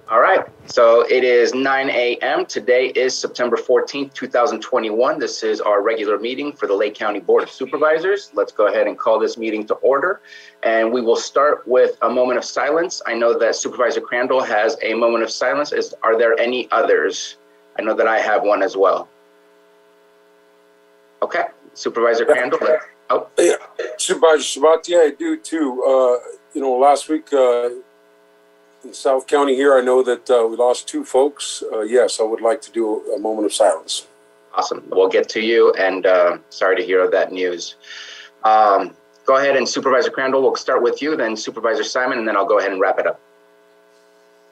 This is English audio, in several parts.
All right, so it is 9 a.m. Today is September 14th, 2021. This is our regular meeting for the Lake County Board of Supervisors. Let's go ahead and call this meeting to order. And we will start with a moment of silence. I know that Supervisor Crandall has a moment of silence. Are there any others? I know that I have one as well. Okay, Supervisor Crandall. Oh. Yeah, Supervisor Sabatier, I do too. Last week, in South County here, I know that we lost two folks. Yes, I would like to do a moment of silence. Awesome. We'll get to you, and sorry to hear that news. Go ahead, and Supervisor Crandall, we'll start with you, then Supervisor Simon, and then I'll go ahead and wrap it up.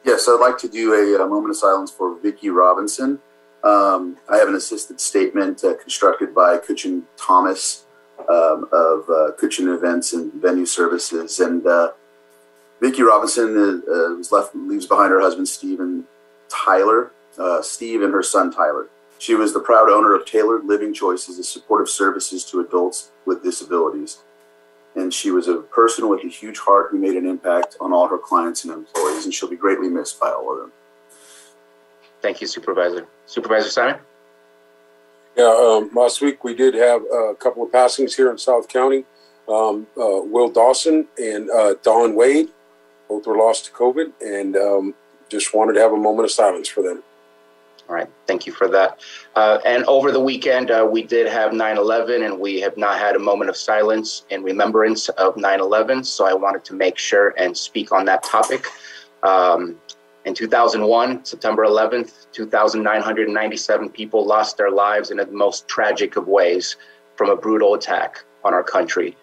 Yes, I'd like to do a moment of silence for Vicki Robinson. I have an assisted statement constructed by Kuchin Thomas of Kuchin Events and Venue Services, and Vicki Robinson leaves behind her husband, Steve and her son, Tyler. She was the proud owner of Tailored Living Choices, a supportive services to adults with disabilities. And she was a person with a huge heart who made an impact on all her clients and employees, and she'll be greatly missed by all of them. Thank you, Supervisor. Supervisor Simon? Yeah, last week we did have a couple of passings here in South County. Will Dawson and Don Wade. Both were lost to COVID, and just wanted to have a moment of silence for them. All right, thank you for that. And over the weekend, we did have 9/11, and we have not had a moment of silence in remembrance of 9/11. So I wanted to make sure and speak on that topic. In 2001, September 11th, 2,997 people lost their lives in the most tragic of ways from a brutal attack on our country.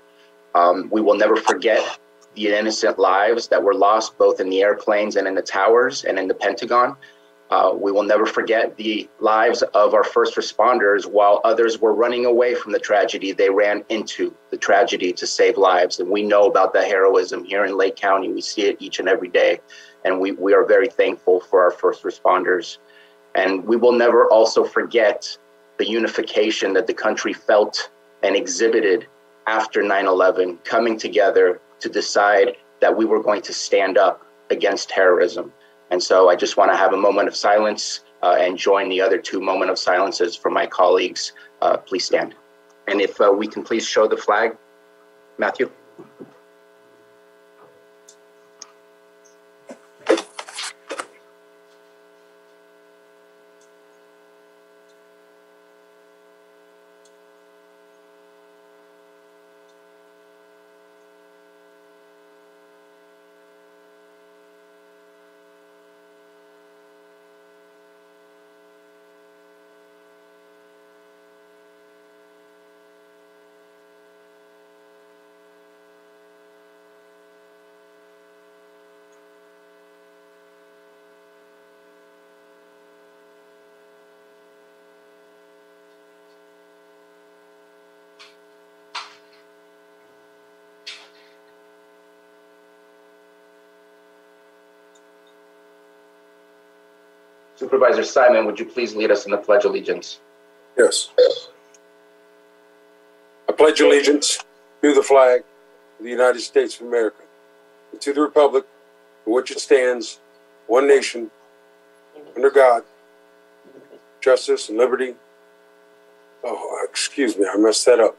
We will never forget the innocent lives that were lost both in the airplanes and in the towers and in the Pentagon. We will never forget the lives of our first responders. While others were running away from the tragedy, they ran into the tragedy to save lives. And we know about the heroism here in Lake County. We see it each and every day. And we are very thankful for our first responders. And we will never also forget the unification that the country felt and exhibited after 9/11, coming together to decide that we were going to stand up against terrorism. And so I just want to have a moment of silence and join the other two moment of silences from my colleagues. Please stand. And if we can please show the flag, Matthew. Supervisor Simon, would you please lead us in the Pledge of Allegiance? Yes. I pledge allegiance to the flag of the United States of America, and to the republic for which it stands, one nation, under God, justice and liberty. Oh, excuse me, I messed that up.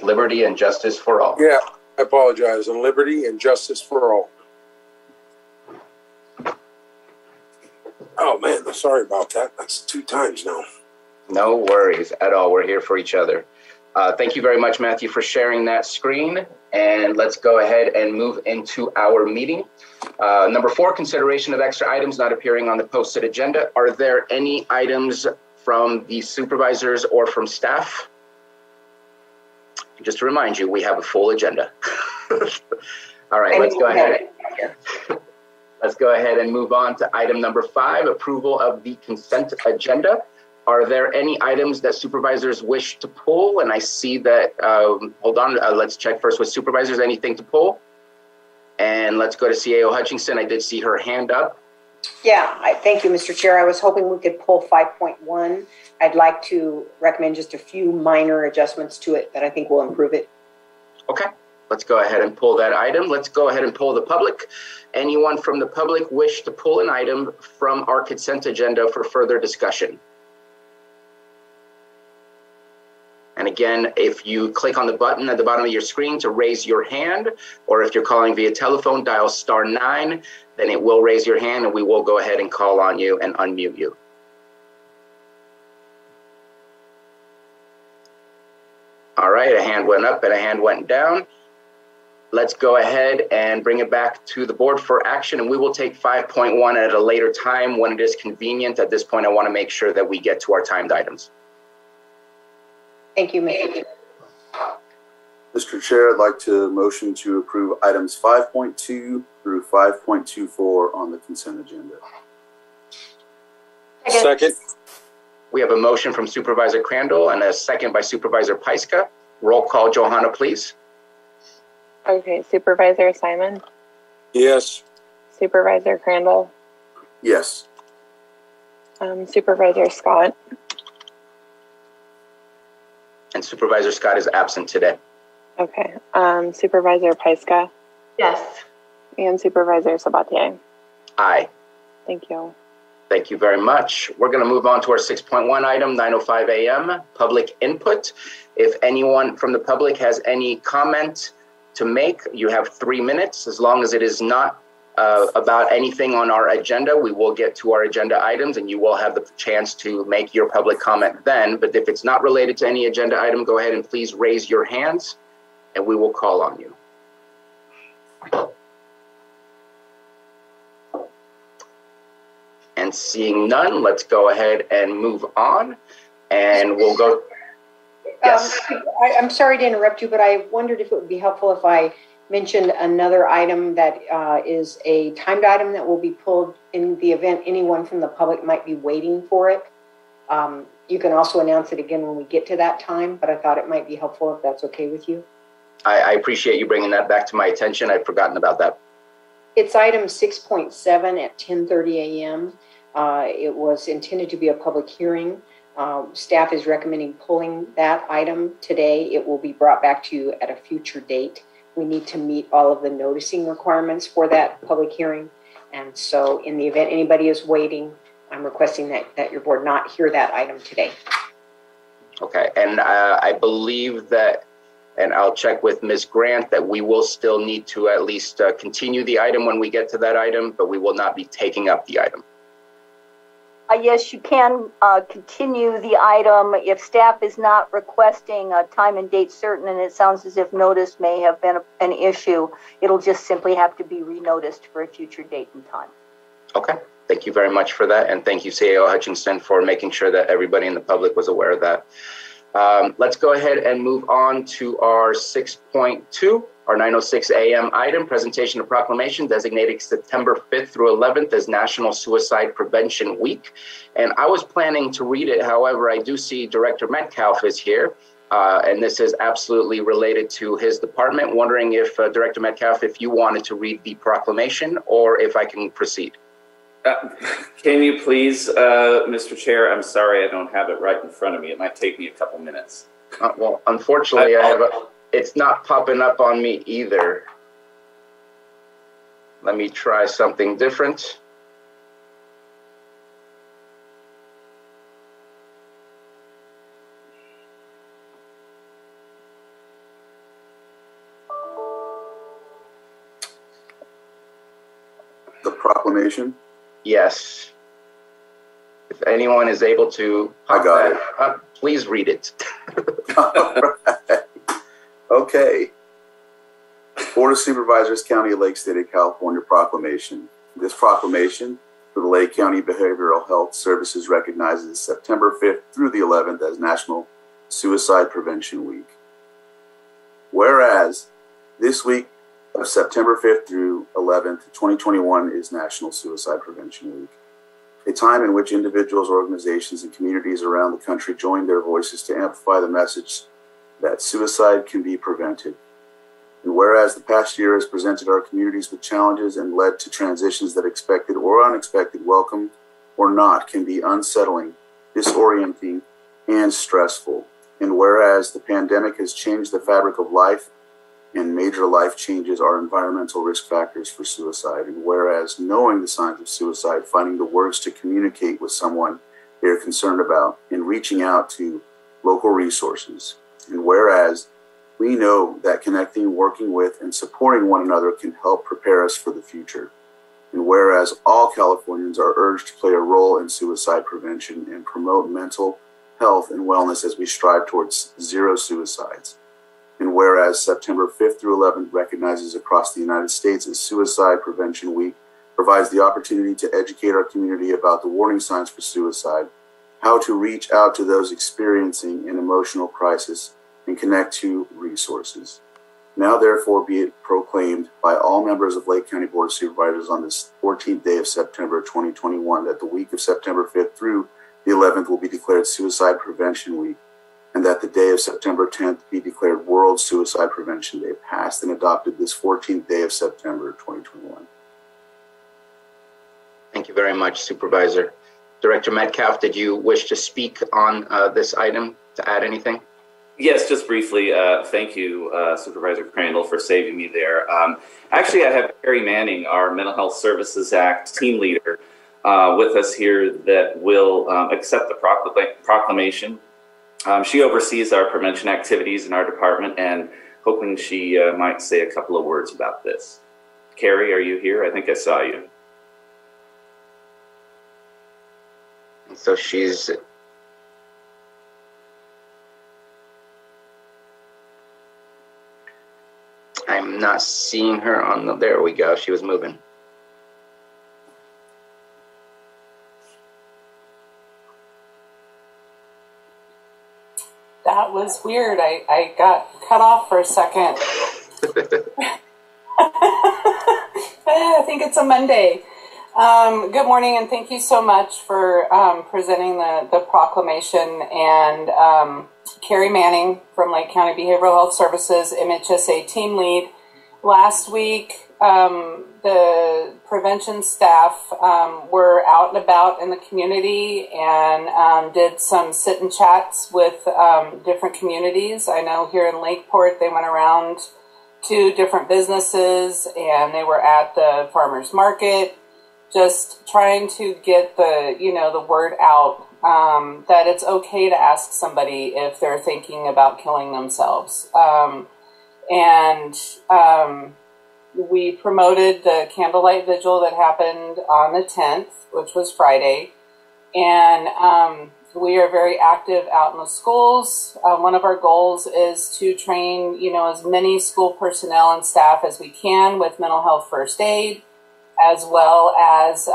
Liberty and justice for all. Yeah, I apologize. And liberty and justice for all. Oh, man, sorry about that. That's 2 times now. No worries at all. We're here for each other. Thank you very much, Matthew, for sharing that screen. And let's go ahead and move into our meeting. Number 4, consideration of extra items not appearing on the posted agenda. Are there any items from the supervisors or from staff? Just to remind you, we have a full agenda. All right, let's go ahead. Let's go ahead and move on to item number 5, approval of the consent agenda. Are there any items that supervisors wish to pull? And I see that, hold on, let's check first with supervisors, anything to pull? And let's go to CAO Hutchinson. I did see her hand up. Yeah, thank you, Mr. Chair. I was hoping we could pull 5.1. I'd like to recommend just a few minor adjustments to it that I think will improve it. Okay. Let's go ahead and pull that item. Let's go ahead and pull the public. Anyone from the public wish to pull an item from our consent agenda for further discussion? And again, if you click on the button at the bottom of your screen to raise your hand, or if you're calling via telephone, dial *9, then it will raise your hand and we will go ahead and call on you and unmute you. All right, a hand went up and a hand went down. Let's go ahead and bring it back to the board for action, and we will take 5.1 at a later time when it is convenient. At this point, I want to make sure that we get to our timed items. Thank you, Mr. Mr. Chair, I'd like to motion to approve items 5.2 through 5.24 on the consent agenda. Second. We have a motion from Supervisor Crandall and a second by Supervisor Pyska. Roll call, Johanna, please. Okay, Supervisor Simon, Yes. Supervisor Crandall, Yes. Supervisor Scott, And Supervisor Scott is absent today. okay, Supervisor Pyska, Yes. and Supervisor Sabatier. Aye. Thank you. Thank you very much. We're going to move on to our 6.1 item, 9:05 a.m., public input. If anyone from the public has any comment to make, you have 3 minutes. As long as it is not about anything on our agenda, we will get to our agenda items and you will have the chance to make your public comment then. But if it's not related to any agenda item, go ahead and please raise your hands and we will call on you. And seeing none, let's go ahead and move on. And we'll go. Yes. I'm sorry to interrupt you, but I wondered if it would be helpful if I mentioned another item that is a timed item that will be pulled in the event anyone from the public might be waiting for it. You can also announce it again when we get to that time, but I thought it might be helpful if that's okay with you. I appreciate you bringing that back to my attention. I'd forgotten about that. It's item 6.7 at 10:30 a.m. It was intended to be a public hearing. Staff is recommending pulling that item today. It will be brought back to you at a future date. We need to meet all of the noticing requirements for that public hearing. And so in the event anybody is waiting, I'm requesting that your board not hear that item today. Okay, and I believe that, and I'll check with Ms. Grant, that we will still need to at least continue the item when we get to that item, but we will not be taking up the item. Yes, you can continue the item if staff is not requesting a time and date certain, and it sounds as if notice may have been an issue. It'll just simply have to be renoticed for a future date and time. Okay, thank you very much for that. And thank you, CAO Hutchinson, for making sure that everybody in the public was aware of that. Let's go ahead and move on to our 6.2, our 9:06 a.m. item, presentation of proclamation designating September 5th through 11th as National Suicide Prevention Week. And I was planning to read it. However, I do see Director Metcalf is here, and this is absolutely related to his department. Wondering if, Director Metcalf, if you wanted to read the proclamation or if I can proceed. Can you please, Mr. Chair? I'm sorry I don't have it right in front of me. It might take me a couple minutes. Well, unfortunately, it's not popping up on me either. Let me try something different. The proclamation? Yes. If anyone is able to, I got it. Please read it. All right. Okay. Board of Supervisors, County of Lake City, California proclamation. This proclamation for the Lake County Behavioral Health Services recognizes September 5th through the 11th as National Suicide Prevention Week. Whereas this week of September 5th through 11th, 2021 is National Suicide Prevention Week, a time in which individuals, organizations, and communities around the country join their voices to amplify the message that suicide can be prevented. And whereas the past year has presented our communities with challenges and led to transitions that expected or unexpected, welcome or not, can be unsettling, disorienting, and stressful. And whereas the pandemic has changed the fabric of life and major life changes are environmental risk factors for suicide. And whereas knowing the signs of suicide, finding the words to communicate with someone they're concerned about, and reaching out to local resources. And whereas we know that connecting, working with, and supporting one another can help prepare us for the future. And whereas all Californians are urged to play a role in suicide prevention and promote mental health and wellness as we strive towards zero suicides. And whereas September 5th through 11th recognizes across the United States as Suicide Prevention Week, provides the opportunity to educate our community about the warning signs for suicide, how to reach out to those experiencing an emotional crisis, and connect to resources. Now, therefore, be it proclaimed by all members of Lake County Board of Supervisors on this 14th day of September 2021 that the week of September 5th through the 11th will be declared Suicide Prevention Week, and that the day of September 10th be declared World Suicide Prevention Day, passed and adopted this 14th day of September 2021. Thank you very much, Supervisor. Director Metcalf, did you wish to speak on this item, to add anything? Yes, just briefly. Thank you, Supervisor Crandall, for saving me there. Actually, I have Carrie Manning, our Mental Health Services Act team leader, with us here that will accept the proclamation. She oversees our prevention activities in our department, and hoping she might say a couple of words about this. Carrie, are you here? I think I saw you. So she's... I'm not seeing her on the... There we go. She was moving. That was weird. I got cut off for a second. I think it's a Monday. Good morning, and thank you so much for presenting the proclamation. And Carrie Manning from Lake County Behavioral Health Services, MHSA team lead. Last week, the prevention staff were out and about in the community and did some sit and chats with different communities. I know here in Lakeport, they went around to different businesses and they were at the farmers market, just trying to get the word out that it's okay to ask somebody if they're thinking about killing themselves. We promoted the candlelight vigil that happened on the 10th, which was Friday. And we are very active out in the schools. One of our goals is to train, as many school personnel and staff as we can with mental health first aid, as well as,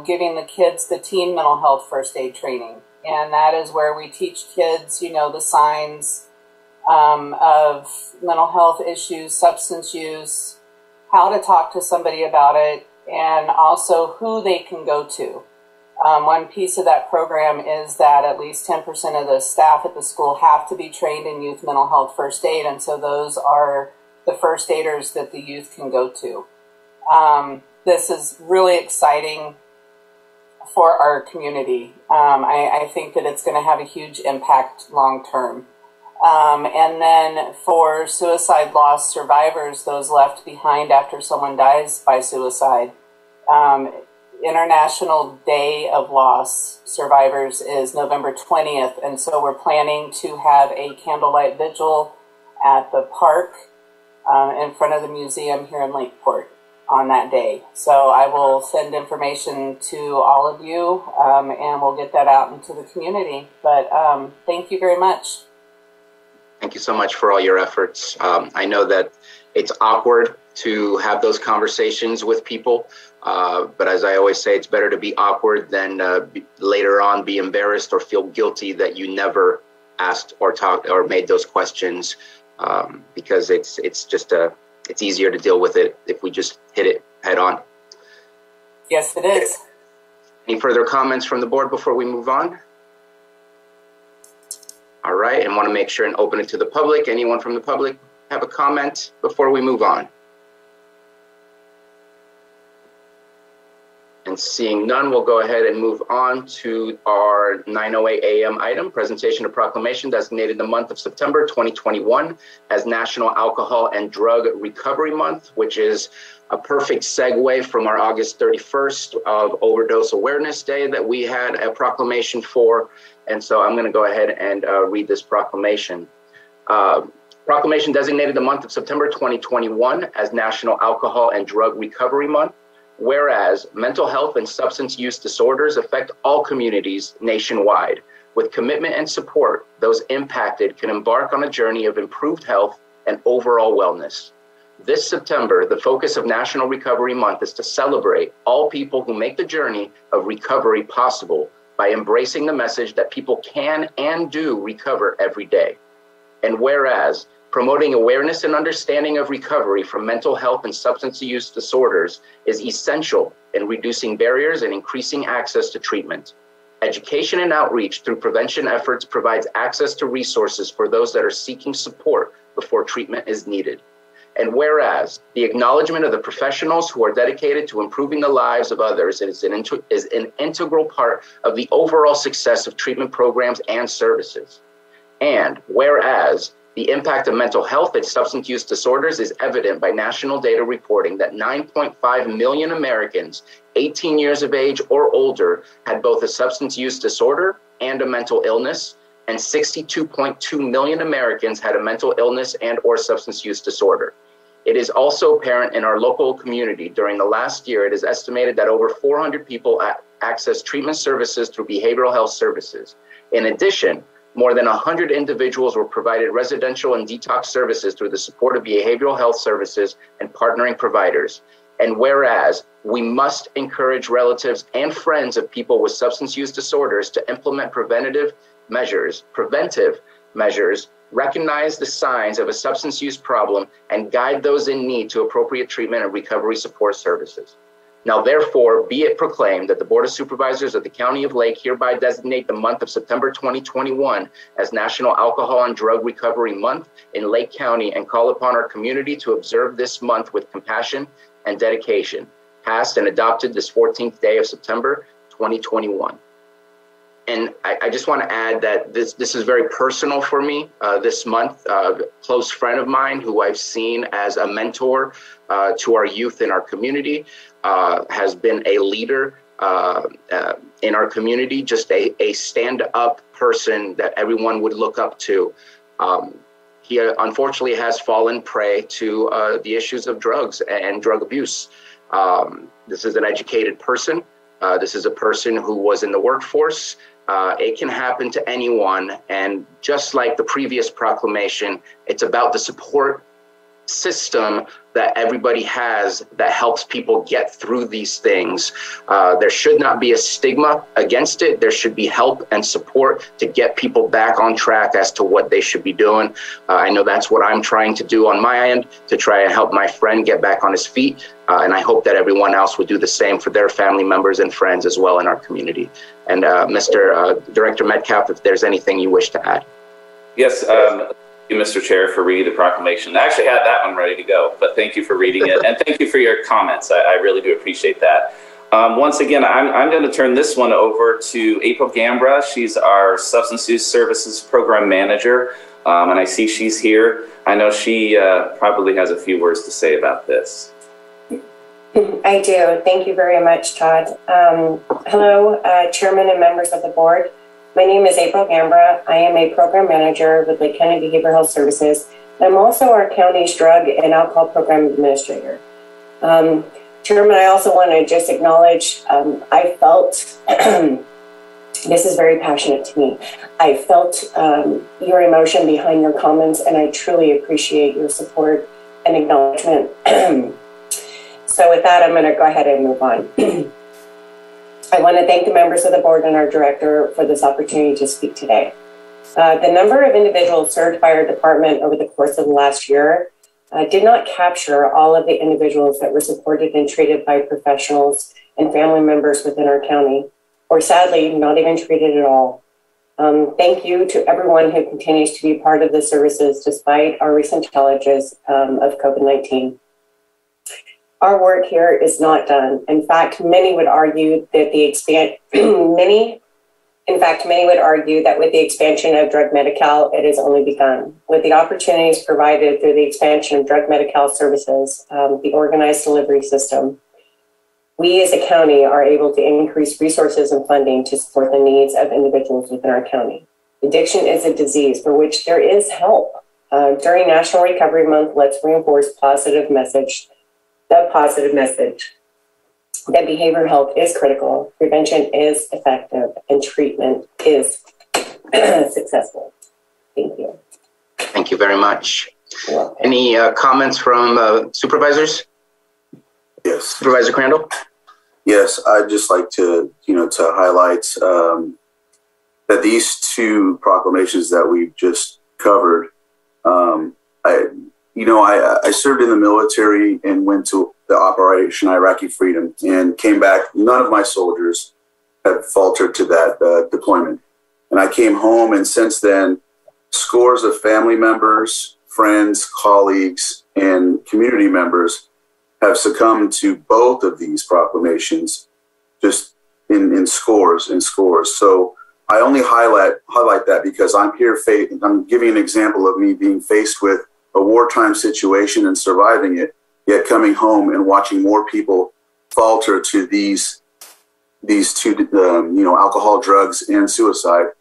giving the kids the teen mental health first aid training. And that is where we teach kids, the signs of mental health issues, substance use, how to talk to somebody about it, and also who they can go to. One piece of that program is that at least 10% of the staff at the school have to be trained in youth mental health first aid, and so those are the first aiders that the youth can go to. This is really exciting for our community. I think that it's going to have a huge impact long term. And then for suicide loss survivors, those left behind after someone dies by suicide, International Day of Loss Survivors is November 20th. And so we're planning to have a candlelight vigil at the park in front of the museum here in Lakeport on that day. So I will send information to all of you and we'll get that out into the community. But thank you very much. Thank you so much for all your efforts. I know that it's awkward to have those conversations with people, but as I always say, it's better to be awkward than later on be embarrassed or feel guilty that you never asked or talked or made those questions, because it's easier to deal with it if we just hit it head on. Yes, it is. Any further comments from the board before we move on? All right, and want to make sure and open it to the public. Anyone from the public have a comment before we move on? And seeing none, we'll go ahead and move on to our 9:08 a.m. item, presentation of proclamation designated the month of September 2021 as National Alcohol and Drug Recovery Month, which is a perfect segue from our August 31st of Overdose Awareness Day that we had a proclamation for. And so I'm going to go ahead and read this proclamation. Proclamation designated the month of September 2021 as National Alcohol and Drug Recovery Month. Whereas mental health and substance use disorders affect all communities nationwide. With commitment and support, those impacted can embark on a journey of improved health and overall wellness. This September, the focus of National Recovery Month is to celebrate all people who make the journey of recovery possible by embracing the message that people can and do recover every day. And whereas promoting awareness and understanding of recovery from mental health and substance use disorders is essential in reducing barriers and increasing access to treatment. Education and outreach through prevention efforts provides access to resources for those that are seeking support before treatment is needed. And whereas the acknowledgement of the professionals who are dedicated to improving the lives of others is an integral part of the overall success of treatment programs and services. And whereas the impact of mental health and substance use disorders is evident by national data reporting that 9.5 million Americans 18 years of age or older had both a substance use disorder and a mental illness, and 62.2 million Americans had a mental illness and or substance use disorder. It is also apparent in our local community. During the last year, it is estimated that over 400 people access treatment services through behavioral health services. In addition, more than 100 individuals were provided residential and detox services through the support of behavioral health services and partnering providers. And whereas we must encourage relatives and friends of people with substance use disorders to implement preventive measures, recognize the signs of a substance use problem, and guide those in need to appropriate treatment and recovery support services. Now, therefore, be it proclaimed that the Board of Supervisors of the County of Lake hereby designate the month of September 2021 as National Alcohol and Drug Recovery Month in Lake County and call upon our community to observe this month with compassion and dedication. Passed and adopted this 14th day of September 2021. And I just want to add that this is very personal for me. This month, a close friend of mine who I've seen as a mentor to our youth in our community has been a leader in our community, just a stand-up person that everyone would look up to. He unfortunately has fallen prey to the issues of drugs and drug abuse. This is an educated person. This is a person who was in the workforce. It can happen to anyone. And just like the previous proclamation, it's about the support system that everybody has that helps people get through these things. There should not be a stigma against it. There should be help and support to get people back on track as to what they should be doing. I know that's what I'm trying to do on my end, to try and help my friend get back on his feet. And I hope that everyone else would do the same for their family members and friends as well in our community. And Mr. Director Metcalf, if there's anything you wish to add. Yes, thank you, Mr. Chair, for reading the proclamation. I actually had that one ready to go, but thank you for reading it. And thank you for your comments. I really do appreciate that. Once again, I'm going to turn this one over to April Gambra. She's our Substance Use Services Program Manager. And I see she's here. I know she probably has a few words to say about this. I do. Thank you very much, Todd. Hello, Chairman and members of the board. My name is April Gambra. I am a program manager with Lake County Behavioral Health Services. I'm also our county's drug and alcohol program administrator. Chairman, I also want to just acknowledge, I felt, this is very passionate to me. I felt your emotion behind your comments, and I truly appreciate your support and acknowledgement. So with that, I'm going to go ahead and move on. I want to thank the members of the board and our director for this opportunity to speak today. The number of individuals served by our department over the course of the last year did not capture all of the individuals that were supported and treated by professionals and family members within our county, or sadly, not even treated at all. Thank you to everyone who continues to be part of the services despite our recent challenges of COVID-19. Our work here is not done. In fact, many would argue that many would argue that with the expansion of drug Medi-Cal, it has only begun. With the opportunities provided through the expansion of drug Medi-Cal services, the organized delivery system, we as a county are able to increase resources and funding to support the needs of individuals within our county. Addiction is a disease for which there is help. During National Recovery Month, let's reinforce the positive message that behavioral health is critical, prevention is effective, and treatment is successful. Thank you. Thank you very much. Any comments from supervisors? Yes. Supervisor Crandall? Yes, I'd just like to, to highlight that these two proclamations that we've just covered, I served in the military and went to the Operation Iraqi Freedom and came back. None of my soldiers have faltered to that deployment. And I came home, and since then, scores of family members, friends, colleagues, and community members have succumbed to both of these proclamations, just in scores and scores. So I only highlight that because I'm giving an example of me being faced with a wartime situation and surviving it, yet coming home and watching more people falter to these two, alcohol, drugs, and suicide,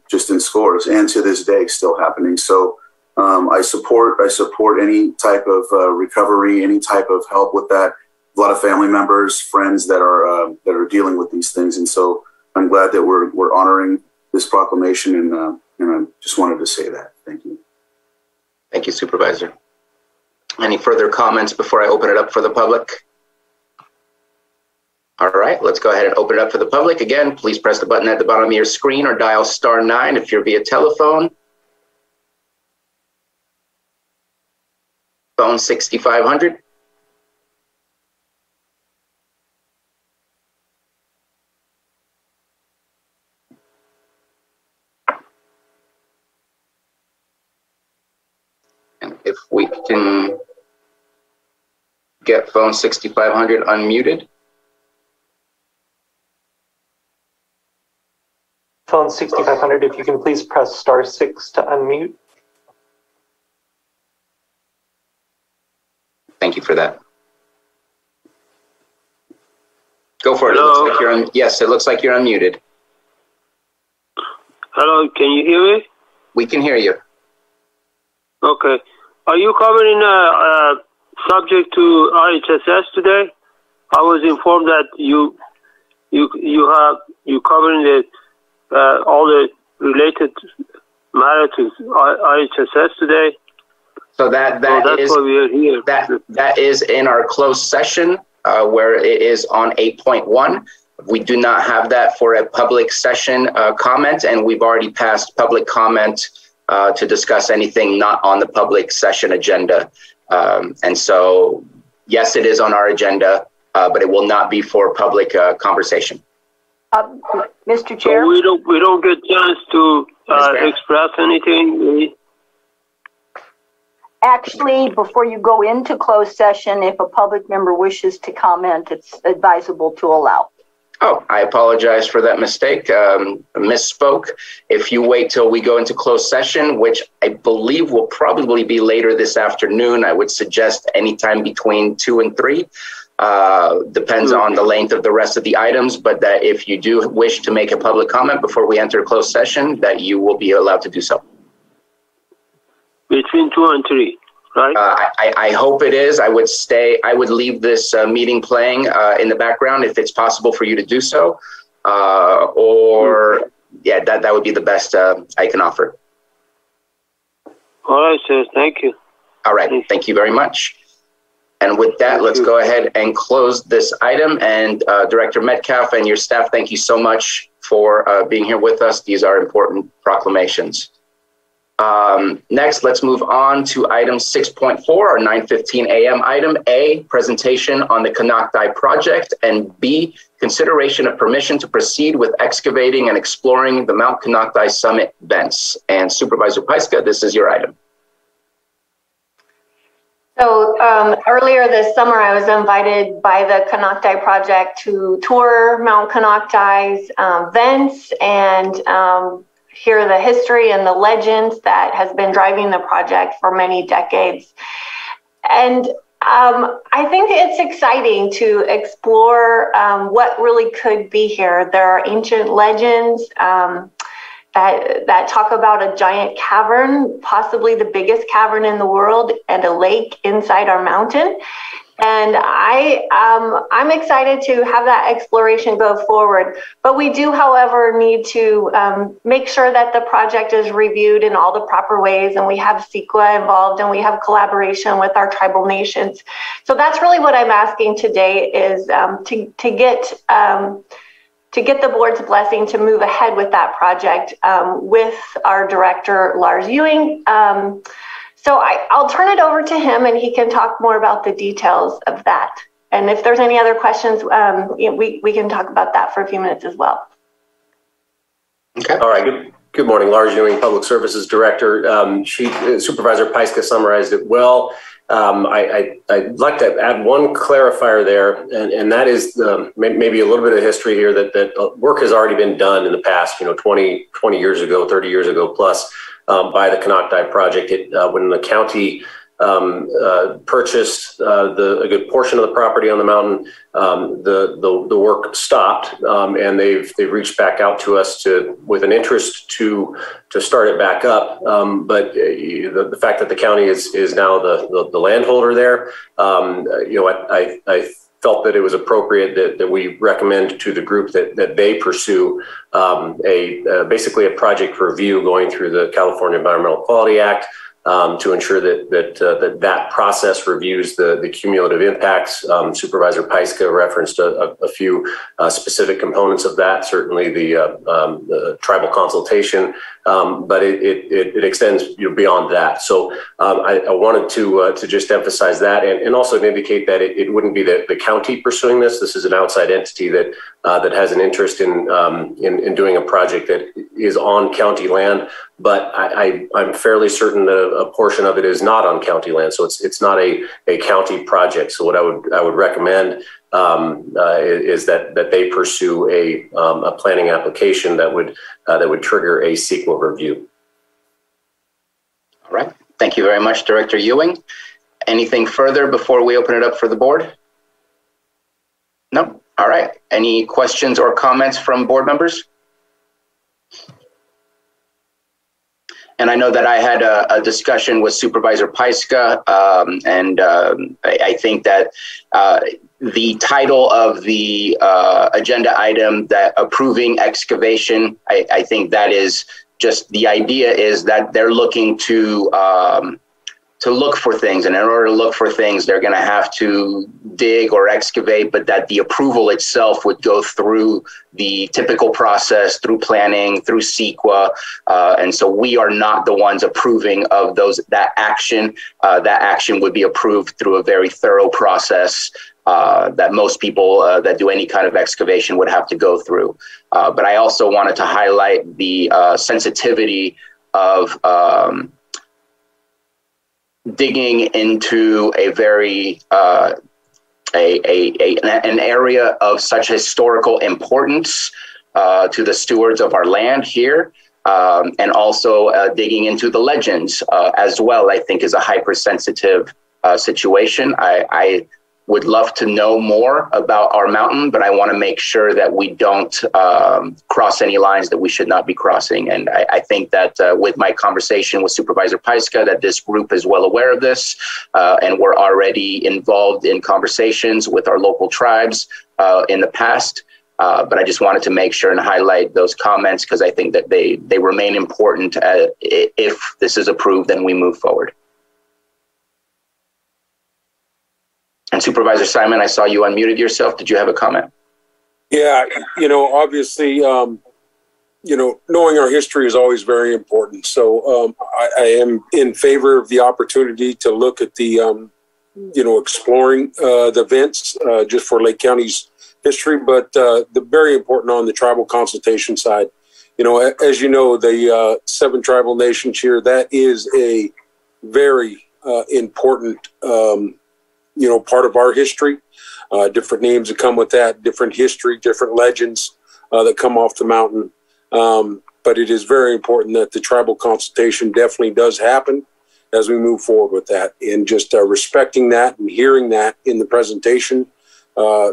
just in scores, and to this day still happening. So I support any type of recovery, any type of help with that. A lot of family members, friends that are dealing with these things, and so I'm glad that we're honoring this proclamation, and I just wanted to say that. Thank you. Thank you, Supervisor. Any further comments before I open it up for the public? All right, let's go ahead and open it up for the public. Again, please press the button at the bottom of your screen or dial *9 if you're via telephone. Phone 6500. And if we can get phone 6500 unmuted. Phone 6500, if you can please press *6 to unmute. Thank you for that. Go for it. Hello. It looks like you're yes, it looks like you're unmuted. Hello, can you hear me? We can hear you. Okay. Are you covering subject to IHSS today? I was informed that you covering all the related matter to IHSS today. So that's why we are here. That is in our closed session where it is on 8.1. We do not have that for a public session comment, and we've already passed public comment to discuss anything not on the public session agenda. And so, yes, it is on our agenda, but it will not be for public conversation. Mr. Chair? So we don't get chance to express anything? Actually, before you go into closed session, if a public member wishes to comment, it's advisable to allow. Oh, I apologize for that mistake. Misspoke. If you wait till we go into closed session, which I believe will probably be later this afternoon, I would suggest anytime between 2 and 3. Depends on the length of the rest of the items, but that if you do wish to make a public comment before we enter closed session, that you will be allowed to do so. Between 2 and 3, right? I hope it is. I would leave this meeting playing in the background if it's possible for you to do so. Yeah, that would be the best I can offer. All right, sir. Thank you. All right. Thank you very much. And with that, let's go ahead and close this item. And Director Metcalf and your staff, thank you so much for being here with us. These are important proclamations. Next, let's move on to item 6.4, our 9:15 a.m. item. A, presentation on the Canocti project, and B, consideration of permission to proceed with excavating and exploring the Mount Canocti Summit vents. And Supervisor Pyska, this is your item. So earlier this summer, I was invited by the Canocti Project to tour Mount Canocti's vents and hear the history and the legends that has been driving the project for many decades. And I think it's exciting to explore what really could be here. There are ancient legends that talk about a giant cavern, possibly the biggest cavern in the world, and a lake inside our mountain. And I'm excited to have that exploration go forward. But we do, however, need to make sure that the project is reviewed in all the proper ways, and we have CEQA involved, and we have collaboration with our tribal nations. So that's really what I'm asking today, is to get the board's blessing to move ahead with that project with our director, Lars Ewing. So I'll turn it over to him, and he can talk more about the details of that. And if there's any other questions, we can talk about that for a few minutes as well. Okay. All right. Good morning. Lars Ewing, Public Services Director. Supervisor Paiska summarized it well. I'd like to add one clarifier there, and that is maybe a little bit of history here that work has already been done in the past, 20 years ago, 30 years ago plus, by the Canocti Project. When the county purchased a good portion of the property on the mountain, the work stopped, and they've reached back out to us with an interest to start it back up. But the fact that the county is now the landholder there, I felt that it was appropriate that we recommend to the group that they pursue basically a project review going through the California Environmental Quality Act, to ensure that process reviews the cumulative impacts. Supervisor Paiska referenced a few specific components of that, certainly the tribal consultation, but it extends beyond that. So I wanted to just emphasize that, and also to indicate that it wouldn't be the county pursuing this. This is an outside entity that has an interest in doing a project that is on county land, but I'm fairly certain that a portion of it is not on county land, so it's not a county project. So what I would recommend is that they pursue a planning application that would trigger a CEQA review. All right. Thank you very much, Director Ewing. Anything further before we open it up for the board? No. All right. Any questions or comments from board members? And I know that I had a discussion with Supervisor Paiska, and I think that the title of the agenda item, that approving excavation, I think that is just, the idea is that they're looking to look for things, and in order to look for things, they're going to have to dig or excavate, but that the approval itself would go through the typical process, through planning, through CEQA, and so we are not the ones approving of that action. That action would be approved through a very thorough process that most people that do any kind of excavation would have to go through. But I also wanted to highlight the sensitivity of digging into a very an area of such historical importance to the stewards of our land here, and also digging into the legends as well, I think is a hypersensitive situation. I would love to know more about our mountain, but I want to make sure that we don't cross any lines that we should not be crossing. And I think that with my conversation with Supervisor Paiska, that this group is well aware of this, and we're already involved in conversations with our local tribes in the past. But I just wanted to make sure and highlight those comments, because I think that they remain important if this is approved and we move forward. And Supervisor Simon, I saw you unmuted yourself. Did you have a comment? Yeah, obviously, knowing our history is always very important. So I am in favor of the opportunity to look at the, exploring the vents just for Lake County's history, but the very important on the tribal consultation side. As you know, the 7 tribal nations here, that is a very important, part of our history. Different names that come with that, different history, different legends that come off the mountain. But it is very important that the tribal consultation definitely does happen as we move forward with that. And just respecting that and hearing that in the presentation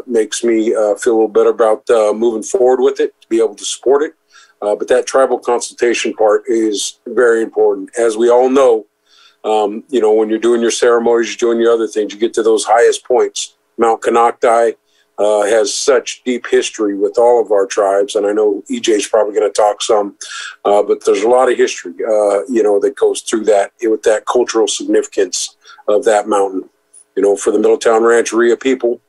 makes me feel a little better about moving forward with it, to be able to support it. But that tribal consultation part is very important. As we all know, when you're doing your ceremonies, you're doing your other things, you get to those highest points. Mount Canocti has such deep history with all of our tribes, and I know EJ's probably going to talk some, but there's a lot of history, that goes through that, with that cultural significance of that mountain. For the Middletown Rancheria people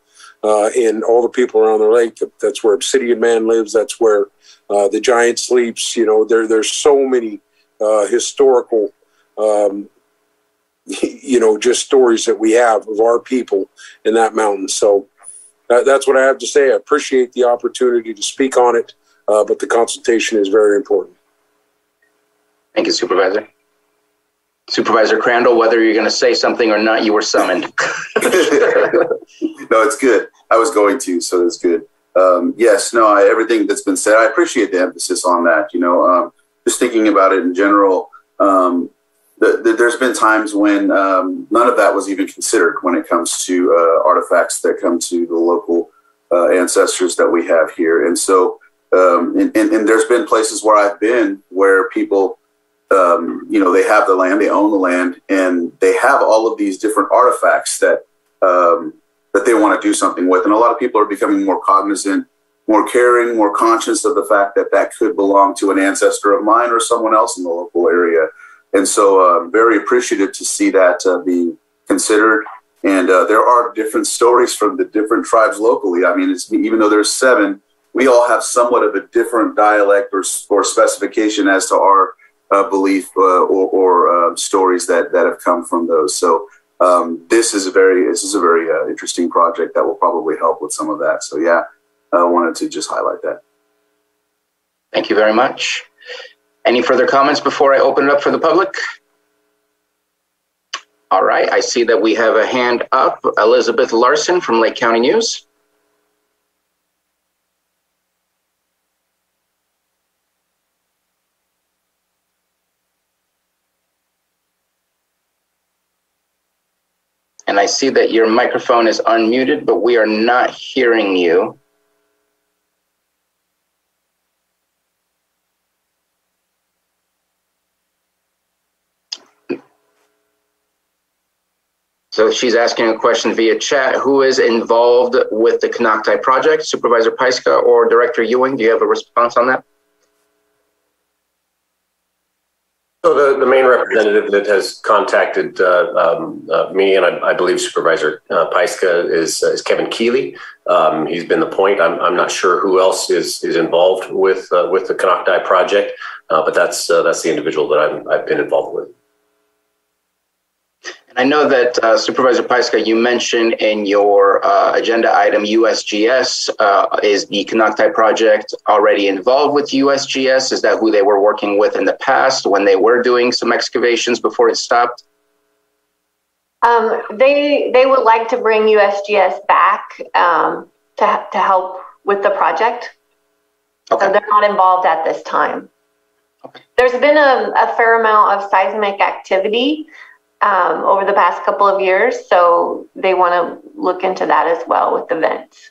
and all the people around the lake, that's where Obsidian Man lives, that's where the giant sleeps. There's so many historical just stories that we have of our people in that mountain. So that's what I have to say. I appreciate the opportunity to speak on it, but the consultation is very important. Thank you, Supervisor. Supervisor Crandall, whether you're going to say something or not, you were summoned. No, it's good. I was going to, so it's good. Everything that's been said, I appreciate the emphasis on that. Just thinking about it in general, there's been times when none of that was even considered when it comes to artifacts that come to the local ancestors that we have here. And so, and there's been places where I've been where people, they have the land, they own the land, and they have all of these different artifacts that they want to do something with. And a lot of people are becoming more cognizant, more caring, more conscious of the fact that that could belong to an ancestor of mine or someone else in the local area. And so very appreciative to see that being considered. And there are different stories from the different tribes locally. I mean, even though there's 7, we all have somewhat of a different dialect or specification as to our belief or stories that have come from those. So this is a very interesting project that will probably help with some of that. So yeah, I wanted to just highlight that. Thank you very much. Any further comments before I open it up for the public? All right, I see that we have a hand up. Elizabeth Larson from Lake County News. And I see that your microphone is unmuted, but we are not hearing you. So she's asking a question via chat. Who is involved with the Canocti project? Supervisor Paiska or Director Ewing? Do you have a response on that? So the main representative that has contacted me, and I believe Supervisor Paiska, is Kevin Keeley. He's been the point. I'm not sure who else is involved with the Canocti project, but that's the individual that I've been involved with. I know that Supervisor Paiska, you mentioned in your agenda item USGS. Is the Canocti project already involved with USGS? Is that who they were working with in the past when they were doing some excavations before it stopped? They would like to bring USGS back to help with the project. Okay. So they're not involved at this time. Okay. There's been a fair amount of seismic activity over the past couple of years, so they want to look into that as well with the vents.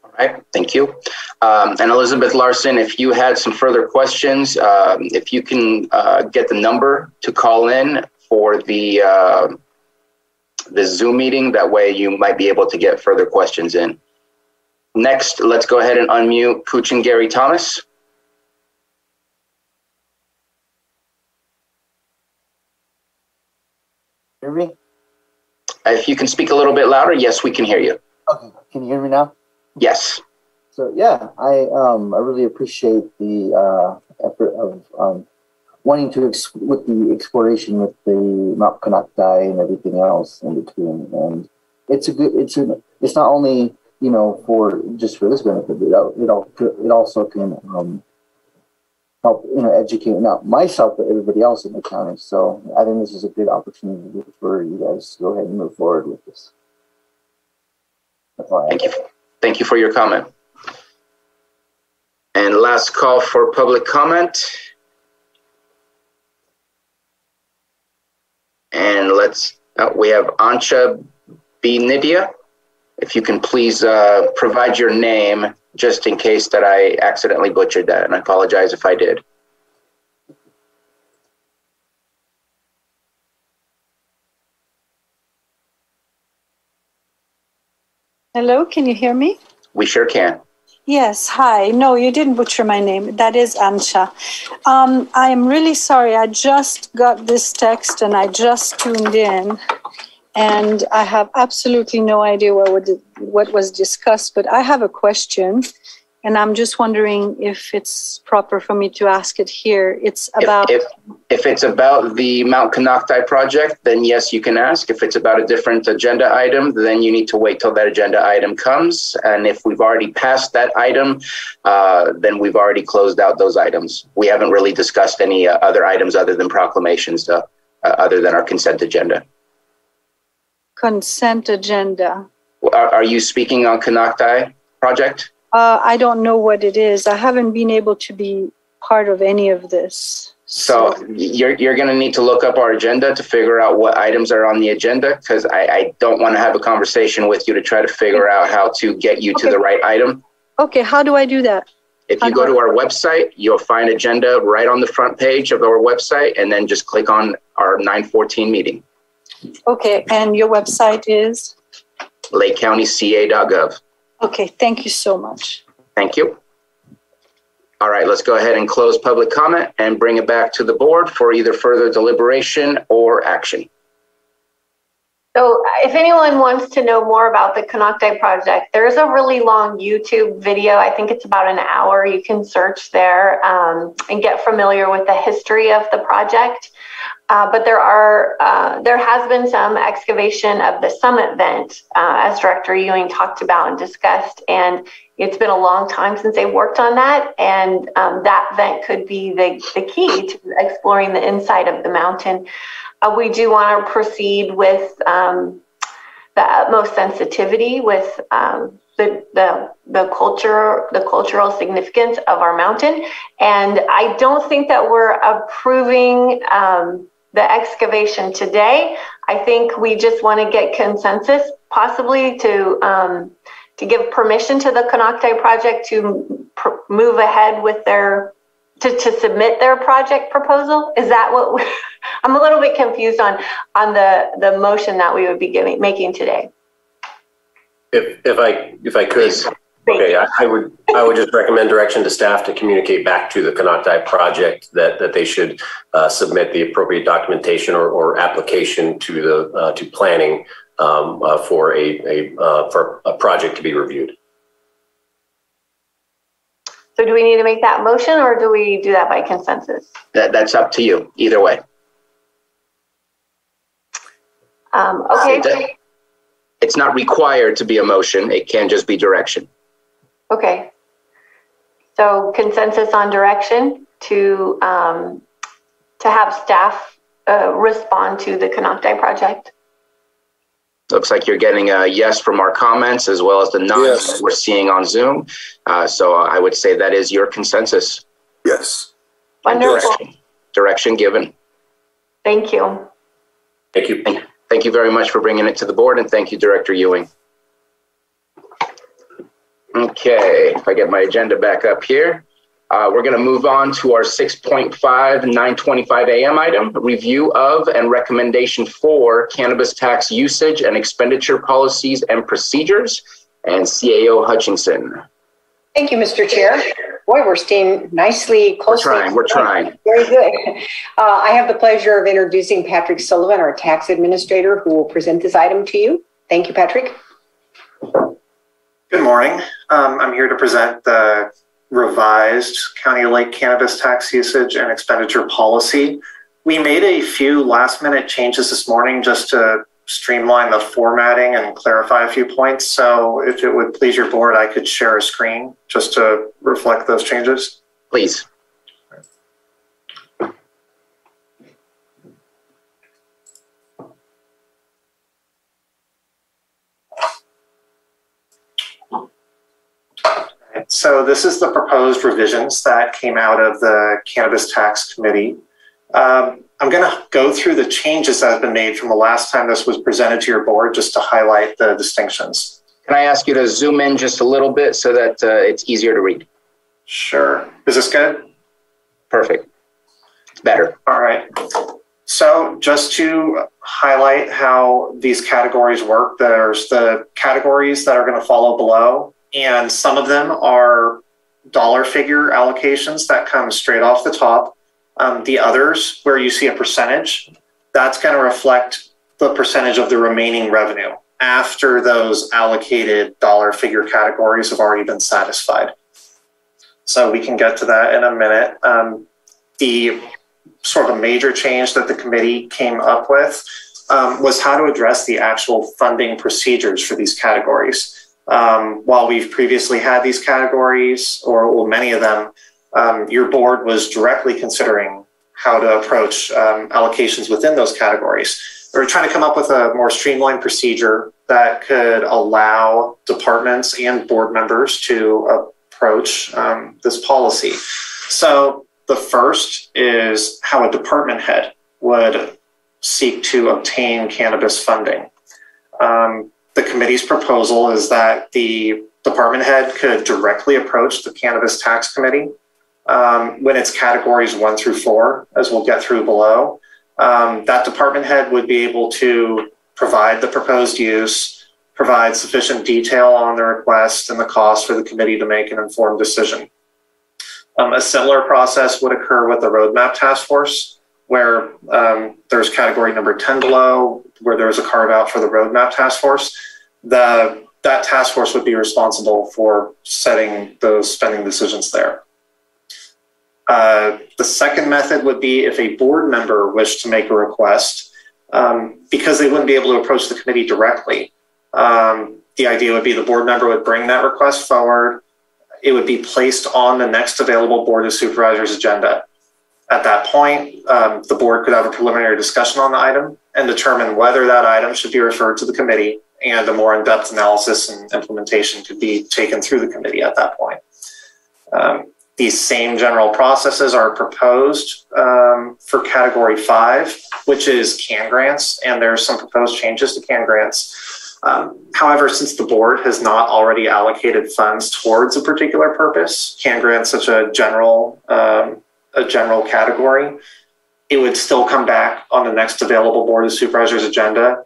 All right, thank you. And Elizabeth Larson, if you had some further questions, if you can get the number to call in for the Zoom meeting, that way you might be able to get further questions in. Next, let's go ahead and unmute Kuchin Gary Thomas. Hear me? If you can speak a little bit louder, yes, we can hear you. Okay, can you hear me now? Yes. So yeah, I really appreciate the effort of wanting to with the exploration with the Mount Canocti and everything else in between, and it's not only for just for this benefit, but it also can help, educate not myself, but everybody else in the county. So I think this is a good opportunity for you guys to go ahead and move forward with this. That's all I have. Thank you for your comment. And last call for public comment. And we have Ancha B. Nidia. If you can please provide your name, just in case that I accidentally butchered that, and I apologize if I did. Hello, can you hear me? We sure can. Yes, hi. No, you didn't butcher my name. That is Ansha. I am really sorry. I just got this text and I just tuned in. And I have absolutely no idea what was discussed, but I have a question. And I'm just wondering if it's proper for me to ask it here. It's about... If it's about the Mount Konocti project, then yes, you can ask. If it's about a different agenda item, then you need to wait till that agenda item comes. And if we've already passed that item, then we've already closed out those items. We haven't really discussed any other items other than proclamations, other than our consent agenda. Consent agenda. Are you speaking on Konocti project? I don't know what it is. I haven't been able to be part of any of this. So you're going to need to look up our agenda to figure out what items are on the agenda, because I don't want to have a conversation with you to try to figure out how to get you to the right item. Okay, how do I do that? If you go to our website, you'll find agenda right on the front page of our website, and then just click on our 9/14 meeting. Okay, and your website is? LakeCountyCA.gov. Okay, thank you so much. Thank you. All right, let's go ahead and close public comment and bring it back to the board for either further deliberation or action. So if anyone wants to know more about the Konocti project, there's a really long YouTube video. I think it's about an hour. You can search there and get familiar with the history of the project. But there has been some excavation of the summit vent, as Director Ewing talked about and discussed, and it's been a long time since they worked on that, and that vent could be the key to exploring the inside of the mountain. We do want to proceed with the utmost sensitivity with the cultural significance of our mountain, and I don't think that we're approving the excavation today. I think we just want to get consensus, possibly to give permission to the Konocti project to move ahead with to submit their project proposal. Is that what I'm a little bit confused on the motion that we would be making today. If I could, okay, I would just recommend direction to staff to communicate back to the Konocti project that they should submit the appropriate documentation or application to the to planning for a project to be reviewed. So do we need to make that motion, or do we do that by consensus? That's up to you, either way. Okay. It's not required to be a motion. It can just be direction. Okay. So consensus on direction to have staff respond to the Konocti project. Looks like you're getting a yes from our comments as well as the nods that we're seeing on Zoom. So I would say that is your consensus. Yes. Wonderful. Direction given. Thank you. Thank you. Thank you very much for bringing it to the board, and thank you, Director Ewing. Okay, if I get my agenda back up here, we're going to move on to our 6.5 9:25 a.m. item, review of and recommendation for cannabis tax usage and expenditure policies and procedures, and CAO Hutchinson. Thank you, Mr. Chair. Boy, we're staying nicely close. We're trying. Very good. I have the pleasure of introducing Patrick Sullivan, our tax administrator, who will present this item to you. Thank you, Patrick. Good morning. I'm here to present the revised County of Lake cannabis tax usage and expenditure policy. We made a few last-minute changes this morning just to streamline the formatting and clarify a few points. So if it would please your board, I could share a screen just to reflect those changes. Please. So this is the proposed revisions that came out of the Cannabis Tax Committee. I'm going to go through the changes that have been made from the last time this was presented to your board, just to highlight the distinctions. Can I ask you to zoom in just a little bit so that it's easier to read? Sure. Is this good? Perfect. It's better. All right. So just to highlight how these categories work, there's the categories that are going to follow below, and some of them are dollar figure allocations that come straight off the top. The others, where you see a percentage, that's going to reflect the percentage of the remaining revenue after those allocated dollar figure categories have already been satisfied. So we can get to that in a minute. The sort of major change that the committee came up with was how to address the actual funding procedures for these categories. While we've previously had these categories, or well, many of them, your board was directly considering how to approach allocations within those categories. We were trying to come up with a more streamlined procedure that could allow departments and board members to approach this policy. So the first is how a department head would seek to obtain cannabis funding. The committee's proposal is that the department head could directly approach the Cannabis Tax Committee when it's categories 1 through 4, as we'll get through below. That department head would be able to provide the proposed use, provide sufficient detail on the request and the cost for the committee to make an informed decision. A similar process would occur with the Roadmap Task Force, where there's category number 10 below, where there's a carve out for the Roadmap Task Force. That task force would be responsible for setting those spending decisions there. The second method would be if a board member wished to make a request, because they wouldn't be able to approach the committee directly. The idea would be the board member would bring that request forward. It would be placed on the next available Board of Supervisors agenda. At that point, the board could have a preliminary discussion on the item and determine whether that item should be referred to the committee, and a more in-depth analysis and implementation could be taken through the committee at that point. These same general processes are proposed for category 5, which is CAN grants, and there's some proposed changes to CAN grants. However, since the board has not already allocated funds towards a particular purpose, CAN grants such a general category, it would still come back on the next available Board of Supervisors agenda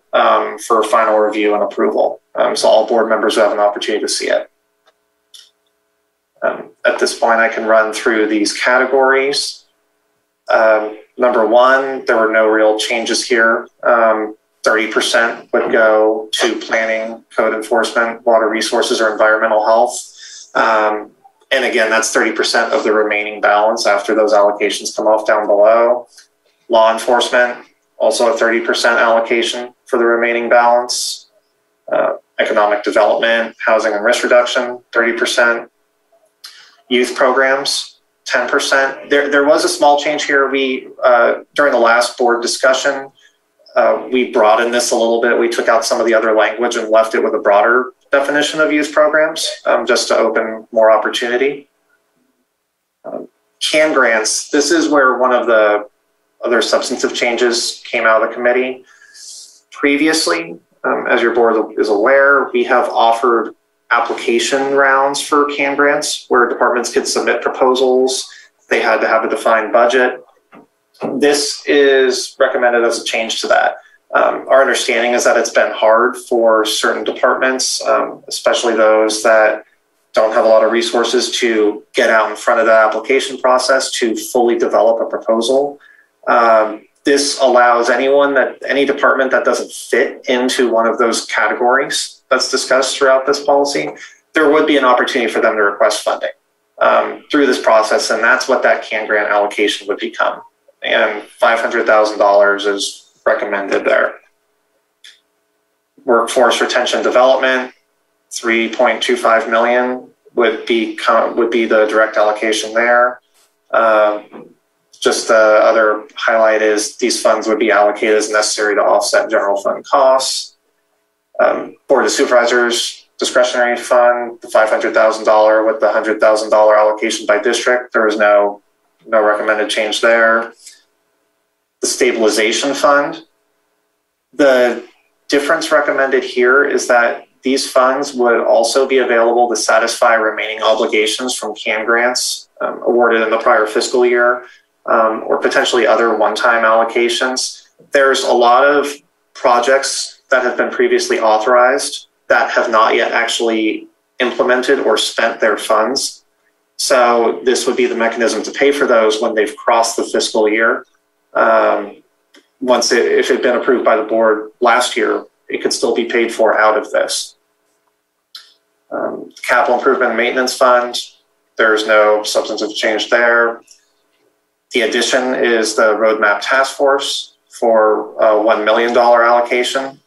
for final review and approval. So all board members have an opportunity to see it. At this point, I can run through these categories. Number 1, there were no real changes here. 30% would go to planning, code enforcement, water resources, or environmental health. And again, that's 30% of the remaining balance after those allocations come off down below. Law enforcement, also a 30% allocation for the remaining balance. Economic development, housing and risk reduction, 30%. Youth programs, 10%. There was a small change here. We, during the last board discussion, we broadened this a little bit. We took out some of the other language and left it with a broader definition of youth programs, just to open more opportunity. CAN grants, this is where one of the other substantive changes came out of the committee. Previously, as your board is aware, we have offered application rounds for CAN grants where departments could submit proposals. They had to have a defined budget. This is recommended as a change to that. Our understanding is that it's been hard for certain departments, especially those that don't have a lot of resources, to get out in front of the application process to fully develop a proposal. This allows any department that doesn't fit into one of those categories that's discussed throughout this policy, there would be an opportunity for them to request funding through this process, and that's what that CAN grant allocation would become. And $500,000 is recommended there. Workforce retention development, $3.25 million would be the direct allocation there. Just the other highlight is these funds would be allocated as necessary to offset general fund costs. Board of Supervisors discretionary fund, the $500,000 with the $100,000 allocation by district. There was no recommended change there. The stabilization fund, the difference recommended here is that these funds would also be available to satisfy remaining obligations from CAN grants awarded in the prior fiscal year, or potentially other one-time allocations. There's a lot of projects that have been previously authorized that have not yet actually implemented or spent their funds. So this would be the mechanism to pay for those when they've crossed the fiscal year. If it had been approved by the board last year, it could still be paid for out of this. Capital Improvement and Maintenance Fund, there's no substantive change there. The addition is the Roadmap Task Force for a $1 million allocation.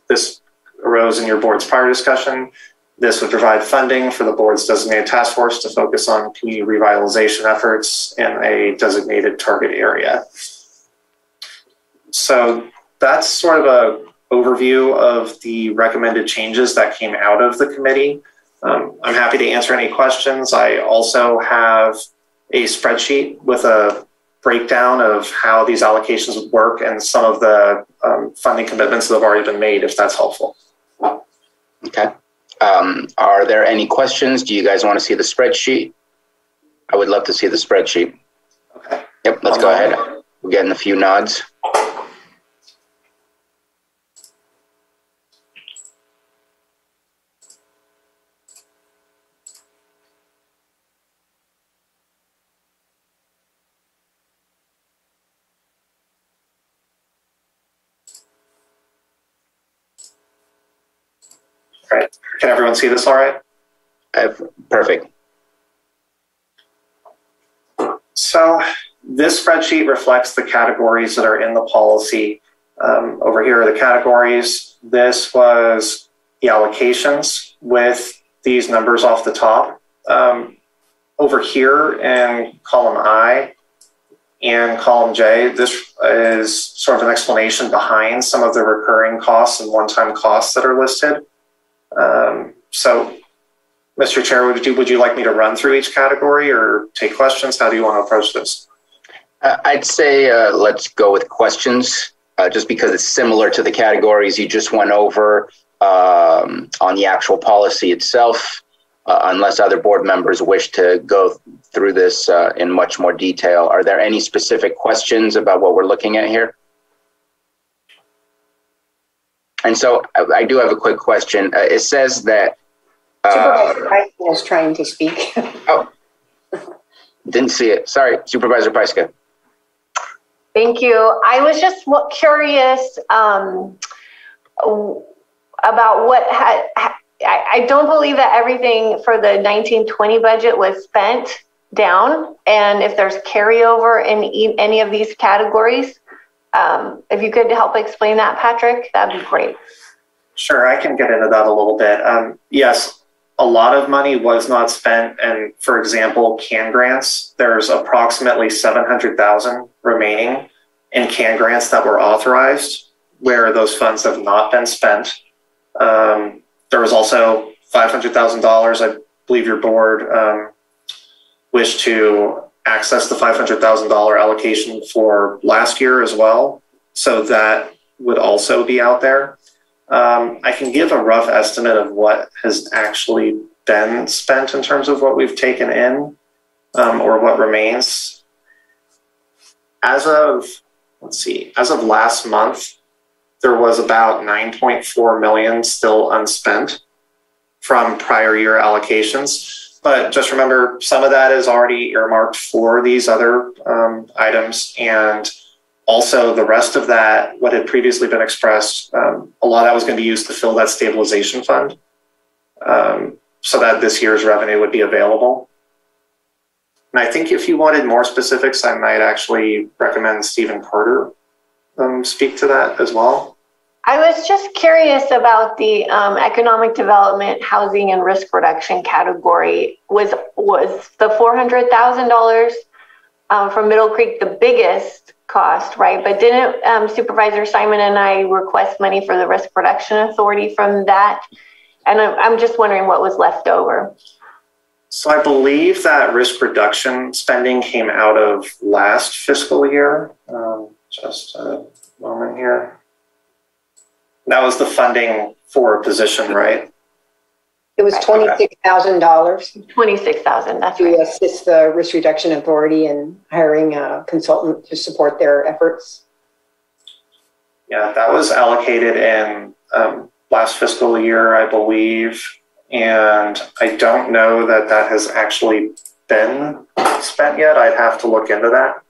This arose in your board's prior discussion. This would provide funding for the board's designated task force to focus on community revitalization efforts in a designated target area. So that's sort of an overview of the recommended changes that came out of the committee. I'm happy to answer any questions. I also have a spreadsheet with a breakdown of how these allocations would work and some of the funding commitments that have already been made, if that's helpful. Okay. Are there any questions? Do you guys want to see the spreadsheet? I would love to see the spreadsheet. Okay. Yep, let's go ahead. We're getting a few nods. Right. Can everyone see this all right? Perfect. So this spreadsheet reflects the categories that are in the policy. Over here are the categories. This was the allocations with these numbers off the top. Over here in column I and column J, this is sort of an explanation behind some of the recurring costs and one-time costs that are listed. So, Mr. Chair, would you like me to run through each category or take questions? How do you want to approach this? I'd say let's go with questions, just because it's similar to the categories you just went over on the actual policy itself, unless other board members wish to go through this in much more detail. Are there any specific questions about what we're looking at here? And so I do have a quick question. It says that Supervisor Paiska was trying to speak. Oh, didn't see it. Sorry, Supervisor Paiska. Thank you. I was just curious about what I don't believe that everything for the 1920 budget was spent down, and if there's carryover in any of these categories. If you could help explain that, Patrick, that'd be great. Sure, I can get into that a little bit. Yes, a lot of money was not spent, and for example, CAN grants, there's approximately $700,000 remaining in CAN grants that were authorized, where those funds have not been spent. There was also $500,000, I believe your board wished to access the $500,000 allocation for last year as well. So that would also be out there. I can give a rough estimate of what has actually been spent in terms of what we've taken in or what remains. As of last month, there was about $9.4 million still unspent from prior year allocations. But just remember, some of that is already earmarked for these other items. And also the rest of that, what had previously been expressed, a lot of that was going to be used to fill that stabilization fund so that this year's revenue would be available. And I think if you wanted more specifics, I might actually recommend Stephen Carter speak to that as well. I was just curious about the economic development, housing, and risk reduction category. Was the $400,000 from Middle Creek the biggest cost, right? But didn't Supervisor Simon and I request money for the Risk Reduction Authority from that? And I'm just wondering what was left over. So I believe that risk reduction spending came out of last fiscal year. Just a moment here. That was the funding for a position, right? It was $26,000. $26,000, that's to right. assist the Risk Reduction Authority in hiring a consultant to support their efforts. Yeah, that was allocated in last fiscal year, I believe. And I don't know that that has actually been spent yet. I'd have to look into that.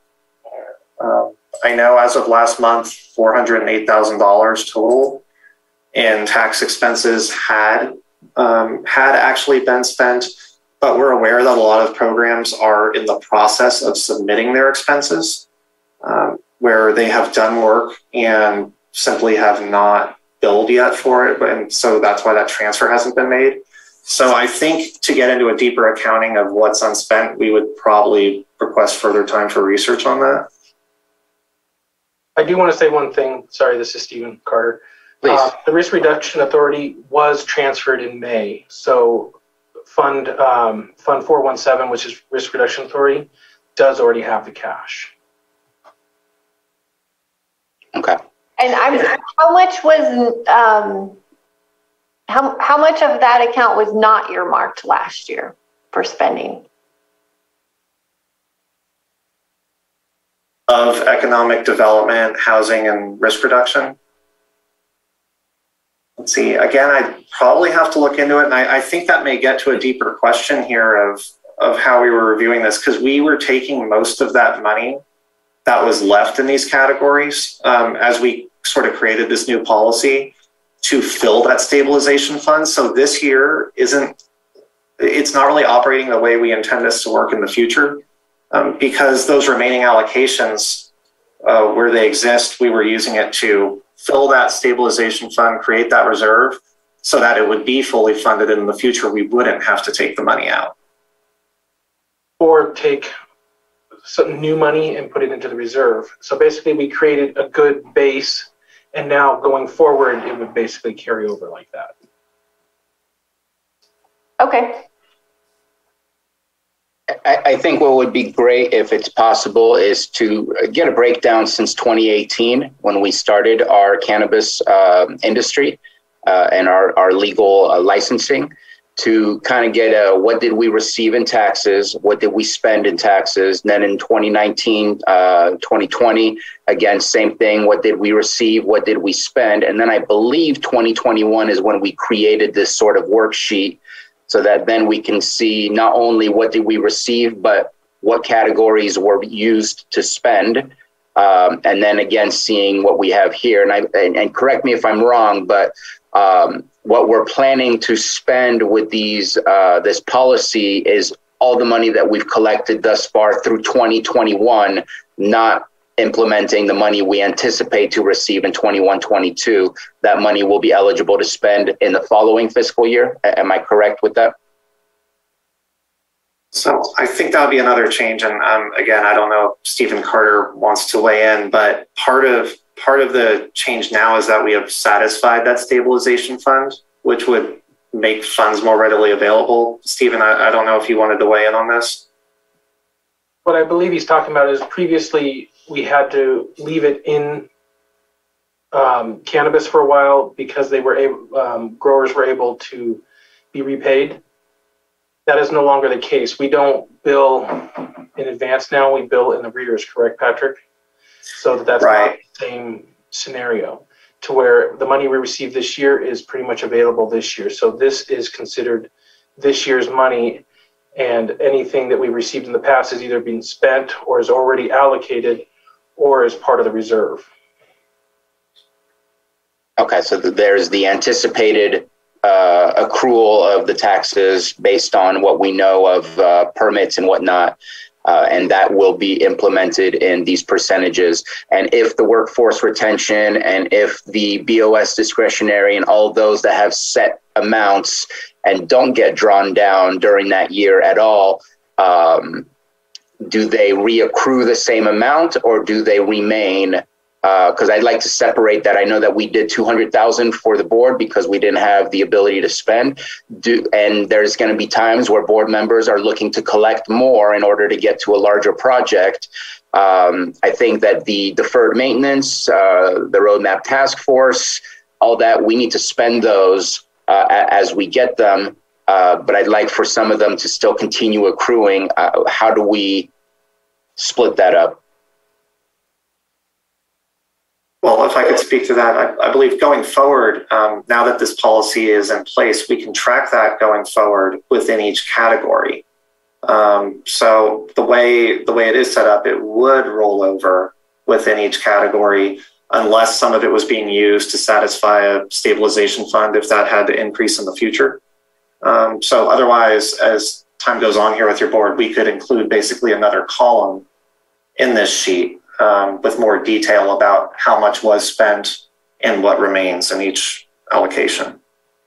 I know as of last month, $408,000 total in tax expenses had actually been spent, but we're aware that a lot of programs are in the process of submitting their expenses, where they have done work and simply have not billed yet for it. And so that's why that transfer hasn't been made. So I think to get into a deeper accounting of what's unspent, we would probably request further time for research on that. I do want to say one thing. Sorry, this is Stephen Carter. The Risk Reduction Authority was transferred in May. So Fund 417, which is Risk Reduction Authority, does already have the cash. Okay. And how much was how much of that account was not earmarked last year for spending? Of economic development, housing, and risk reduction. Let's see, again, I'd probably have to look into it. And I think that may get to a deeper question here of how we were reviewing this, because we were taking most of that money that was left in these categories as we sort of created this new policy to fill that stabilization fund. So this year it's not really operating the way we intend this to work in the future. Because those remaining allocations, where they exist, we were using it to fill that stabilization fund, create that reserve, so that it would be fully funded in the future. We wouldn't have to take the money out. Or take some new money and put it into the reserve. So basically we created a good base, and now going forward, it would basically carry over like that. Okay. I think what would be great, if it's possible, is to get a breakdown since 2018, when we started our cannabis industry and our legal licensing, to kind of get what did we receive in taxes, what did we spend in taxes, and then in 2019, 2020, again, same thing, what did we receive, what did we spend, and then I believe 2021 is when we created this sort of worksheet, so that then we can see not only what did we receive, but what categories were used to spend. And then again, seeing what we have here. And correct me if I'm wrong, but what we're planning to spend with these this policy is all the money that we've collected thus far through 2021, not implementing the money we anticipate to receive in 21-22. That money will be eligible to spend in the following fiscal year. Am I correct with that? So I think that'll be another change. And again, I don't know if Stephen Carter wants to weigh in, but part of the change now is that we have satisfied that stabilization fund, which would make funds more readily available. Stephen, I don't know if you wanted to weigh in on this. What I believe he's talking about is previously we had to leave it in cannabis for a while because they were able, growers were able to be repaid. That is no longer the case. We don't bill in advance now, we bill in arrears, correct, Patrick? So that's right. Not the same scenario, to where the money we received this year is pretty much available this year. So this is considered this year's money, and anything that we received in the past has either been spent or is already allocated or is part of the reserve. Okay, so there's the anticipated accrual of the taxes based on what we know of permits and whatnot, and that will be implemented in these percentages. And if the workforce retention and if the BOS discretionary and all those that have set amounts and don't get drawn down during that year at all, do they reaccrue the same amount, or do they remain because I'd like to separate that. I know that we did 200,000 for the board because we didn't have the ability to spend. And there's going to be times where board members are looking to collect more in order to get to a larger project. I think that the deferred maintenance, the roadmap task force, all that, we need to spend those as we get them. But I'd like for some of them to still continue accruing. How do we split that up? Well, if I could speak to that, I believe going forward, now that this policy is in place, we can track that going forward within each category. So the way it is set up, it would roll over within each category unless some of it was being used to satisfy a stabilization fund if that had to increase in the future. So otherwise, as time goes on here with your board, we could include basically another column in this sheet with more detail about how much was spent and what remains in each allocation.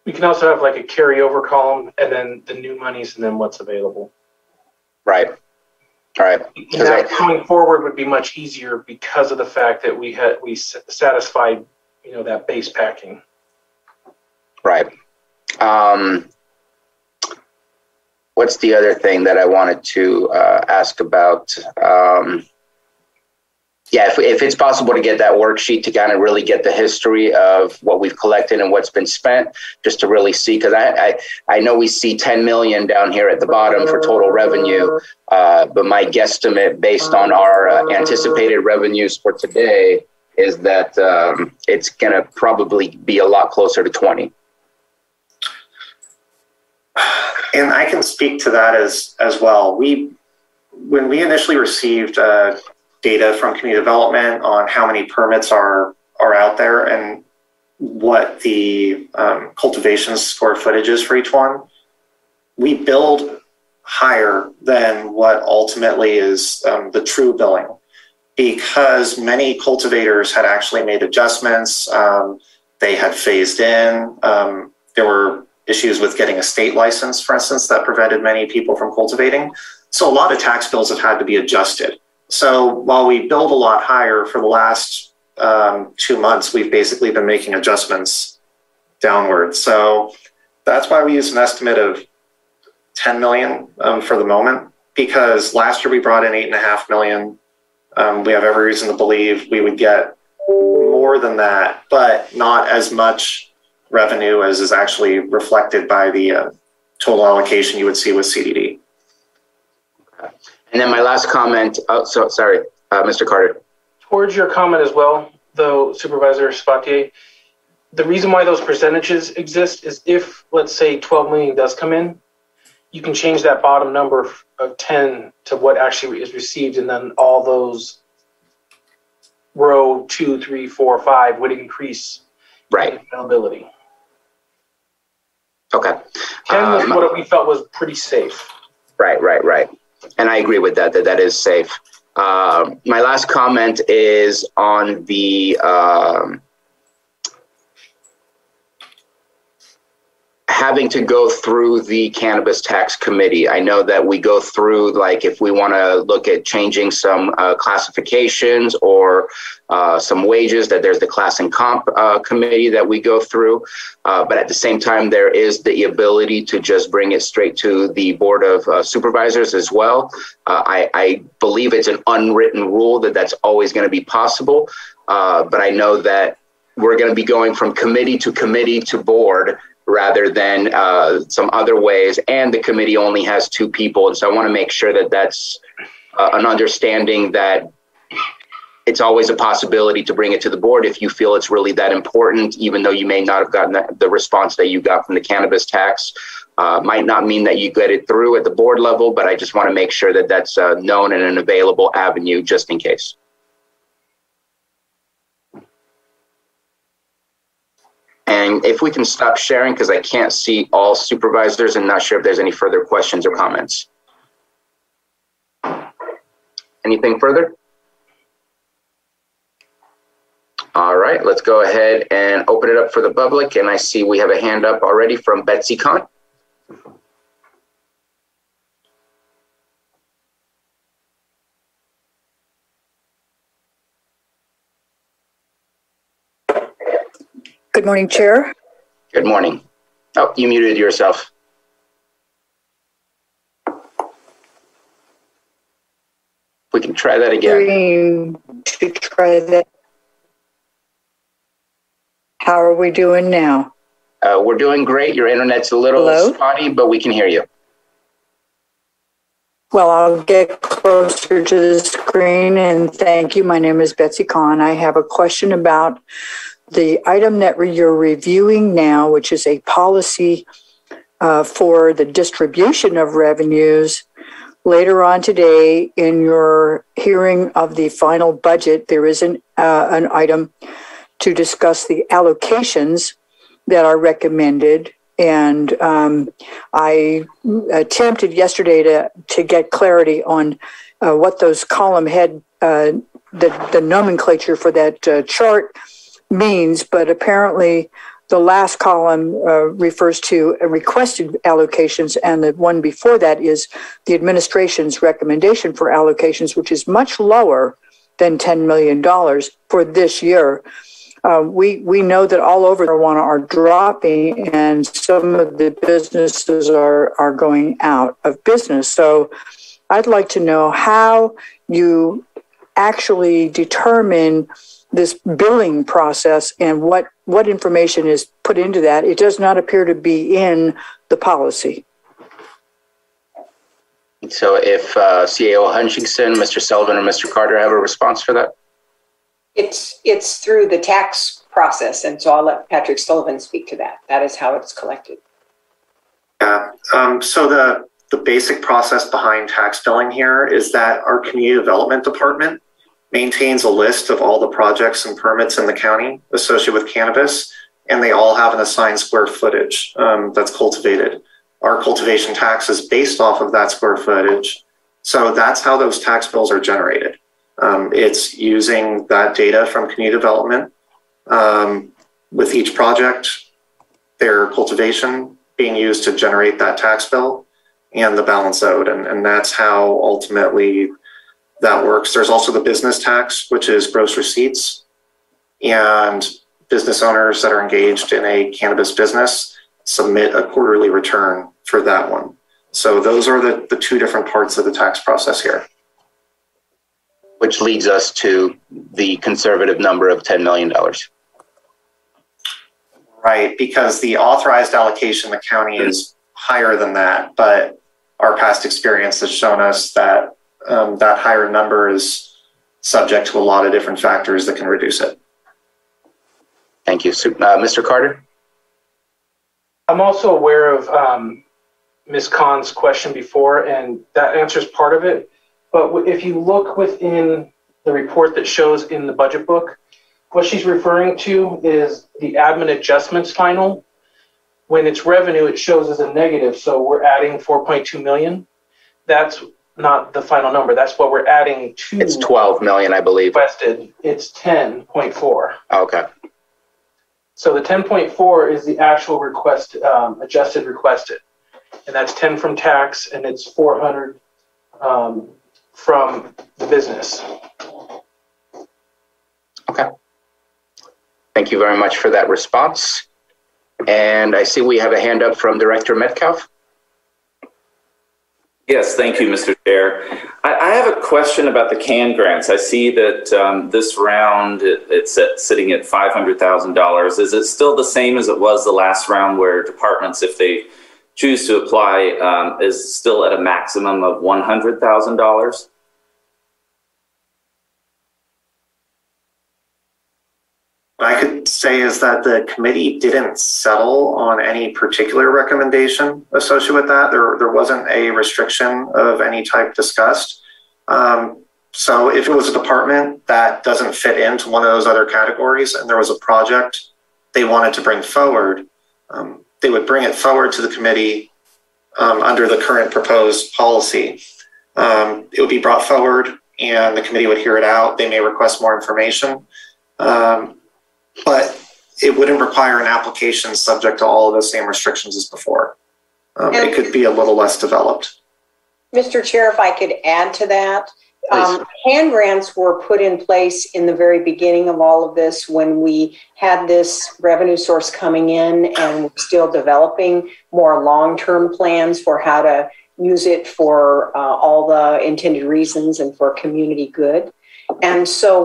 We can also have like a carryover column and then the new monies and then what's available. Right. All right. And that going forward would be much easier because of the fact that we satisfied, that base packing. Right. What's the other thing that I wanted to ask about? Yeah, if it's possible to get that worksheet to kind of really get the history of what we've collected and what's been spent, just to really see, because I know we see 10 million down here at the bottom for total revenue, but my guesstimate based on our anticipated revenues for today is that it's going to probably be a lot closer to 20. And I can speak to that as well. When we initially received data from community development on how many permits are out there and what the cultivation square footage is for each one, we billed higher than what ultimately is the true billing, because many cultivators had actually made adjustments. They had phased in. There were issues with getting a state license, for instance, that prevented many people from cultivating. So a lot of tax bills have had to be adjusted. So while we billed a lot higher for the last 2 months, we've basically been making adjustments downward. So that's why we use an estimate of 10 million for the moment, because last year we brought in 8.5 million. We have every reason to believe we would get more than that, but not as much revenue as is actually reflected by the total allocation you would see with CDD. And then my last comment, Mr. Carter. Towards your comment as well, though, Supervisor Sabatier, the reason why those percentages exist is if, let's say, 12 million does come in, you can change that bottom number of 10 to what actually is received, and then all those row 2, 3, 4, 5 would increase availability. Okay. 10 was what we felt was pretty safe. Right. And I agree with that is safe. My last comment is on the having to go through the Cannabis Tax Committee. I know that we go through, like, if we want to look at changing some classifications or some wages, that there's the Class and Comp Committee that we go through. But at the same time, there is the ability to just bring it straight to the Board of Supervisors as well. I believe it's an unwritten rule that that's always going to be possible. But I know that we're going to be going from committee to board rather than some other ways. And the committee only has 2 people. And so I want to make sure that that's an understanding that it's always a possibility to bring it to the board if you feel it's really that important, even though you may not have gotten the response that you got from the cannabis tax. Might not mean that you get it through at the board level, but I just want to make sure that that's known and an available avenue just in case. And if we can stop sharing, because I can't see all supervisors and not sure if there's any further questions or comments. Anything further? All right, let's go ahead and open it up for the public. And I see we have a hand up already from Betsy Kahn. Good morning, Chair. Good morning. Oh, you muted yourself. We can try that again. To try that. How are we doing now? We're doing great. Your internet's a little spotty, but we can hear you. Well, I'll get closer to the screen and thank you. My name is Betsy Kahn. I have a question about the item that you're reviewing now, which is a policy for the distribution of revenues. Later on today, in your hearing of the final budget, there is an item to discuss the allocations that are recommended. And I attempted yesterday to get clarity on what those column head, the nomenclature for that chart means, but apparently the last column refers to requested allocations, and the one before that is the administration's recommendation for allocations, which is much lower than $10 million for this year. We know that all over marijuana are dropping, and some of the businesses are going out of business. So I'd like to know how you actually determine this billing process and what information is put into that. It does not appear to be in the policy. So if CAO Hutchinson, Mr. Sullivan, or Mr. Carter have a response for that? It's through the tax process, and so I'll let Patrick Sullivan speak to that. That is how it's collected. Yeah, so the basic process behind tax billing here is that our community development department maintains a list of all the projects and permits in the county associated with cannabis, and they all have an assigned square footage that's cultivated. Our cultivation tax is based off of that square footage. So that's how those tax bills are generated. It's using that data from community development with each project, their cultivation being used to generate that tax bill and the balance owed. And that's how ultimately that works. There's also the business tax, which is gross receipts, and business owners that are engaged in a cannabis business submit a quarterly return for that one. So those are the two different parts of the tax process here. Which leads us to the conservative number of $10 million. Right, because the authorized allocation in the county is higher than that, but our past experience has shown us that that higher number is subject to a lot of different factors that can reduce it. Thank you. Mr. Carter? I'm also aware of Ms. Kahn's question before, and that answers part of it. But if you look within the report that shows in the budget book, what she's referring to is the admin adjustments final. When it's revenue, it shows as a negative, so we're adding 4.2 million. That's not the final number. That's what we're adding to. It's 12 million, I believe. Requested. It's 10.4. Okay. So the 10.4 is the actual request, adjusted requested, and that's 10 from tax, and it's 400 from the business. Okay. Thank you very much for that response. And I see we have a hand up from Director Metcalf. Yes, thank you, Mr. Chair. I have a question about the Kahn grants. I see that this round, it's sitting at $500,000. Is it still the same as it was the last round, where departments, if they choose to apply, is still at a maximum of $100,000? What I could say is that the committee didn't settle on any particular recommendation associated with that. There wasn't a restriction of any type discussed. So if it was a department that doesn't fit into one of those other categories and there was a project they wanted to bring forward, they would bring it forward to the committee under the current proposed policy. It would be brought forward and the committee would hear it out. They may request more information. But it wouldn't require an application subject to all of the same restrictions as before. It could be a little less developed. Mr. Chair, if I could add to that, Hand grants were put in place in the very beginning of all of this when we had this revenue source coming in, and we're still developing more long-term plans for how to use it for all the intended reasons and for community good. And so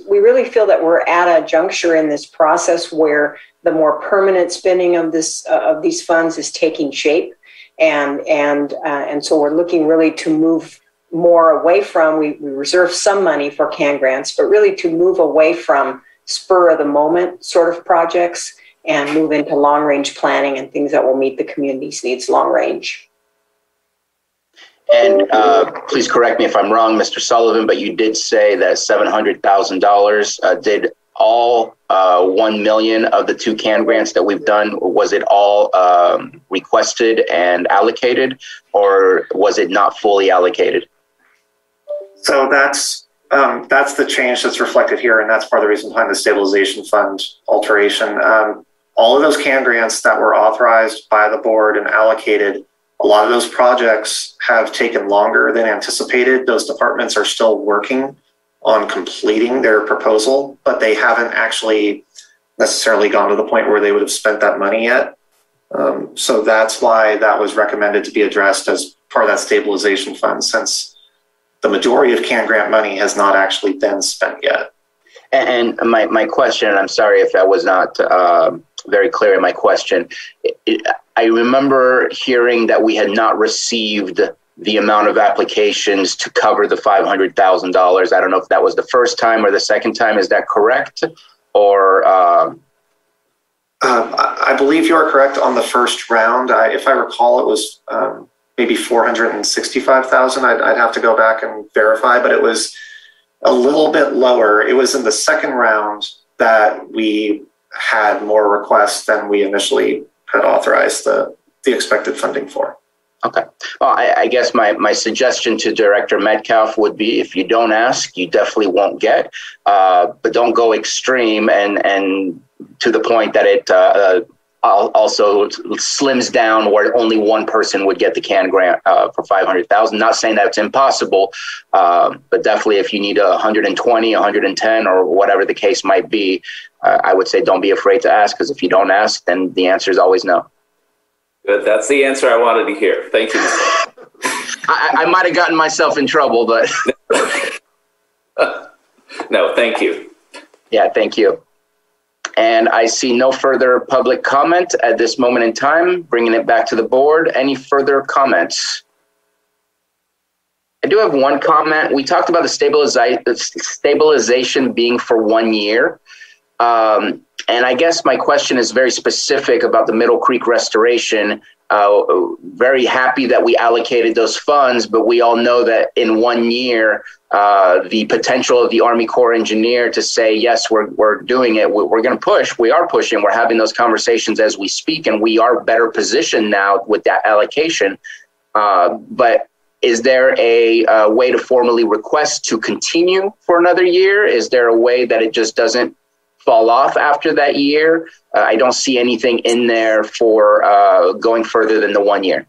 we really feel that we're at a juncture in this process where the more permanent spending of these funds is taking shape, and so we're looking really to move more away from, we reserve some money for CAN grants, but really to move away from spur of the moment sort of projects and move into long range planning and things that will meet the community's needs long range. And please correct me if I'm wrong, Mr. Sullivan, but you did say that $700,000 did all 1 million of the 2 CAN grants that we've done. Was it all requested and allocated, or was it not fully allocated? So that's the change that's reflected here, and that's part of the reason behind the stabilization fund alteration. All of those CAN grants that were authorized by the board and allocated, a lot of those projects have taken longer than anticipated. Those departments are still working on completing their proposal, but they haven't actually necessarily gone to the point where they would have spent that money yet. So that's why that was recommended to be addressed as part of that stabilization fund, since the majority of CAN grant money has not actually been spent yet. And my question, and I'm sorry if I was not very clear in my question, I remember hearing that we had not received the amount of applications to cover the $500,000. I don't know if that was the first time or the second time. Is that correct? Or I believe you are correct on the first round. If I recall, it was maybe 465,000. I'd have to go back and verify, but it was a little bit lower. It was in the second round that we had more requests than we initially had authorized the expected funding for. Okay. Well, I guess my suggestion to Director Metcalf would be, if you don't ask, you definitely won't get, but don't go extreme and to the point that it also slims down where only one person would get the CAN grant for $500,000. Not saying that it's impossible, but definitely if you need 120, 110, or whatever the case might be, I would say don't be afraid to ask, because if you don't ask, then the answer is always no. Good. That's the answer I wanted to hear. Thank you. I might have gotten myself in trouble, but no, thank you. Yeah, thank you. And I see no further public comment at this moment in time. Bringing it back to the board. Any further comments? I do have one comment. We talked about the stabilization being for 1 year. And I guess my question is very specific about the Middle Creek restoration. Very happy that we allocated those funds, but we all know that in 1 year, the potential of the Army Corps engineer to say, yes, we're doing it, we're going to push, we are pushing, we're having those conversations as we speak, and we are better positioned now with that allocation. But is there a way to formally request to continue for another year? Is there a way that it just doesn't fall off after that year? I don't see anything in there for going further than the 1 year.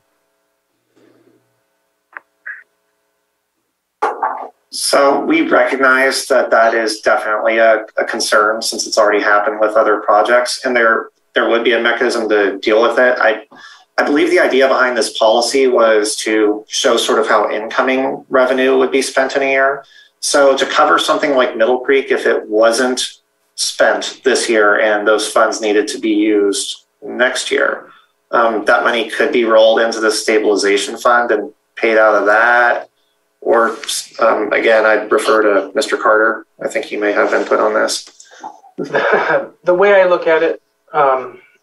So we recognize that that is definitely a concern, since it's already happened with other projects, and there would be a mechanism to deal with it. I believe the idea behind this policy was to show sort of how incoming revenue would be spent in a year. So to cover something like Middle Creek, if it wasn't spent this year and those funds needed to be used next year, that money could be rolled into the stabilization fund and paid out of that. Or again, I'd refer to Mr. Carter. I think he may have input on this. The way I look at it,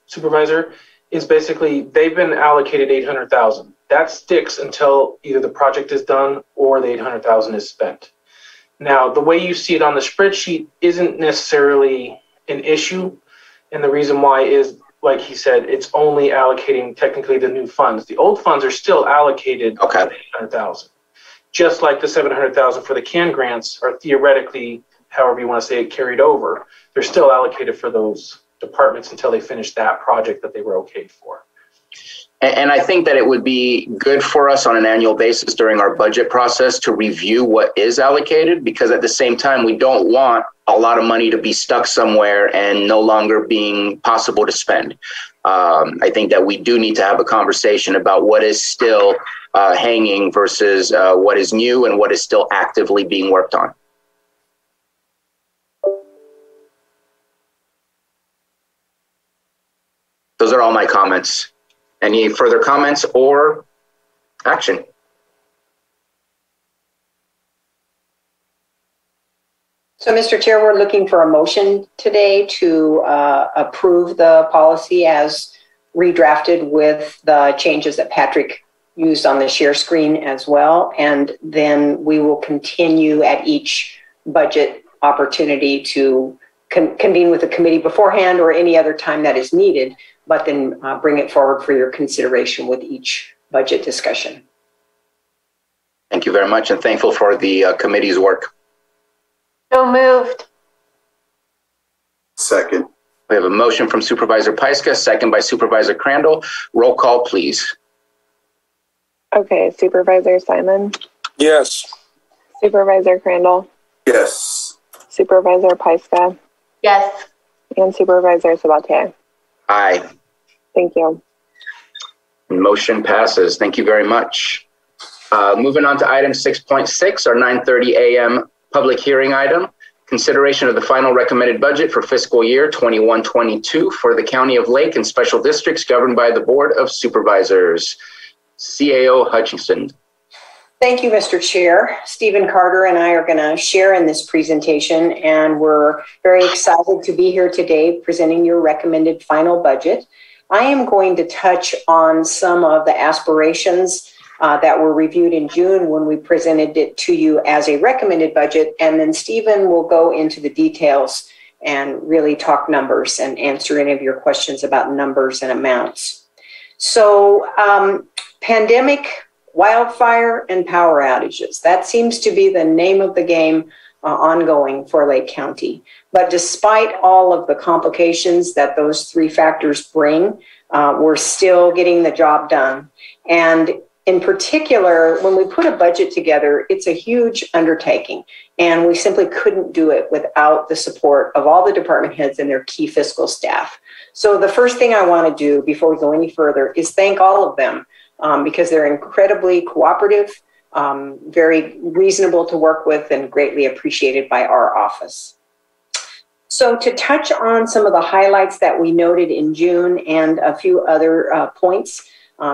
Supervisor, is basically they've been allocated $800,000. That sticks until either the project is done or the $800,000 is spent. Now, the way you see it on the spreadsheet isn't necessarily an issue. And the reason why is, like he said, it's only allocating technically the new funds. The old funds are still allocated $800,000. Just like the $700,000 for the CAN grants are theoretically, however you want to say it, carried over. They're still allocated for those departments until they finish that project that they were okayed for. And I think that it would be good for us on an annual basis during our budget process to review what is allocated, because at the same time, we don't want a lot of money to be stuck somewhere and no longer being possible to spend. I think that we do need to have a conversation about what is still hanging versus what is new and what is still actively being worked on. Those are all my comments. Any further comments or action? So, Mr. Chair, we're looking for a motion today to approve the policy as redrafted with the changes that Patrick used on the share screen as well. And then we will continue at each budget opportunity to convene with the committee beforehand or any other time that is needed, but then bring it forward for your consideration with each budget discussion. Thank you very much, and thankful for the committee's work. So moved. Second. We have a motion from Supervisor Pyska, second by Supervisor Crandall. Roll call, please. Okay, Supervisor Simon? Yes. Supervisor Crandall? Yes. Supervisor Pyska? Yes. And Supervisor Sabatier? Aye. Thank you. Motion passes. Thank you very much. Moving on to item 6.6, our 9:30 a.m. public hearing item. Consideration of the final recommended budget for fiscal year 21-22 for the County of Lake and special districts governed by the Board of Supervisors. CAO Hutchinson. Thank you, Mr. Chair. Stephen Carter and I are going to share in this presentation, and we're very excited to be here today presenting your recommended final budget. I am going to touch on some of the aspirations that were reviewed in June when we presented it to you as a recommended budget, and then Stephen will go into the details and really talk numbers and answer any of your questions about numbers and amounts. So, pandemic, wildfire, and power outages. That seems to be the name of the game ongoing for Lake County. But despite all of the complications that those three factors bring, we're still getting the job done. And in particular, when we put a budget together, it's a huge undertaking, and we simply couldn't do it without the support of all the department heads and their key fiscal staff. So the first thing I want to do before we go any further is thank all of them because they're incredibly cooperative, very reasonable to work with, and greatly appreciated by our office. So to touch on some of the highlights that we noted in June and a few other points,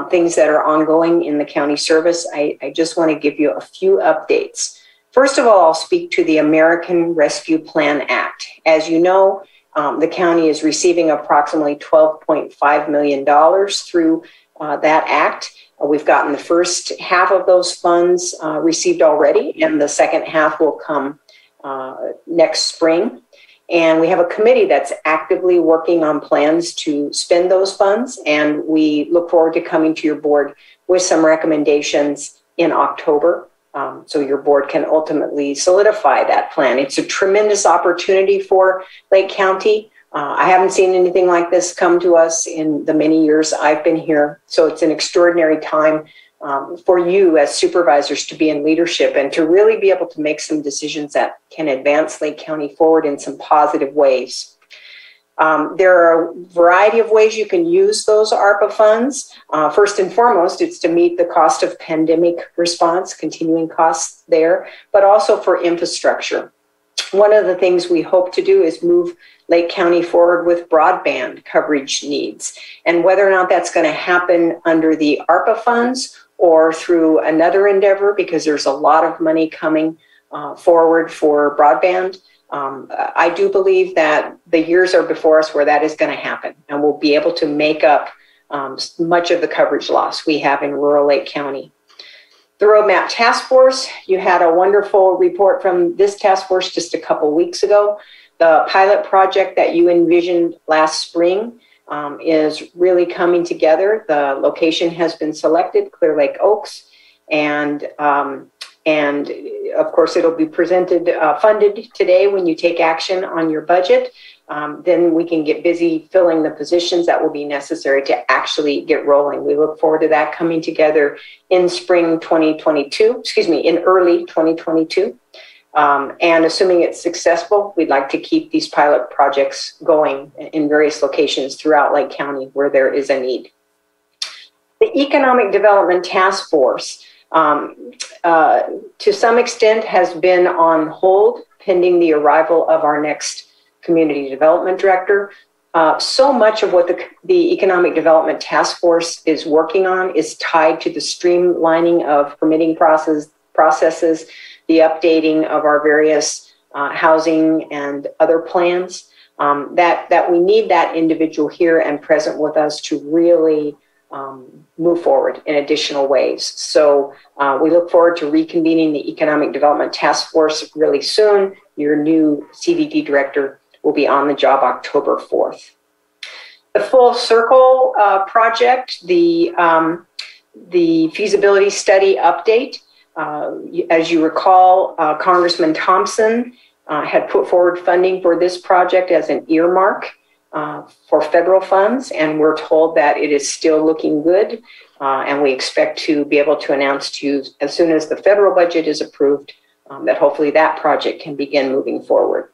things that are ongoing in the county service, I just want to give you a few updates. First of all, I'll speak to the American Rescue Plan Act. As you know, the county is receiving approximately $12.5 million through that act. We've gotten the first half of those funds received already, and the second half will come next spring. And we have a committee that's actively working on plans to spend those funds, and we look forward to coming to your board with some recommendations in October, so your board can ultimately solidify that plan. It's a tremendous opportunity for Lake County. I haven't seen anything like this come to us in the many years I've been here, so it's an extraordinary time for you as supervisors to be in leadership and to really be able to make some decisions that can advance Lake County forward in some positive ways. There are a variety of ways you can use those ARPA funds. First and foremost, it's to meet the cost of pandemic response, continuing costs there, but also for infrastructure. One of the things we hope to do is move Lake County forward with broadband coverage needs. And whether or not that's going to happen under the ARPA funds or through another endeavor, because there's a lot of money coming forward for broadband, I do believe that the years are before us where that is going to happen, and we'll be able to make up much of the coverage loss we have in rural Lake County. The Roadmap Task Force, you had a wonderful report from this task force just a couple weeks ago. The pilot project that you envisioned last spring is really coming together. The location has been selected, Clear Lake Oaks, and of course it'll be presented, funded today when you take action on your budget. then we can get busy filling the positions that will be necessary to actually get rolling. We look forward to that coming together in spring 2022, in early 2022. And assuming it's successful, we'd like to keep these pilot projects going in various locations throughout Lake County where there is a need. The Economic Development Task Force, to some extent, has been on hold pending the arrival of our next Community Development Director. So much of what the Economic Development Task Force is working on is tied to the streamlining of permitting processes, the updating of our various housing and other plans, that we need that individual here and present with us to really move forward in additional ways. So we look forward to reconvening the Economic Development Task Force really soon. Your new CDD director will be on the job October 4th. The Full Circle project, the feasibility study update, as you recall, Congressman Thompson had put forward funding for this project as an earmark for federal funds, and we're told that it is still looking good, and we expect to be able to announce to you as soon as the federal budget is approved that hopefully that project can begin moving forward.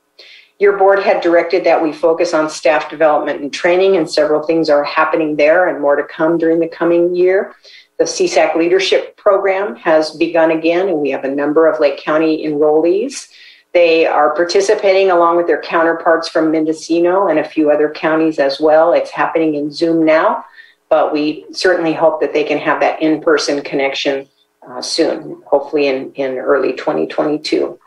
Your board had directed that we focus on staff development and training, and several things are happening there and more to come during the coming year. The CSAC Leadership Program has begun again, and we have a number of Lake County enrollees. They are participating along with their counterparts from Mendocino and a few other counties as well. It's happening in Zoom now, but we certainly hope that they can have that in-person connection soon, hopefully in early 2022.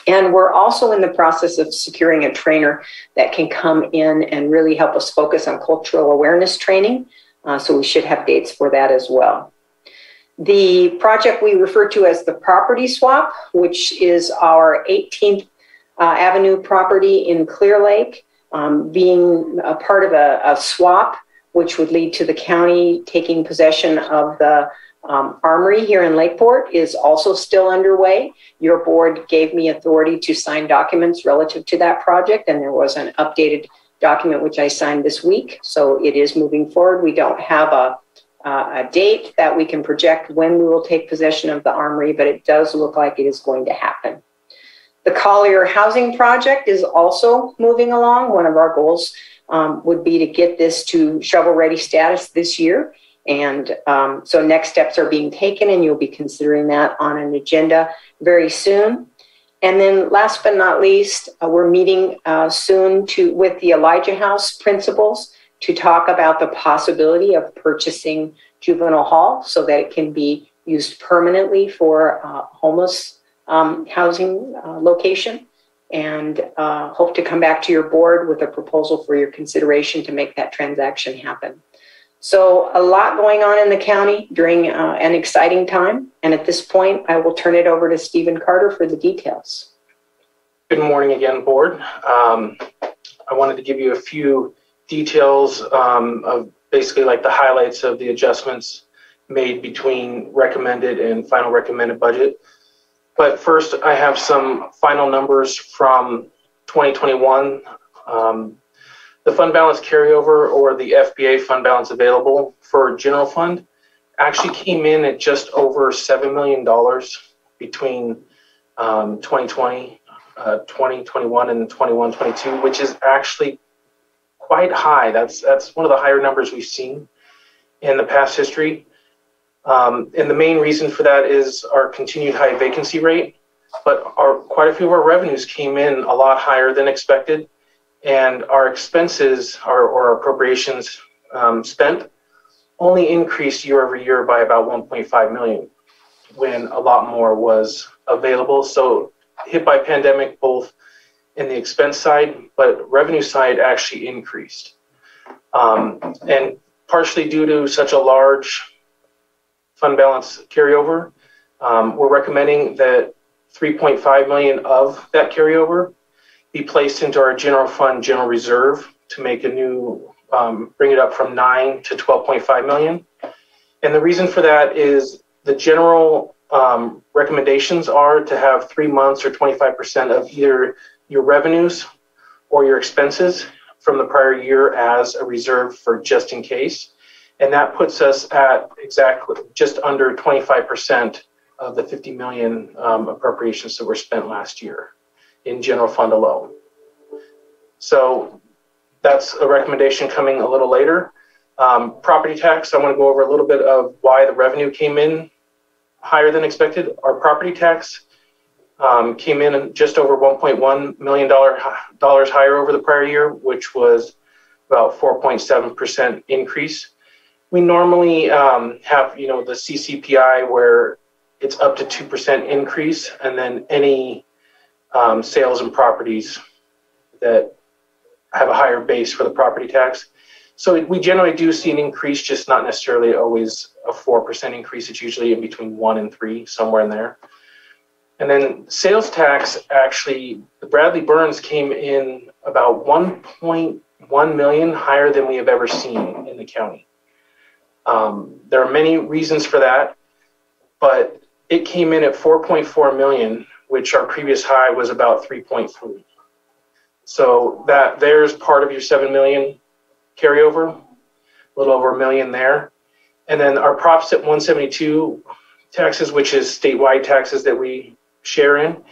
And we're also in the process of securing a trainer that can come in and really help us focus on cultural awareness training. So we should have dates for that as well. The project we refer to as the property swap, which is our 18th Avenue property in Clear Lake, being a part of a swap, which would lead to the county taking possession of the Armory here in Lakeport, is also still underway. Your board gave me authority to sign documents relative to that project, and there was an updated document which I signed this week. So it is moving forward. We don't have a date that we can project when we will take possession of the Armory, but it does look like it is going to happen. The Collier Housing Project is also moving along. One of our goals would be to get this to shovel-ready status this year. And so next steps are being taken, and you'll be considering that on an agenda very soon. And then last but not least, we're meeting soon with the Elijah House principals to talk about the possibility of purchasing Juvenile Hall so that it can be used permanently for homeless housing location, and hope to come back to your board with a proposal for your consideration to make that transaction happen. So a lot going on in the county during an exciting time. And at this point, I will turn it over to Stephen Carter for the details. Good morning again, board. I wanted to give you a few details of basically like the highlights of the adjustments made between recommended and final recommended budget. But first, I have some final numbers from 2021. The fund balance carryover, or the FBA fund balance available for general fund, actually came in at just over $7 million between 2020, 2021, and 21-22, which is actually quite high. That's one of the higher numbers we've seen in the past history. And the main reason for that is our continued high vacancy rate, but quite a few of our revenues came in a lot higher than expected. And our expenses, or appropriations spent, only increased year over year by about 1.5 million, when a lot more was available. So hit by pandemic, both in the expense side, but revenue side actually increased. And partially due to such a large fund balance carryover, we're recommending that 3.5 million of that carryover be placed into our general fund general reserve to make a new, bring it up from 9 to 12.5 million. And the reason for that is the general recommendations are to have 3 months or 25% of either your revenues or your expenses from the prior year as a reserve for just in case. And that puts us at exactly just under 25% of the 50 million appropriations that were spent last year in general fund alone. So that's a recommendation coming a little later. Property tax, I want to go over a little bit of why the revenue came in higher than expected. Our property tax came in just over $1.1 million higher over the prior year, which was about 4.7% increase. We normally have, the CCPI where it's up to 2% increase, and then any sales and properties that have a higher base for the property tax. So we generally do see an increase, just not necessarily always a 4% increase. It's usually in between 1 and 3, somewhere in there. And then sales tax, actually, the Bradley Burns came in about 1.1 million higher than we have ever seen in the county. There are many reasons for that, but it came in at 4.4 million, which our previous high was about 3.3. So there's part of your 7 million carryover, a little over $1 million there. And then our Props at 172 taxes, which is statewide taxes that we share in,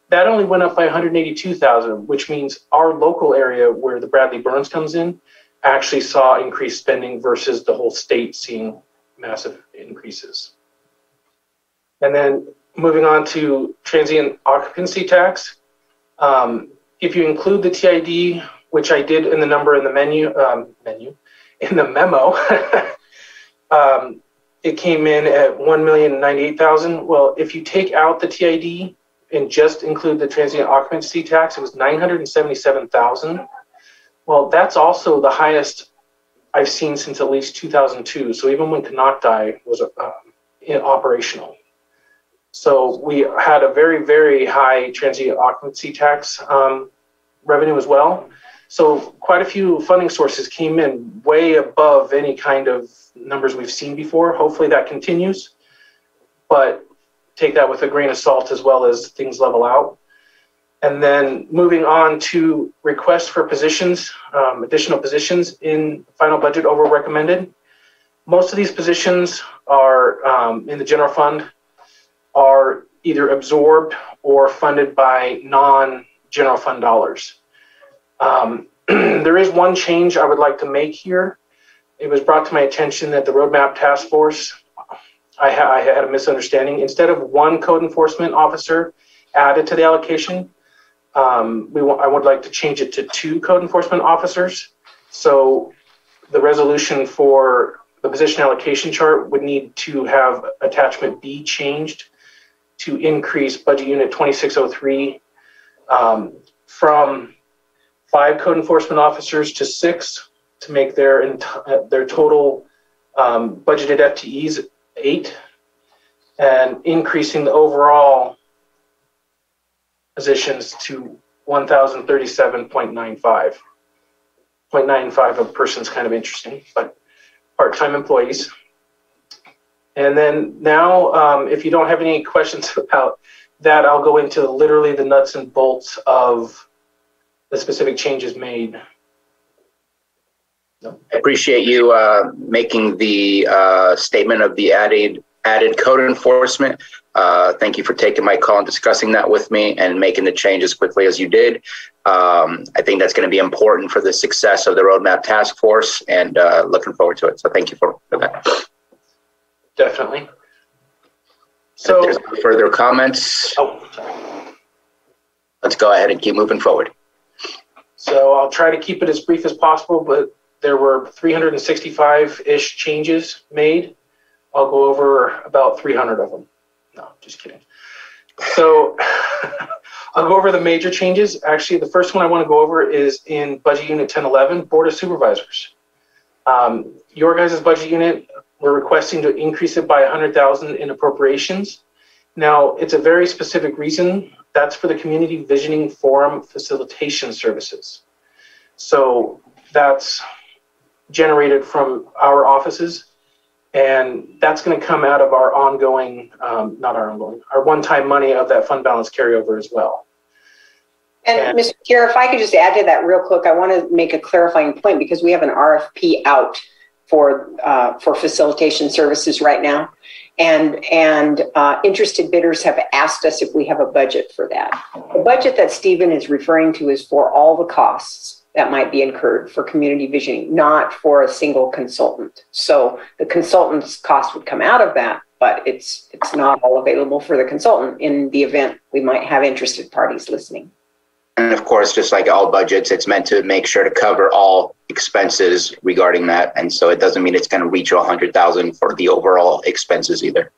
that only went up by 182,000, which means our local area where the Bradley Burns comes in actually saw increased spending versus the whole state seeing massive increases. And then moving on to Transient Occupancy Tax. If you include the TID, which I did in the number in the in the memo, it came in at 1,098,000. Well, if you take out the TID and just include the Transient Occupancy Tax, it was 977,000. Well, that's also the highest I've seen since at least 2002. So even when Canocti was operational. So we had a very, very high Transient Occupancy Tax revenue as well. So quite a few funding sources came in way above any kind of numbers we've seen before. Hopefully that continues, but take that with a grain of salt as well as things level out. And then moving on to requests for positions, additional positions in final budget over recommended. Most of these positions are in the general fund are either absorbed or funded by non-general fund dollars. There is one change I would like to make here. It was brought to my attention that the Roadmap Task Force, I had a misunderstanding. Instead of one code enforcement officer added to the allocation, I would like to change it to 2 code enforcement officers. So the resolution for the position allocation chart would need to have attachment B changed to increase budget unit 2603 from 5 code enforcement officers to 6 to make their total budgeted FTEs 8, and increasing the overall positions to 1,037.95. 0.95 of a person's kind of interesting, but part-time employees. And then now, if you don't have any questions about that, I'll go into literally the nuts and bolts of the specific changes made. I appreciate you making the statement of the added code enforcement. Thank you for taking my call and discussing that with me and making the change as quickly as you did. I think that's going to be important for the success of the Roadmap Task Force, and looking forward to it. So thank you for that. Definitely. So if there's no further comments, let's go ahead and keep moving forward. So I'll try to keep it as brief as possible, but there were 365-ish changes made. I'll go over about 300 of them. No, just kidding. So I'll go over the major changes. Actually, the first one I want to go over is in Budget Unit 1011, Board of Supervisors. Your guys' budget unit, we're requesting to increase it by 100,000 in appropriations. Now, it's a very specific reason. That's for the Community Visioning Forum Facilitation Services. So that's generated from our offices, and that's going to come out of our ongoing, our one-time money of that fund balance carryover as well. And Mr. Chair, if I could just add to that real quick, I want to make a clarifying point because we have an RFP out for facilitation services right now. And interested bidders have asked us if we have a budget for that. The budget that Stephen is referring to is for all the costs that might be incurred for community visioning, not for a single consultant. So the consultant's cost would come out of that, but it's not all available for the consultant in the event we might have interested parties listening. And of course, just like all budgets, it's meant to make sure to cover all expenses regarding that. And so it doesn't mean it's going to reach 100,000 for the overall expenses either.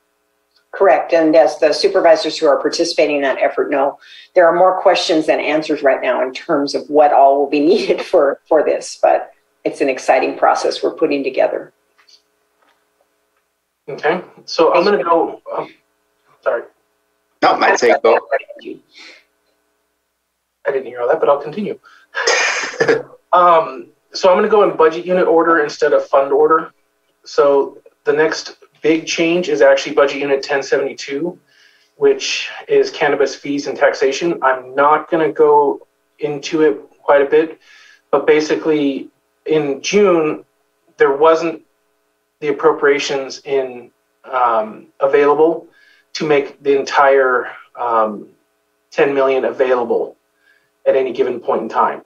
Correct. And as the supervisors who are participating in that effort know, there are more questions than answers right now in terms of what all will be needed for this. But it's an exciting process we're putting together. Okay. So I'm going to go. Sorry. No, I'd say go. I didn't hear all that, but I'll continue. So I'm going to go in budget unit order instead of fund order. So the next big change is actually budget unit 1072, which is cannabis fees and taxation. I'm not going to go into it quite a bit, but basically in June, there wasn't the appropriations in available to make the entire 10 million available at any given point in time.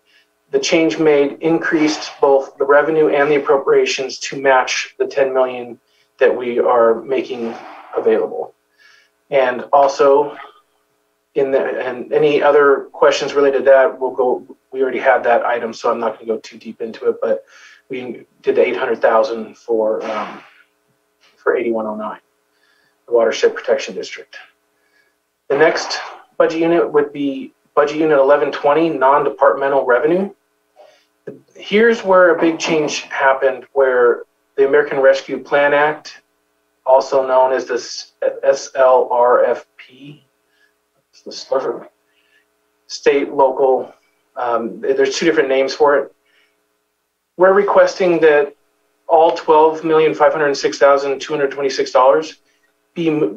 The change made increased both the revenue and the appropriations to match the 10 million that we are making available. And also, and any other questions related to that, we already had that item, so I'm not going to go too deep into it, but we did the 800,000 for 8109, the Watershed Protection District. The next budget unit would be budget unit 1120, non-departmental revenue. Here's where a big change happened, where the American Rescue Plan Act, also known as the SLRFP, the state, local, there's two different names for it. We're requesting that all $12,506,226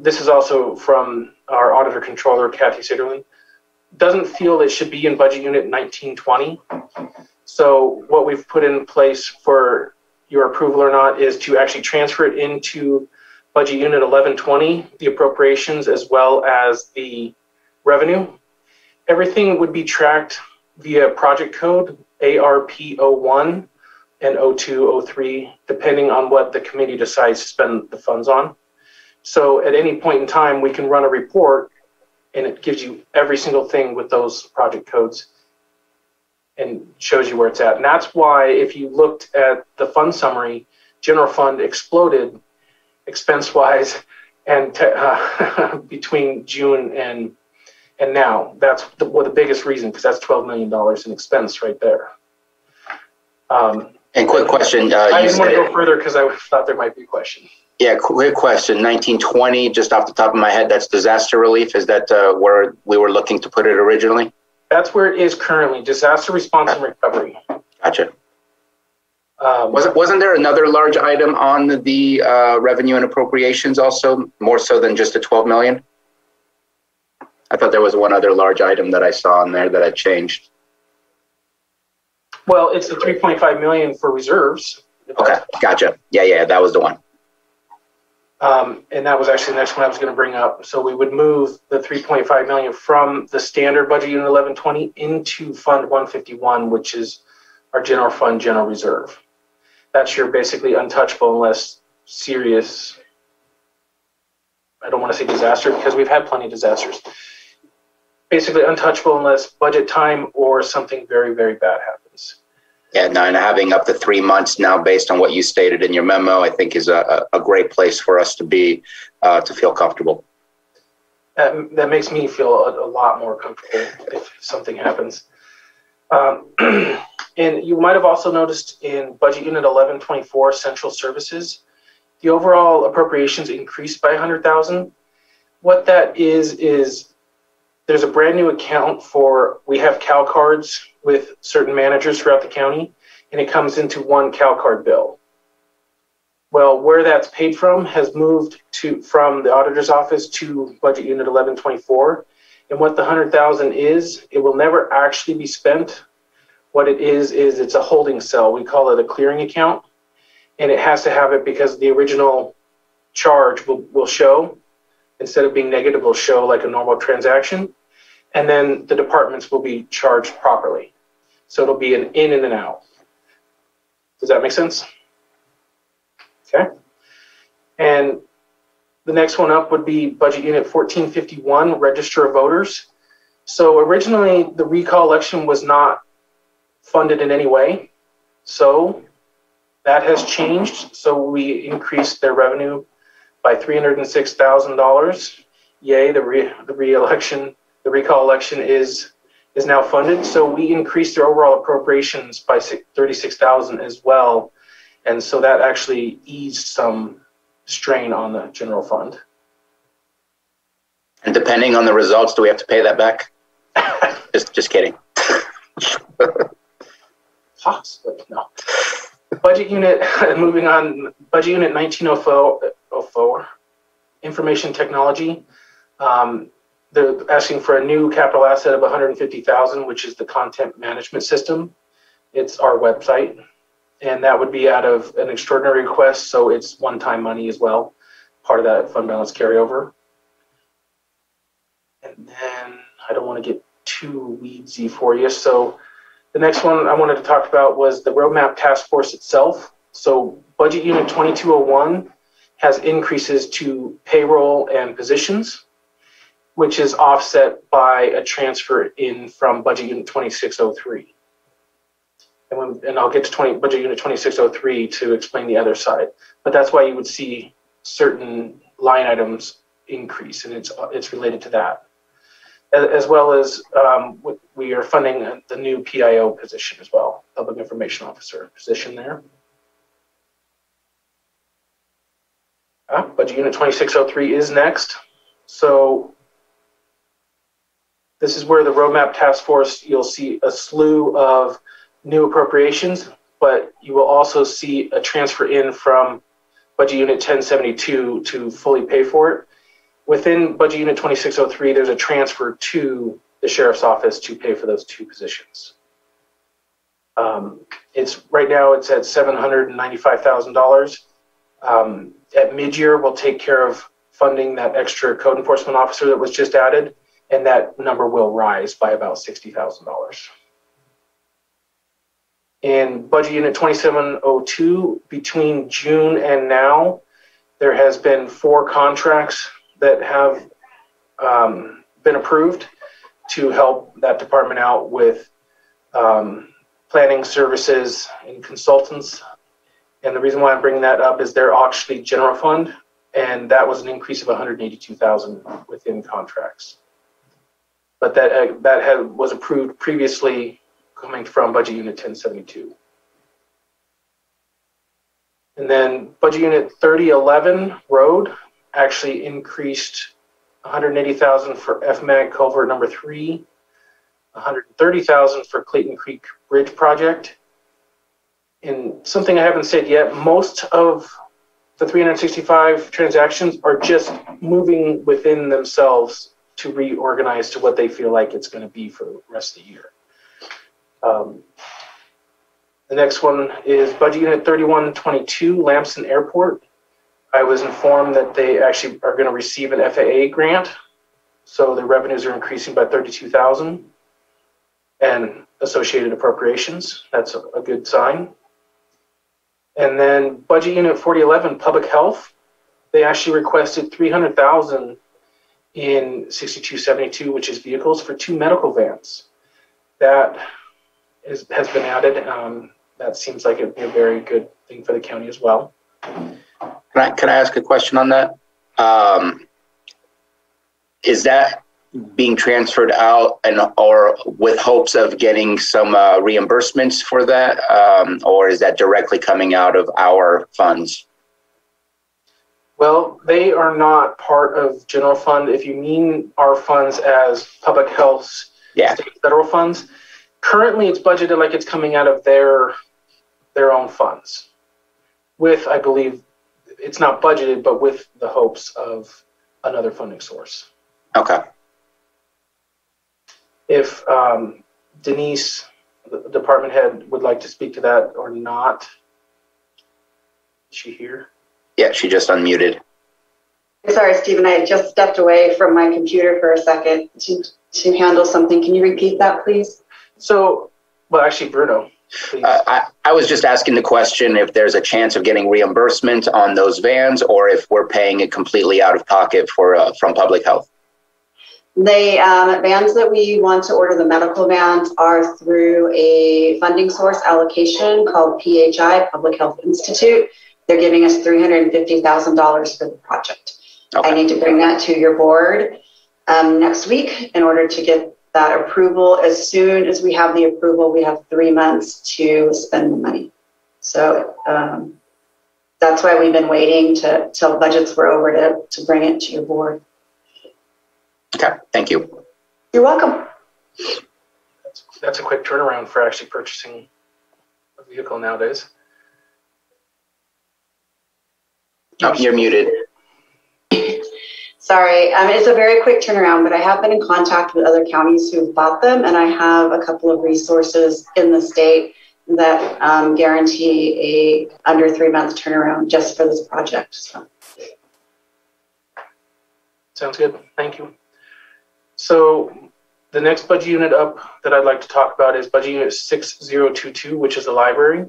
this is also from our auditor controller, Kathy Sitterling, doesn't feel it should be in budget unit 1920. So what we've put in place for your approval or not is to actually transfer it into budget unit 1120, the appropriations as well as the revenue. Everything would be tracked via project code ARP01 and 0203, depending on what the committee decides to spend the funds on. So at any point in time, we can run a report and it gives you every single thing with those project codes and shows you where it's at. And that's why if you looked at the fund summary, general fund exploded expense-wise and between June and now. That's the biggest reason, because that's $12 million in expense right there. And quick question. I didn't want to go further because I thought there might be a question. Yeah, quick question. 1920, just off the top of my head, that's disaster relief. Is that where we were looking to put it originally? That's where it is currently, disaster response and recovery. Gotcha. Wasn't there another large item on the revenue and appropriations also, more so than just the 12 million? I thought there was one other large item that I saw on there that I changed. Well, it's the 3.5 million for reserves. Okay, gotcha. Yeah, that was the one. And that was actually the next one I was going to bring up. So we would move the 3.5 million from the standard budget unit 1120 into Fund 151, which is our general fund, general reserve. That's your basically untouchable unless serious, I don't want to say disaster because we've had plenty of disasters. Basically untouchable unless budget time or something very, very bad happens. Yeah, no, and having up to 3 months now, based on what you stated in your memo, I think is a great place for us to be, to feel comfortable. That makes me feel a lot more comfortable if something happens. And you might have also noticed in budget unit 1124, central services, the overall appropriations increased by 100,000. What that is there's a brand new account for, we have Cal cards with certain managers throughout the county, and it comes into one Cal card bill. Well, where that's paid from has moved from the auditor's office to budget unit 1124, And what the 100,000 is, it will never actually be spent. What it is it's a holding cell. We call it a clearing account. And it has to have it because the original charge will show, instead of being negative, will show like a normal transaction. And then the departments will be charged properly. So it'll be an in and an out. Does that make sense? Okay. And the next one up would be Budget Unit 1451, Register of Voters. So originally, the recall election was not funded in any way. So that has changed. So we increased their revenue by $306,000. Yay, the recall election is now funded. So we increased their overall appropriations by $36,000 as well. And so that actually eased some strain on the general fund. And depending on the results, do we have to pay that back? just kidding. Possibly, no. Budget unit, moving on, Budget Unit 1904, Information Technology. They're asking for a new capital asset of $150,000, which is the content management system. It's our website. And that would be out of an extraordinary request, so it's one-time money as well, part of that fund balance carryover. And then I don't want to get too weedsy for you. So the next one I wanted to talk about was the Roadmap Task Force itself. So Budget Unit 2201 has increases to payroll and positions, which is offset by a transfer in from Budget Unit 2603. And I'll get to Budget Unit 2603 to explain the other side. But that's why you would see certain line items increase, and it's related to that. As well as we are funding the new PIO position as well, Public Information Officer position there. Budget Unit 2603 is next. So this is where the Roadmap Task Force, you'll see a slew of new appropriations, but you will also see a transfer in from Budget Unit 1072 to fully pay for it. Within Budget Unit 2603, there's a transfer to the Sheriff's Office to pay for those two positions. Right now it's at $795,000. At mid-year, we'll take care of funding that extra code enforcement officer that was just added, and that number will rise by about $60,000. In Budget Unit 2702, between June and now, there has been 4 contracts that have been approved to help that department out with planning services and consultants. And the reason why I'm bringing that up is they're actually general fund, and that was an increase of $182,000 within contracts. But that was approved previously, coming from Budget Unit 1072. And then Budget Unit 3011 Road actually increased $180,000 for FMAG Culvert number 3, $130,000 for Clayton Creek Bridge project. And something I haven't said yet, most of the 365 transactions are just moving within themselves to reorganize to what they feel like it's going to be for the rest of the year. The next one is Budget Unit 3122, Lamson Airport. I was informed that they actually are going to receive an FAA grant, so the revenues are increasing by $32,000 and associated appropriations. That's a good sign. And then Budget Unit 4011, Public Health. They actually requested $300,000 in 6272, which is vehicles, for 2 medical vans. That has been added. That seems like it'd be a very good thing for the county as well. Can I ask a question on that? Is that being transferred out or with hopes of getting some reimbursements for that? Or is that directly coming out of our funds? Well, they are not part of general fund. If you mean our funds as public health, state federal funds, currently it's budgeted like it's coming out of their own funds. With, I believe, it's not budgeted, but with the hopes of another funding source. Okay. if Denise, the department head, would like to speak to that or not. Is she here? Yeah, she just unmuted. Sorry, Stephen, I just stepped away from my computer for a second to handle something. Can you repeat that, please? So, well, actually, Bruno, please. I was just asking the question if there's a chance of getting reimbursement on those vans or if we're paying it completely out of pocket for from public health. The vans that we want to order, the medical vans, are through a funding source allocation called PHI, Public Health Institute. They're giving us $350,000 for the project. Okay. I need to bring that to your board next week in order to get that approval. As soon as we have the approval, we have 3 months to spend the money. So that's why we've been waiting till budgets were over to bring it to your board. Okay, thank you. You're welcome. That's a quick turnaround for actually purchasing a vehicle nowadays. Oh, you're muted. Sorry, it's a very quick turnaround, but I have been in contact with other counties who've bought them, and I have a couple of resources in the state that guarantee a under 3 month turnaround just for this project. So. Sounds good. Thank you. So the next budget unit up that I'd like to talk about is budget unit 6022, which is the library.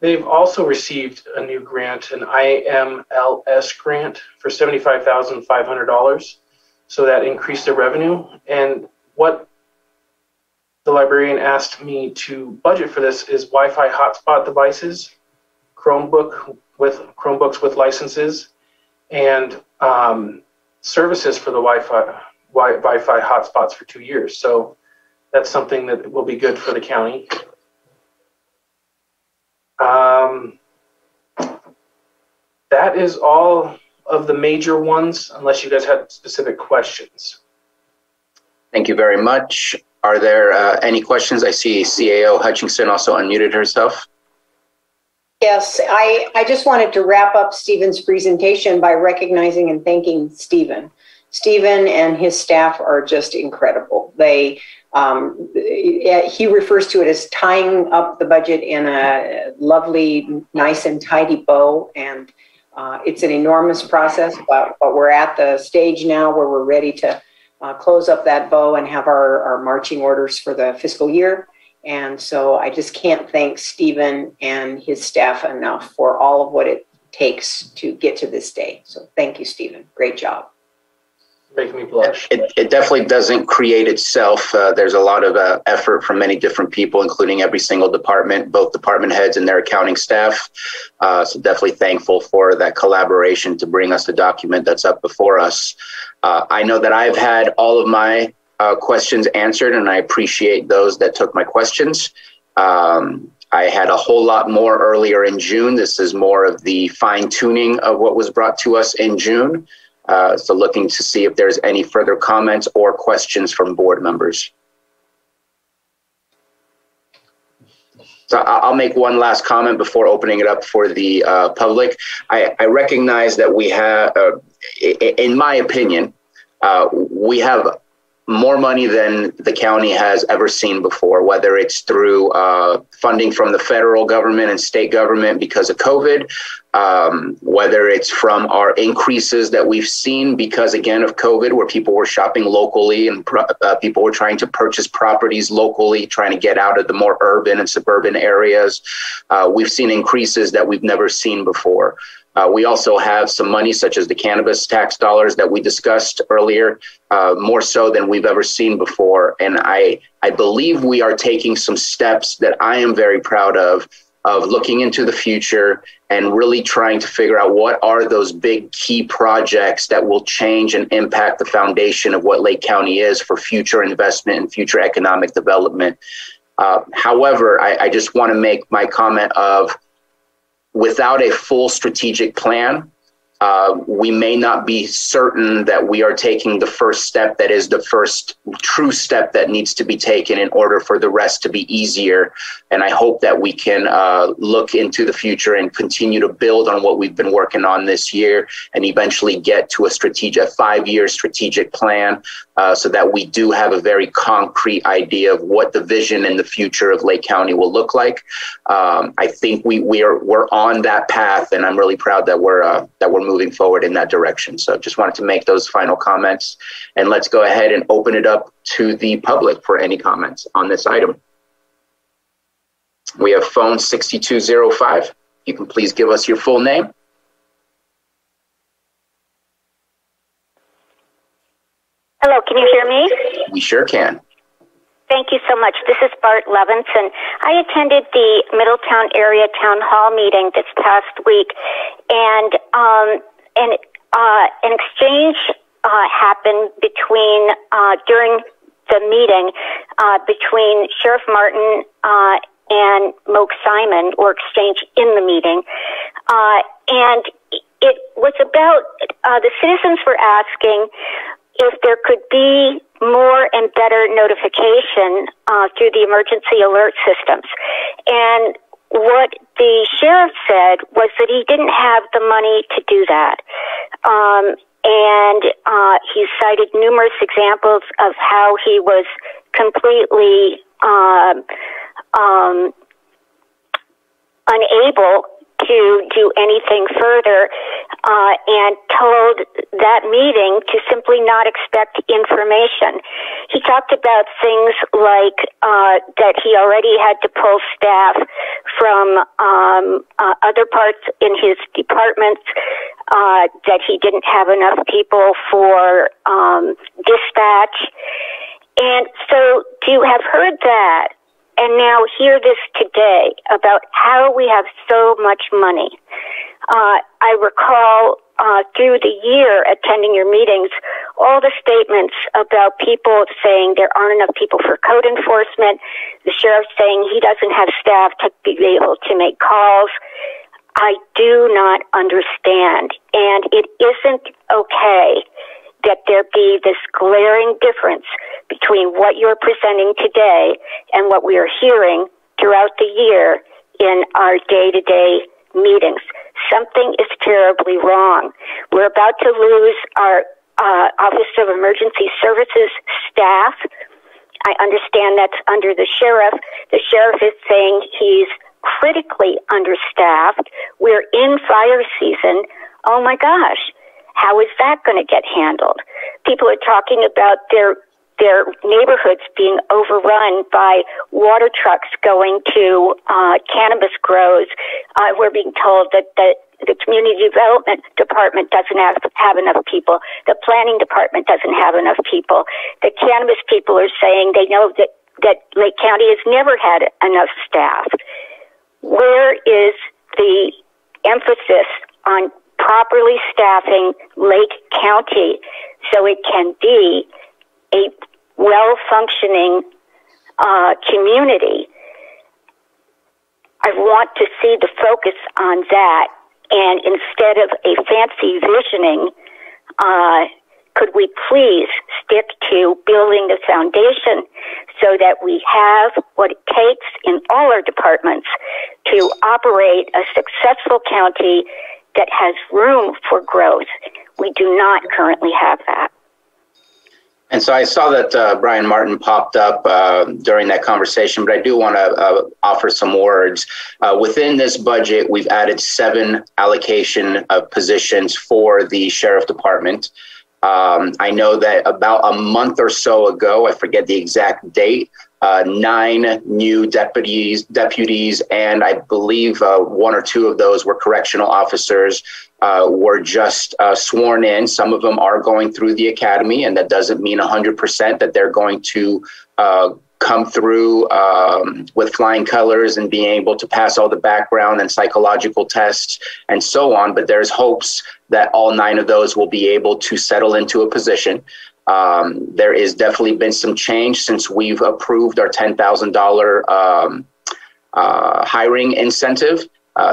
They've also received a new grant, an IMLS grant for $75,500. So that increased their revenue. And what the librarian asked me to budget for this is Wi-Fi hotspot devices, Chromebooks with licenses, and services for the Wi-Fi hotspots for 2 years. So that's something that will be good for the county. That is all of the major ones, unless you guys had specific questions. Thank you very much. Are there any questions? I see CAO Hutchinson also unmuted herself. Yes, I just wanted to wrap up Stephen's presentation by recognizing and thanking Stephen. Stephen and his staff are just incredible. They he refers to it as tying up the budget in a lovely, nice and tidy bow, and it's an enormous process, but we're at the stage now where we're ready to close up that bow and have our marching orders for the fiscal year. And so I just can't thank Stephen and his staff enough for all of what it takes to get to this day. So thank you, Stephen. Great job. Making me blush. It definitely doesn't create itself. There's a lot of effort from many different people, including every single department, both department heads and their accounting staff. So definitely thankful for that collaboration to bring us the document that's up before us. I know that I've had all of my questions answered, and I appreciate those that took my questions. I had a whole lot more earlier in June. This is more of the fine tuning of what was brought to us in June. So looking to see if there's any further comments or questions from board members. So I'll make one last comment before opening it up for the public. I recognize that we have, in my opinion, we have more money than the county has ever seen before, whether it's through funding from the federal government and state government because of COVID, whether it's from our increases that we've seen because, again, of COVID, where people were shopping locally and people were trying to purchase properties locally, trying to get out of the more urban and suburban areas. We've seen increases that we've never seen before. We also have some money, such as the cannabis tax dollars that we discussed earlier, more so than we've ever seen before. And I believe we are taking some steps that I am very proud of looking into the future and really trying to figure out what are those big key projects that will change and impact the foundation of what Lake County is for future investment and future economic development. However, I just want to make my comment of, without a full strategic plan, we may not be certain that we are taking the first step that is the first true step that needs to be taken in order for the rest to be easier. And I hope that we can look into the future and continue to build on what we've been working on this year and eventually get to a 5-year strategic plan so that we do have a very concrete idea of what the vision and the future of Lake County will look like. I think we're on that path, and I'm really proud that we're moving forward in that direction. So just wanted to make those final comments, and let's go ahead and open it up to the public for any comments on this item. We have phone 6205. You can please give us your full name. Hello, can you hear me? We sure can. Thank you so much. This is Bart Levinson. I attended the Middletown Area Town Hall meeting this past week, and an exchange happened between during the meeting between Sheriff Martin and Moke Simon, or exchange in the meeting, and it was about the citizens were asking if there could be more and better notification through the emergency alert systems. And what the sheriff said was that he didn't have the money to do that. And he cited numerous examples of how he was completely unable to do anything further, and told that meeting to simply not expect information. He talked about things like that he already had to pull staff from other parts in his departments, that he didn't have enough people for dispatch. And so to have heard that, and now hear this today about how we have so much money. I recall through the year attending your meetings, all the statements about people saying there aren't enough people for code enforcement, the sheriff saying he doesn't have staff to be able to make calls. I do not understand, and it isn't okay that there be this glaring difference between what you're presenting today and what we are hearing throughout the year in our day-to-day meetings. Something is terribly wrong. We're about to lose our Office of Emergency Services staff. I understand that's under the sheriff. The sheriff is saying he's critically understaffed. We're in fire season. Oh my gosh. How is that going to get handled? People are talking about their neighborhoods being overrun by water trucks going to cannabis grows. We're being told that the community development department doesn't have enough people. The planning department doesn't have enough people. The cannabis people are saying they know that Lake County has never had enough staff. Where is the emphasis on properly staffing Lake County so it can be a well-functioning community? I want to see the focus on that, and instead of a fancy visioning, could we please stick to building the foundation so that we have what it takes in all our departments to operate a successful county that has room for growth? We do not currently have that. And so I saw that Brian Martin popped up during that conversation, but I do want to offer some words. Within this budget, we've added 7 allocation of positions for the sheriff department. I know that about a month or so ago, I forget the exact date, 9 new deputies, and I believe 1 or 2 of those were correctional officers, were just sworn in. Some of them are going through the academy, and that doesn't mean 100% that they're going to come through with flying colors and being able to pass all the background and psychological tests and so on. But there's hopes that all 9 of those will be able to settle into a position. There is definitely been some change since we've approved our $10,000 hiring incentive.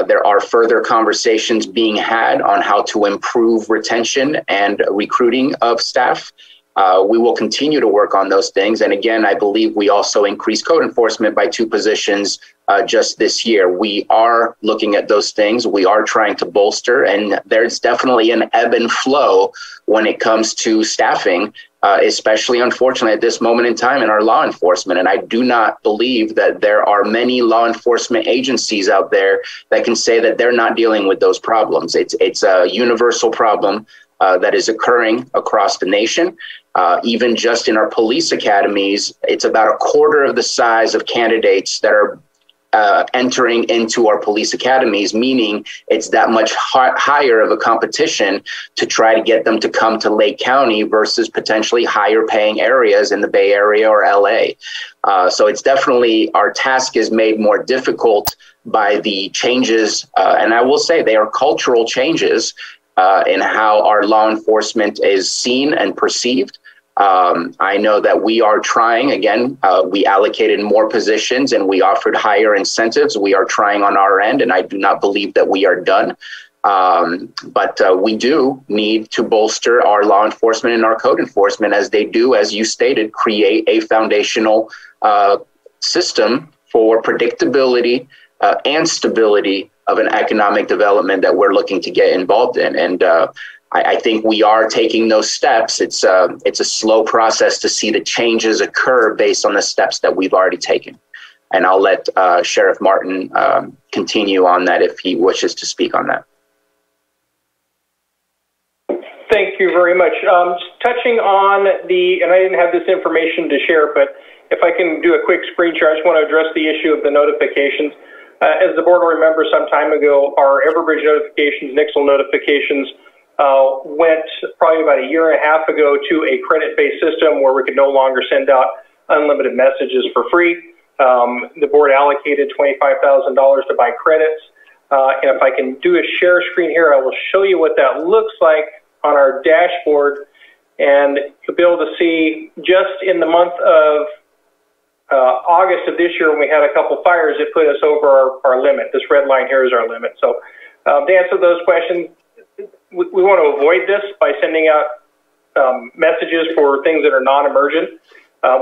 There are further conversations being had on how to improve retention and recruiting of staff. We will continue to work on those things. And again, I believe we also increased code enforcement by 2 positions just this year. We are looking at those things. We are trying to bolster, and there's definitely an ebb and flow when it comes to staffing, especially unfortunately at this moment in time in our law enforcement. And I do not believe that there are many law enforcement agencies out there that can say that they're not dealing with those problems. It's a universal problem that is occurring across the nation. Even just in our police academies, it's about 1/4 of the size of candidates that are entering into our police academies, meaning it's that much higher of a competition to try to get them to come to Lake County versus potentially higher paying areas in the Bay Area or LA. So it's definitely, our task is made more difficult by the changes. And I will say they are cultural changes in how our law enforcement is seen and perceived. I know that we are trying, again, we allocated more positions and we offered higher incentives. We are trying on our end, and I do not believe that we are done. But we do need to bolster our law enforcement and our code enforcement as they do, as you stated, create a foundational system for predictability and stability of an economic development that we're looking to get involved in. And I think we are taking those steps. It's a slow process to see the changes occur based on the steps that we've already taken. And I'll let Sheriff Martin continue on that if he wishes to speak on that. Thank you very much. Touching on and I didn't have this information to share, but if I can do a quick screen share, I just want to address the issue of the notifications. As the board will remember, some time ago, our Everbridge notifications, Nixle notifications, went probably about 1.5 years ago to a credit-based system where we could no longer send out unlimited messages for free. The board allocated $25,000 to buy credits. And if I can do a share screen here, I will show you what that looks like on our dashboard. And you'll be able to see just in the month of August of this year, when we had a couple fires, it put us over our limit. This red line here is our limit. So to answer those questions, we want to avoid this by sending out messages for things that are non-emergent.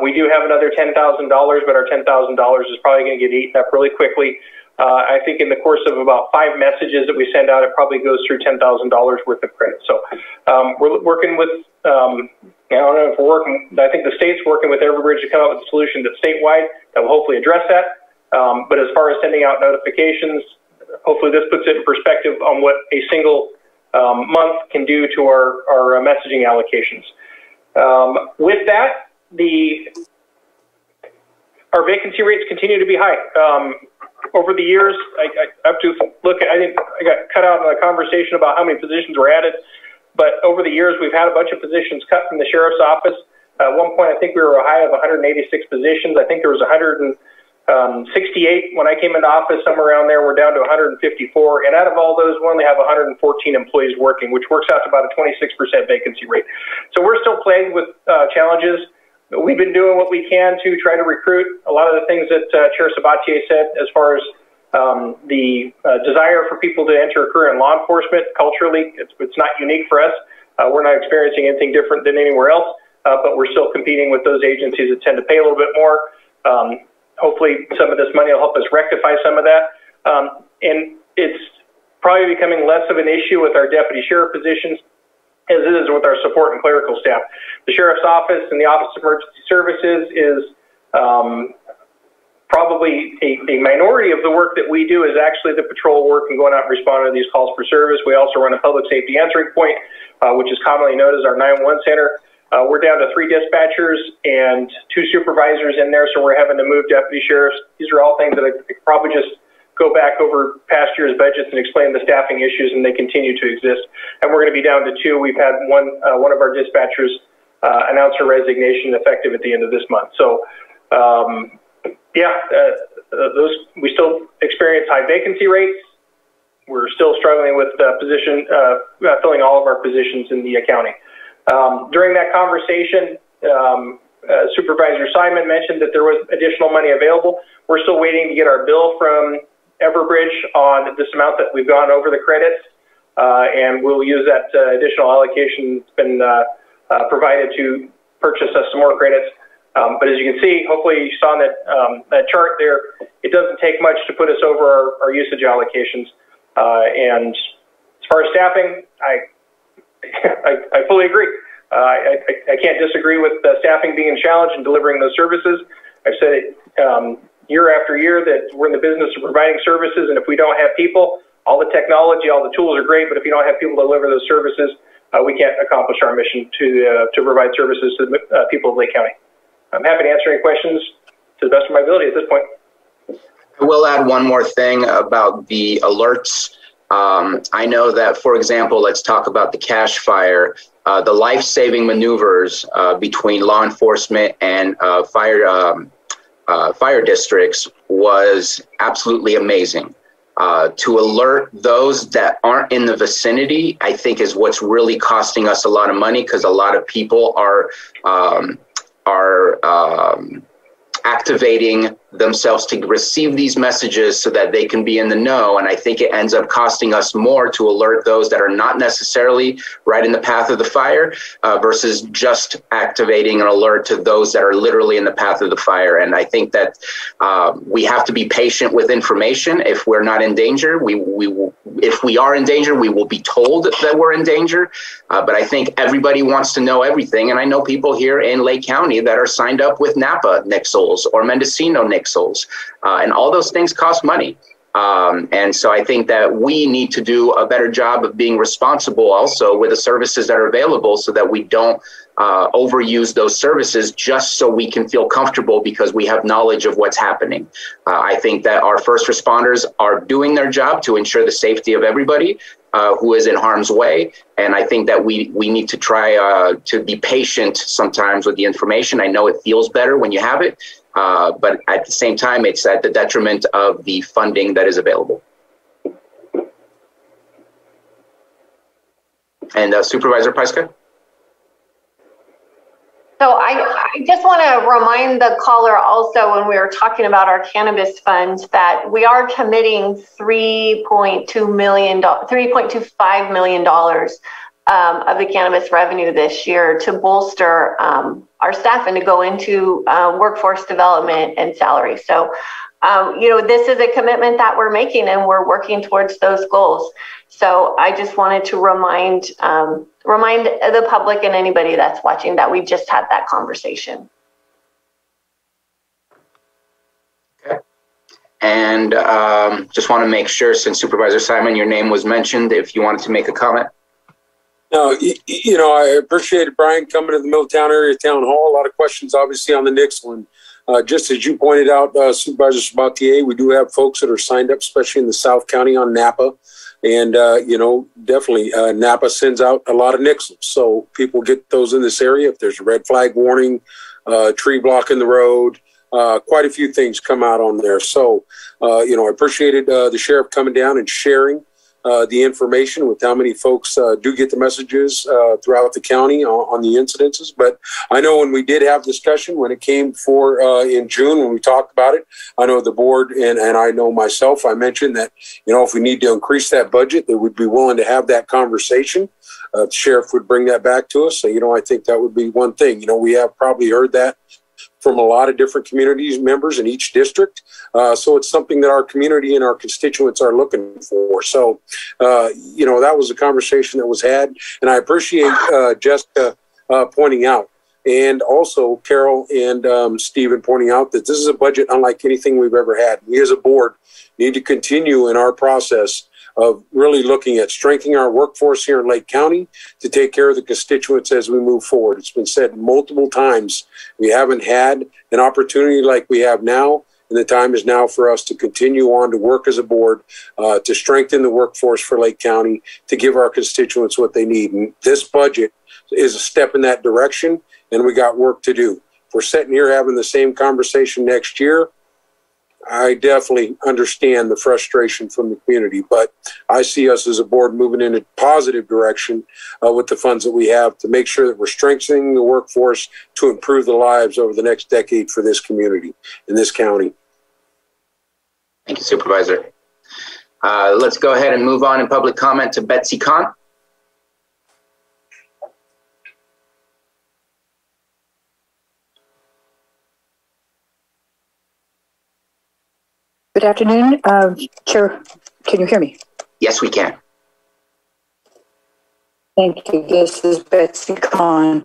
We do have another $10,000, but our $10,000 is probably going to get eaten up really quickly. I think in the course of about 5 messages that we send out, it probably goes through $10,000 worth of credit. So we're working with, I don't know if we're working, I think the state's working with Everbridge to come up with a solution that's statewide that will hopefully address that. But as far as sending out notifications, hopefully this puts it in perspective on what a single month can do to our messaging allocations. With that, our vacancy rates continue to be high. Over the years, I have to look at, I got cut out in a conversation about how many positions were added, but over the years, we've had a bunch of positions cut from the sheriff's office. At one point, I think we were a high of 186 positions. I think there was 168 when I came into office, somewhere around there. We're down to 154. And out of all those, we only have 114 employees working, which works out to about a 26% vacancy rate. So we're still plagued with challenges. We've been doing what we can to try to recruit. A lot of the things that Chair Sabatier said as far as the desire for people to enter a career in law enforcement, culturally, it's not unique for us. We're not experiencing anything different than anywhere else, but we're still competing with those agencies that tend to pay a little bit more. Hopefully some of this money will help us rectify some of that. And it's probably becoming less of an issue with our deputy sheriff positions as it is with our support and clerical staff. The sheriff's office and the Office of Emergency Services is probably a minority of the work that we do is actually the patrol work and going out and responding to these calls for service. We also run a public safety answering point, which is commonly known as our 911 center. We're down to 3 dispatchers and 2 supervisors in there, so we're having to move deputy sheriffs. These are all things that I could probably just go back over past year's budgets and explain the staffing issues, and they continue to exist. And we're going to be down to 2. We've had one of our dispatchers announce her resignation effective at the end of this month. So, we still experience high vacancy rates. We're still struggling with filling all of our positions in the accounting. During that conversation, Supervisor Simon mentioned that there was additional money available. We're still waiting to get our bill from Everbridge on this amount that we've gone over the credits, and we'll use that additional allocation that's been provided to purchase us some more credits. But as you can see, hopefully you saw in that chart there, it doesn't take much to put us over our usage allocations. And as far as staffing, I fully agree. I can't disagree with staffing being a challenge in delivering those services. I've said it year after year that we're in the business of providing services, and if we don't have people, all the technology, all the tools are great, but if you don't have people to deliver those services, we can't accomplish our mission to provide services to the people of Lake County. I'm happy to answer any questions to the best of my ability at this point. I will add one more thing about the alerts. I know that, for example, let's talk about the cash fire. The life-saving maneuvers between law enforcement and fire districts was absolutely amazing. To alert those that aren't in the vicinity, I think is what's really costing us a lot of money, because a lot of people are activating themselves to receive these messages so that they can be in the know. And I think it ends up costing us more to alert those that are not necessarily right in the path of the fire versus just activating an alert to those that are literally in the path of the fire. And I think that we have to be patient with information. If we're not in danger, if we are in danger, we will be told that we're in danger. But I think everybody wants to know everything. And I know people here in Lake County that are signed up with Napa Nixles or Mendocino Nixles. And all those things cost money. And so I think that we need to do a better job of being responsible also with the services that are available, so that we don't overuse those services just so we can feel comfortable because we have knowledge of what's happening. I think that our first responders are doing their job to ensure the safety of everybody who is in harm's way. And I think that we need to try to be patient sometimes with the information. I know it feels better when you have it, but at the same time, it's at the detriment of the funding that is available. And Supervisor Pyska? So I just want to remind the caller also, when we were talking about our cannabis funds, that we are committing $3.25 million of the cannabis revenue this year to bolster our staff and to go into workforce development and salary. So, this is a commitment that we're making, and we're working towards those goals. So I just wanted to remind the public and anybody that's watching that we just had that conversation. Okay. And just want to make sure, since Supervisor Simon, your name was mentioned, if you wanted to make a comment. No, I appreciated Brian coming to the Middletown area town hall. A lot of questions, obviously, on the Nix one. Just as you pointed out, Supervisor Mtg, we do have folks that are signed up, especially in the South County on Napa. And, definitely Napa sends out a lot of nixels. So people get those in this area. If there's a red flag warning, tree blocking the road, quite a few things come out on there. So, I appreciated the sheriff coming down and sharing the information with how many folks do get the messages throughout the county on the incidences. But I know when we did have discussion, when it came for in June, when we talked about it, I know the board and I know myself, I mentioned that, if we need to increase that budget, that we'd be willing to have that conversation. The sheriff would bring that back to us. So, I think that would be one thing. We have probably heard that from a lot of different communities members in each district. So it's something that our community and our constituents are looking for. So, that was a conversation that was had. And I appreciate Jessica pointing out, and also Carol and Stephen pointing out that this is a budget unlike anything we've ever had. We as a board need to continue in our process of really looking at strengthening our workforce here in Lake County to take care of the constituents as we move forward. It's been said multiple times, we haven't had an opportunity like we have now, and the time is now for us to continue on to work as a board to strengthen the workforce for Lake County, to give our constituents what they need. And this budget is a step in that direction, and we got work to do. If we're sitting here having the same conversation next year, I definitely understand the frustration from the community, but I see us as a board moving in a positive direction with the funds that we have to make sure that we're strengthening the workforce to improve the lives over the next decade for this community in this county. Thank you, Supervisor. Let's go ahead and move on in public comment to Betsy Kahn. Good afternoon, Chair. Can you hear me? Yes, we can. Thank you. This is Betsy Kahn.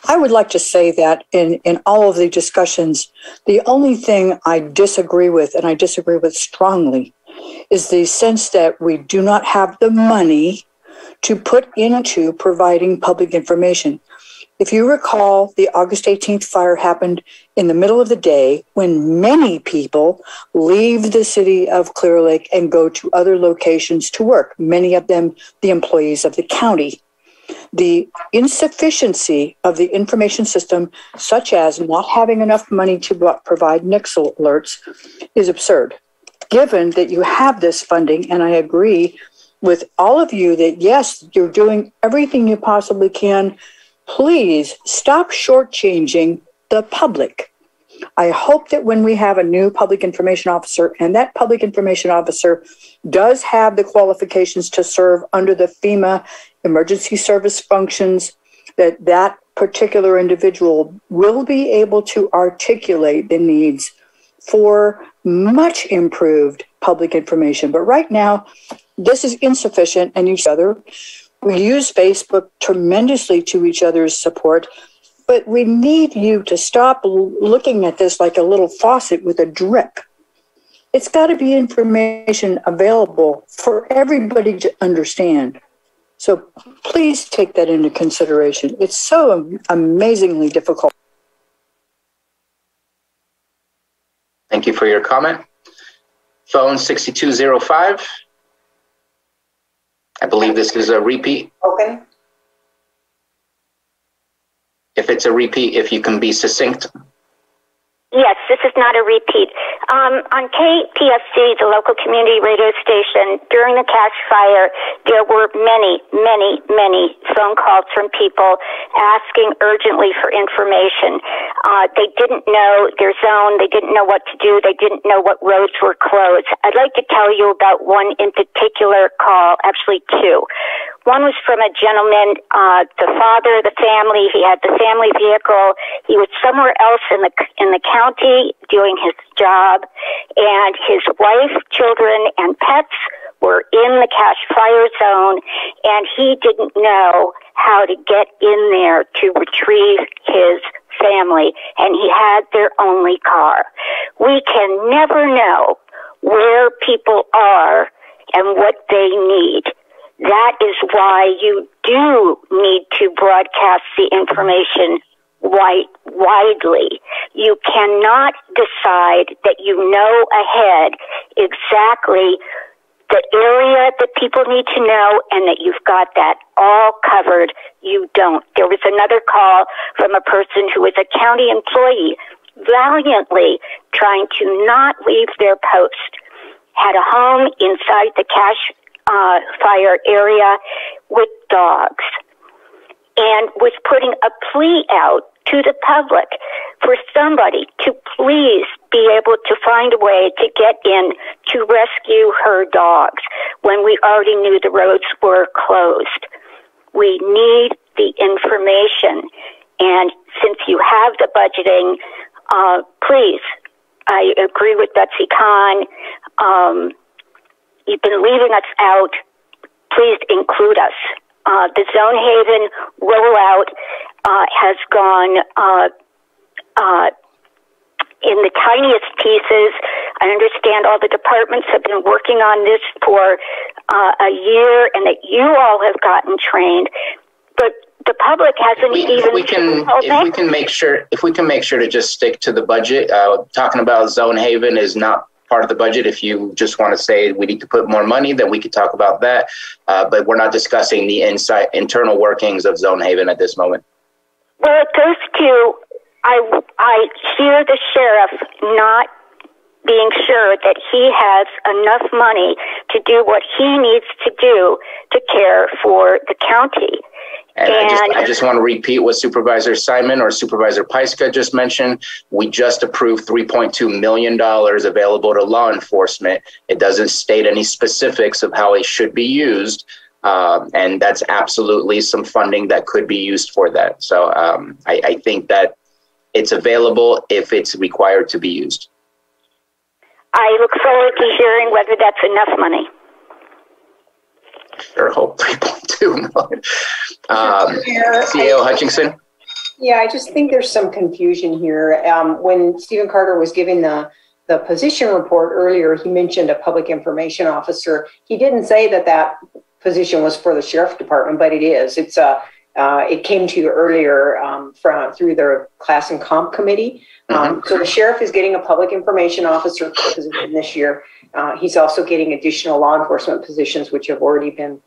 I would like to say that in all of the discussions, the only thing I disagree with, and I disagree with strongly, is the sense that we do not have the money to put into providing public information. If you recall, the August 18th fire happened in the middle of the day when many people leave the city of Clear Lake and go to other locations to work, many of them the employees of the county. The insufficiency of the information system, such as not having enough money to provide Nixle alerts, is absurd. Given that you have this funding, and I agree with all of you that yes, you're doing everything you possibly can, please stop shortchanging the public. I hope that when we have a new public information officer, and that public information officer does have the qualifications to serve under the FEMA emergency service functions, that particular individual will be able to articulate the needs for much improved public information. But right now, this is insufficient, and each other. We use Facebook tremendously to each other's support, but we need you to stop looking at this like a little faucet with a drip. It's got to be information available for everybody to understand. So please take that into consideration. It's so amazingly difficult. Thank you for your comment. Phone 6205. I believe this is a repeat. Open. If it's a repeat, if you can be succinct. Yes, this is not a repeat. On KPSC, the local community radio station, during the Cache Fire, there were many phone calls from people asking urgently for information. They didn't know their zone. They didn't know what to do. They didn't know what roads were closed. I'd like to tell you about one in particular call, actually two. One was from a gentleman, the father, the family. He had the family vehicle. He was somewhere else in the county doing his job, and his wife, children, and pets were in the Cache Fire zone, and he didn't know how to get in there to retrieve his family, and he had their only car. We can never know where people are and what they need. That is why you do need to broadcast the information widely. You cannot decide that you know ahead exactly the area that people need to know and that you've got that all covered. You don't. There was another call from a person who was a county employee valiantly trying to not leave their post, had a home inside the Cache Fire area with dogs, and was putting a plea out to the public for somebody to please be able to find a way to get in to rescue her dogs when we already knew the roads were closed. We need the information, and since you have the budgeting, please, I agree with Betsy Kahn. You've been leaving us out. Please include us. The Zone Haven rollout has gone in the tiniest pieces. I understand all the departments have been working on this for a year, and that you all have gotten trained, but the public hasn't If we can make sure to just stick to the budget. Talking about Zone Haven is not part of the budget. If you just want to say we need to put more money, then we could talk about that. But we're not discussing the internal workings of Zone Haven at this moment. Well, it goes to, I hear the sheriff not being sure that he has enough money to do what he needs to do to care for the county. And I just want to repeat what Supervisor Simon or Supervisor Pyska just mentioned. We just approved $3.2 million available to law enforcement. It doesn't state any specifics of how it should be used. And that's absolutely some funding that could be used for that. So I think that it's available if it's required to be used. I look forward to hearing whether that's enough money. Sure hope 3.2 million. CEO Hutchinson? Yeah, I just think there's some confusion here. When Stephen Carter was giving the position report earlier, he mentioned a public information officer. He didn't say that position was for the sheriff department, but it is. It came to you earlier through their class and comp committee. So the sheriff is getting a public information officer position this year. He's also getting additional law enforcement positions, which have already been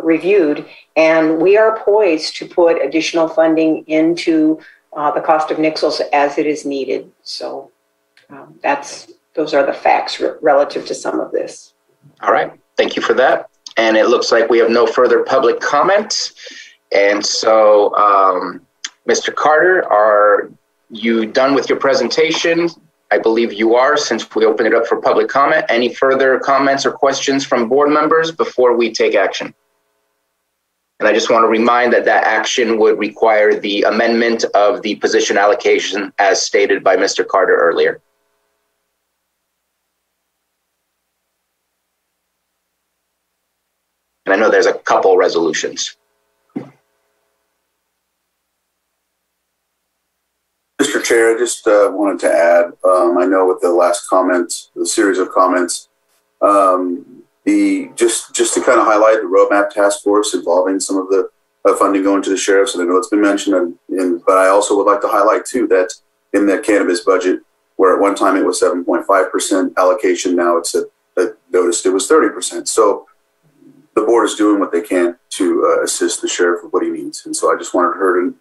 reviewed. And we are poised to put additional funding into the cost of nixles as it is needed. So those are the facts relative to some of this. All right. Thank you for that. And it looks like we have no further public comment. And so, Mr. Carter, are you done with your presentation? I believe you are, since we opened it up for public comment. Any further comments or questions from board members before we take action? And I just want to remind that action would require the amendment of the position allocation as stated by Mr. Carter earlier. And I know there's a couple resolutions. Mr. Chair, I just wanted to add, I know with the last comment, the series of comments, just to kind of highlight the roadmap task force involving some of the funding going to the sheriffs, and I know it's been mentioned, but I also would like to highlight too that in the cannabis budget, where at one time it was 7.5% allocation, now it's noticed it was 30%. So the board is doing what they can to assist the sheriff with what he needs, and so I just wanted her to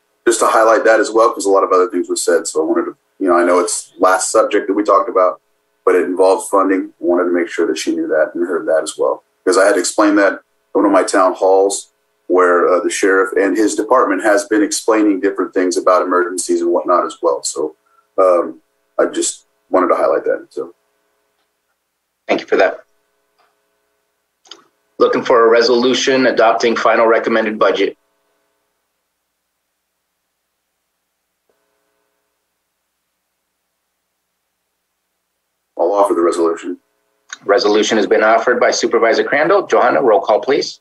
highlight that as well, because a lot of other things were said. So I wanted to, I know it's last subject that we talked about, but it involves funding. I wanted to make sure that she knew that and heard that as well, because I had to explain that at one of my town halls where the sheriff and his department has been explaining different things about emergencies and whatnot as well. So I just wanted to highlight that. So thank you for that. Looking for a resolution adopting final recommended budget. I'll offer the resolution. Resolution has been offered by Supervisor Crandall. Johanna, roll call, please.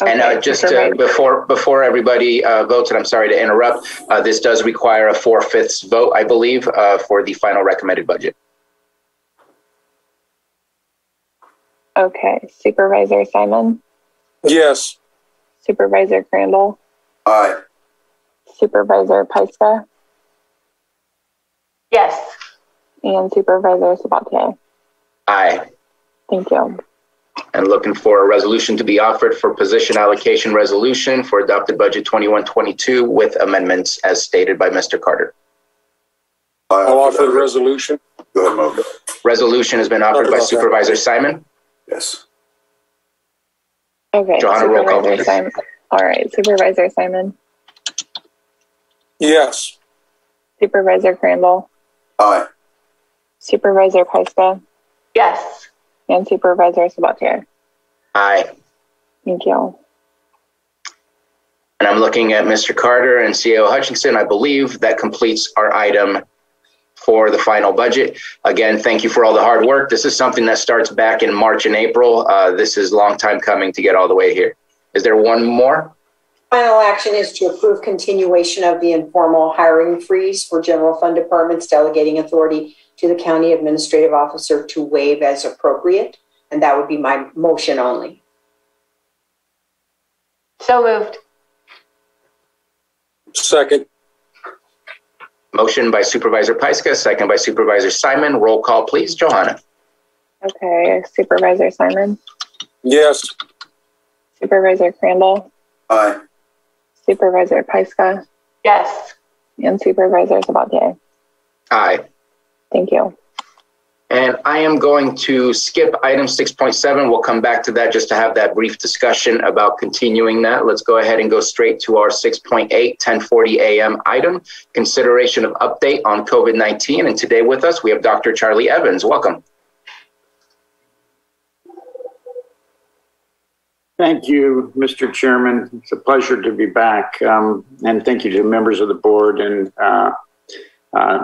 Okay, and just before everybody votes, and I'm sorry to interrupt, this does require a 4/5 vote, I believe, for the final recommended budget. Okay, Supervisor Simon? Yes. Supervisor Crandall? Aye. Supervisor Pyska? Yes. And Supervisor Sabatier? Aye. Thank you. And looking for a resolution to be offered for position allocation resolution for adopted budget 21-22 with amendments as stated by Mr. Carter. I'll offer the resolution. Go ahead, Mo. Resolution has been offered by Supervisor Simon. Yes. Okay. Johanna, roll call, please. Simon. All right. Supervisor Simon? Yes. Supervisor Crandall? Aye. Supervisor Pyska? Yes. And Supervisor Sabatier? Aye. Thank you. And I'm looking at Mr. Carter and CEO Hutchinson. I believe that completes our item for the final budget. Again, thank you for all the hard work. This is something that starts back in March and April. This is a long time coming to get all the way here. Is there one more? Final action is to approve continuation of the informal hiring freeze for general fund departments, delegating authority to the county administrative officer to waive as appropriate. And that would be my motion only. So moved. Second. Motion by Supervisor Pyska, second by Supervisor Simon. Roll call, please. Johanna. Okay. Supervisor Simon? Yes. Supervisor Crandall? Aye. Supervisor Pyska? Yes. And Supervisor Sabatier? Aye. Thank you. And I am going to skip item 6.7. We'll come back to that just to have that brief discussion about continuing that. Let's go ahead and go straight to our 6.8, 10:40 a.m. item, consideration of update on COVID-19. And today with us, we have Dr. Charlie Evans. Welcome. Thank you, Mr. Chairman. It's a pleasure to be back. And thank you to members of the board and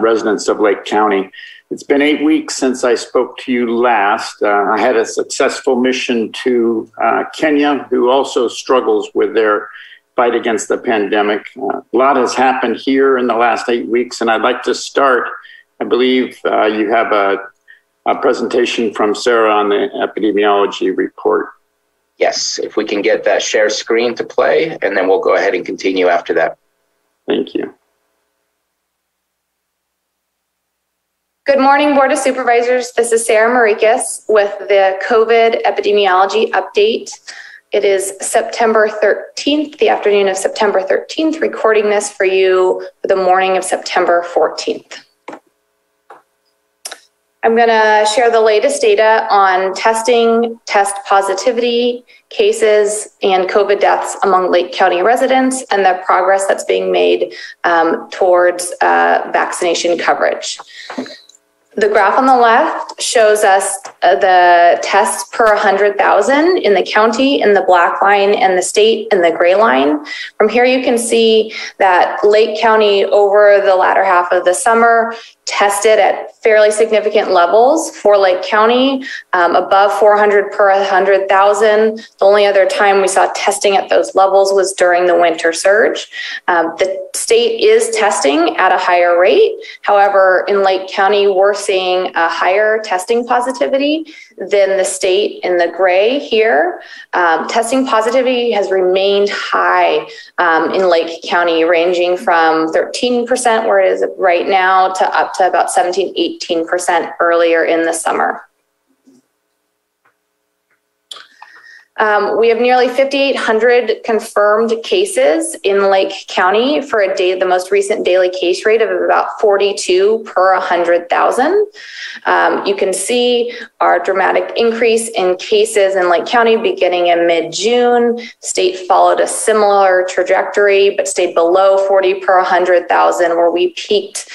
residents of Lake County. It's been 8 weeks since I spoke to you last. I had a successful mission to Kenya, who also struggles with their fight against the pandemic. A lot has happened here in the last 8 weeks, and I'd like to start. I believe you have a presentation from Sarah on the epidemiology report. Yes, if we can get that share screen to play, and then we'll go ahead and continue after that. Thank you. Good morning, Board of Supervisors. This is Sarah Marikis with the COVID epidemiology update. It is September 13th, the afternoon of September 13th, recording this for you for the morning of September 14th. I'm going to share the latest data on testing, test positivity, cases, and COVID deaths among Lake County residents and the progress that's being made towards vaccination coverage. The graph on the left shows us the tests per 100,000 in the county in the black line and the state in the gray line. From here you can see that Lake County over the latter half of the summer tested at fairly significant levels for Lake County, above 400 per 100,000. The only other time we saw testing at those levels was during the winter surge. The state is testing at a higher rate. However, in Lake County, we're seeing a higher testing positivity than the state in the gray here. Testing positivity has remained high in Lake County, ranging from 13% where it is right now to up to about 17, 18% earlier in the summer. We have nearly 5,800 confirmed cases in Lake County for a day, the most recent daily case rate of about 42 per 100,000. You can see our dramatic increase in cases in Lake County beginning in mid-June. State followed a similar trajectory, but stayed below 40 per 100,000, where we peaked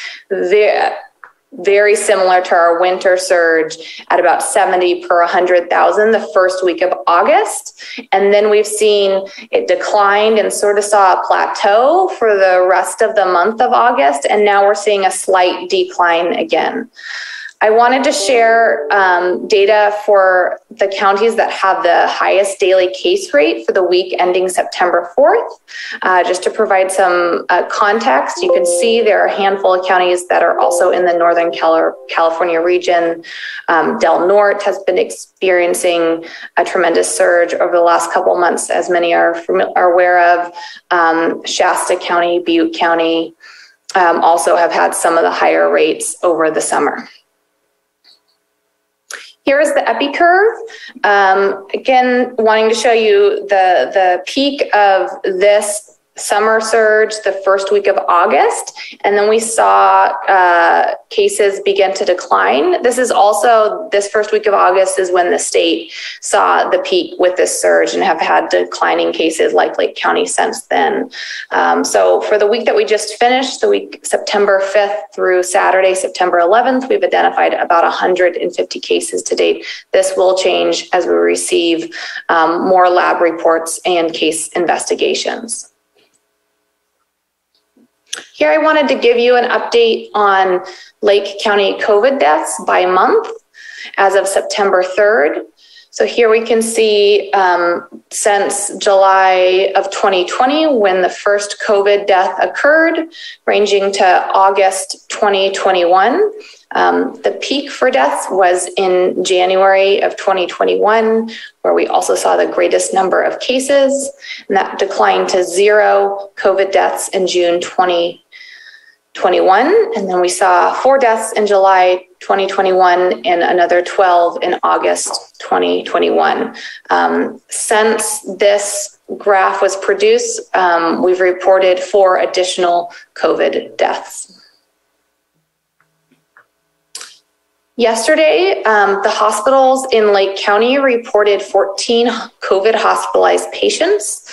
very similar to our winter surge at about 70 per 100,000 the first week of August. And then we've seen it declined and sort of saw a plateau for the rest of the month of August. And now we're seeing a slight decline again. I wanted to share data for the counties that have the highest daily case rate for the week ending September 4th. Just to provide some context, you can see there are a handful of counties that are also in the Northern California region. Del Norte has been experiencing a tremendous surge over the last couple months, as many are aware of. Shasta County, Butte County also have had some of the higher rates over the summer. Here is the epi curve. Again, wanting to show you the peak of this summer surge the first week of August, and then we saw cases begin to decline. This is also, this first week of August is when the state saw the peak with this surge and have had declining cases like Lake County since then. So for the week that we just finished, the week September 5th through Saturday, September 11th, we've identified about 150 cases to date. This will change as we receive more lab reports and case investigations. Here I wanted to give you an update on Lake County COVID deaths by month as of September 3rd. So here we can see since July of 2020, when the first COVID death occurred, ranging to August 2021. The peak for deaths was in January of 2021, where we also saw the greatest number of cases, and that declined to 0 COVID deaths in June 2021. And then we saw 4 deaths in July 2021 and another 12 in August 2021. Since this graph was produced, we've reported 4 additional COVID deaths. Yesterday, the hospitals in Lake County reported 14 COVID hospitalized patients.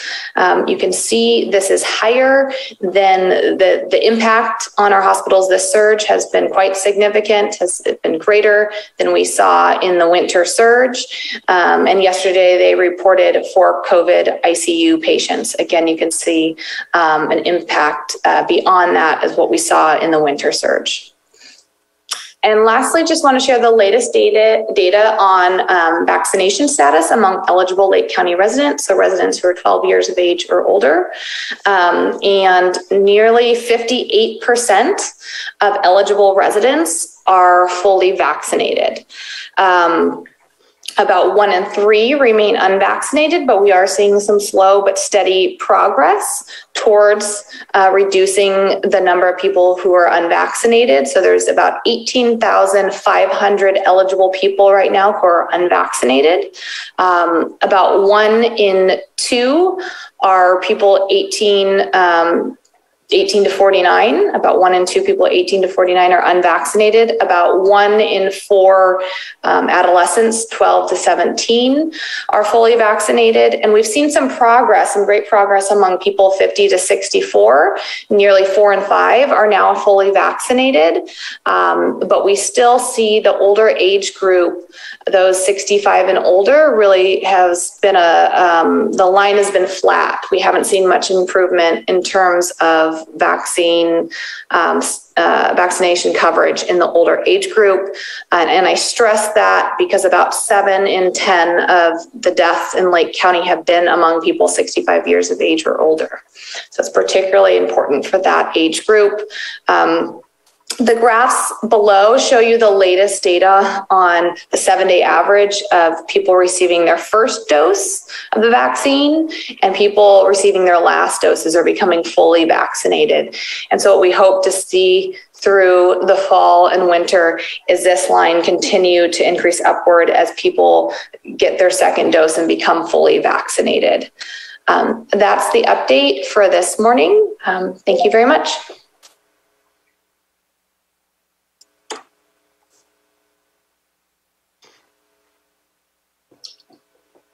You can see this is higher than the impact on our hospitals. This surge has been quite significant, has been greater than we saw in the winter surge. And yesterday they reported 4 COVID ICU patients. Again, you can see an impact beyond that as what we saw in the winter surge. And lastly, just want to share the latest data on vaccination status among eligible Lake County residents, so residents who are 12 years of age or older. And nearly 58% of eligible residents are fully vaccinated. About 1 in 3 remain unvaccinated, but we are seeing some slow but steady progress towards reducing the number of people who are unvaccinated. So there's about 18,500 eligible people right now who are unvaccinated. About 1 in 2 are people 18 to 49, about 1 in 2 people 18 to 49 are unvaccinated. About 1 in 4 adolescents 12 to 17 are fully vaccinated. And we've seen some progress, some great progress among people 50 to 64. Nearly 4 in 5 are now fully vaccinated. But we still see the older age group, those 65 and older, really has been the line has been flat. We haven't seen much improvement in terms of vaccination coverage in the older age group. And I stress that because about 7 in 10 of the deaths in Lake County have been among people 65 years of age or older. So it's particularly important for that age group. The graphs below show you the latest data on the 7-day average of people receiving their first dose of the vaccine and people receiving their last doses or becoming fully vaccinated. And so what we hope to see through the fall and winter is this line continue to increase upward as people get their second dose and become fully vaccinated. That's the update for this morning. Thank you very much.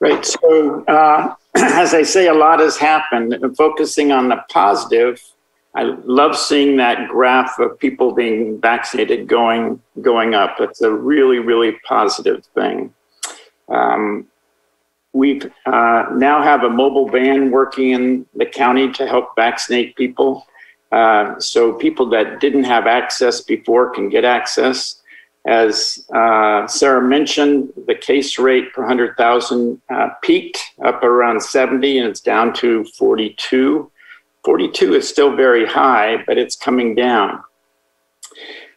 Right. So, as I say, a lot has happened. Focusing on the positive, I love seeing that graph of people being vaccinated going up. It's a really, really positive thing. We've now have a mobile van working in the county to help vaccinate people. So people that didn't have access before can get access. As Sarah mentioned, the case rate per 100,000 peaked up around 70 and it's down to 42. 42 is still very high, but it's coming down.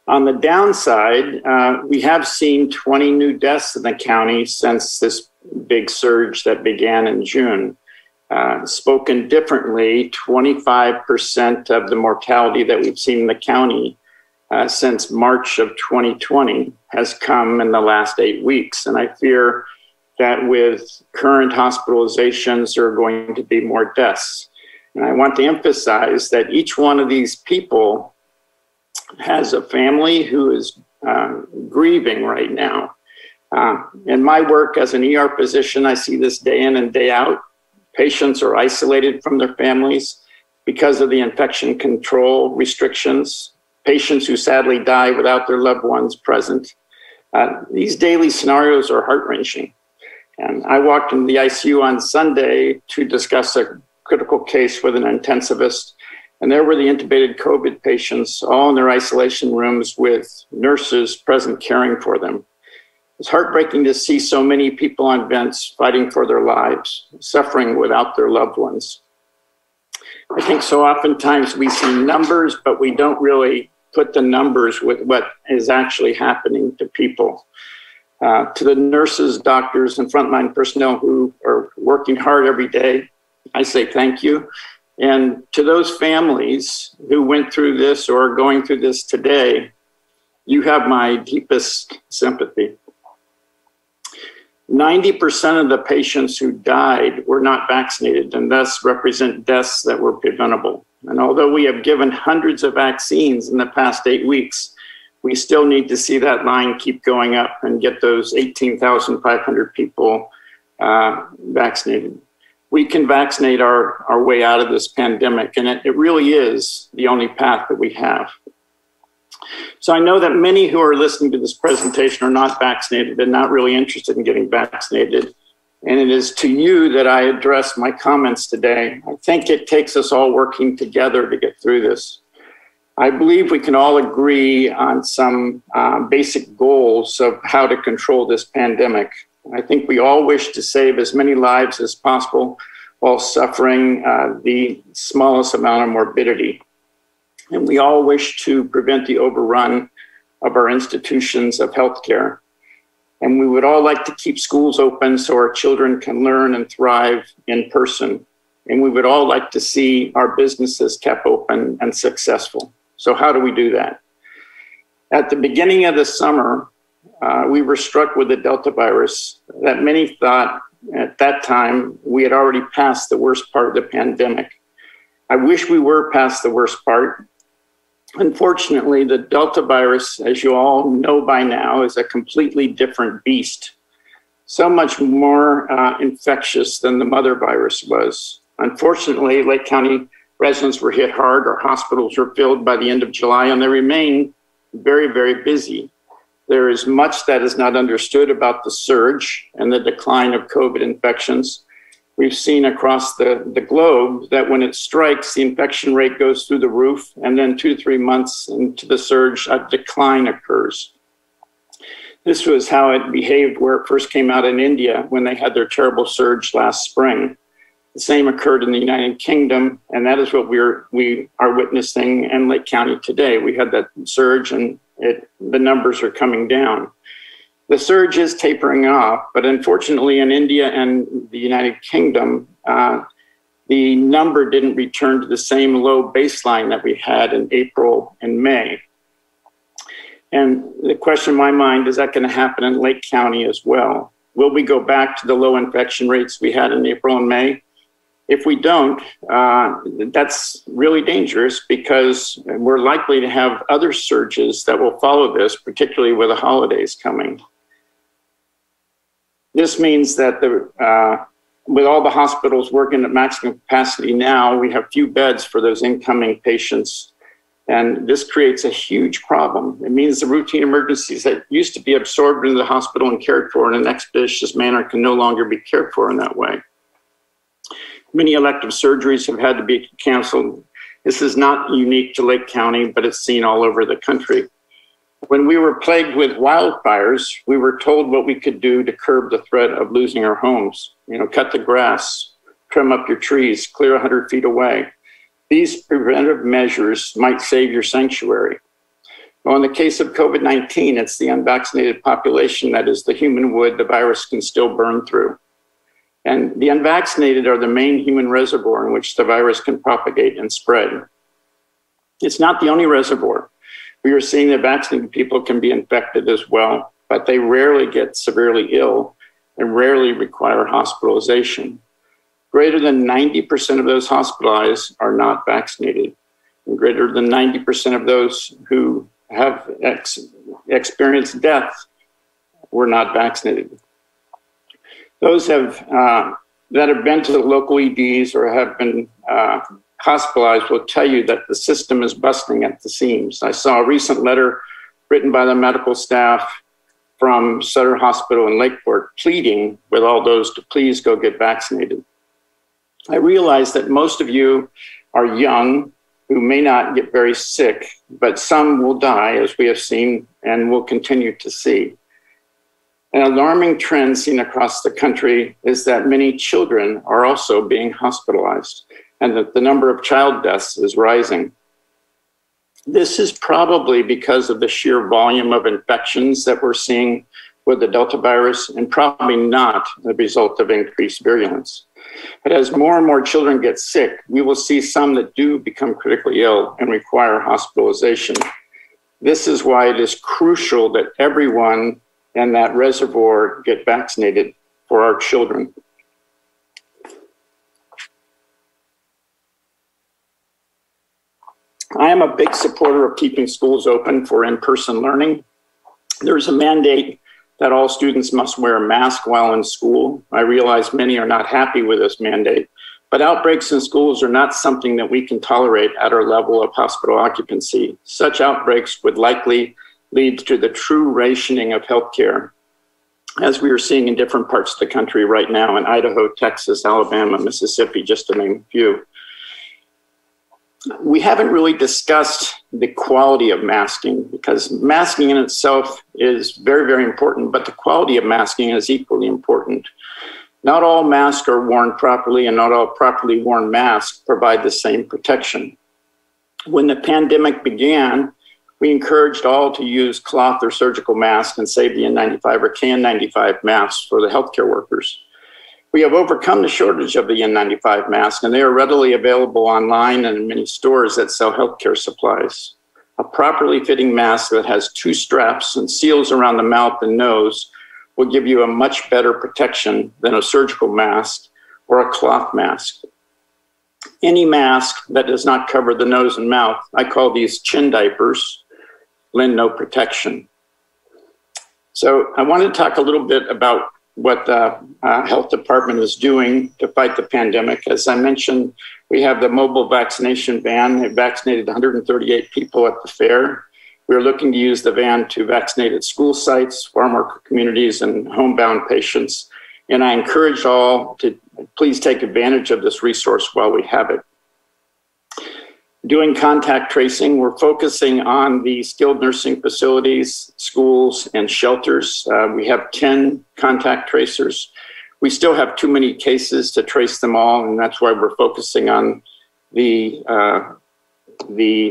On the downside, we have seen 20 new deaths in the county since this big surge that began in June. Spoken differently, 25% of the mortality that we've seen in the county since March of 2020 has come in the last 8 weeks. And I fear that with current hospitalizations, there are going to be more deaths. And I want to emphasize that each one of these people has a family who is grieving right now. In my work as an ER physician, I see this day in and day out. Patients are isolated from their families because of the infection control restrictions. Patients who sadly die without their loved ones present. These daily scenarios are heart-wrenching. And I walked into the ICU on Sunday to discuss a critical case with an intensivist, and there were the intubated COVID patients all in their isolation rooms with nurses present caring for them. It's heartbreaking to see so many people on vents fighting for their lives, suffering without their loved ones. I think so oftentimes we see numbers, but we don't really put the numbers with what is actually happening to people. To the nurses, doctors, and frontline personnel who are working hard every day, I say thank you. And to those families who went through this or are going through this today, you have my deepest sympathy. 90% of the patients who died were not vaccinated and thus represent deaths that were preventable. And although we have given hundreds of vaccines in the past 8 weeks, we still need to see that line keep going up and get those 18,500 people vaccinated. We can vaccinate our way out of this pandemic, and it really is the only path that we have. So I know that many who are listening to this presentation are not vaccinated and not really interested in getting vaccinated. And it is to you that I address my comments today. I think it takes us all working together to get through this. I believe we can all agree on some basic goals of how to control this pandemic. I think we all wish to save as many lives as possible while suffering the smallest amount of morbidity. And we all wish to prevent the overrun of our institutions of healthcare. And we would all like to keep schools open so our children can learn and thrive in person. And we would all like to see our businesses kept open and successful. So how do we do that? At the beginning of the summer, we were struck with the Delta virus that many thought at that time we had already passed the worst part of the pandemic. I wish we were past the worst part. Unfortunately, the Delta virus, as you all know by now, is a completely different beast. So much more infectious than the mother virus was. Unfortunately, Lake County residents were hit hard. Our hospitals were filled by the end of July, and they remain very, very busy. There is much that is not understood about the surge and the decline of COVID infections. We've seen across the globe that when it strikes, the infection rate goes through the roof, and then 2 to 3 months into the surge, a decline occurs. This was how it behaved where it first came out in India when they had their terrible surge last spring. The same occurred in the United Kingdom, and that is what we are witnessing in Lake County today. We had that surge, and the numbers are coming down. The surge is tapering off, but unfortunately in India and the United Kingdom, the number didn't return to the same low baseline that we had in April and May. And the question in my mind, is that going to happen in Lake County as well? Will we go back to the low infection rates we had in April and May? If we don't, that's really dangerous because we're likely to have other surges that will follow this, particularly with the holidays coming. This means that with all the hospitals working at maximum capacity now, we have few beds for those incoming patients. And this creates a huge problem. It means the routine emergencies that used to be absorbed into the hospital and cared for in an expeditious manner can no longer be cared for in that way. Many elective surgeries have had to be canceled. This is not unique to Lake County, but it's seen all over the country. When we were plagued with wildfires, we were told what we could do to curb the threat of losing our homes. Cut the grass, trim up your trees, clear 100 feet away. These preventive measures might save your sanctuary. Well, in the case of COVID-19, it's the unvaccinated population that is the human wood the virus can still burn through. And the unvaccinated are the main human reservoir in which the virus can propagate and spread. It's not the only reservoir. We are seeing that vaccinated people can be infected as well, but they rarely get severely ill and rarely require hospitalization. Greater than 90% of those hospitalized are not vaccinated, and greater than 90% of those who have experienced death were not vaccinated. Those that have been to the local EDs or have been hospitalized will tell you that the system is busting at the seams. I saw a recent letter written by the medical staff from Sutter Hospital in Lakeport pleading with all those to please go get vaccinated. I realize that most of you are young who may not get very sick, but some will die, as we have seen and will continue to see. An alarming trend seen across the country is that many children are also being hospitalized and that the number of child deaths is rising. This is probably because of the sheer volume of infections that we're seeing with the Delta virus and probably not the result of increased virulence. But as more and more children get sick, we will see some that do become critically ill and require hospitalization. This is why it is crucial that everyone in that reservoir get vaccinated for our children. I am a big supporter of keeping schools open for in-person learning. There's a mandate that all students must wear a mask while in school. I realize many are not happy with this mandate, but outbreaks in schools are not something that we can tolerate at our level of hospital occupancy. Such outbreaks would likely lead to the true rationing of healthcare, as we are seeing in different parts of the country right now in Idaho, Texas, Alabama, Mississippi, just to name a few. We haven't really discussed the quality of masking, because masking in itself is very, very important, but the quality of masking is equally important. Not all masks are worn properly, and not all properly worn masks provide the same protection. When the pandemic began, we encouraged all to use cloth or surgical masks and save the N95 or KN95 masks for the healthcare workers. We have overcome the shortage of the N95 mask, and they are readily available online and in many stores that sell healthcare supplies. A properly fitting mask that has 2 straps and seals around the mouth and nose will give you a much better protection than a surgical mask or a cloth mask. Any mask that does not cover the nose and mouth, I call these chin diapers, lend no protection. So I want to talk a little bit about what the health department is doing to fight the pandemic. As I mentioned, we have the mobile vaccination van. They vaccinated 138 people at the fair. We're looking to use the van to vaccinate at school sites, farm worker communities, and homebound patients. And I encourage all to please take advantage of this resource while we have it. Doing contact tracing, we're focusing on the skilled nursing facilities, schools, and shelters. We have 10 contact tracers. We still have too many cases to trace them all, and that's why we're focusing on the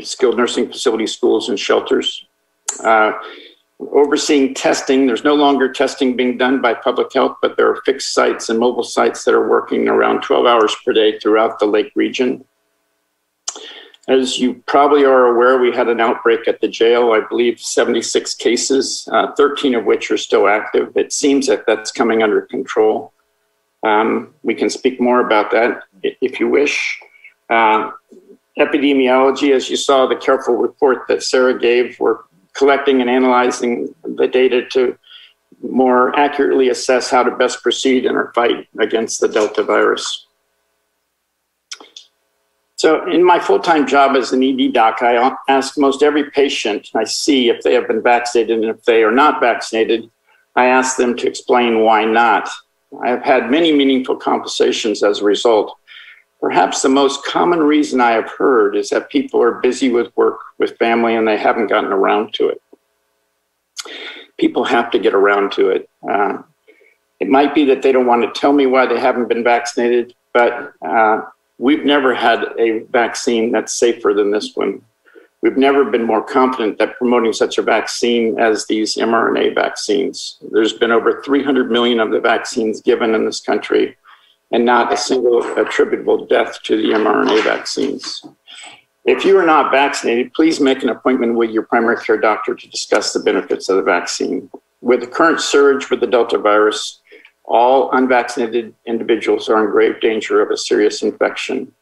skilled nursing facilities, schools, and shelters. Overseeing testing, there's no longer testing being done by public health, but there are fixed sites and mobile sites that are working around 12 hours per day throughout the Lake region. As you probably are aware, we had an outbreak at the jail, I believe 76 cases, 13 of which are still active. It seems that that's coming under control. We can speak more about that if you wish. Epidemiology, as you saw the careful report that Sarah gave, we're collecting and analyzing the data to more accurately assess how to best proceed in our fight against the Delta virus. So in my full-time job as an ED doc, I ask most every patient I see if they have been vaccinated, and if they are not vaccinated, I ask them to explain why not. I have had many meaningful conversations as a result. Perhaps the most common reason I have heard is that people are busy with work, with family, and they haven't gotten around to it. People have to get around to it. It might be that they don't want to tell me why they haven't been vaccinated, but we've never had a vaccine that's safer than this one. We've never been more confident that promoting such a vaccine as these mRNA vaccines. There's been over 300 million of the vaccines given in this country, and not a single attributable death to the mRNA vaccines. If you are not vaccinated, please make an appointment with your primary care doctor to discuss the benefits of the vaccine. With the current surge with the Delta virus, all unvaccinated individuals are in grave danger of a serious infection.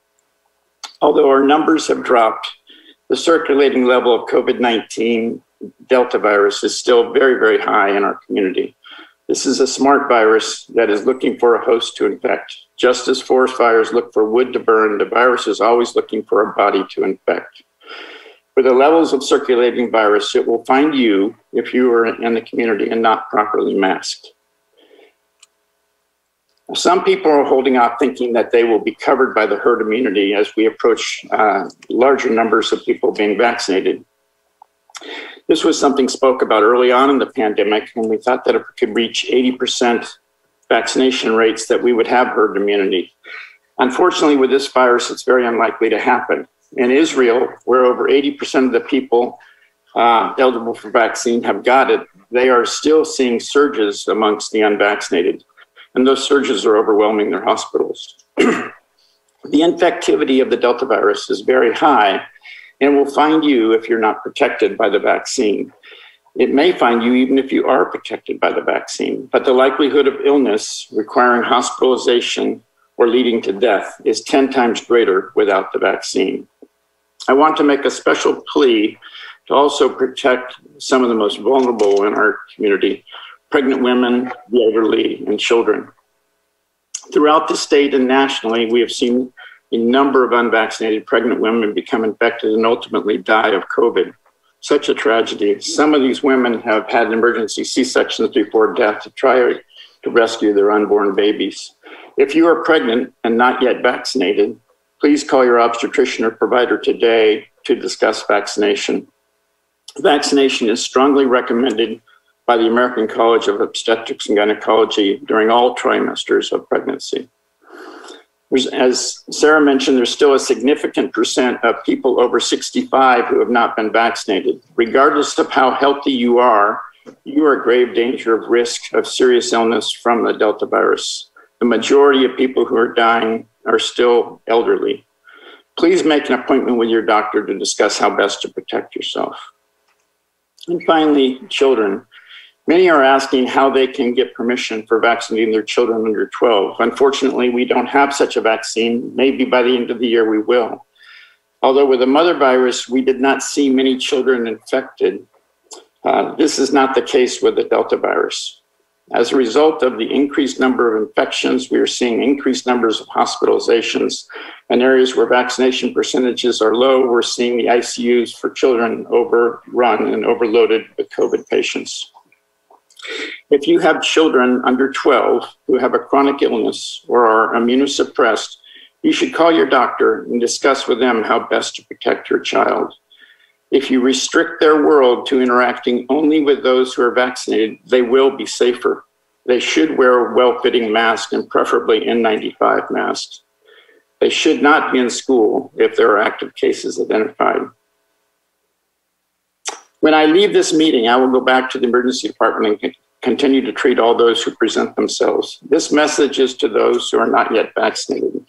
Although our numbers have dropped, the circulating level of COVID-19 Delta virus is still very, very high in our community. This is a smart virus that is looking for a host to infect. Just as forest fires look for wood to burn, the virus is always looking for a body to infect. With the levels of circulating virus, it will find you if you are in the community and not properly masked. Some people are holding off thinking that they will be covered by the herd immunity as we approach larger numbers of people being vaccinated. This was something spoke about early on in the pandemic, and we thought that if we could reach 80% vaccination rates, that we would have herd immunity. Unfortunately, with this virus, it's very unlikely to happen. In Israel, where over 80% of the people eligible for vaccine have got it, they are still seeing surges amongst the unvaccinated. And those surges are overwhelming their hospitals. The infectivity of the Delta virus is very high and will find you if you're not protected by the vaccine. It may find you even if you are protected by the vaccine, but the likelihood of illness requiring hospitalization or leading to death is 10 times greater without the vaccine. I want to make a special plea to also protect some of the most vulnerable in our community: pregnant women, the elderly, and children. Throughout the state and nationally, we have seen a number of unvaccinated pregnant women become infected and ultimately die of COVID. Such a tragedy. Some of these women have had emergency C-sections before death to try to rescue their unborn babies. If you are pregnant and not yet vaccinated, please call your obstetrician or provider today to discuss vaccination. Vaccination is strongly recommended by the American College of Obstetrics and Gynecology during all trimesters of pregnancy. As Sarah mentioned, there's still a significant percent of people over 65 who have not been vaccinated. Regardless of how healthy you are in grave danger of risk of serious illness from the Delta virus. The majority of people who are dying are still elderly. Please make an appointment with your doctor to discuss how best to protect yourself. And finally, children. Many are asking how they can get permission for vaccinating their children under 12. Unfortunately, we don't have such a vaccine. Maybe by the end of the year we will. Although with the mother virus, we did not see many children infected. This is not the case with the Delta virus. As a result of the increased number of infections, we are seeing increased numbers of hospitalizations. In areas where vaccination percentages are low, we're seeing the ICUs for children overrun and overloaded with COVID patients. If you have children under 12 who have a chronic illness or are immunosuppressed, you should call your doctor and discuss with them how best to protect your child. If you restrict their world to interacting only with those who are vaccinated, they will be safer. They should wear well-fitting masks and preferably N95 masks. They should not be in school if there are active cases identified. When I leave this meeting, I will go back to the emergency department and continue to treat all those who present themselves. This message is to those who are not yet vaccinated.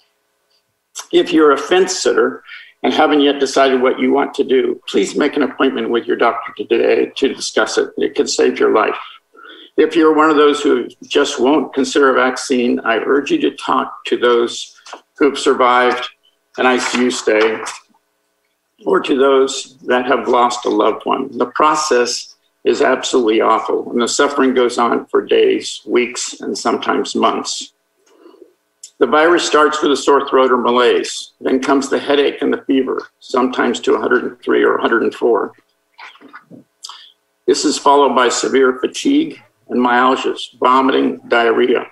If you're a fence sitter and haven't yet decided what you want to do, please make an appointment with your doctor today to discuss it. It could save your life. If you're one of those who just won't consider a vaccine, I urge you to talk to those who have survived an ICU stay or to those that have lost a loved one. The process is absolutely awful, and the suffering goes on for days, weeks, and sometimes months. The virus starts with a sore throat or malaise. Then comes the headache and the fever, sometimes to 103 or 104. This is followed by severe fatigue and myalgias, vomiting, diarrhea.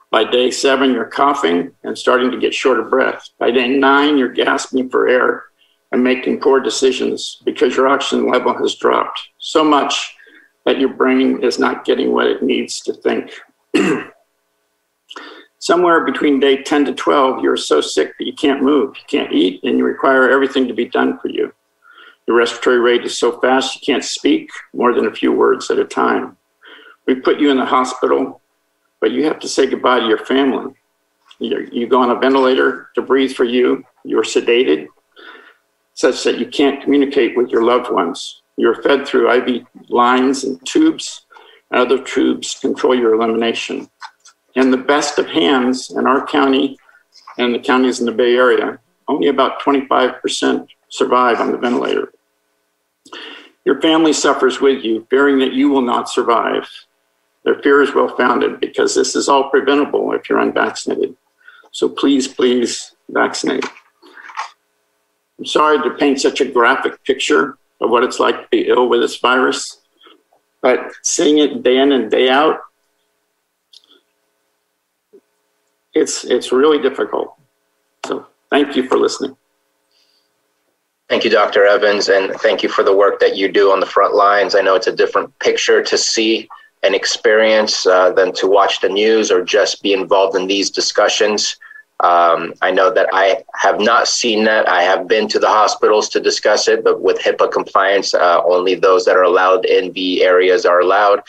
By day 7, you're coughing and starting to get short of breath. By day 9, you're gasping for air and making poor decisions because your oxygen level has dropped so much that your brain is not getting what it needs to think. Somewhere between day 10 to 12, you're so sick that you can't move, you can't eat, and you require everything to be done for you. Your respiratory rate is so fast you can't speak more than a few words at a time. We put you in the hospital, but you have to say goodbye to your family. You go on a ventilator to breathe for you. You're sedated, such that you can't communicate with your loved ones. You're fed through IV lines and tubes, and other tubes control your elimination. In the best of hands in our county and the counties in the Bay Area, only about 25% survive on the ventilator. Your family suffers with you, fearing that you will not survive. Their fear is well-founded because this is all preventable if you're unvaccinated. So please, please vaccinate. I'm sorry to paint such a graphic picture of what it's like to be ill with this virus, but seeing it day in and day out, it's really difficult. So thank you for listening. Thank you, Dr. Evans, and thank you for the work that you do on the front lines. I know it's a different picture to see and experience than to watch the news or just be involved in these discussions. I know that I have not seen that. I have been to the hospitals to discuss it, but with HIPAA compliance, only those that are allowed in the areas are allowed.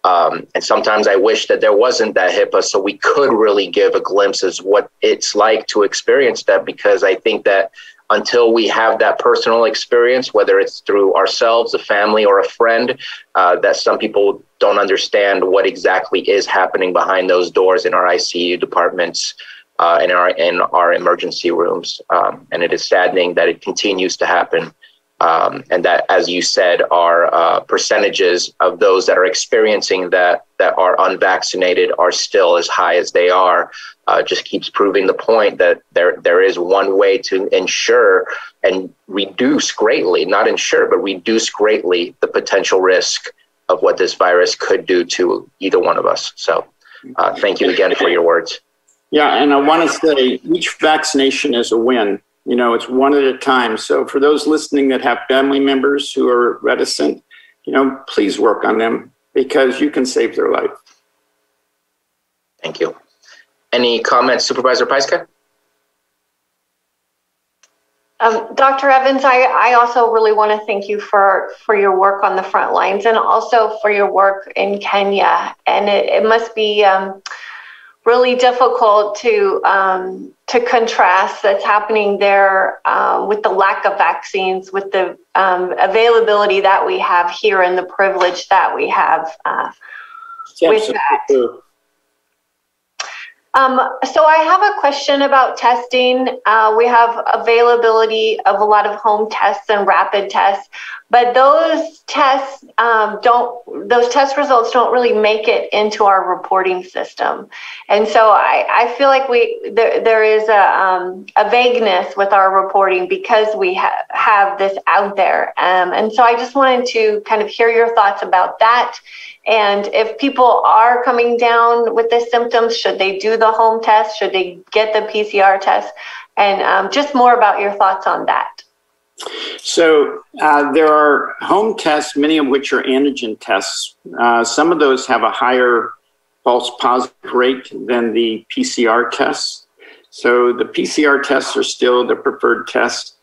And sometimes I wish that there wasn't that HIPAA so we could really give a glimpse as what it's like to experience that, because I think that until we have that personal experience, whether it's through ourselves, a family, or a friend, that some people don't understand what exactly is happening behind those doors in our ICU departments. in our emergency rooms. And it is saddening that it continues to happen. And that, as you said, our percentages of those that are experiencing that are unvaccinated are still as high as they are. Just keeps proving the point that there is one way to ensure and reduce greatly, not ensure, but reduce greatly the potential risk of what this virus could do to either one of us. So thank you again for your words. Yeah, and I want to say each vaccination is a win. You know, it's one at a time. So for those listening that have family members who are reticent, you know, please work on them because you can save their life. Thank you. Any comments, Supervisor Pyska? Dr. Evans, I also really want to thank you for your work on the front lines and also for your work in Kenya. And it must be really difficult to contrast that's happening there with the lack of vaccines, with the availability that we have here and the privilege that we have with that. So I have a question about testing. We have availability of a lot of home tests and rapid tests, but those tests those test results don't really make it into our reporting system. And so I feel like there is a vagueness with our reporting because we have this out there. And so I just wanted to kind of hear your thoughts about that. And if people are coming down with the symptoms, should they do the home test? Should they get the PCR test? And just more about your thoughts on that. So there are home tests, many of which are antigen tests. Some of those have a higher false positive rate than the PCR tests. So the PCR tests are still the preferred test.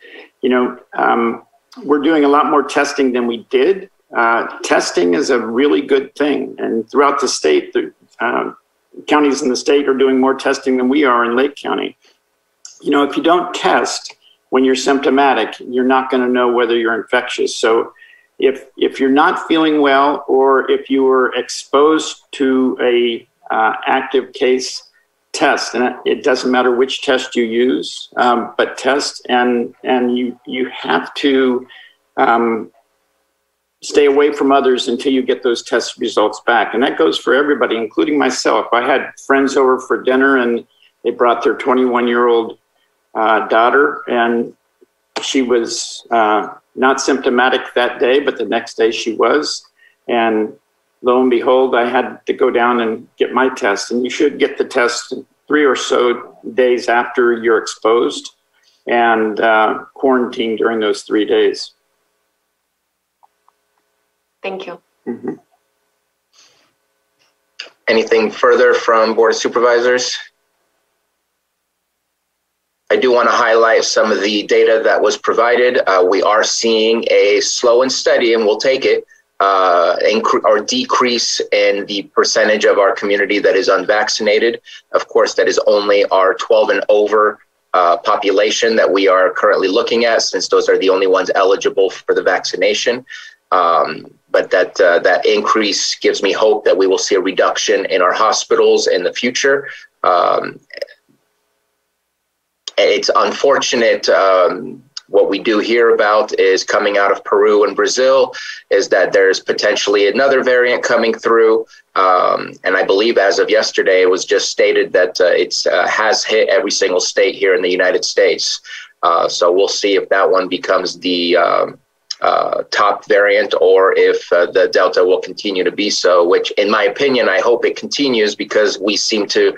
You know, we're doing a lot more testing than we did. Testing is a really good thing. And throughout the state, the counties in the state are doing more testing than we are in Lake County. You know, if you don't test when you're symptomatic, you're not going to know whether you're infectious. So if you're not feeling well, or if you were exposed to a active case, test. And it doesn't matter which test you use, but test. And you have to stay away from others until you get those test results back. And that goes for everybody, including myself. I had friends over for dinner and they brought their 21-year-old daughter, and she was not symptomatic that day, but the next day she was. And lo and behold, I had to go down and get my test. And you should get the test 3 or so days after you're exposed and quarantine during those 3 days. Thank you. Mm-hmm. Anything further from Board of Supervisors? I do want to highlight some of the data that was provided. We are seeing a slow and steady, and we'll take it, or decrease in the percentage of our community that is unvaccinated. Of course, that is only our 12 and over population that we are currently looking at, since those are the only ones eligible for the vaccination. But that increase gives me hope that we will see a reduction in our hospitals in the future. It's unfortunate. What we do hear about is coming out of Peru and Brazil is that there's potentially another variant coming through. And I believe as of yesterday, it was just stated that it has hit every single state here in the United States. So we'll see if that one becomes the top variant, or if the Delta will continue to be so, which in my opinion, I hope it continues, because we seem to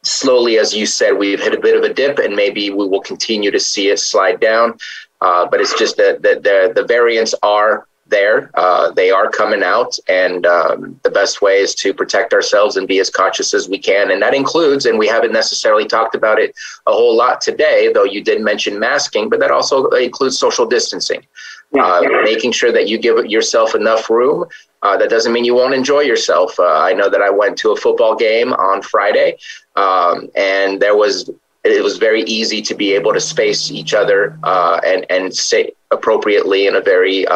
slowly, as you said, we've hit a bit of a dip, and maybe we will continue to see it slide down. But it's just that the variants are there. They are coming out, and the best way is to protect ourselves and be as cautious as we can. And that includes, and we haven't necessarily talked about it a whole lot today, though you did mention masking, but that also includes social distancing. Making sure that you give yourself enough room. That doesn't mean you won't enjoy yourself. I know that I went to a football game on Friday, and there was it was very easy to be able to space each other and say appropriately in a very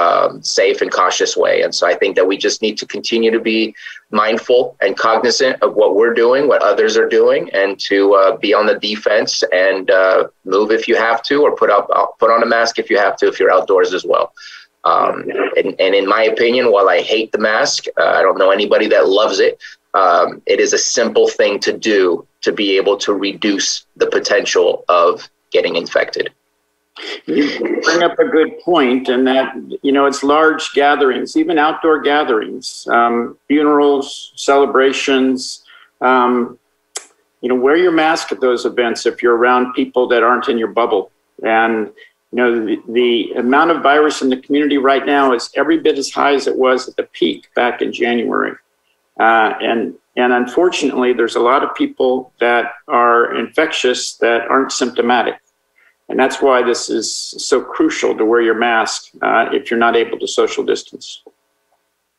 safe and cautious way. And so I think that we just need to continue to be mindful and cognizant of what we're doing, what others are doing, and to be on the defense and move if you have to, or put on a mask if you have to, if you're outdoors as well. And in my opinion, while I hate the mask, I don't know anybody that loves it. It is a simple thing to do to be able to reduce the potential of getting infected. You bring up a good point, and that, it's large gatherings, even outdoor gatherings, funerals, celebrations. Wear your mask at those events if you're around people that aren't in your bubble. And the amount of virus in the community right now is every bit as high as it was at the peak back in January. And unfortunately, there's a lot of people that are infectious that aren't symptomatic. And that's why this is so crucial to wear your mask if you're not able to social distance.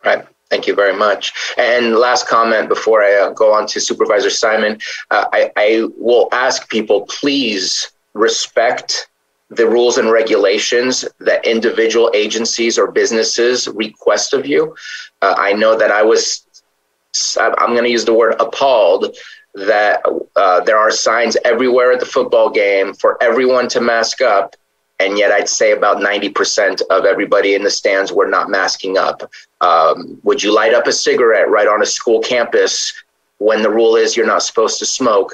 Right. Thank you very much. And last comment before I go on to Supervisor Simon, I will ask people, please respect the rules and regulations that individual agencies or businesses request of you. I know that I'm going to use the word appalled that there are signs everywhere at the football game for everyone to mask up. And yet I'd say about 90% of everybody in the stands were not masking up. Would you light up a cigarette right on a school campus when the rule is you're not supposed to smoke?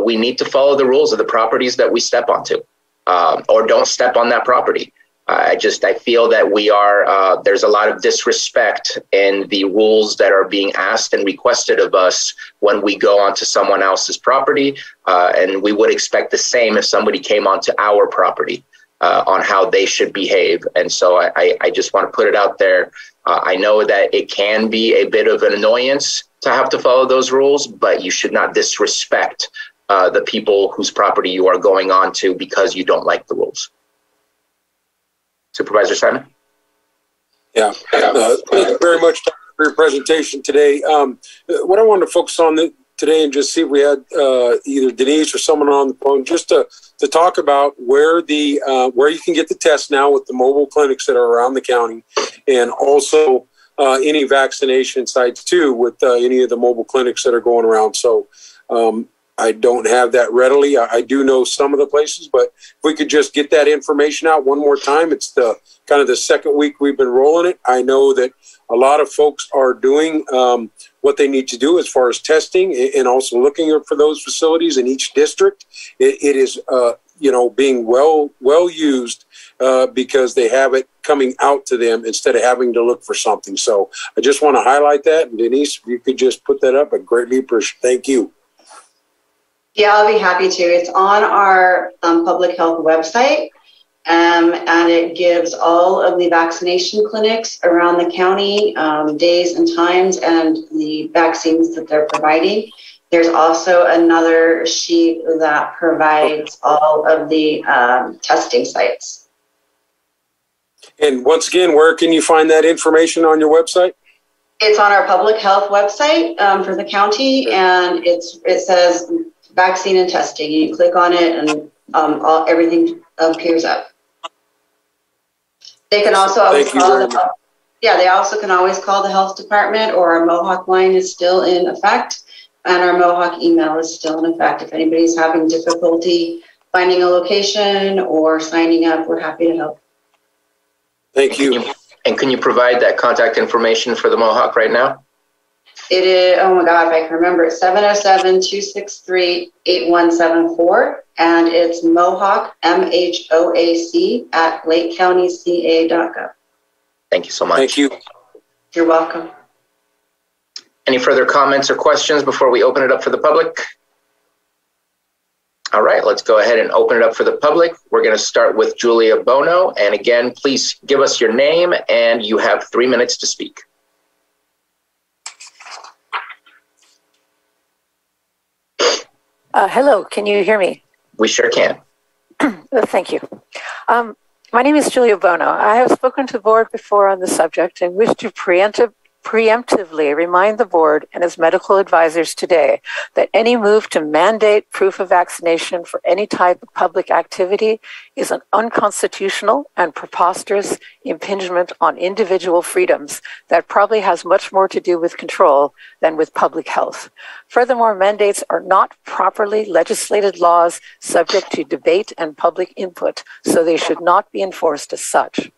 We need to follow the rules of the properties that we step onto, or don't step on that property. I feel that there's a lot of disrespect in the rules that are being asked and requested of us when we go onto someone else's property. And we would expect the same if somebody came onto our property on how they should behave. And so I just want to put it out there. I know that it can be a bit of an annoyance to have to follow those rules, but you should not disrespect the people whose property you are going on to because you don't like the rules. Supervisor Simon? Yeah, thank you very much for your presentation today. What I wanted to focus on today and just see if we had either Denise or someone on the phone just to talk about where you can get the test now with the mobile clinics that are around the county, and also any vaccination sites too with any of the mobile clinics that are going around. So I don't have that readily. I do know some of the places, but if we could just get that information out one more time. It's the kind of the second week we've been rolling it. I know that a lot of folks are doing what they need to do as far as testing and also looking for those facilities in each district. It is, being well used because they have it coming out to them instead of having to look for something. So I just want to highlight that. And Denise, if you could just put that up, I'd greatly appreciate it. Thank you. Yeah, I'll be happy to. It's on our public health website, and it gives all of the vaccination clinics around the county, days and times, and the vaccines that they're providing. There's also another sheet that provides all of the testing sites. And once again, where can you find that information on your website? It's on our public health website for the county, and it says vaccine and testing. You click on it and everything appears up. They can also always call they also can always call the health department, or our Mohawk line is still in effect, and our Mohawk email is still in effect. If anybody's having difficulty finding a location or signing up, we're happy to help. Thank you. And can you provide that contact information for the Mohawk right now? It is, oh my God, if I can remember, it's 707-263-8174, and it's Mohawk, MHOAC, at lakecountyca.gov. Thank you so much. Thank you. You're welcome. Any further comments or questions before we open it up for the public? All right, let's go ahead and open it up for the public. We're going to start with Julia Bono. And again, please give us your name, and you have 3 minutes to speak. Hello, can you hear me? We sure can. Thank you. My name is Julia Bono. I have spoken to the board before on the subject and wish to preemptively remind the board and its medical advisors today that any move to mandate proof of vaccination for any type of public activity is an unconstitutional and preposterous impingement on individual freedoms that probably has much more to do with control than with public health. Furthermore, mandates are not properly legislated laws subject to debate and public input, so they should not be enforced as such.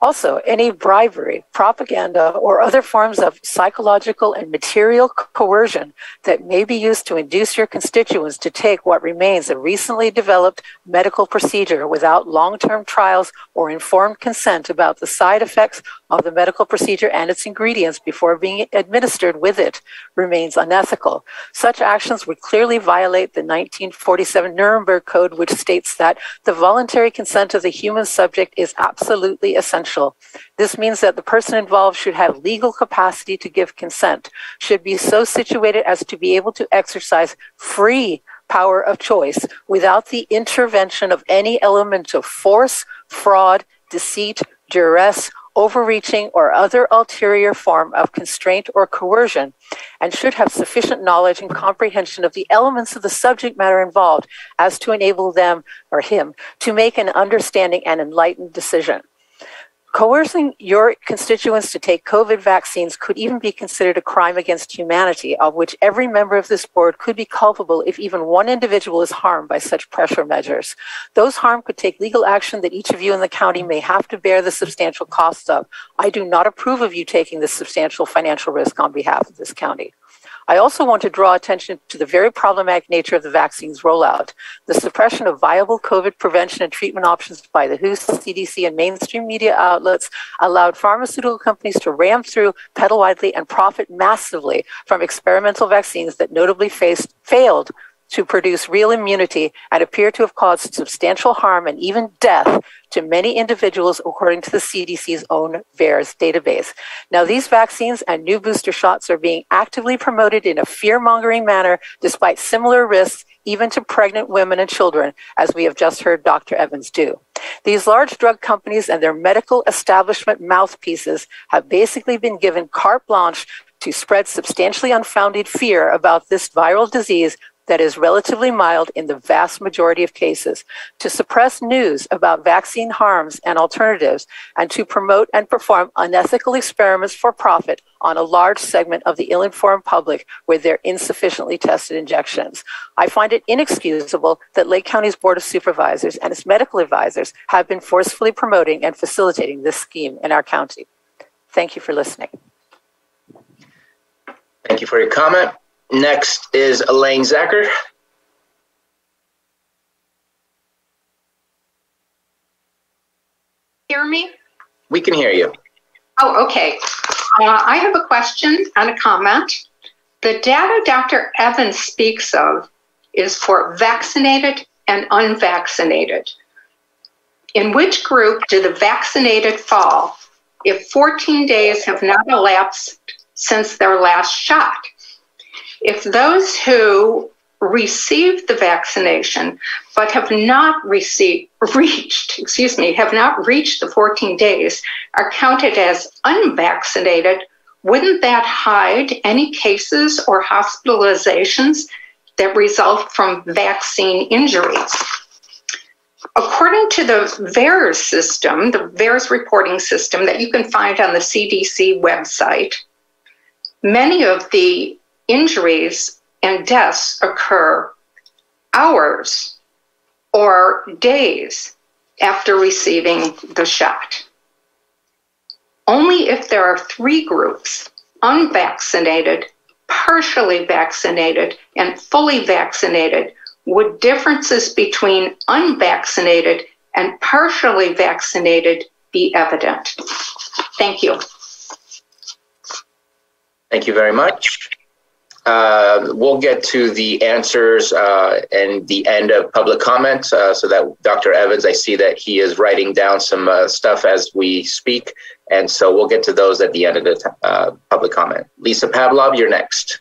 Also, any bribery, propaganda, or other forms of psychological and material coercion that may be used to induce your constituents to take what remains a recently developed medical procedure without long-term trials or informed consent about the side effects of the medical procedure and its ingredients before being administered with it remains unethical. Such actions would clearly violate the 1947 Nuremberg Code, which states that the voluntary consent of the human subject is absolutely essential. This means that the person involved should have legal capacity to give consent, should be so situated as to be able to exercise free power of choice without the intervention of any element of force, fraud, deceit, duress, overreaching, or other ulterior form of constraint or coercion, and should have sufficient knowledge and comprehension of the elements of the subject matter involved as to enable them or him to make an understanding and enlightened decision. Coercing your constituents to take COVID vaccines could even be considered a crime against humanity, of which every member of this board could be culpable if even one individual is harmed by such pressure measures. Those harmed could take legal action that each of you in the county may have to bear the substantial costs of. I do not approve of you taking this substantial financial risk on behalf of this county. I also want to draw attention to the very problematic nature of the vaccine's rollout. The suppression of viable COVID prevention and treatment options by the WHO, CDC, and mainstream media outlets allowed pharmaceutical companies to ram through, peddle widely, and profit massively from experimental vaccines that notably failed to produce real immunity and appear to have caused substantial harm and even death to many individuals, according to the CDC's own VAERS database. Now, these vaccines and new booster shots are being actively promoted in a fear-mongering manner, despite similar risks even to pregnant women and children, as we have just heard Dr. Evans do. These large drug companies and their medical establishment mouthpieces have basically been given carte blanche to spread substantially unfounded fear about this viral disease that is relatively mild in the vast majority of cases, to suppress news about vaccine harms and alternatives, and to promote and perform unethical experiments for profit on a large segment of the ill-informed public with their insufficiently tested injections. I find it inexcusable that Lake County's Board of Supervisors and its medical advisors have been forcefully promoting and facilitating this scheme in our county. Thank you for listening. Thank you for your comment. Next is Elaine Zacher. Hear me? We can hear you. Oh, okay. I have a question and a comment. The data Dr. Evans speaks of is for vaccinated and unvaccinated. In which group do the vaccinated fall if 14 days have not elapsed since their last shot? If those who received the vaccination but have not reached the 14 days are counted as unvaccinated, wouldn't that hide any cases or hospitalizations that result from vaccine injuries? According to the VAERS system, the VAERS reporting system that you can find on the CDC website, many of the injuries and deaths occur hours or days after receiving the shot. Only if there are three groups, unvaccinated, partially vaccinated, and fully vaccinated, would differences between unvaccinated and partially vaccinated be evident. Thank you. Thank you very much. We'll get to the answers and the end of public comment so that Dr. Evans, I see that he is writing down some stuff as we speak. And so we'll get to those at the end of the public comment. Lisa Pavlov, you're next.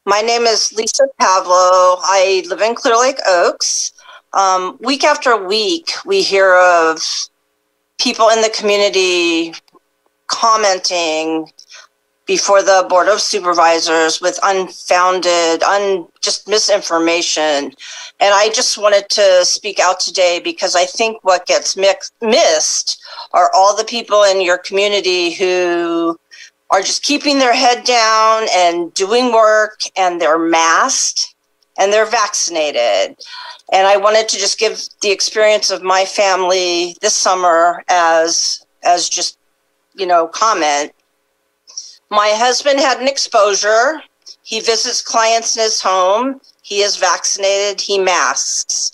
My name is Lisa Pavlo. I live in Clear Lake Oaks. Week after week, we hear of people in the community commenting before the Board of Supervisors with unfounded, just misinformation. And I just wanted to speak out today because I think what gets missed are all the people in your community who are just keeping their head down and doing work, and they're masked and they're vaccinated. And I wanted to just give the experience of my family this summer as just, comment. My husband had an exposure. He visits clients in his home. He is vaccinated. He masks.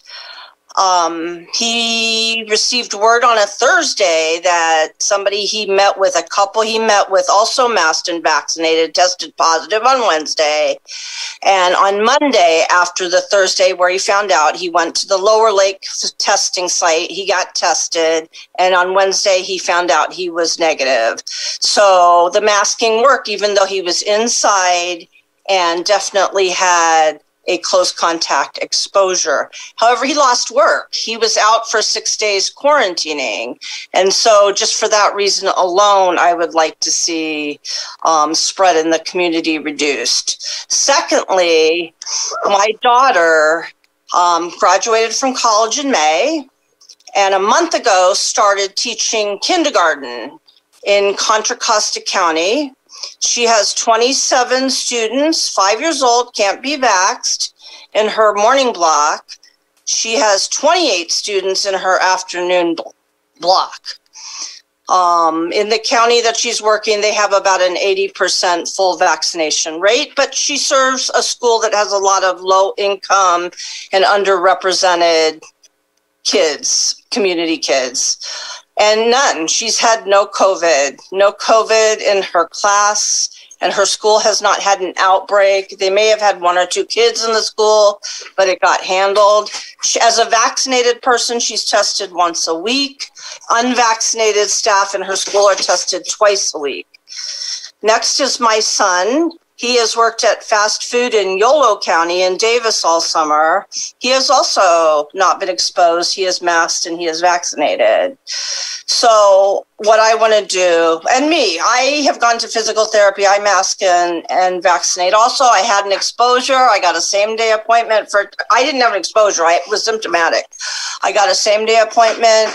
He received word on a Thursday that somebody he met with, a couple he met with, also masked and vaccinated, tested positive on Wednesday. And on Monday, after the Thursday where he found out, he went to the Lower Lake testing site. He got tested. And on Wednesday, he found out he was negative. So the masking worked, even though he was inside and definitely had a close contact exposure. However, he lost work. He was out for 6 days quarantining. And so just for that reason alone, I would like to see spread in the community reduced. Secondly, my daughter graduated from college in May, and a month ago started teaching kindergarten in Contra Costa County. She has 27 students, 5 years old, can't be vaxxed, in her morning block. She has 28 students in her afternoon block. In the county that she's working, they have about an 80% full vaccination rate, but she serves a school that has a lot of low income and underrepresented kids, community kids. And none. She's had no COVID in her class, and her school has not had an outbreak. They may have had 1 or 2 kids in the school, but it got handled. As a vaccinated person, she's tested once a week. Unvaccinated staff in her school are tested twice a week. Next is my son. He has worked at fast food in Yolo County in Davis all summer. He has also not been exposed. He is masked and he is vaccinated. So what I want to do, and me, I have gone to physical therapy. I mask and vaccinate. Also, I had an exposure. I got a same-day appointment I didn't have an exposure. I was symptomatic. I got a same-day appointment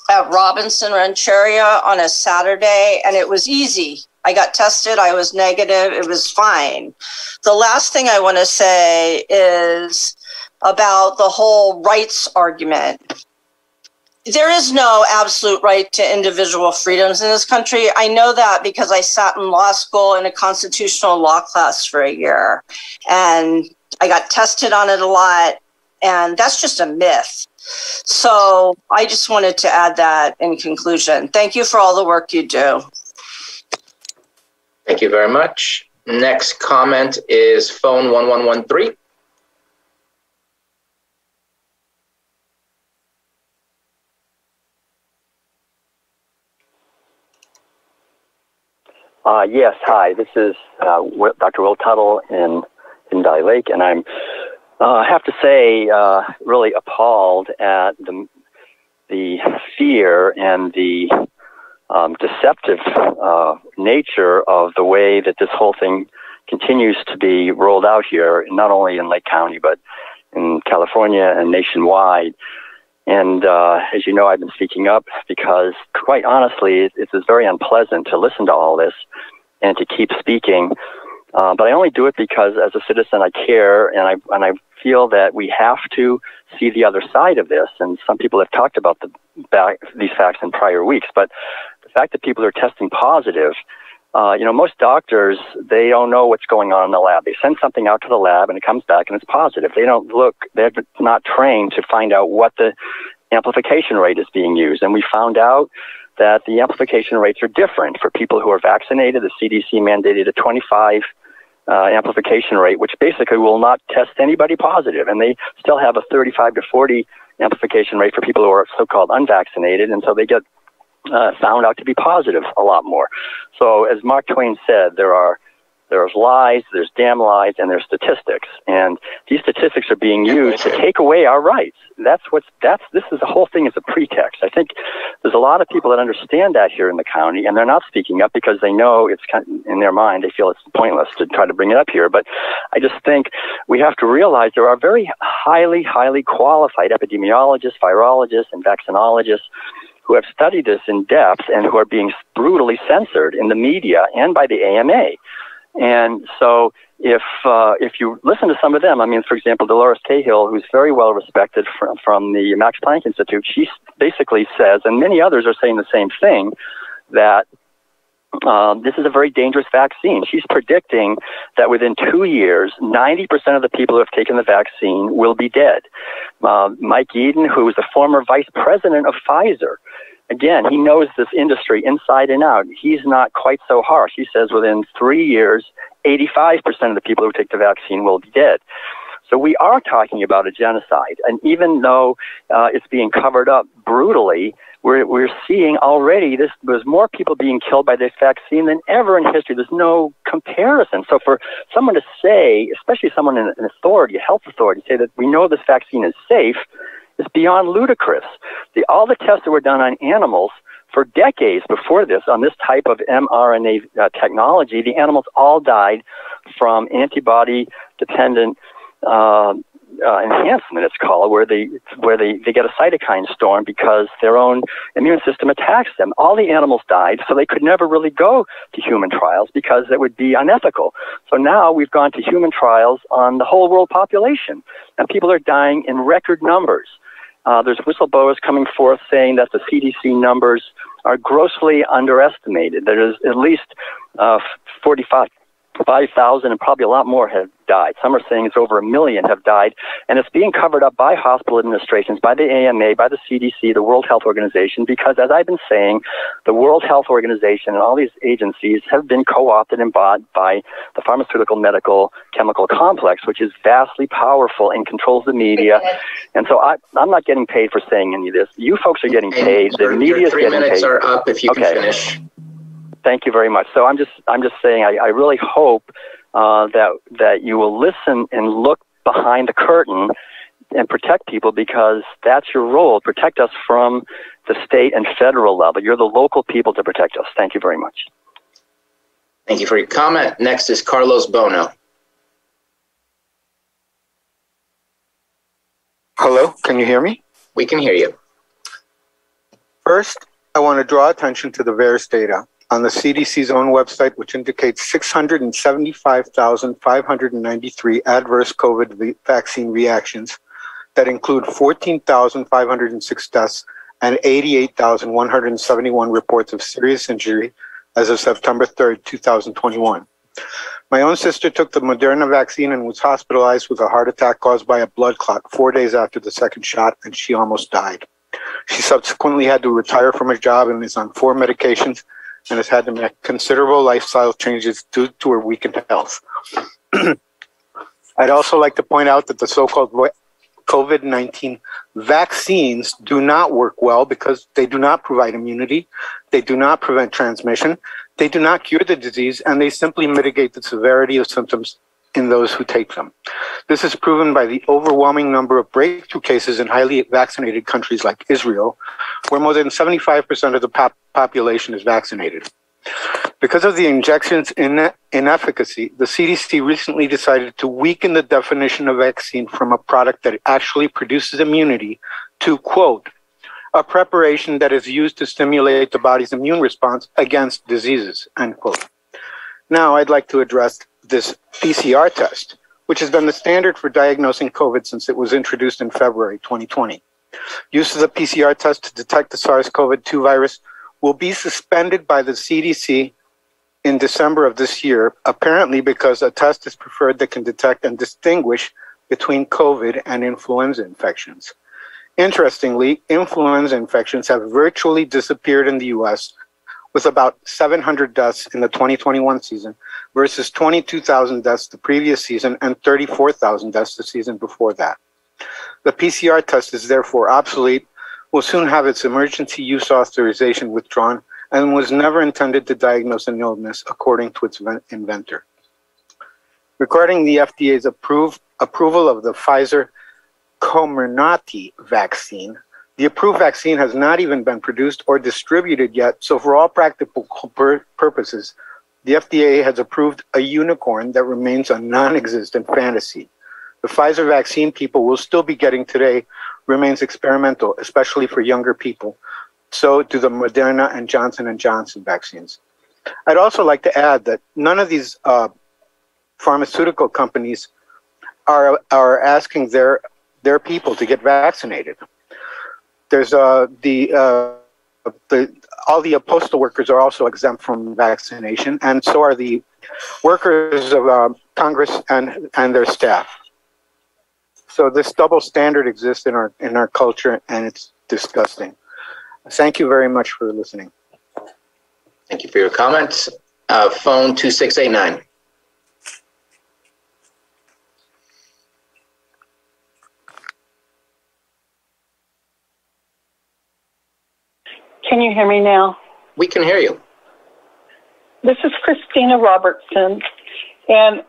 at Robinson Rancheria on a Saturday, and it was easy. I got tested. I was negative. It was fine. The last thing I want to say is about the whole rights argument. There is no absolute right to individual freedoms in this country. I know that because I sat in law school in a constitutional law class for a year, and I got tested on it a lot, and that's just a myth. So I just wanted to add that in conclusion. Thank you for all the work you do. Thank you very much. Next comment is phone 1113. Yes, hi. This is Dr. Will Tuttle in Dye Lake, and I'm have to say really appalled at the fear and the deceptive nature of the way that this whole thing continues to be rolled out here, not only in Lake County, but in California and nationwide. And as you know, I've been speaking up because, quite honestly, it is very unpleasant to listen to all this and to keep speaking. But I only do it because, as a citizen, I care, and I feel that we have to see the other side of this. And some people have talked about these facts in prior weeks, but the fact that people are testing positive, most doctors, they don't know what's going on in the lab. They send something out to the lab and it comes back and it's positive. They're not trained to find out what the amplification rate is being used. And we found out that the amplification rates are different. For people who are vaccinated, the CDC mandated a 25 amplification rate, which basically will not test anybody positive. And they still have a 35 to 40 amplification rate for people who are so-called unvaccinated. And so they get found out to be positive a lot more. So as Mark Twain said, there are There's lies, there's damn lies, and there's statistics. And these statistics are being used to take away our rights. The whole thing is a pretext. I think there's a lot of people that understand that here in the county, and they're not speaking up because they know it's kind of, in their mind, they feel it's pointless to try to bring it up here. But I just think we have to realize there are very highly qualified epidemiologists, virologists, and vaccinologists who have studied this in depth and who are being brutally censored in the media and by the AMA. And so if you listen to some of them, I mean, for example, Dolores Cahill, who's very well respected from the Max Planck Institute, she basically says, and many others are saying the same thing, that this is a very dangerous vaccine. She's predicting that within 2 years, 90% of the people who have taken the vaccine will be dead. Mike Eden, who is the former vice president of Pfizer, again, he knows this industry inside and out. He's not quite so harsh. He says within 3 years, 85% of the people who take the vaccine will be dead. So we are talking about a genocide. And even though it's being covered up brutally, we're seeing already there's more people being killed by this vaccine than ever in history. There's no comparison. So for someone to say, especially someone in an authority, a health authority, say that we know this vaccine is safe is beyond ludicrous. All the tests that were done on animals for decades before this, on this type of mRNA technology, the animals all died from antibody-dependent enhancement, it's called, where they get a cytokine storm because their own immune system attacks them. All the animals died, so they could never really go to human trials because that would be unethical. So now we've gone to human trials on the whole world population, and people are dying in record numbers. There's whistleblowers coming forth saying that the CDC numbers are grossly underestimated. There is at least 45,000 and probably a lot more have died. Some are saying it's over 1 million have died, and it's being covered up by hospital administrations, by the AMA, by the CDC, the World Health Organization, because as I've been saying, the World Health Organization and all these agencies have been co-opted and bought by the pharmaceutical, medical, chemical complex, which is vastly powerful and controls the media. And so I'm not getting paid for saying any of this. You folks are getting paid. The media is getting paid. 3 minutes are up if you can finish. Thank you very much. So I'm just saying I really hope that you will listen and look behind the curtain and protect people, because that's your role. Protect us from the state and federal level. You're the local people to protect us. Thank you very much. Thank you for your comment. Next is Carlos Bono. Hello, can you hear me? We can hear you. First, I want to draw attention to the VAERS data on the CDC's own website, which indicates 675,593 adverse COVID vaccine reactions that include 14,506 deaths and 88,171 reports of serious injury as of September 3rd, 2021. My own sister took the Moderna vaccine and was hospitalized with a heart attack caused by a blood clot 4 days after the second shot, and she almost died. She subsequently had to retire from her job and is on 4 medications and has had to make considerable lifestyle changes due to her weakened health. I'd also like to point out that the so-called COVID-19 vaccines do not work well because they do not provide immunity, they do not prevent transmission, they do not cure the disease, and they simply mitigate the severity of symptoms in those who take them. This is proven by the overwhelming number of breakthrough cases in highly vaccinated countries like Israel, where more than 75% of the population is vaccinated. Because of the injection's inefficacy, the CDC recently decided to weaken the definition of vaccine from a product that actually produces immunity to, quote, a preparation that is used to stimulate the body's immune response against diseases, end quote. Now I'd like to address this PCR test, which has been the standard for diagnosing COVID since it was introduced in February 2020. Use of the PCR test to detect the SARS-CoV-2 virus will be suspended by the CDC in December of this year, apparently because a test is preferred that can detect and distinguish between COVID and influenza infections. Interestingly, influenza infections have virtually disappeared in the US, with about 700 deaths in the 2021 season versus 22,000 deaths the previous season and 34,000 deaths the season before that. The PCR test is therefore obsolete, will soon have its emergency use authorization withdrawn, and was never intended to diagnose an illness, according to its inventor. regarding the FDA's approval of the Pfizer Comirnaty vaccine. The approved vaccine has not even been produced or distributed yet, so for all practical purposes, the FDA has approved a unicorn that remains a non-existent fantasy. The Pfizer vaccine people will still be getting today remains experimental, especially for younger people. So do the Moderna and Johnson & Johnson vaccines. I'd also like to add that none of these pharmaceutical companies are asking their people to get vaccinated. There's all the postal workers are also exempt from vaccination, and so are the workers of Congress and their staff. So this double standard exists in our culture, and it's disgusting. Thank you very much for listening. Thank you for your comments. Phone 2689. Can you hear me now? We can hear you. This is Christina Robertson, and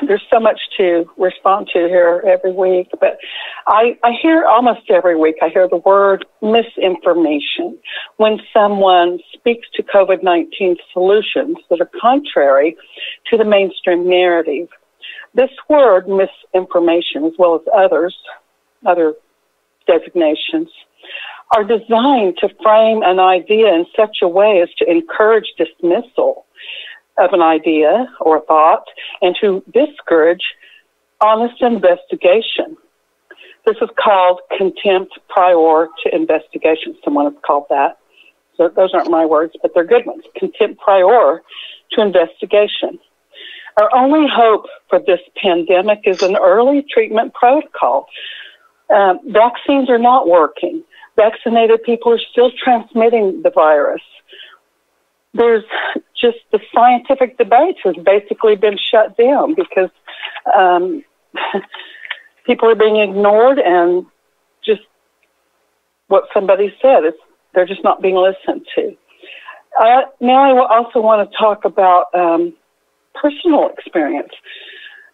there's so much to respond to here every week, but I hear almost every week, I hear the word misinformation when someone speaks to COVID-19 solutions that are contrary to the mainstream narrative. This word misinformation, as well as other designations, are designed to frame an idea in such a way as to encourage dismissal of an idea or thought and to discourage honest investigation. This is called contempt prior to investigation. Someone has called that. So those aren't my words, but they're good ones. Contempt prior to investigation. Our only hope for this pandemic is an early treatment protocol. Vaccines are not working. Vaccinated people are still transmitting the virus. There's just the scientific debate has basically been shut down because people are being ignored, and just what somebody said, they're just not being listened to. Now I also want to talk about personal experience.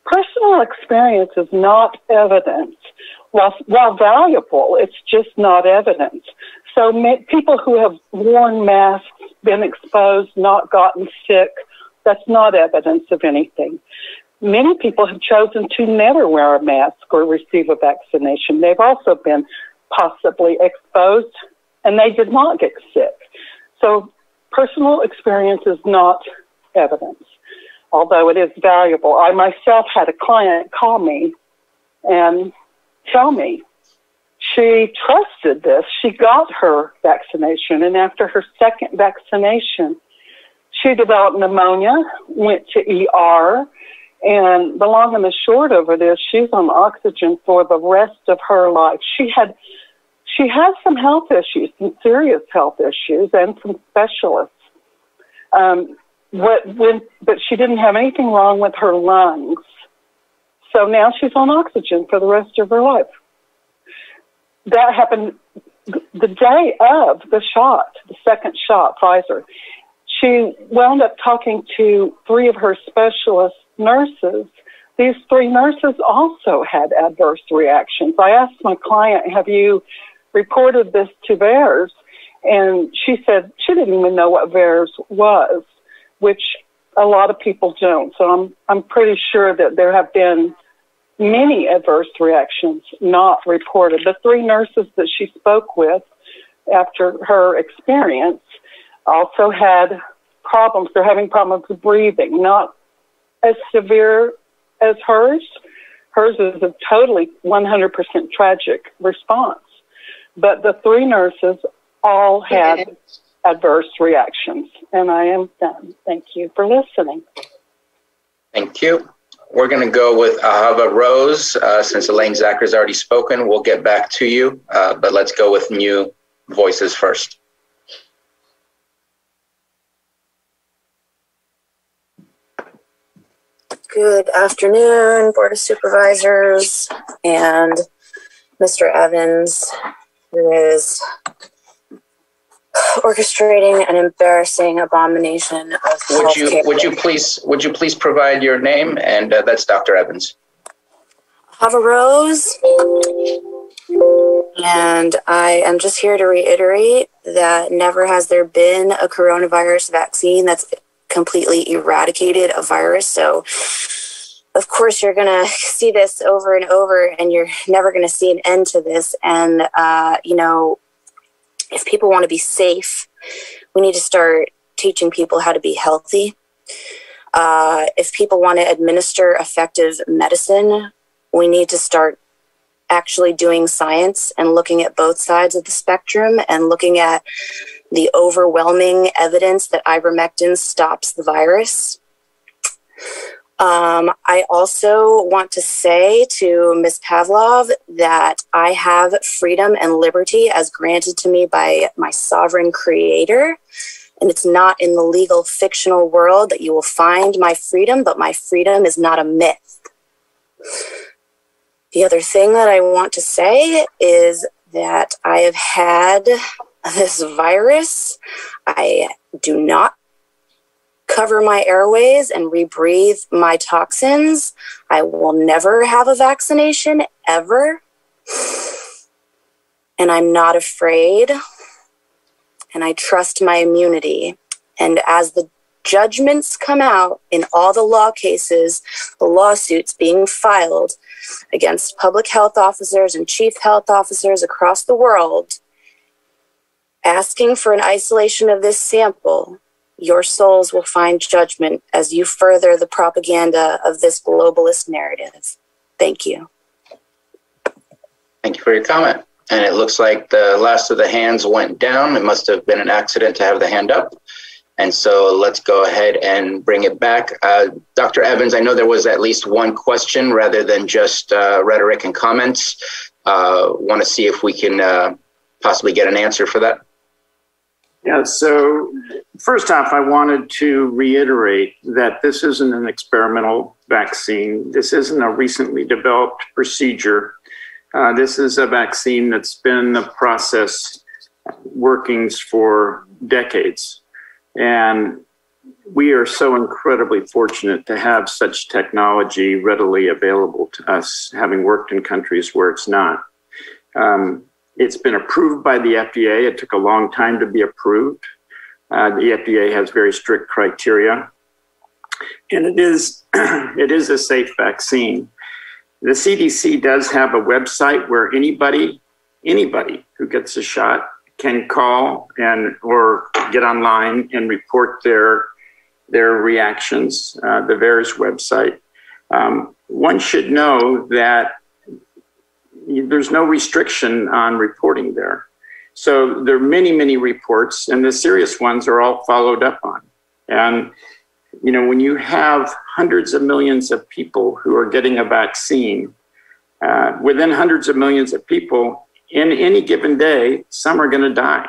Personal experience is not evidence. While valuable, it's just not evidence. So people who have worn masks, been exposed, not gotten sick, that's not evidence of anything. Many people have chosen to never wear a mask or receive a vaccination. They've also been possibly exposed, and they did not get sick. So personal experience is not evidence, although it is valuable. I myself had a client call me and tell me she trusted this. She got her vaccination, and after her second vaccination, she developed pneumonia, went to ER, and the long and the short of it is she's on oxygen for the rest of her life. She has some health issues, some serious health issues, and some specialists. But she didn't have anything wrong with her lungs. So now she's on oxygen for the rest of her life. That happened the day of the shot, the second shot, Pfizer. She wound up talking to 3 of her specialist nurses. These 3 nurses also had adverse reactions. I asked my client, have you reported this to VAERS? And she said she didn't even know what VAERS was, which a lot of people don't. So I'm pretty sure that there have been many adverse reactions not reported. The 3 nurses that she spoke with after her experience also had problems. They're having problems with breathing, not as severe as hers. Hers is a totally 100% tragic response. But the 3 nurses all had adverse reactions. And I am done. Thank you for listening. Thank you. We're going to go with Ahava Rose. Since Elaine Zachar's already spoken, we'll get back to you. But let's go with new voices first. Good afternoon, Board of Supervisors and Mr. Evans, who is orchestrating an embarrassing abomination of healthcare. Would you please provide your name? And that's Dr. Evans. Hava Rose, and I am just here to reiterate that never has there been a coronavirus vaccine that's completely eradicated a virus. So, of course, you're going to see this over and over, and you're never going to see an end to this. And, you know, if people want to be safe, we need to start teaching people how to be healthy. If people want to administer effective medicine, we need to start actually doing science and looking at both sides of the spectrum and looking at the overwhelming evidence that ivermectin stops the virus. I also want to say to Ms. Pavlov that I have freedom and liberty as granted to me by my sovereign creator. And it's not in the legal fictional world that you will find my freedom, but my freedom is not a myth. The other thing that I want to say is that I have had this virus. I do not cover my airways and rebreathe my toxins. I will never have a vaccination, ever. And I'm not afraid. And I trust my immunity. And as the judgments come out in all the law cases, the lawsuits being filed against public health officers and chief health officers across the world, asking for an isolation of this sample, your souls will find judgment as you further the propaganda of this globalist narrative. Thank you. Thank you for your comment. And it looks like the last of the hands went down. It must have been an accident to have the hand up. And so let's go ahead and bring it back. Dr. Evans, I know there was at least one question rather than just rhetoric and comments. Want to see if we can possibly get an answer for that. Yeah, so first off, I wanted to reiterate that this isn't an experimental vaccine. This isn't a recently developed procedure. This is a vaccine that's been in the process workings for decades. And we are so incredibly fortunate to have such technology readily available to us, having worked in countries where it's not. It's been approved by the FDA. It took a long time to be approved. The FDA has very strict criteria. And it is a safe vaccine. The CDC does have a website where anybody who gets a shot can call or get online and report their reactions, the VAERS website. One should know that there's no restriction on reporting there. So there are many, many reports, and the serious ones are all followed up on. And, you know, when you have hundreds of millions of people who are getting a vaccine, within hundreds of millions of people, in any given day, some are going to die.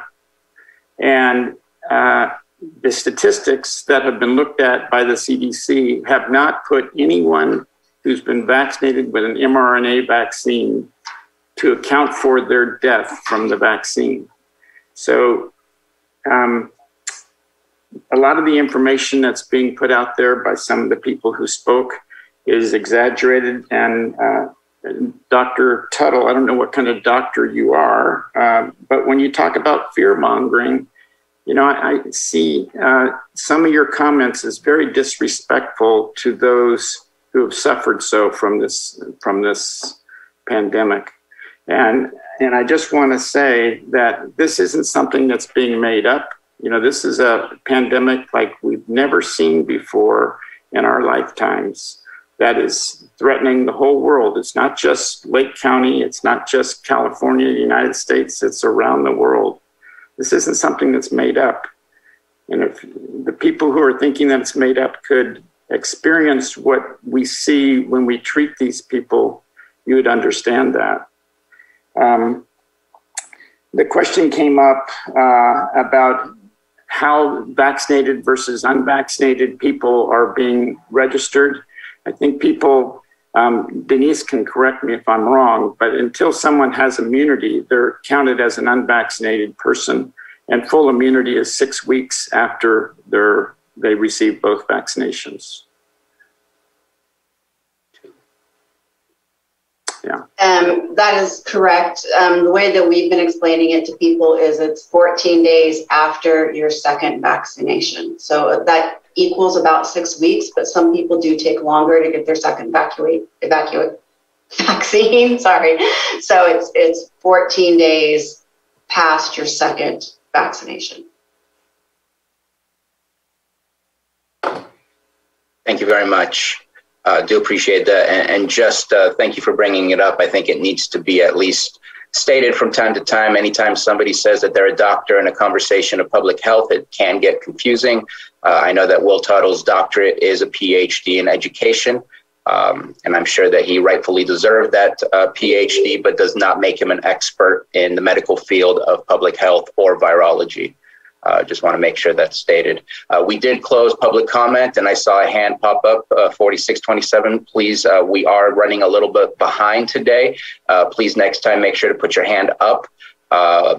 And the statistics that have been looked at by the CDC have not put anyone who's been vaccinated with an mRNA vaccine to account for their death from the vaccine. So a lot of the information that's being put out there by some of the people who spoke is exaggerated. And Dr. Tuttle, I don't know what kind of doctor you are, but when you talk about fear-mongering, you know, I see some of your comments as very disrespectful to those who have suffered so from this pandemic. And I just want to say that this isn't something that's being made up. You know, this is a pandemic like we've never seen before in our lifetimes that is threatening the whole world. It's not just Lake County. It's not just California, the United States. It's around the world. This isn't something that's made up. And if the people who are thinking that it's made up could experience what we see when we treat these people, you would understand that. The question came up about how vaccinated versus unvaccinated people are being registered. I think people, Denise can correct me if I'm wrong, but until someone has immunity, they're counted as an unvaccinated person. And full immunity is 6 weeks after they receive both vaccinations. Yeah. That is correct. The way that we've been explaining it to people is it's 14 days after your second vaccination. So that equals about 6 weeks, but some people do take longer to get their second vaccine. Sorry. So it's 14 days past your second vaccination. Thank you very much. Do appreciate that. And just thank you for bringing it up. I think it needs to be at least stated from time to time. Anytime somebody says that they're a doctor in a conversation of public health, it can get confusing. I know that Will Tuttle's doctorate is a PhD in education. And I'm sure that he rightfully deserved that PhD, but does not make him an expert in the medical field of public health or virology. Just want to make sure that's stated. We did close public comment, and I saw a hand pop up, 4627. Please, we are running a little bit behind today. Please, next time, make sure to put your hand up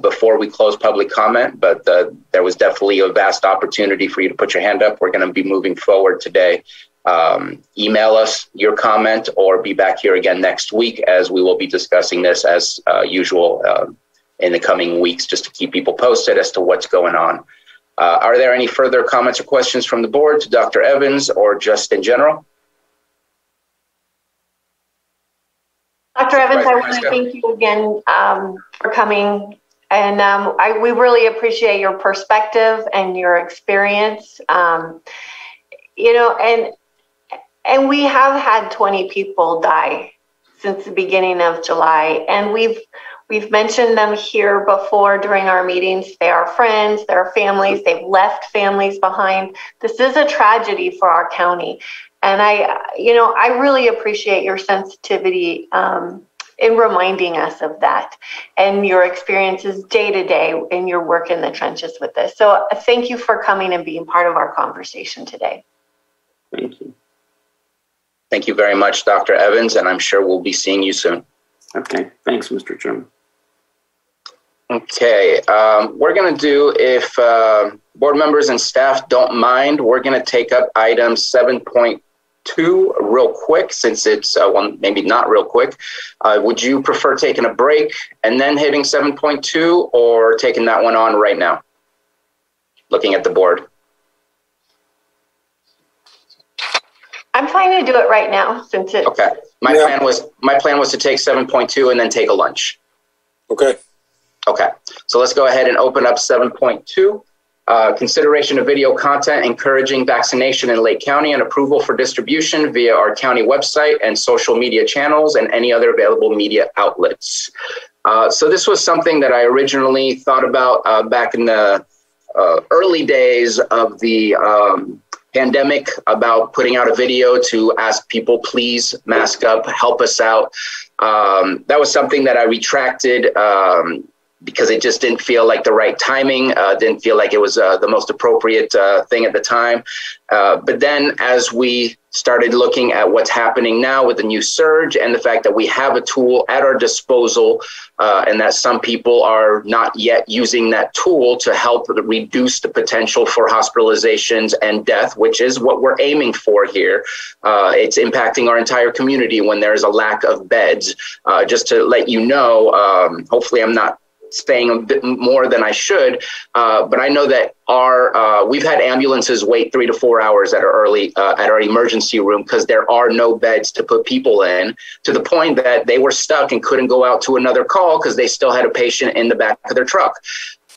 before we close public comment. But there was definitely a vast opportunity for you to put your hand up. We're going to be moving forward today. Email us your comment or be back here again next week, as we will be discussing this as usual in the coming weeks, just to keep people posted as to what's going on. Are there any further comments or questions from the board to Dr. Evans or just in general? Dr. Evans, I want to thank you again for coming. And we really appreciate your perspective and your experience. You know, and we have had 20 people die since the beginning of July, and we've mentioned them here before during our meetings. They are friends, they're families, they've left families behind. This is a tragedy for our county. And I really appreciate your sensitivity in reminding us of that and your experiences day to day in your work in the trenches with this. So thank you for coming and being part of our conversation today. Thank you. Thank you very much, Dr. Evans, and I'm sure we'll be seeing you soon. Okay, thanks, Mr. Chairman. Okay, we're going to do, if board members and staff don't mind, we're going to take up item 7.2 real quick, since it's maybe not real quick. Would you prefer taking a break and then hitting 7.2, or taking that one on right now? Looking at the board. I'm fine to do it right now, since it's okay. My plan was to take 7.2 and then take a lunch. Okay. Okay. So let's go ahead and open up 7.2. Consideration of video content encouraging vaccination in Lake County and approval for distribution via our county website and social media channels and any other available media outlets. So this was something that I originally thought about back in the early days of the pandemic, about putting out a video to ask people, please mask up, help us out. That was something that I retracted because it just didn't feel like the right timing, didn't feel like it was the most appropriate thing at the time. But then as we started looking at what's happening now with the new surge and the fact that we have a tool at our disposal and that some people are not yet using that tool to help reduce the potential for hospitalizations and death, which is what we're aiming for here. It's impacting our entire community when there's a lack of beds. Just to let you know, hopefully I'm not saying a bit more than I should, but I know that we've had ambulances wait 3 to 4 hours at our emergency room because there are no beds to put people in, to the point that they were stuck and couldn't go out to another call because they still had a patient in the back of their truck.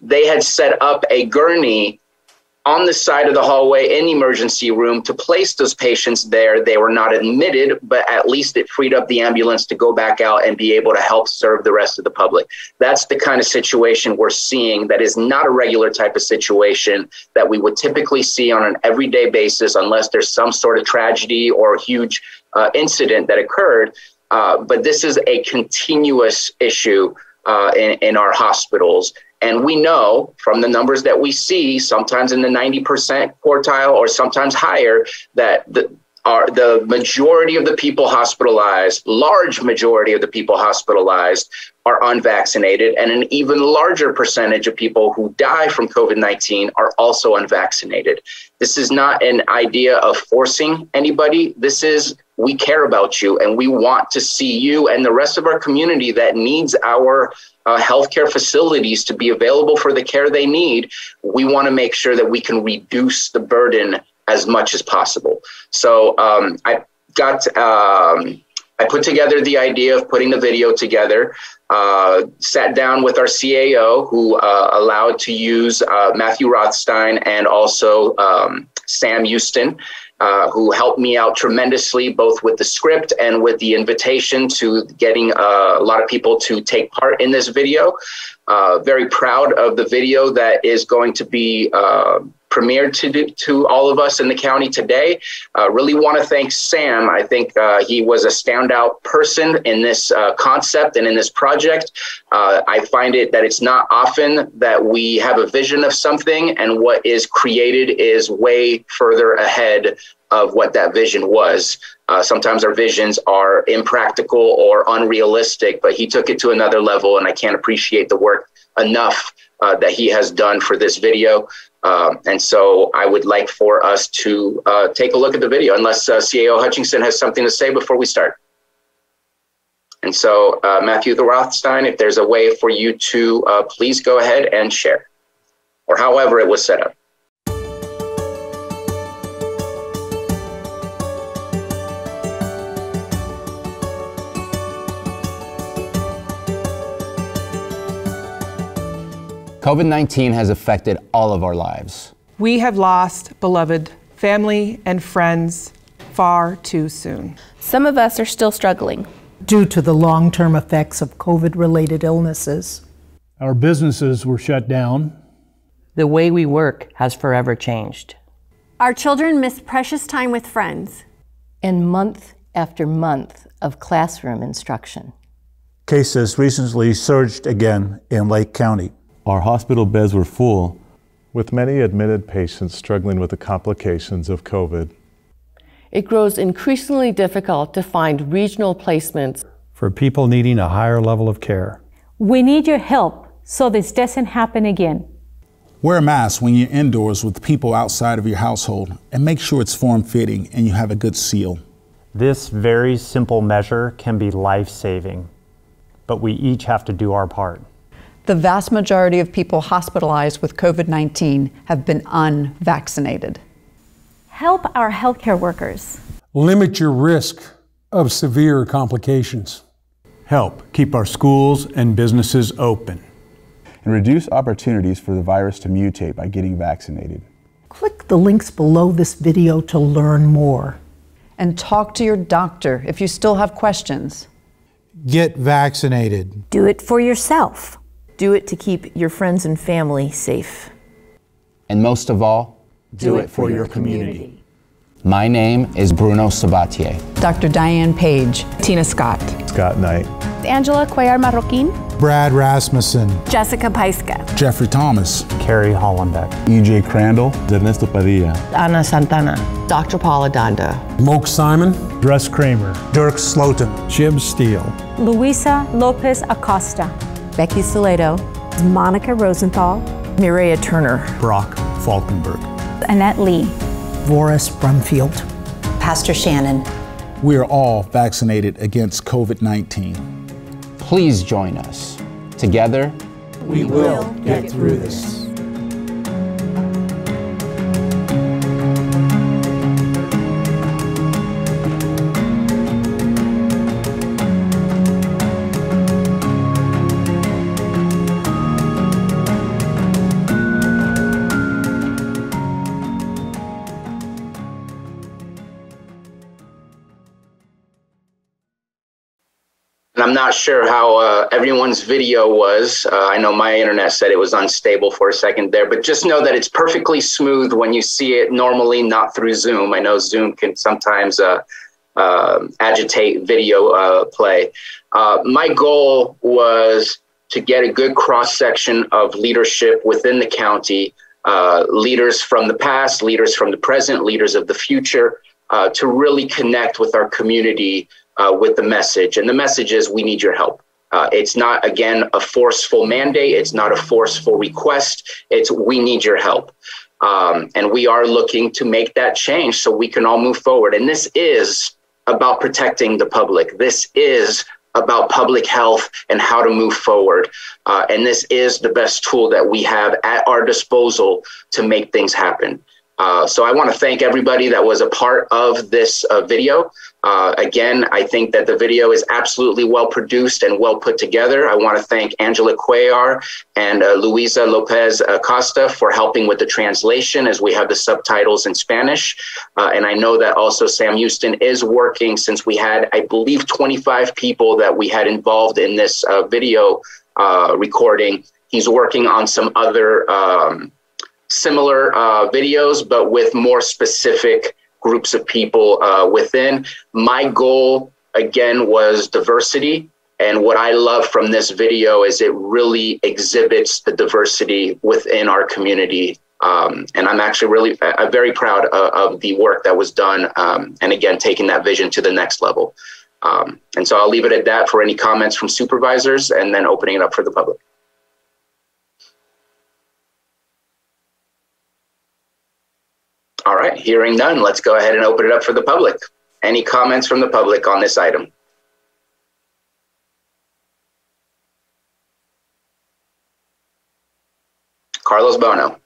They had set up a gurney on the side of the hallway in the emergency room to place those patients there. They were not admitted, but at least it freed up the ambulance to go back out and be able to help serve the rest of the public. That's the kind of situation we're seeing. That is not a regular type of situation that we would typically see on an everyday basis, unless there's some sort of tragedy or huge incident that occurred. But this is a continuous issue in our hospitals. And we know from the numbers that we see, sometimes in the 90% quartile or sometimes higher, that are the majority of the people hospitalized, large majority of the people hospitalized are unvaccinated, and an even larger percentage of people who die from COVID-19 are also unvaccinated. This is not an idea of forcing anybody. This is, we care about you and we want to see you and the rest of our community that needs our healthcare facilities to be available for the care they need. We want to make sure that we can reduce the burden as much as possible. So I put together the idea of putting the video together, sat down with our CAO who allowed to use Matthew Rothstein and also Sam Houston, who helped me out tremendously, both with the script and with the invitation to getting a lot of people to take part in this video. Very proud of the video that is going to be premiered to all of us in the county today. Really want to thank Sam. I think he was a standout person in this concept and in this project. I find it that it's not often that we have a vision of something and what is created is way further ahead of what that vision was. Sometimes our visions are impractical or unrealistic, but he took it to another level, and I can't appreciate the work enough that he has done for this video. And so I would like for us to take a look at the video, unless CAO Hutchinson has something to say before we start. And so Matthew Rothstein, if there's a way for you to please go ahead and share, or however it was set up. COVID-19 has affected all of our lives. We have lost beloved family and friends far too soon. Some of us are still struggling due to the long-term effects of COVID-related illnesses. Our businesses were shut down. The way we work has forever changed. Our children miss precious time with friends. And month after month of classroom instruction. Cases recently surged again in Lake County. Our hospital beds were full, with many admitted patients struggling with the complications of COVID. It grows increasingly difficult to find regional placements for people needing a higher level of care. We need your help so this doesn't happen again. Wear a mask when you're indoors with people outside of your household, and make sure it's form-fitting and you have a good seal. This very simple measure can be life-saving, but we each have to do our part. The vast majority of people hospitalized with COVID-19 have been unvaccinated. Help our healthcare workers. Limit your risk of severe complications. Help keep our schools and businesses open. And reduce opportunities for the virus to mutate by getting vaccinated. Click the links below this video to learn more. And talk to your doctor if you still have questions. Get vaccinated. Do it for yourself. Do it to keep your friends and family safe. And most of all, do it for your community. My name is Bruno Sabatier. Dr. Diane Page. Tina Scott. Scott Knight. Angela Cuellar Marroquin. Brad Rasmussen. Jessica Paiska. Jeffrey Thomas. Carrie Hollenbeck. EJ Crandall. Ernesto Padilla. Ana Santana. Dr. Paula Donda. Moke Simon. Dress Kramer. Dirk Sloten. Jim Steele. Luisa Lopez Acosta. Becky Salado. Monica Rosenthal. Mireya Turner. Brock Falkenberg. Annette Lee. Voris Brumfield. Pastor Shannon. We are all vaccinated against COVID-19. Please join us. Together, we will get through this. And I'm not sure how everyone's video was. I know my internet said it was unstable for a second there, but just know that it's perfectly smooth when you see it normally, not through Zoom. I know Zoom can sometimes agitate video play. My goal was to get a good cross-section of leadership within the county, leaders from the past, leaders from the present, leaders of the future, to really connect with our community with the message. And the message is, we need your help. It's not, again, a forceful mandate. It's not a forceful request. It's, we need your help. And we are looking to make that change so we can all move forward. And this is about protecting the public. This is about public health and how to move forward. And this is the best tool that we have at our disposal to make things happen. So I want to thank everybody that was a part of this video. Again, I think that the video is absolutely well produced and well put together. I want to thank Angela Cuellar and Luisa Lopez Acosta for helping with the translation as we have the subtitles in Spanish. And I know that also Sam Houston is working, since we had, I believe, 25 people that we had involved in this video recording. He's working on some other similar videos, but with more specific groups of people within. My goal, again, was diversity. And what I love from this video is it really exhibits the diversity within our community. And I'm actually I'm very proud of the work that was done. And again, taking that vision to the next level. And so I'll leave it at that for any comments from supervisors, and then opening it up for the public. All right, hearing none, let's go ahead and open it up for the public. Any comments from the public on this item? Carlos Bono.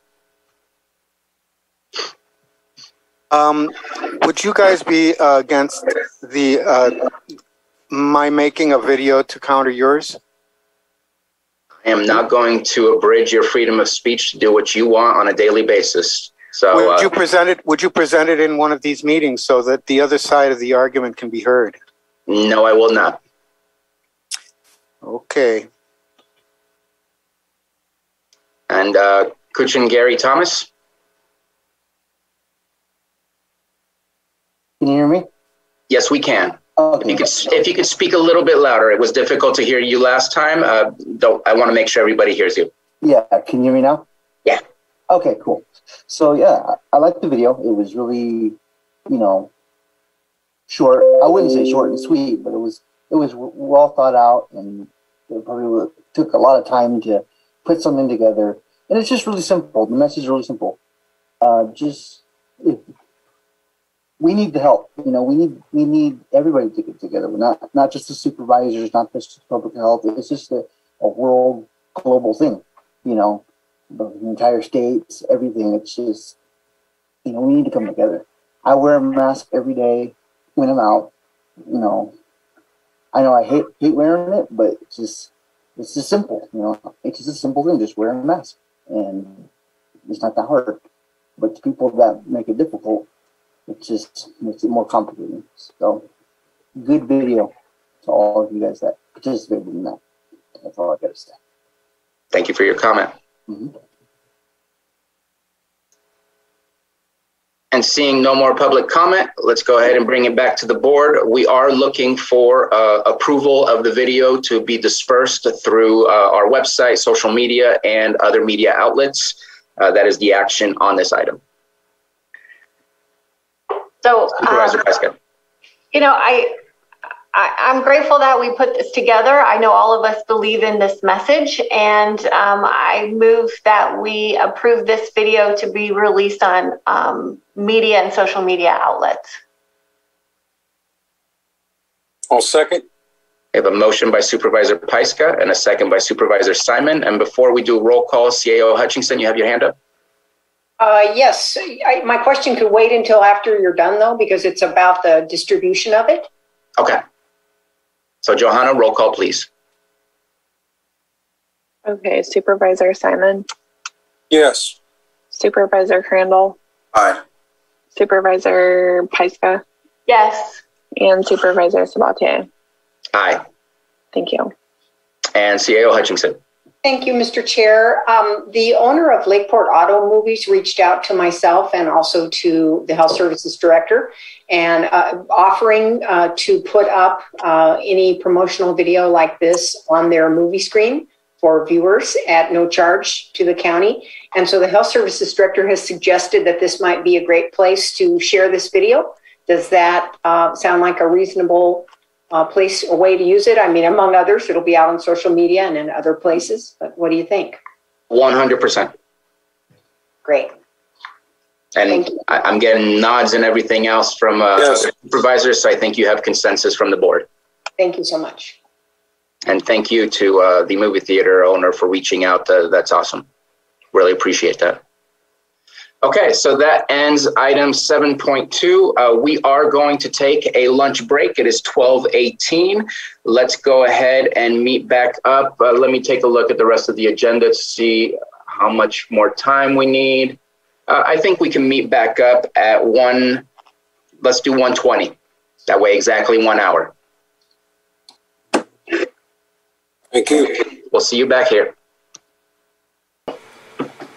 Would you guys be against the my making a video to counter yours? I am not going to abridge your freedom of speech to do what you want on a daily basis. So would you present it? Would you present it in one of these meetings so that the other side of the argument can be heard? No, I will not. Okay. And Kuchin Gary Thomas. Can you hear me? Yes, we can. Okay. If you could speak a little bit louder. It was difficult to hear you last time. I want to make sure everybody hears you. Yeah. Can you hear me now? Yeah. Okay, cool. So yeah, I liked the video. It was really, short. I wouldn't say short and sweet, but it was well thought out, and it probably took a lot of time to put something together. And it's just really simple. The message is really simple. We need the help. We need everybody to get together. Not just the supervisors, not just public health. It's just a world global thing. The entire states, everything. It's just, we need to come together. I wear a mask every day when I'm out. I know I hate wearing it, but it's just simple. It's just a simple thing. Just wear a mask, and it's not that hard. But the people that make it difficult, it just makes it more complicated. So, good video to all of you guys that participated in that. That's all I got to say. Thank you for your comment. Mm-hmm. And seeing no more public comment, let's go ahead and bring it back to the board. We are looking for approval of the video to be dispersed through our website, social media, and other media outlets. That is the action on this item. So, Supervisor Pesca. I'm grateful that we put this together. I know all of us believe in this message, and I move that we approve this video to be released on media and social media outlets. I'll second. We have a motion by Supervisor Pyska and a second by Supervisor Simon. And before we do roll call, CAO Hutchinson, you have your hand up? Yes. My question could wait until after you're done, though, because it's about the distribution of it. Okay. So, Johanna, roll call, please. Okay, Supervisor Simon. Yes. Supervisor Crandall. Aye. Supervisor Pyska. Yes. And Supervisor Sabatier. Aye. Thank you. And CAO Hutchinson. Thank you, Mr. Chair. The owner of Lakeport Auto Movies reached out to myself and also to the Health Services Director and offering to put up any promotional video like this on their movie screen for viewers at no charge to the county. And so the Health Services Director has suggested that this might be a great place to share this video Does that sound like a reasonable place, a way to use it? I mean, among others, it'll be out on social media and in other places, but what do you think? 100%. Great. And I'm getting nods and everything else from supervisors, so I think you have consensus from the board. Thank you so much. And thank you to the movie theater owner for reaching out. That's awesome. Really appreciate that. Okay, so that ends item 7.2. We are going to take a lunch break. It is 12:18. Let's go ahead and meet back up. Let me take a look at the rest of the agenda to see how much more time we need. I think we can meet back up at let's do 1:20. That way, exactly 1 hour. Thank you. We'll see you back here.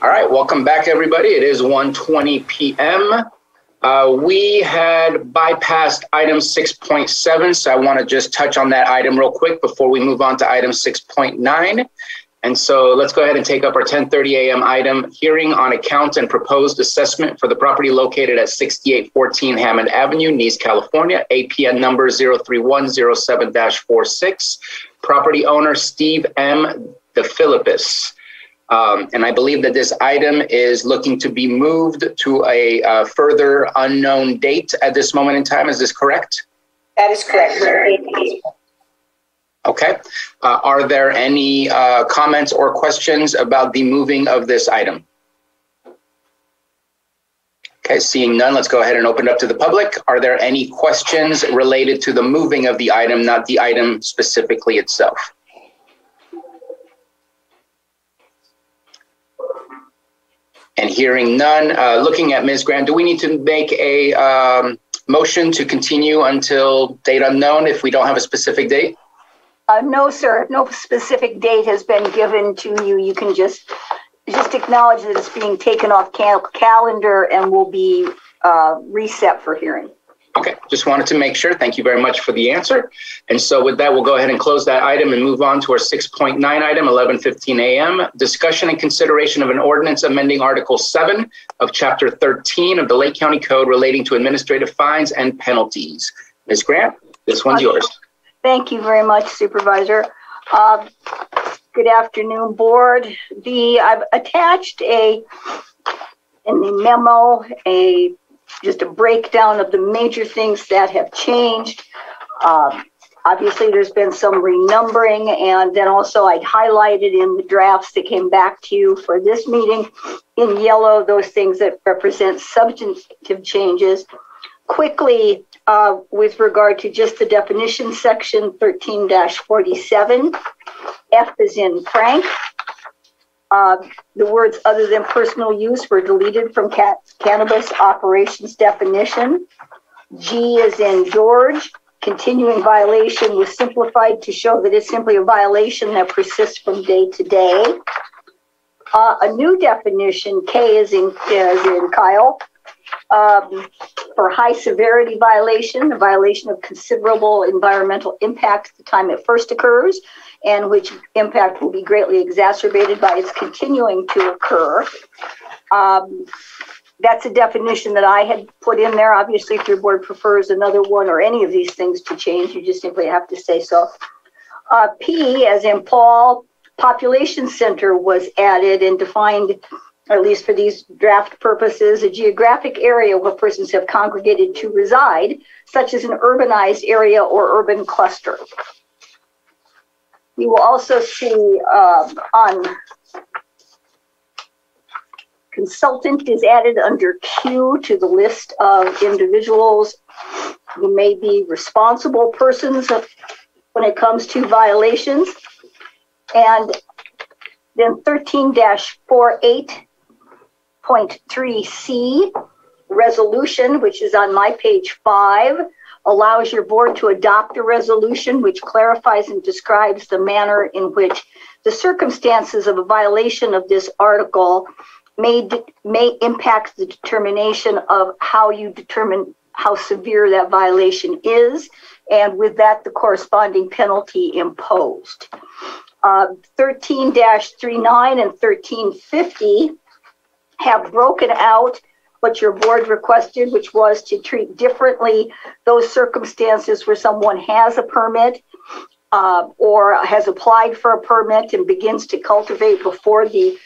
All right, welcome back, everybody. It is 1:20 p.m. We had bypassed item 6.7, so I want to just touch on that item real quick before we move on to item 6.9. And so let's go ahead and take up our 10:30 a.m. item, hearing on account and proposed assessment for the property located at 6814 Hammond Avenue, Nice, California, APN number 03107-46, property owner Steve M. DeFilippis. And I believe that this item is looking to be moved to a further unknown date at this moment in time. Is this correct? That is correct. Okay. Are there any comments or questions about the moving of this item? Okay, seeing none, let's go ahead and open it up to the public. Are there any questions related to the moving of the item, not the item specifically itself? And hearing none, looking at Ms. Grant, do we need to make a motion to continue until date unknown if we don't have a specific date? No, sir. No specific date has been given to you. You can just acknowledge that it's being taken off calendar and will be reset for hearing. Okay, just wanted to make sure. Thank you very much for the answer. And so with that, we'll go ahead and close that item and move on to our 6.9 item, 11:15 a.m. Discussion and consideration of an ordinance amending Article 7 of Chapter 13 of the Lake County Code relating to administrative fines and penalties. Ms. Grant, this one's yours. Thank you very much, Supervisor. Good afternoon, Board. I've attached in the memo just a breakdown of the major things that have changed. Obviously, there's been some renumbering, and then also I'd highlighted in the drafts that came back to you for this meeting in yellow those things that represent substantive changes. Quickly, with regard to just the definition section 13-47, F is in Frank. The words other than personal use were deleted from cannabis operations definition. G is in George. Continuing violation was simplified to show that it's simply a violation that persists from day to day. A new definition, K is in Kyle. For high severity violation, a violation of considerable environmental impact at the time it first occurs, and which impact will be greatly exacerbated by its continuing to occur. That's a definition that I had put in there. Obviously, if your board prefers another one or any of these things to change, you just simply have to say so. P, as in Paul, population center was added and defined, at least for these draft purposes, a geographic area where persons have congregated to reside, such as an urbanized area or urban cluster. You will also see on consultant is added under Q to the list of individuals who may be responsible persons when it comes to violations. And then 13-48.3C, resolution, which is on my page 5, allows your board to adopt a resolution which clarifies and describes the manner in which the circumstances of a violation of this article may impact the determination of how you determine how severe that violation is, and with that, the corresponding penalty imposed. 13-39 and 1350 have broken out what your board requested, which was to treat differently those circumstances where someone has a permit or has applied for a permit and begins to cultivate before the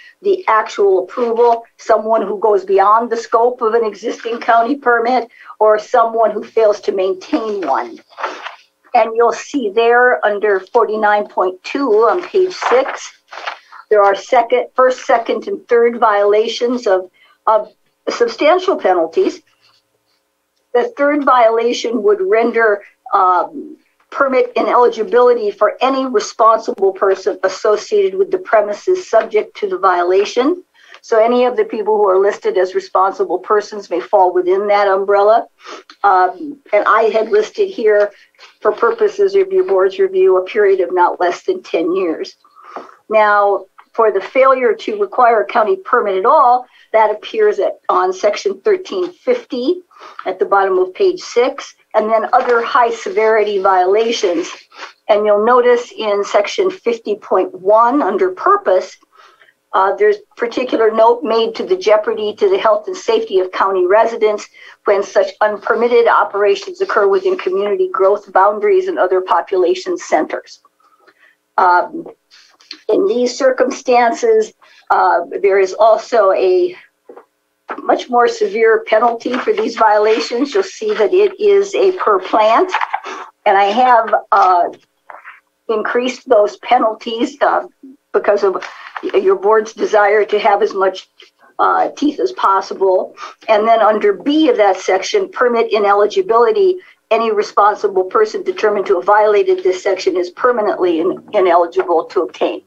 actual approval, someone who goes beyond the scope of an existing county permit, or someone who fails to maintain one. And you'll see there under 49.2 on page 6, there are first, second, and third violations of substantial penalties. The third violation would render permit ineligibility for any responsible person associated with the premises subject to the violation. So any of the people who are listed as responsible persons may fall within that umbrella. And I had listed here, for purposes of your board's review, a period of not less than 10 years. Now, for the failure to require a county permit at all, that appears on section 1350 at the bottom of page 6, and then other high severity violations. And you'll notice in section 50.1 under purpose, there's particular note made to the jeopardy to the health and safety of county residents when such unpermitted operations occur within community growth boundaries and other population centers. In these circumstances, there is also a much more severe penalty for these violations. You'll see that it is a per plant, and I have increased those penalties because of your board's desire to have as much teeth as possible. And then under B of that section, permit ineligibility, any responsible person determined to have violated this section is permanently ineligible to obtain.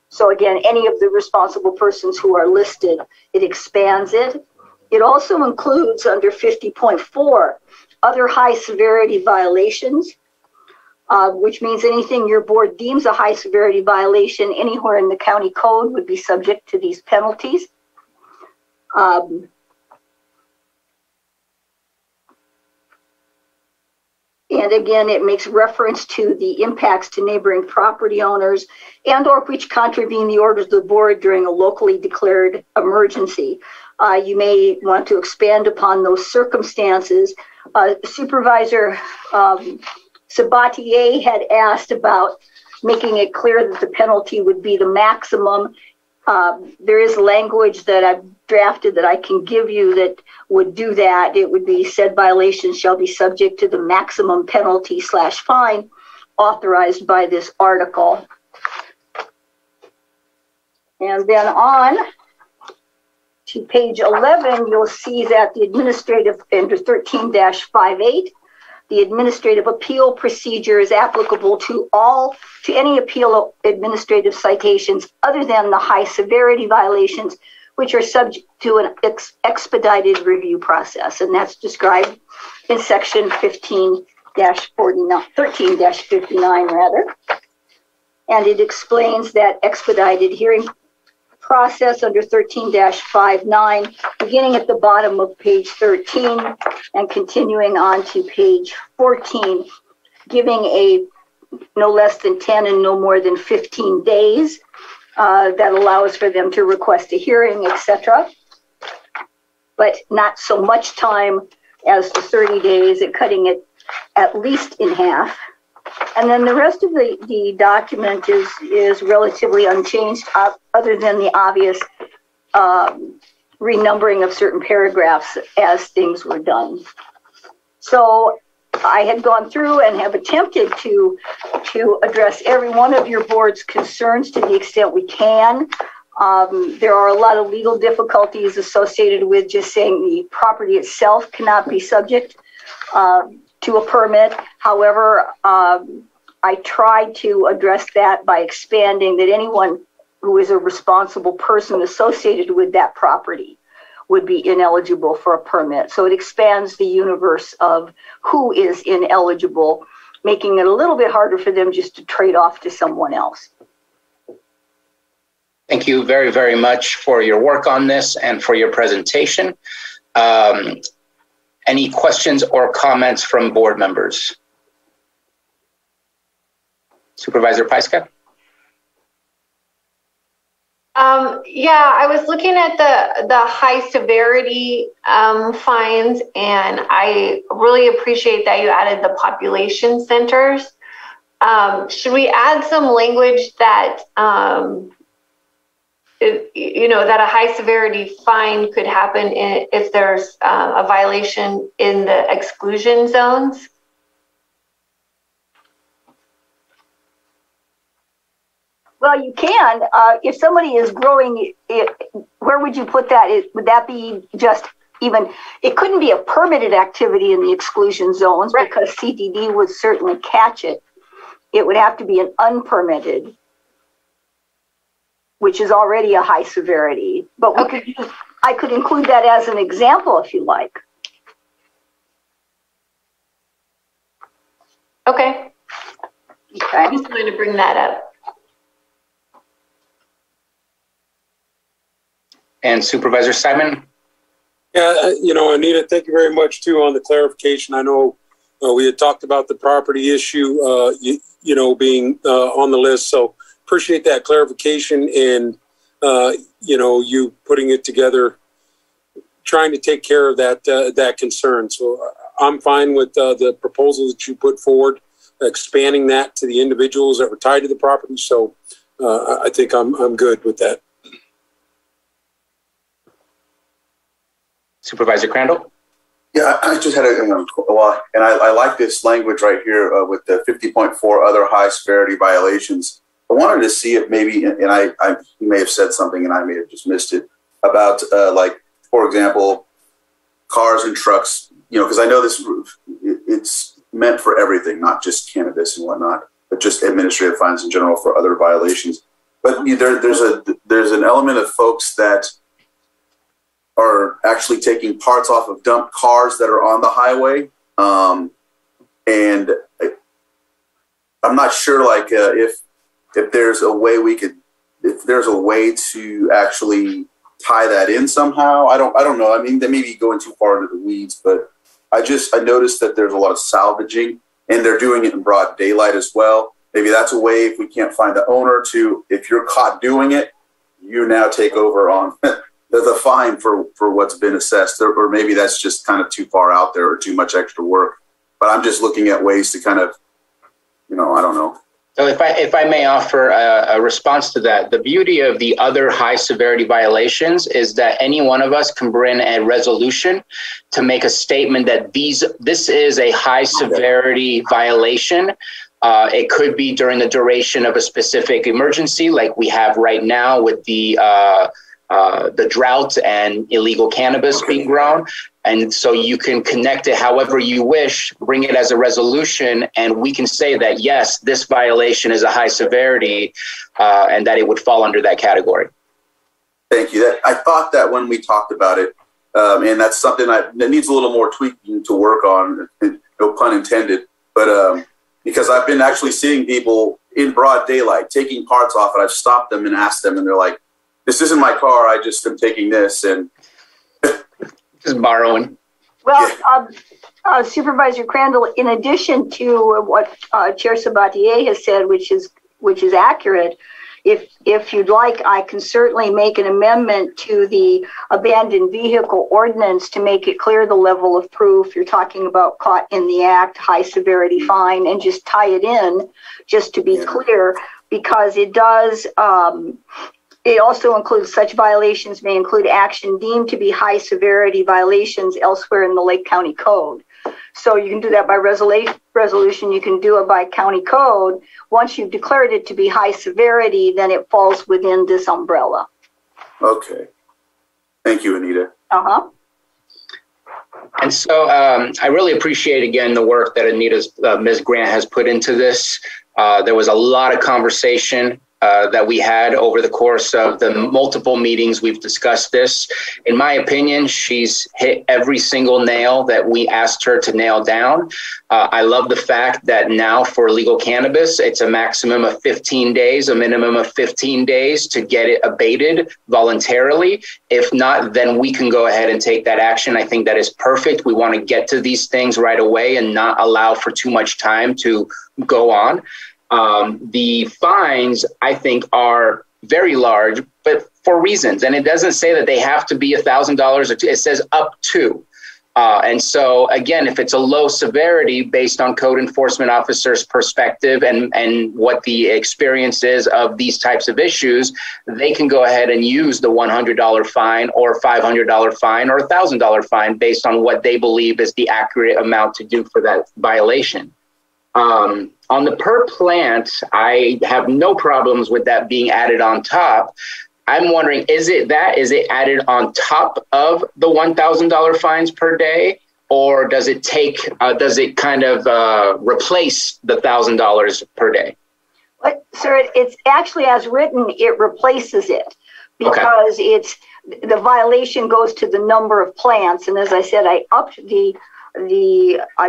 So again, any of the responsible persons who are listed, it expands it. It also includes under 50.4 other high severity violations, which means anything your board deems a high severity violation anywhere in the county code would be subject to these penalties. And again, it makes reference to the impacts to neighboring property owners and or which contravene the orders of the board during a locally declared emergency. You may want to expand upon those circumstances. Supervisor Sabatier had asked about making it clear that the penalty would be the maximum. There is language that I've drafted that I can give you that would do that. It would be said violations shall be subject to the maximum penalty / fine authorized by this article. And then on to page 11, you'll see that the administrative, under 13-58, the administrative appeal procedure is applicable to any appeal administrative citations other than the high severity violations, which are subject to an expedited review process. And that's described in section 13-59 rather. And it explains that expedited hearing process under 13-59, beginning at the bottom of page 13 and continuing on to page 14, giving a no less than 10 and no more than 15 days that allows for them to request a hearing, etc. But not so much time as the 30 days, cutting it at least in half. And then the rest of the document is relatively unchanged, other than the obvious renumbering of certain paragraphs as things were done. So I had gone through and have attempted to address every one of your board's concerns to the extent we can. There are a lot of legal difficulties associated with just saying the property itself cannot be subject to a permit. However, I tried to address that by expanding that anyone who is a responsible person associated with that property would be ineligible for a permit. So it expands the universe of who is ineligible, making it a little bit harder for them just to trade off to someone else. Thank you very, very much for your work on this and for your presentation. Any questions or comments from board members? Supervisor Pyska? Yeah, I was looking at the high severity fines, and I really appreciate that you added the population centers. Should we add some language that, that a high severity fine could happen if there's a violation in the exclusion zones? Well, you can. If somebody is growing it, where would you put that? Would that be just even, it couldn't be a permitted activity in the exclusion zones, right, because CDD would certainly catch it. It would have to be an unpermitted, which is already a high severity. But we could use, I could include that as an example if you like. Okay. I just wanted to bring that up. And Supervisor Simon? Yeah, Anita, thank you very much too on the clarification. I know we had talked about the property issue, being on the list. So appreciate that clarification and, you putting it together, trying to take care of that concern. So I'm fine with the proposal that you put forward, expanding that to the individuals that were tied to the property. So I think I'm good with that. Supervisor Crandall? Yeah, I just had and I like this language right here with the 50.4 other high severity violations. I wanted to see if maybe, and you may have said something and I may have just missed it, about for example, cars and trucks, because I know it's meant for everything, not just cannabis and whatnot, but just administrative fines in general for other violations. But there's an element of folks that are actually taking parts off of dumped cars that are on the highway. And I'm not sure if there's a way to actually tie that in somehow. I don't know. I mean, they may be going too far into the weeds, but I noticed that there's a lot of salvaging and they're doing it in broad daylight as well. Maybe that's a way, if we can't find the owner, to, if you're caught doing it, you now take over on the fine for what's been assessed, or maybe that's just kind of too far out there or too much extra work. But I'm just looking at ways to kind of, I don't know. So if I may offer a response to that, the beauty of the other high severity violations is that any one of us can bring a resolution to make a statement that this is a high severity violation. It could be during the duration of a specific emergency, like we have right now with the drought and illegal cannabis being grown. And so you can connect it however you wish, bring it as a resolution, and we can say that, yes, this violation is a high severity and that it would fall under that category. Thank you. I thought that when we talked about it, and that's something that needs a little more tweaking to work on, no pun intended, but because I've been actually seeing people in broad daylight taking parts off, and I've stopped them and asked them, and they're like, this isn't my car, I just am taking this, and just borrowing. Well, Supervisor Crandall, in addition to what Chair Sabatier has said, which is accurate, if you'd like, I can certainly make an amendment to the abandoned vehicle ordinance to make it clear the level of proof. You're talking about caught in the act, high severity fine, and just tie it in, just to be clear, because it does. It also includes such violations may include action deemed to be high severity violations elsewhere in the Lake County Code. So you can do that by resolution. You can do it by county code. Once you've declared it to be high severity, then it falls within this umbrella. Okay. Thank you, Anita. Uh-huh. And so I really appreciate, again, the work that Anita's, Ms. Grant has put into this. There was a lot of conversation that we had over the course of the multiple meetings we've discussed this. In my opinion, she's hit every single nail that we asked her to nail down. I love the fact that now for legal cannabis, it's a maximum of 15 days, a minimum of 15 days to get it abated voluntarily. If not, then we can go ahead and take that action. I think that is perfect. We want to get to these things right away and not allow for too much time to go on. The fines, I think, are very large, but for reasons. And it doesn't say that they have to be $1,000 or it says up to. And so, again, if it's a low severity based on code enforcement officers' perspective and what the experience is of these types of issues, they can go ahead and use the $100 fine or $500 fine or $1,000 fine based on what they believe is the accurate amount to do for that violation. On the per plant, I have no problems with that being added on top. I'm wondering, is it added on top of the $1,000 fines per day, or does it kind of replace the $1,000 per day? But, sir, it's actually as written, it replaces it because the violation goes to the number of plants. And as I said, I upped the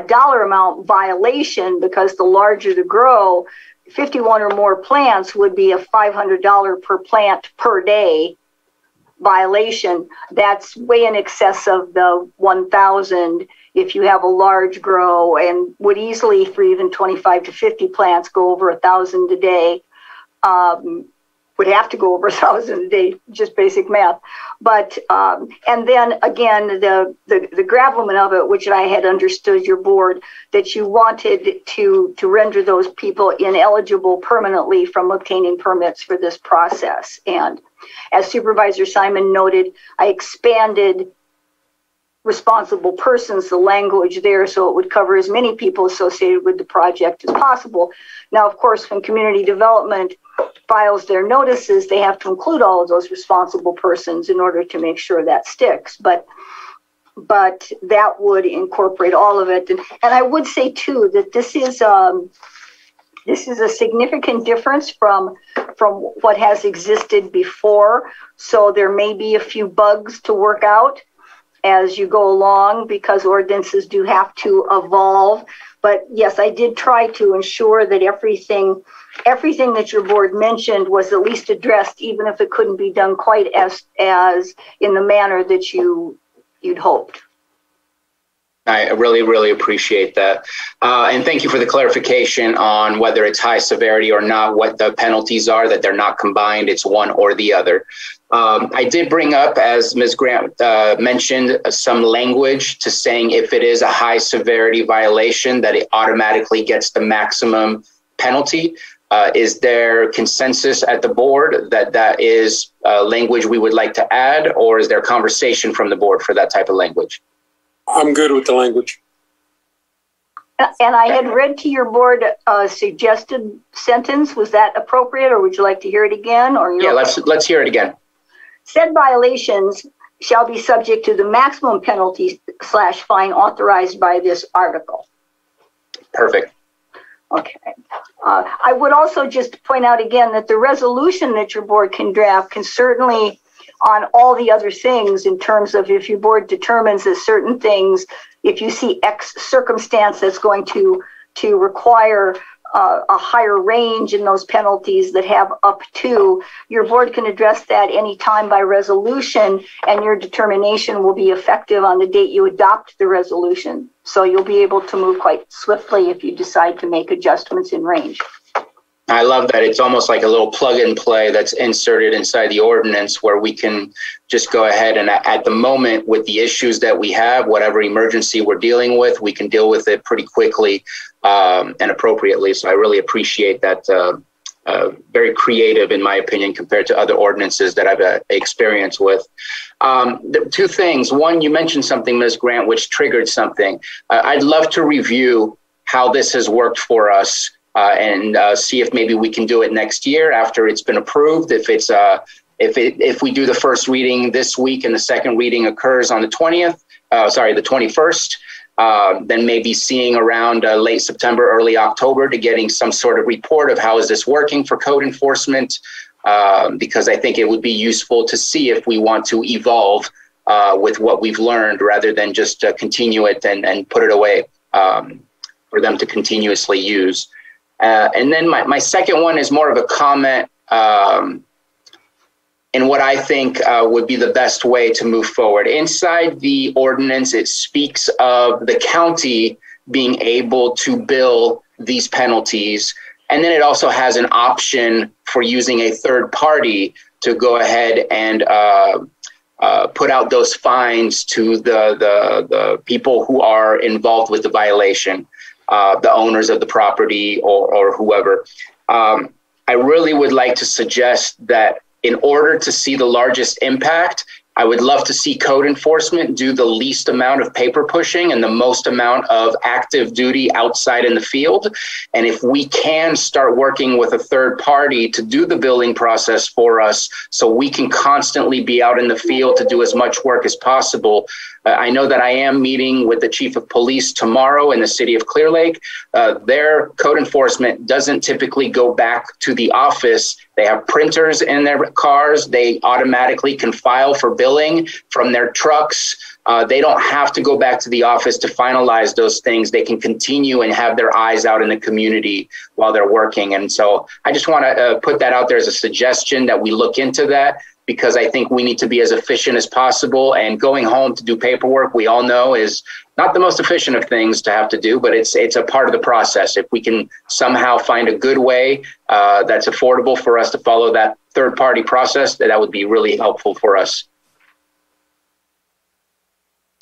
dollar amount violation because the larger the grow, 51 or more plants would be a $500 per plant per day violation. That's way in excess of the 1,000 if you have a large grow, and would easily, for even 25 to 50 plants, go over 1,000 a day. Would have to go over 1,000 a day, just basic math. But and then again, the gravamen of it, which I had understood your board, that you wanted to render those people ineligible permanently from obtaining permits for this process. And as Supervisor Simon noted, I expanded responsible persons, the language there, so it would cover as many people associated with the project as possible. Now, of course, when community development files their notices, they have to include all of those responsible persons in order to make sure that sticks. But that would incorporate all of it. And I would say too that this is a significant difference from what has existed before. So there may be a few bugs to work out as you go along, because ordinances do have to evolve. But yes, I did try to ensure that everything that your board mentioned was at least addressed, even if it couldn't be done quite as in the manner that you'd hoped. I really, really appreciate that. And thank you for the clarification on whether it's high severity or not, what the penalties are, that they're not combined, it's one or the other. I did bring up, as Ms. Grant mentioned, some language to saying if it is a high severity violation, that it automatically gets the maximum penalty. Is there consensus at the board that is language we would like to add, or is there conversation from the board for that type of language? I'm good with the language. And I had read to your board a suggested sentence. Was that appropriate, or would you like to hear it again? Or yeah, let's hear it again. Said violations shall be subject to the maximum penalty / fine authorized by this article. Perfect. Okay. I would also just point out again that the resolution that your board can draft can certainly, on all the other things, in terms of if your board determines that certain things, if you see X circumstance that's going to require a higher range in those penalties that have up to, your board can address that anytime by resolution, and your determination will be effective on the date you adopt the resolution. So you'll be able to move quite swiftly if you decide to make adjustments in range. I love that. It's almost like a little plug and play that's inserted inside the ordinance, where we can just go ahead and at the moment with the issues that we have, whatever emergency we're dealing with, we can deal with it pretty quickly and appropriately. So I really appreciate that. Very creative, in my opinion, compared to other ordinances that I've experienced with. Two things. One, you mentioned something, Ms. Grant, which triggered something. I'd love to review how this has worked for us. And see if maybe we can do it next year after it's been approved. If it's if we do the first reading this week and the second reading occurs on the 21st, then maybe seeing around late September, early October to getting some sort of report of how is this working for code enforcement, because I think it would be useful to see if we want to evolve with what we've learned rather than just continue it and put it away for them to continuously use. And then my second one is more of a comment in what I think would be the best way to move forward. Inside the ordinance, it speaks of the county being able to bill these penalties. And then it also has an option for using a third party to go ahead and put out those fines to the people who are involved with the violation, the owners of the property or whoever. I really would like to suggest that in order to see the largest impact, I would love to see code enforcement do the least amount of paper pushing and the most amount of active duty outside in the field. And if we can start working with a third party to do the billing process for us so we can constantly be out in the field to do as much work as possible. I know that I am meeting with the chief of police tomorrow in the city of Clear Lake. Their code enforcement doesn't typically go back to the office. They have printers in their cars. They automatically can file for billing from their trucks. They don't have to go back to the office to finalize those things. They can continue and have their eyes out in the community while they're working. And so I just want to put that out there as a suggestion that we look into that, because I think we need to be as efficient as possible. And going home to do paperwork, we all know, is not the most efficient of things to have to do, but it's a part of the process. If we can somehow find a good way that's affordable for us to follow that third-party process, that would be really helpful for us.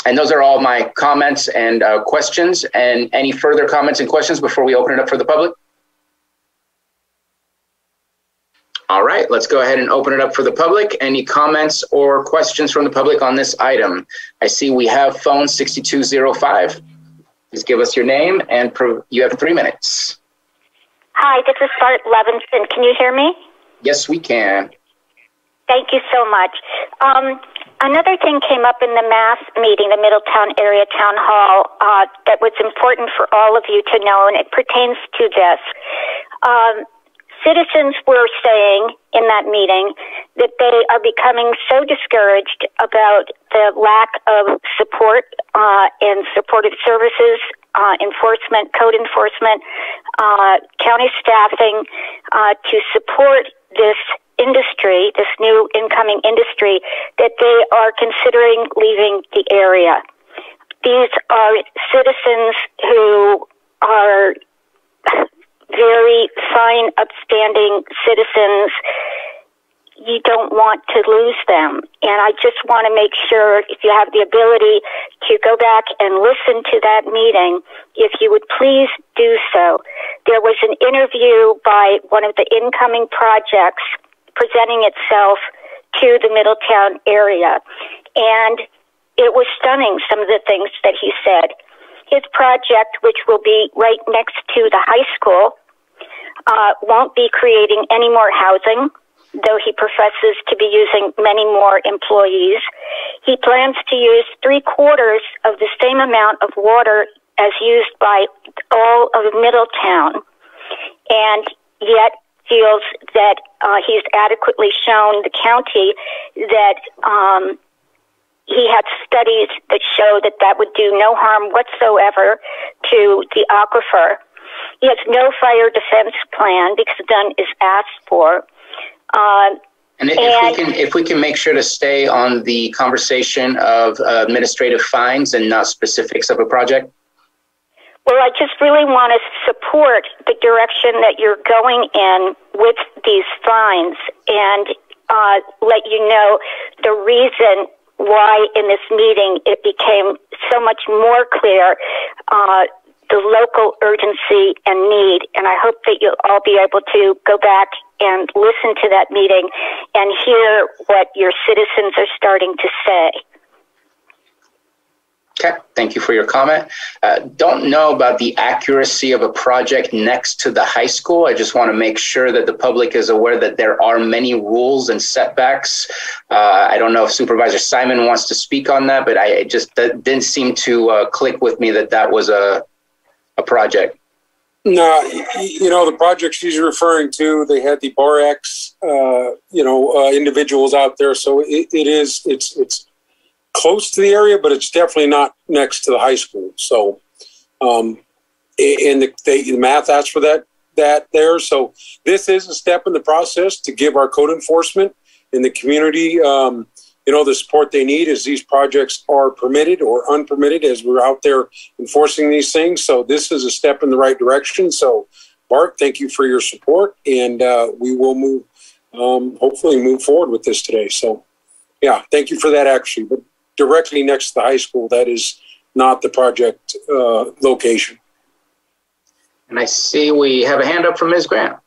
And those are all my comments and questions. And any further comments and questions before we open it up for the public? All right, let's go ahead and open it up for the public. Any comments or questions from the public on this item? I see we have phone 6205. Please give us your name and you have 3 minutes. Hi, this is Bart Levinson. Can you hear me? Yes, we can. Thank you so much. Another thing came up in the mass meeting, the Middletown Area Town Hall, that was important for all of you to know, and it pertains to this. Citizens were saying in that meeting that they are becoming so discouraged about the lack of support and supportive services, enforcement, code enforcement, county staffing to support this industry, this new incoming industry, that they are considering leaving the area. These are citizens who are very fine, upstanding citizens. You don't want to lose them. And I just want to make sure, if you have the ability to go back and listen to that meeting, if you would please do so. There was an interview by one of the incoming projects presenting itself to the Middletown area. And it was stunning, some of the things that he said. His project, which will be right next to the high school, won't be creating any more housing, though he professes to be using many more employees. He plans to use 3/4 of the same amount of water as used by all of Middletown, and yet feels that he's adequately shown the county that he had studies that show that that would do no harm whatsoever to the aquifer. He has no fire defense plan because none is asked for. And if we can make sure to stay on the conversation of administrative fines and not specifics of a project. Well, I just really want to support the direction that you're going in with these fines and let you know the reason why in this meeting it became so much more clear the local urgency and need. And I hope that you'll all be able to go back and listen to that meeting and hear what your citizens are starting to say. Okay, thank you for your comment. Don't know about the accuracy of a project next to the high school. I just want to make sure that the public is aware that there are many rules and setbacks. I don't know if Supervisor Simon wants to speak on that, but it just didn't seem to click with me that that was a project. No, the project she's referring to, they had the Borax, individuals out there. So it's close to the area, but it's definitely not next to the high school. So, and the math asks for that there. So this is a step in the process to give our code enforcement in the community, the support they need as these projects are permitted or unpermitted as we're out there enforcing these things. So this is a step in the right direction. So Bart, thank you for your support, and we will move hopefully move forward with this today. So, yeah, thank you for that, actually. But directly next to the high school, that is not the project location. And I see we have a hand up from Ms. Grant.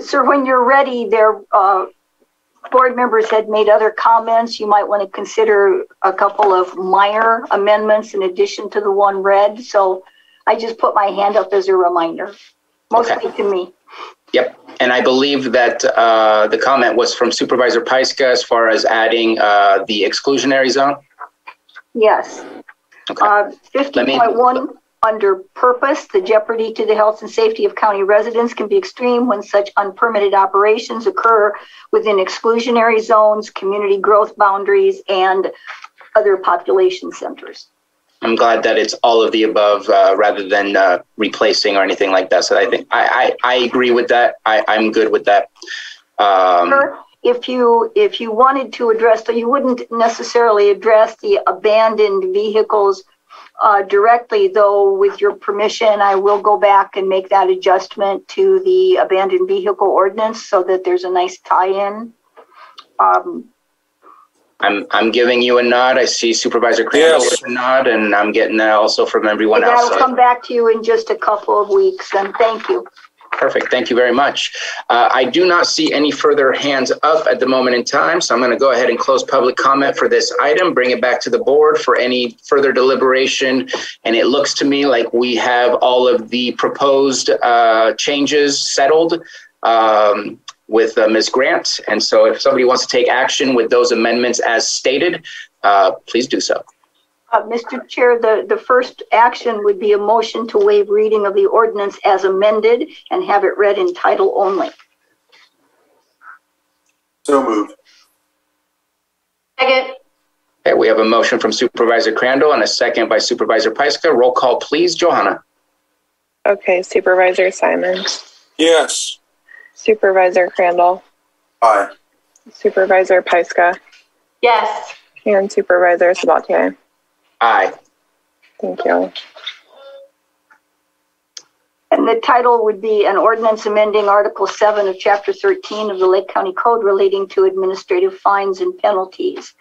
Sir, when you're ready, there board members had made other comments. You might want to consider a couple of minor amendments in addition to the one read. So I just put my hand up as a reminder, mostly to me. Yep. And I believe that the comment was from Supervisor Pyska as far as adding the exclusionary zone. Yes. Okay. 50.1 under purpose, the jeopardy to the health and safety of county residents can be extreme when such unpermitted operations occur within exclusionary zones, community growth boundaries, and other population centers. I'm glad that it's all of the above rather than replacing or anything like that. So I think I agree with that. I'm good with that. Sure. If you wanted to address, so you wouldn't necessarily address the abandoned vehicles directly, though with your permission, I will go back and make that adjustment to the abandoned vehicle ordinance so that there's a nice tie-in. I'm giving you a nod. I see Supervisor Crandall with a nod, and I'm getting that also from everyone else. I'll come back to you in just a couple of weeks, and thank you. Perfect. Thank you very much. I do not see any further hands up at the moment in time, so I'm going to go ahead and close public comment for this item, bring it back to the board for any further deliberation. And it looks to me like we have all of the proposed changes settled with Ms. Grant. And so if somebody wants to take action with those amendments as stated, please do so. Mr. Chair, the first action would be a motion to waive reading of the ordinance as amended and have it read in title only. So moved. Second. Okay, we have a motion from Supervisor Crandall and a second by Supervisor Pyska. Roll call, please, Johanna. Okay, Supervisor Simon. Yes. Supervisor Crandall. Aye. Supervisor Pyska. Yes. And Supervisor Sabatier. Aye. Thank you. And the title would be an ordinance amending Article 7 of Chapter 13 of the Lake County Code relating to administrative fines and penalties.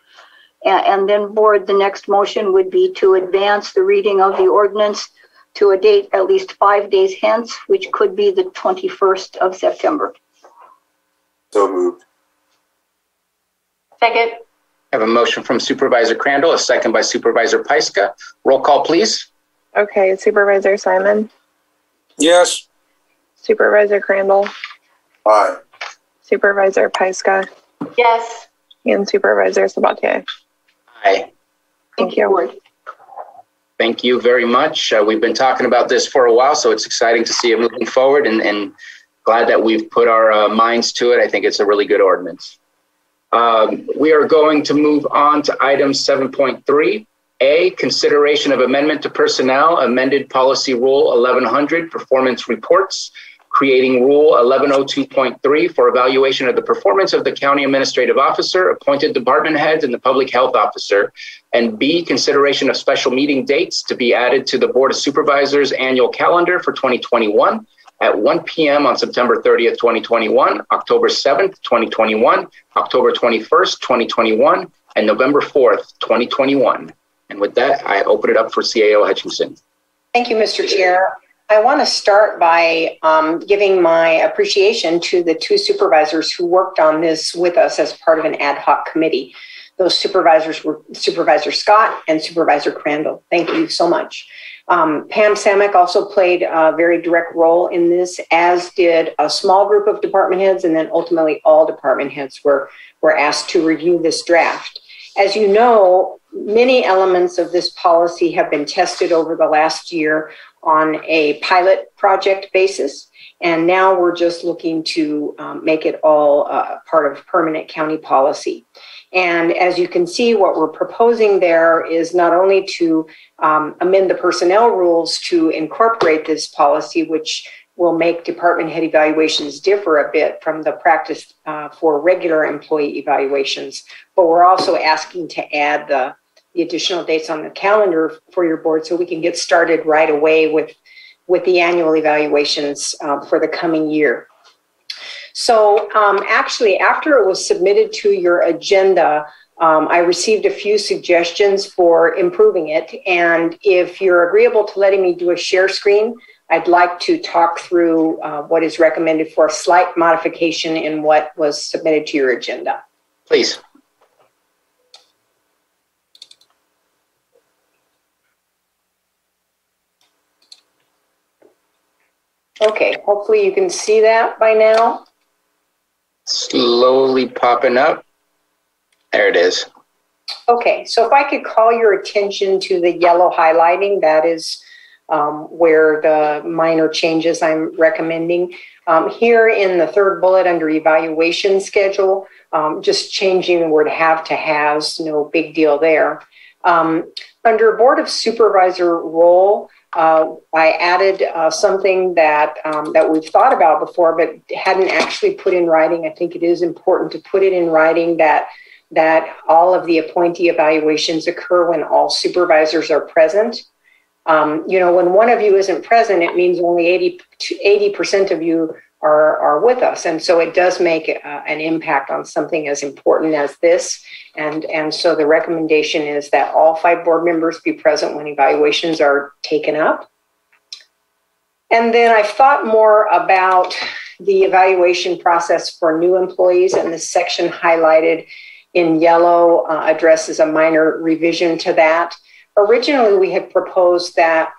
And then, board, the next motion would be to advance the reading of the ordinance to a date at least 5 days hence, which could be the 21st of September. So moved. Second. I have a motion from Supervisor Crandall, a second by Supervisor Pyska. Roll call, please. Okay, Supervisor Simon. Yes. Supervisor Crandall. Aye. Supervisor Pyska. Yes. And Supervisor Sabatier. Aye. Thank you. Thank you very much. We've been talking about this for a while, so it's exciting to see it moving forward and glad that we've put our minds to it. I think it's a really good ordinance. We are going to move on to item 7.3A, consideration of amendment to personnel, amended policy rule 1100, performance reports, creating rule 1102.3 for evaluation of the performance of the county administrative officer, appointed department heads, and the public health officer. And B, consideration of special meeting dates to be added to the Board of Supervisors annual calendar for 2021. At 1 p.m. on September 30th, 2021, October 7th, 2021, October 21st, 2021, and November 4th, 2021. And with that, I open it up for CAO Hutchinson. Thank you, Mr. Chair. I want to start by giving my appreciation to the two supervisors who worked on this with us as part of an ad hoc committee. Those supervisors were Supervisor Scott and Supervisor Crandall. Thank you so much. Pam Samek also played a very direct role in this, as did a small group of department heads, and then ultimately all department heads were asked to review this draft. As you know, many elements of this policy have been tested over the last year on a pilot project basis, and now we're just looking to make it all part of permanent county policy. And as you can see, what we're proposing there is not only to amend the personnel rules to incorporate this policy, which will make department head evaluations differ a bit from the practice for regular employee evaluations, but we're also asking to add the additional dates on the calendar for your board so we can get started right away with the annual evaluations for the coming year. So actually, after it was submitted to your agenda, I received a few suggestions for improving it. And if you're agreeable to letting me do a share screen, I'd like to talk through what is recommended for a slight modification in what was submitted to your agenda. Please. Okay, hopefully you can see that by now. Slowly popping up. There it is. Okay, so if I could call your attention to the yellow highlighting, that is where the minor changes I'm recommending. Here in the third bullet under evaluation schedule, just changing the word have to has, no big deal there. Under Board of Supervisor role, I added something that that we've thought about before, but hadn't actually put in writing. I think it is important to put it in writing that all of the appointee evaluations occur when all supervisors are present. You know, when one of you isn't present, it means only 80% of you are with us. And so it does make an impact on something as important as this. And so the recommendation is that all 5 board members be present when evaluations are taken up. And then I've thought more about the evaluation process for new employees, and this section highlighted in yellow addresses a minor revision to that. Originally, we had proposed that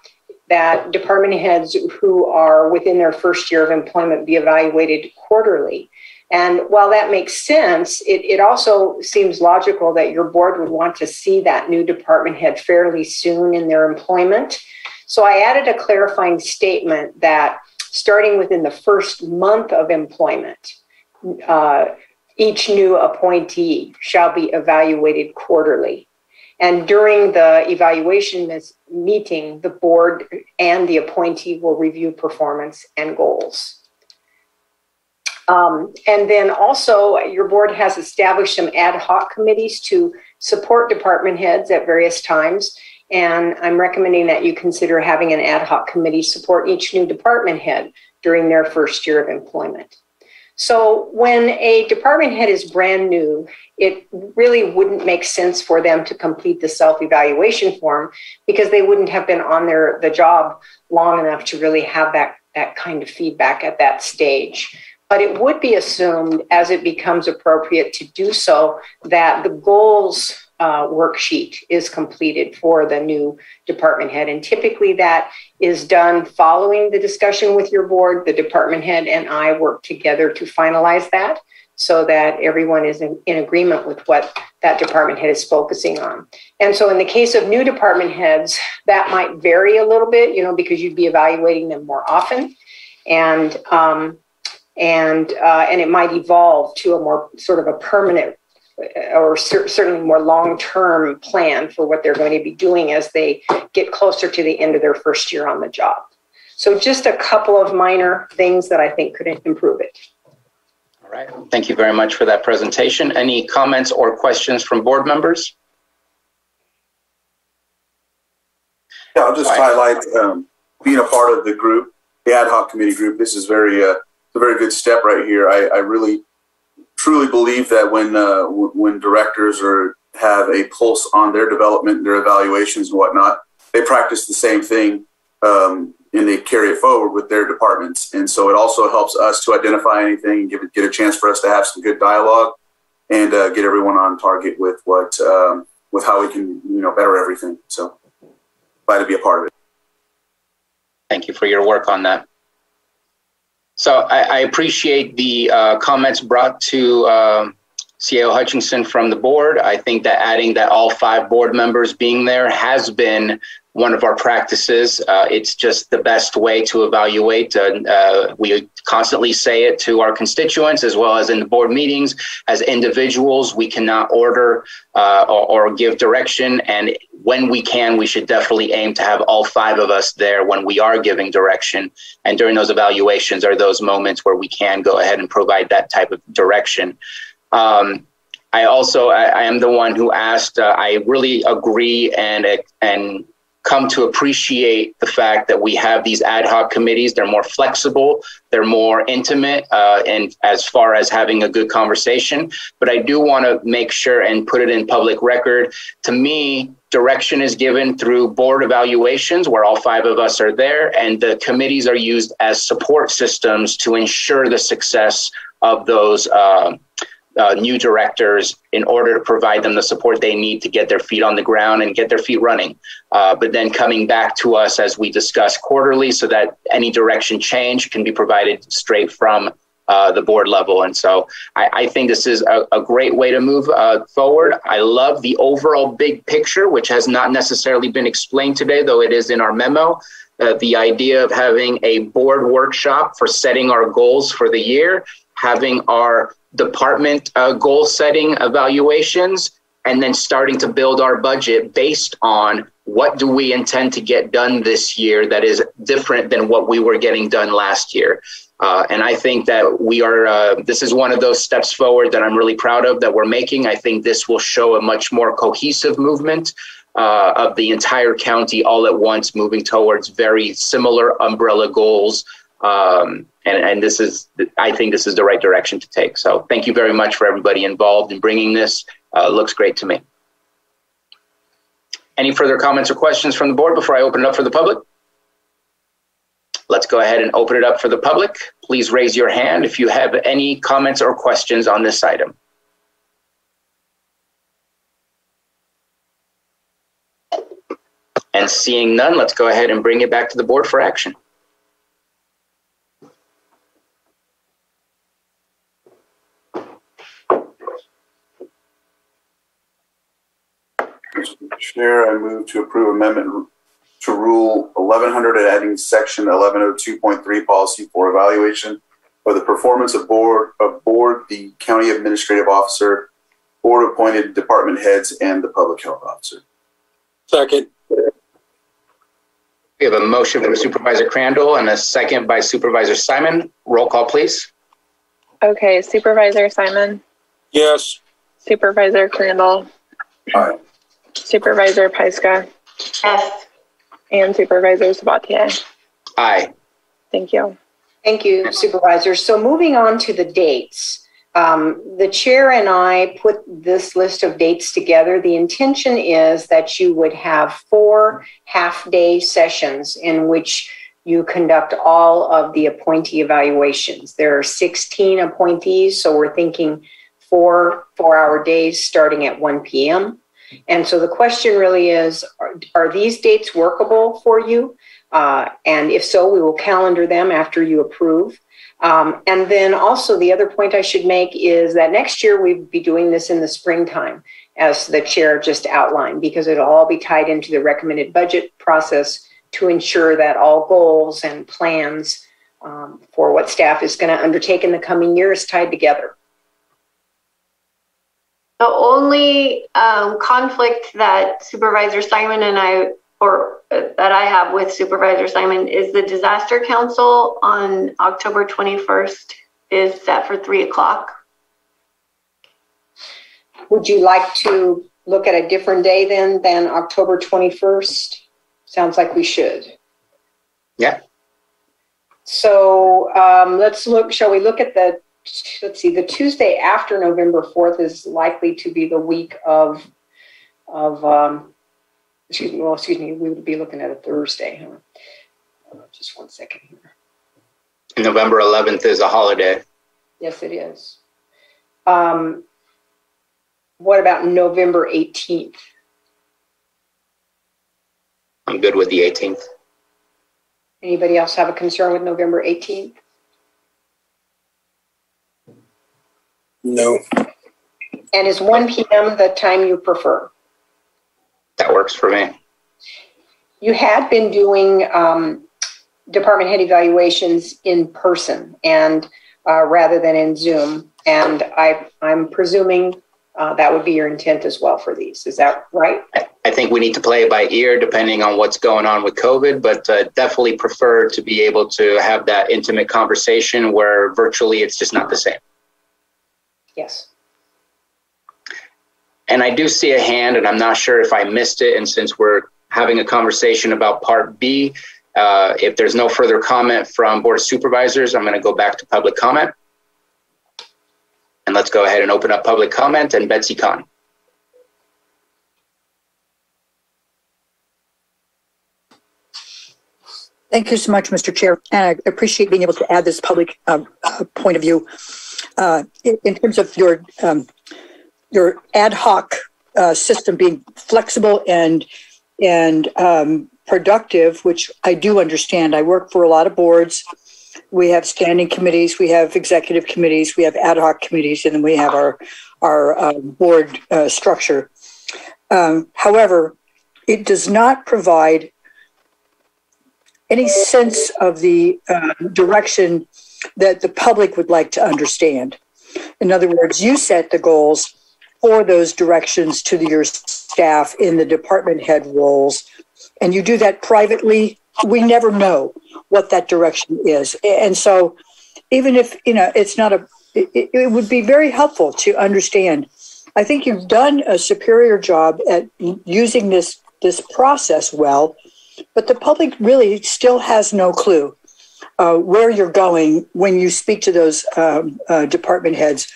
department heads who are within their first year of employment be evaluated quarterly. And while that makes sense, it also seems logical that your board would want to see that new department head fairly soon in their employment. So I added a clarifying statement that starting within the first month of employment, each new appointee shall be evaluated quarterly. And during the evaluation meeting, the board and the appointee will review performance and goals. And then also your board has established some ad hoc committees to support department heads at various times. And I'm recommending that you consider having an ad hoc committee support each new department head during their first year of employment. So when a department head is brand new, it really wouldn't make sense for them to complete the self-evaluation form because they wouldn't have been on the job long enough to really have that kind of feedback at that stage. But it would be assumed as it becomes appropriate to do so that the goals worksheet is completed for the new department head. And typically that is done following the discussion with your board. The department head and I work together to finalize that so that everyone is in agreement with what that department head is focusing on. And so in the case of new department heads, that might vary a little bit, you know, because you'd be evaluating them more often. And it might evolve to a more sort of a permanent or certainly more long-term plan for what they're going to be doing as they get closer to the end of their first year on the job. So just a couple of minor things that I think could improve it. All right. Thank you very much for that presentation. Any comments or questions from board members? Yeah, I'll just highlight being a part of the group, the ad hoc committee group. This is a very good step right here. I really truly believe that when directors have a pulse on their development, their evaluations and whatnot, they practice the same thing and they carry it forward with their departments. And so it also helps us to identify anything, get a chance for us to have some good dialogue and get everyone on target with with how we can better everything. So glad to be a part of it. Thank you for your work on that. So I appreciate the comments brought to CAO Hutchinson from the board. I think that adding that all 5 board members being there has been one of our practices. It's just the best way to evaluate. We constantly say it to our constituents as well as in the board meetings. As individuals, we cannot order or give direction. And when we can, we should definitely aim to have all 5 of us there when we are giving direction. And during those evaluations are those moments where we can go ahead and provide that type of direction. I am the one who asked, I really agree and come to appreciate the fact that we have these ad hoc committees. They're more flexible, they're more intimate, and as far as having a good conversation. But I do want to make sure and put it in public record. To me, direction is given through board evaluations where all 5 of us are there, and the committees are used as support systems to ensure the success of those new directors in order to provide them the support they need to get their feet on the ground and get their feet running. But then coming back to us as we discuss quarterly so that any direction change can be provided straight from the board level. And so I think this is a great way to move forward. I love the overall big picture, which has not necessarily been explained today, though it is in our memo. The idea of having a board workshop for setting our goals for the year, having our department goal setting evaluations, and then starting to build our budget based on what do we intend to get done this year that is different than what we were getting done last year. And I think that we are, this is one of those steps forward that I'm really proud of that we're making. I think this will show a much more cohesive movement of the entire county all at once, moving towards very similar umbrella goals. And this is, I think this is the right direction to take. So thank you very much for everybody involved in bringing this. Looks great to me. Any further comments or questions from the board before I open it up for the public? Let's go ahead and open it up for the public. Please raise your hand if you have any comments or questions on this item. And seeing none, let's go ahead and bring it back to the board for action. Chair, I move to approve amendment to Rule 1100 and adding Section 1102.3 policy for evaluation of the performance of board, the county administrative officer, board appointed department heads, and the public health officer. Second. We have a motion from Supervisor Crandall and a second by Supervisor Simon. Roll call, please. Okay, Supervisor Simon. Yes. Supervisor Crandall. Aye. Supervisor Pyska. Yes. And Supervisor Sabatier. Aye. Thank you. Thank you, Supervisor. So moving on to the dates. The chair and I put this list of dates together. The intention is that you would have 4 half-day sessions in which you conduct all of the appointee evaluations. There are 16 appointees, so we're thinking 4 4-hour days starting at 1 p.m. And so the question really is, are these dates workable for you? And if so, we will calendar them after you approve. And then also the other point I should make is that next year we'd be doing this in the springtime, as the chair just outlined, because it'll all be tied into the recommended budget process to ensure that all goals and plans for what staff is going to undertake in the coming year is tied together. The only conflict that Supervisor Simon and I, or that I have with Supervisor Simon, is the Disaster Council on October 21st is set for 3 o'clock. Would you like to look at a different day then than October 21st? Sounds like we should. Yeah. So let's look, shall we look at the, let's see, the Tuesday after November 4th is likely to be the week of excuse me, we would be looking at a Thursday, huh? Just 1 second here. November 11th is a holiday. Yes, it is. What about November 18th? I'm good with the 18th. Anybody else have a concern with November 18th? No. And is 1 p.m. the time you prefer? That works for me. You had been doing department head evaluations in person and rather than in Zoom. And I'm presuming that would be your intent as well for these. Is that right? I think we need to play it by ear depending on what's going on with COVID, but definitely prefer to be able to have that intimate conversation where virtually it's just not the same. Yes. And I do see a hand, and I'm not sure if I missed it. And since we're having a conversation about Part B. If there's no further comment from Board of Supervisors, I'm going to go back to public comment. And let's go ahead and open up public comment. And Betsy Kahn. Thank you so much, Mr. Chair. And I appreciate being able to add this public point of view. In terms of your ad hoc system being flexible and productive, which I do understand. I work for a lot of boards. We have standing committees, we have executive committees, we have ad hoc committees, and then we have our board structure. However, it does not provide any sense of the direction that the public would like to understand. In other words, you set the goals for those directions to your staff in the department head roles, and you do that privately. We never know what that direction is. And so even if, it's not it would be very helpful to understand. I think you've done a superior job at using this process well, but the public really still has no clue where you're going when you speak to those department heads.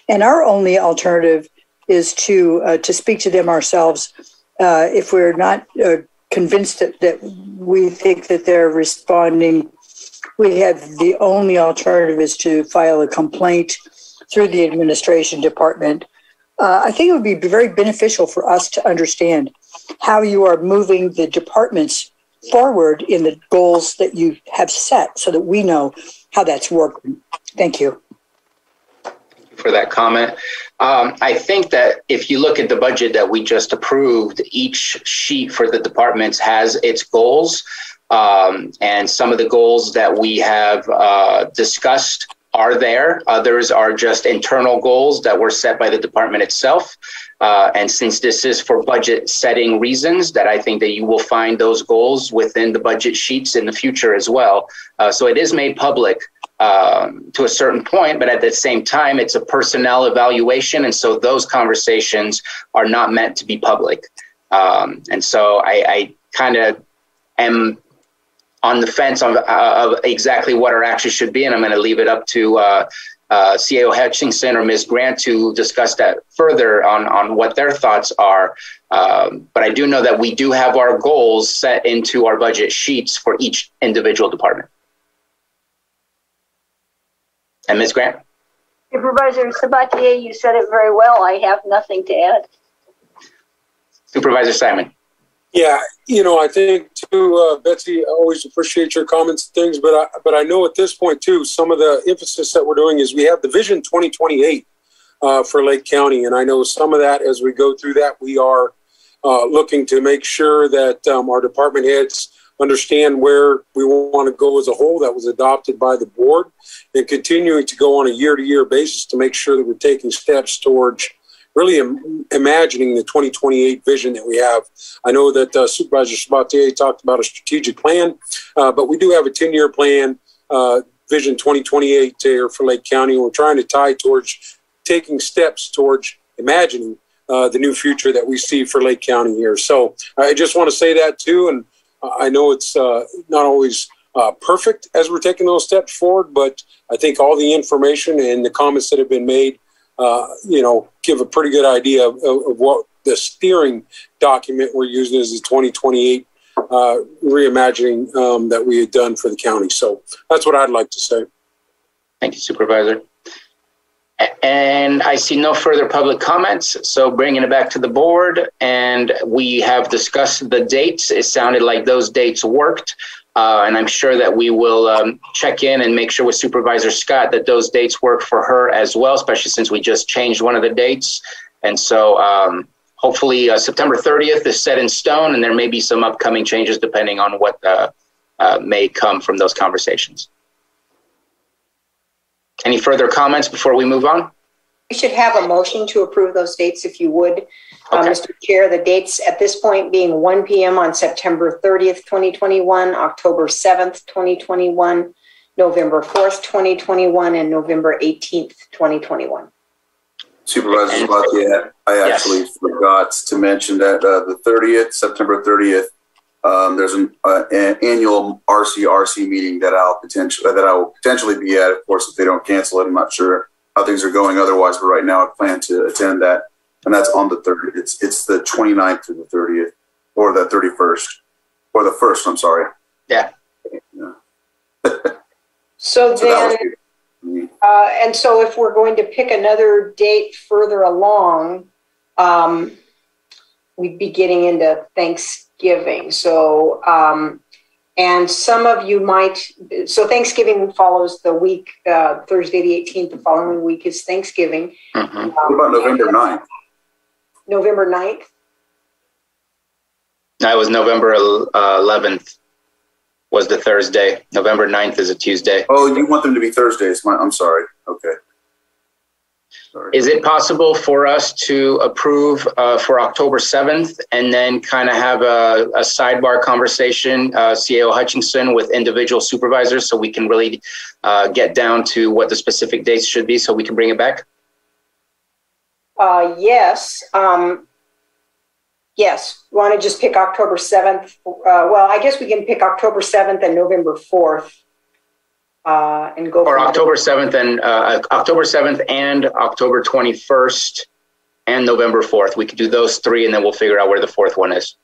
And our only alternative is to speak to them ourselves if we're not convinced that we think that they're responding. We have the only alternative is to file a complaint through the administration department. I think it would be very beneficial for us to understand how you are moving the departments forward in the goals that you have set so that we know how that's working. Thank you. For that comment. I think that if you look at the budget that we just approved, each sheet for the departments has its goals. And some of the goals that we have discussed are there. Others are just internal goals that were set by the department itself. And since this is for budget setting reasons, that I think that you will find those goals within the budget sheets in the future as well. So it is made public to a certain point, but at the same time, it's a personnel evaluation. And so those conversations are not meant to be public. And so I kind of am on the fence of exactly what our action should be. And I'm going to leave it up to CAO Hutchinson or Ms. Grant to discuss that further on what their thoughts are. But I do know that we do have our goals set into our budget sheets for each individual department. And Ms. Grant? Supervisor Sabatier, you said it very well. I have nothing to add. Supervisor Simon. Yeah, I think too, Betsy, I always appreciate your comments and things, but I know at this point too, some of the emphasis that we're doing is we have the Vision 2028 for Lake County, and I know some of that as we go through that, we are looking to make sure that our department heads understand where we want to go as a whole. That was adopted by the board, and continuing to go on a year-to-year basis to make sure that we're taking steps towards really imagining the 2028 vision that we have. I know that Supervisor Sabatier talked about a strategic plan, but we do have a 10-year plan, Vision 2028 here for Lake County. And we're trying to tie towards taking steps towards imagining the new future that we see for Lake County here. So I just want to say that too. And I know it's not always perfect as we're taking those steps forward, but I think all the information and the comments that have been made give a pretty good idea of what the steering document we're using is the 2028 reimagining that we had done for the county. So that's what I'd like to say. Thank you, Supervisor. And I see no further public comments. So bringing it back to the board, and we have discussed the dates. It sounded like those dates worked. And I'm sure that we will check in and make sure with Supervisor Scott that those dates work for her as well, especially since we just changed one of the dates. And so hopefully September 30th is set in stone, and there may be some upcoming changes depending on what may come from those conversations. Any further comments before we move on? We should have a motion to approve those dates if you would. Okay. Mr. Chair, the dates at this point being 1 p.m. on September 30th, 2021, October 7th, 2021, November 4th, 2021, and November 18th, 2021. Supervisor Sabatier, I actually forgot to mention that the 30th, September 30th, There's an annual RCRC meeting that I will potentially be at. Of course, if they don't cancel it, I'm not sure how things are going otherwise, but right now I plan to attend that, and that's on the 30th. It's the 29th to the 30th, or the 31st, or the 1st. I'm sorry. Yeah. So then, and so if we're going to pick another date further along, we'd be getting into Thanksgiving. So, and some of you might, so Thanksgiving follows the week, Thursday the 18th, the following week is Thanksgiving. Mm-hmm. What about November 9th? November 9th? That was November 11th was the Thursday. November 9th is a Tuesday. Oh, you want them to be Thursdays. I'm sorry. Okay. Sorry. Is it possible for us to approve for October 7th and then kind of have a sidebar conversation, CAO Hutchinson, with individual supervisors so we can really get down to what the specific dates should be so we can bring it back? Yes. Yes. Want to just pick October 7th? Well, I guess we can pick October 7th and November 4th. And go or October 7th and October 7th and October 21st and November 4th. We could do those three and then we'll figure out where the fourth one is.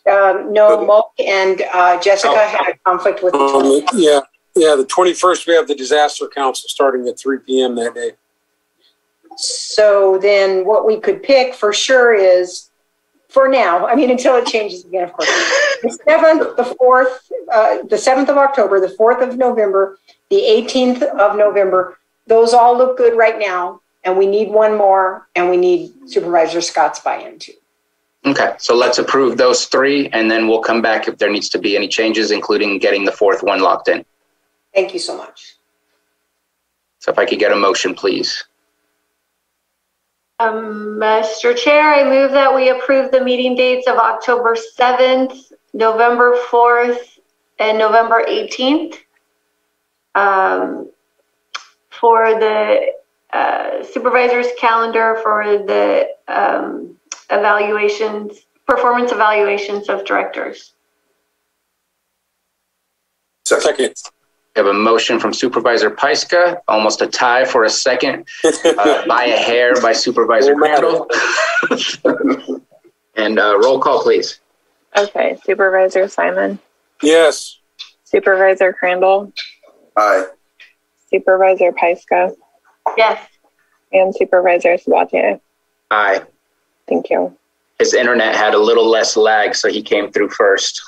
No, Mo and Jessica had a conflict with the the 21st we have the disaster council starting at 3 p.m. that day. So then what we could pick for sure is, for now, I mean, until it changes again, of course, the 7th, the 4th, the 7th of October, the 4th of November, the 18th of November, those all look good right now. And we need one more, and we need Supervisor Scott's buy-in too. Okay, so let's approve those three, and then we'll come back if there needs to be any changes, including getting the fourth one locked in. Thank you so much. So if I could get a motion, please. Mr. Chair, I move that we approve the meeting dates of October 7th, November 4th, and November 18th for the supervisor's calendar for the performance evaluations of directors. Second. We have a motion from Supervisor Pyska, almost a tie for a second, by a hair by Supervisor Crandall. And roll call, please. Okay, Supervisor Simon. Yes. Supervisor Crandall. Aye. Supervisor Pyska. Yes. And Supervisor Sabatier. Aye. Thank you. His internet had a little less lag, so he came through first.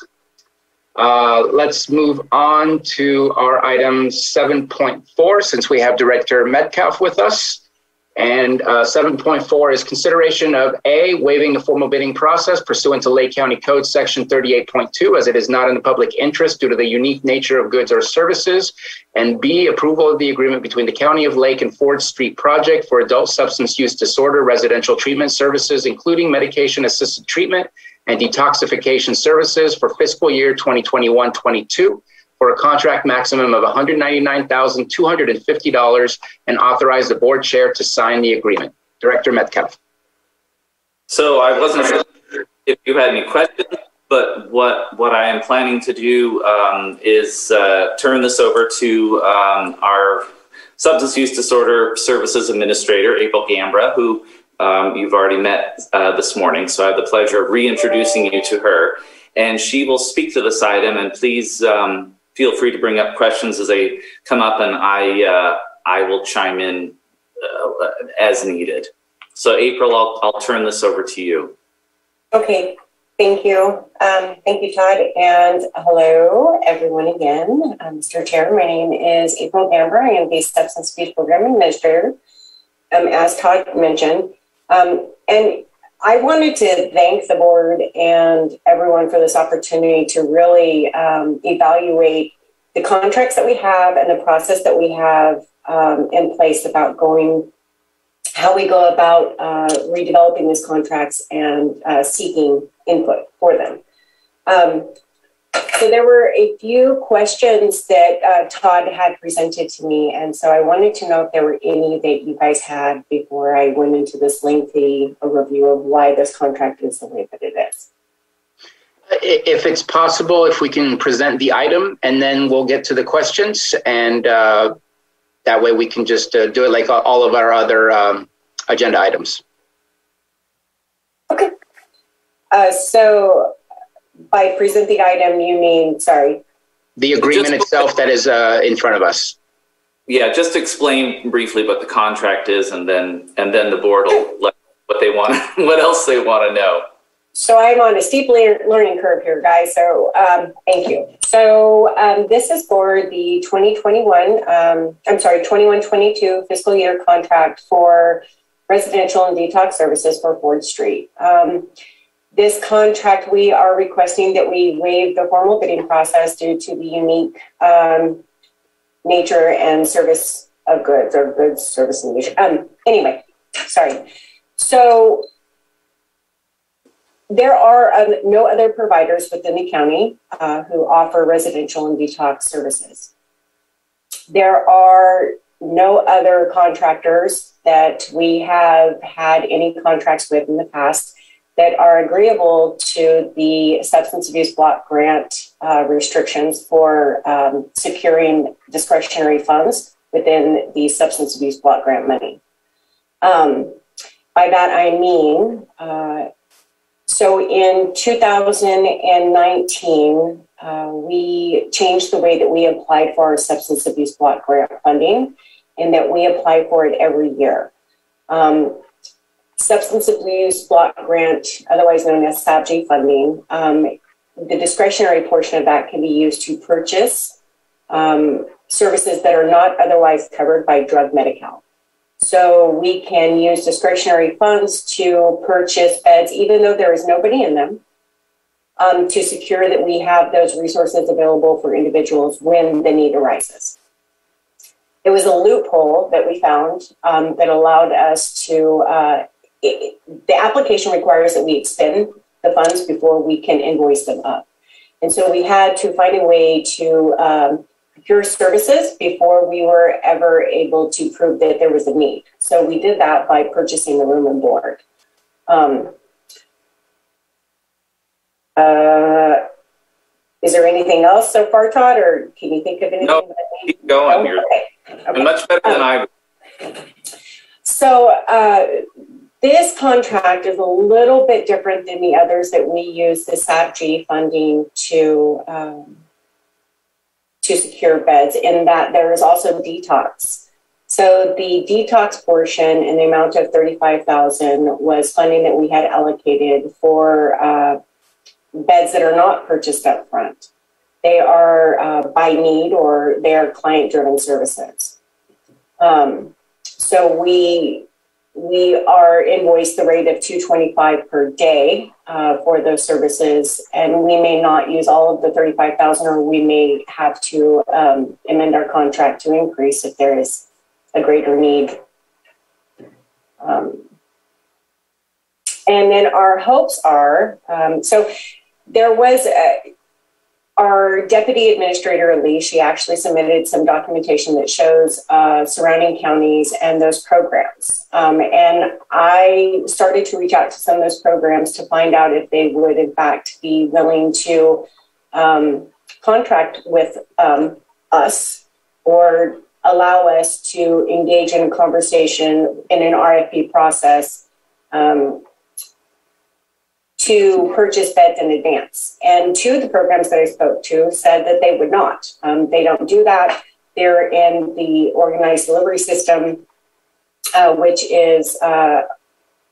Let's move on to our item 7.4, since we have Director Metcalf with us. And 7.4 is consideration of A, waiving the formal bidding process pursuant to Lake County Code Section 38.2, as it is not in the public interest due to the unique nature of goods or services. And B, approval of the agreement between the County of Lake and Ford Street Project for adult substance use disorder residential treatment services, including medication-assisted treatment and detoxification services for fiscal year 2021-22 for a contract maximum of $199,250 and authorize the board chair to sign the agreement. Director Metcalf. So I wasn't sure if you had any questions, but what I am planning to do is turn this over to our Substance Use Disorder Services Administrator, April Gambra, who you've already met this morning. So I have the pleasure of reintroducing you to her, and she will speak to this item. And please feel free to bring up questions as they come up, and I will chime in as needed. So April, I'll turn this over to you. Okay, thank you. Thank you, Todd, and hello, everyone again. Mr. Chair, my name is April Gambra. I am the Substance Abuse Program Administrator, as Todd mentioned. And I wanted to thank the board and everyone for this opportunity to really evaluate the contracts that we have and the process that we have in place about how we go about redeveloping these contracts and seeking input for them. So there were a few questions that Todd had presented to me, and so I wanted to know if there were any that you guys had before I went into this lengthy overview of why this contract is the way that it is. If it's possible, if we can present the item and then we'll get to the questions, and that way we can just do it like all of our other agenda items. Okay. So by present the item, you mean, sorry? The agreement itself that is in front of us. Yeah, just explain briefly what the contract is, and then the board will let what they want, what else they want to know. So I'm on a steep learning curve here, guys. So thank you. So this is for the 21-22 fiscal year contract for residential and detox services for Ford Street. This contract, we are requesting that we waive the formal bidding process due to the unique nature and service of goods, or goods, service, and nature. Anyway, sorry. So there are no other providers within the county who offer residential and detox services. There are no other contractors that we have had any contracts with in the past that are agreeable to the substance abuse block grant restrictions for securing discretionary funds within the substance abuse block grant money. By that I mean, so in 2019, we changed the way that we applied for our substance abuse block grant funding, and that we apply for it every year. Substance abuse block grant, otherwise known as SABG funding, the discretionary portion of that can be used to purchase services that are not otherwise covered by drug Medi-Cal. So we can use discretionary funds to purchase beds, even though there is nobody in them, to secure that we have those resources available for individuals when the need arises. It was a loophole that we found that allowed us to, the application requires that we expend the funds before we can invoice them up. And so we had to find a way to procure services before we were ever able to prove that there was a need. So we did that by purchasing the room and board. Is there anything else so far, Todd, or can you think of anything? No, keep going. You're much better than I. So this contract is a little bit different than the others that we use the SABG funding to secure beds, in that there is also detox. So the detox portion in the amount of $35,000 was funding that we had allocated for beds that are not purchased up front. They are by need, or they are client-driven services. So we are invoiced the rate of $225 per day for those services, and we may not use all of the $35,000, or we may have to amend our contract to increase if there is a greater need. And then our hopes are, so there was our deputy administrator, Elise, she actually submitted some documentation that shows surrounding counties and those programs. And I started to reach out to some of those programs to find out if they would, in fact, be willing to contract with us, or allow us to engage in a conversation in an RFP process to purchase beds in advance. And two of the programs that I spoke to said that they would not. They don't do that. They're in the organized delivery system, which is a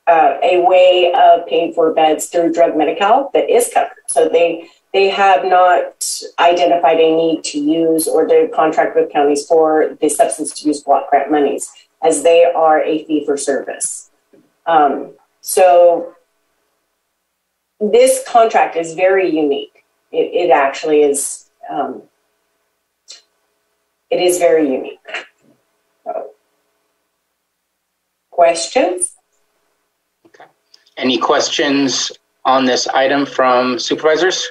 way of paying for beds through drug Medi-Cal that is covered. So they have not identified a need to use or to contract with counties for the substance abuse block grant monies, as they are a fee for service. So this contract is very unique. It actually is. It is very unique. So, questions? Okay. Any questions on this item from supervisors?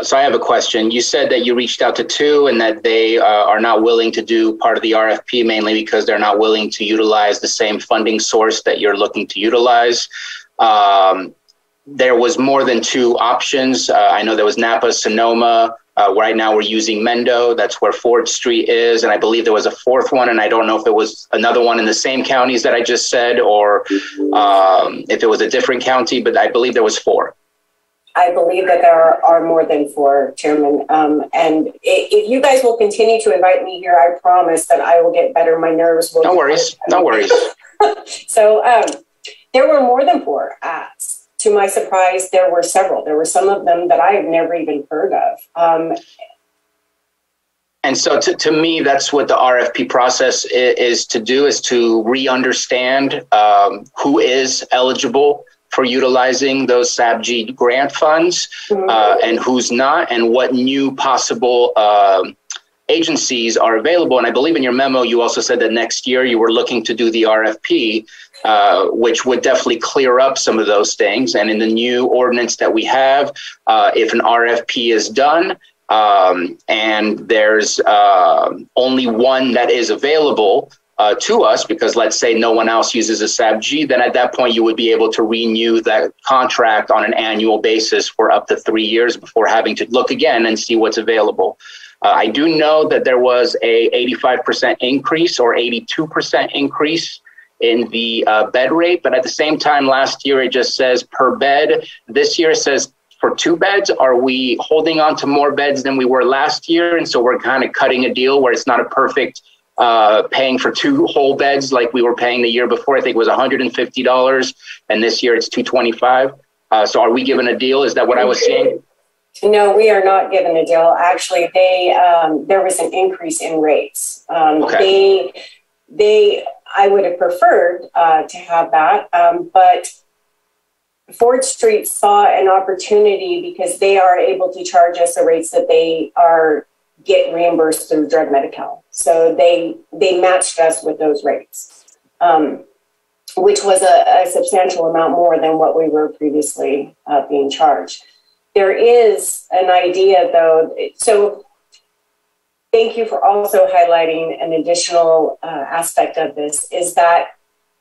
So I have a question. You said that you reached out to two and that they are not willing to do part of the RFP, mainly because they're not willing to utilize the same funding source that you're looking to utilize. there was more than two options. I know there was Napa, Sonoma. Right now we're using Mendo. That's where Ford Street is. And I believe there was a fourth one. And I don't know if it was another one in the same counties that I just said, or if it was a different county, but I believe there was four. I believe that there are more than four, Chairman. And if you guys will continue to invite me here, I promise that I will get better. My nerves will. No worries. No worries. So there were more than four ads. To my surprise, there were several. There were some of them that I have never even heard of. And so to me, that's what the RFP process is to do, is to re-understand who is eligible for utilizing those SABG grant funds and who's not, and what new possible agencies are available. And I believe in your memo, you also said that next year you were looking to do the RFP, which would definitely clear up some of those things. And in the new ordinance that we have, if an RFP is done and there's only one that is available to us, because let's say no one else uses a SABG, then at that point you would be able to renew that contract on an annual basis for up to 3 years before having to look again and see what's available. I do know that there was a 85% increase or 82% increase in the bed rate, but at the same time last year it just says per bed. This year it says for 2 beds. Are we holding on to more beds than we were last year? And so we're kind of cutting a deal where it's not a perfect paying for 2 whole beds like we were paying the year before. I think it was $150, and this year it's $225. So are we given a deal? Is that what I was seeing? No, we are not given a deal. Actually, there was an increase in rates. Okay. I would have preferred to have that, but Ford Street saw an opportunity because they are able to charge us the rates that they get reimbursed through Drug Medi-Cal. So they matched us with those rates, which was a substantial amount more than what we were previously being charged. There is an idea, though. So thank you for also highlighting an additional aspect of this, is that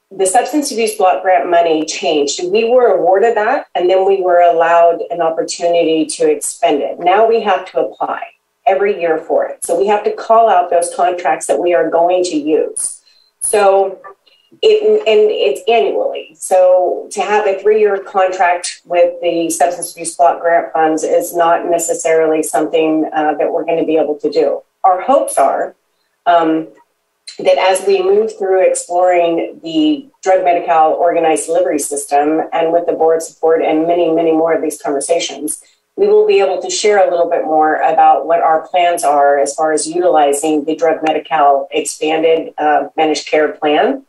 the substance abuse block grant money changed. We were awarded that, and then we were allowed an opportunity to expend it. Now we have to apply every year for it. So we have to call out those contracts that we are going to use. So it's annually. So to have a 3-year contract with the substance abuse block grant funds is not necessarily something that we're going to be able to do. Our hopes are that as we move through exploring the Drug Medi-Cal organized delivery system, and with the board support and many, many more of these conversations, we will be able to share a little bit more about what our plans are as far as utilizing the Drug Medi-Cal expanded managed care plan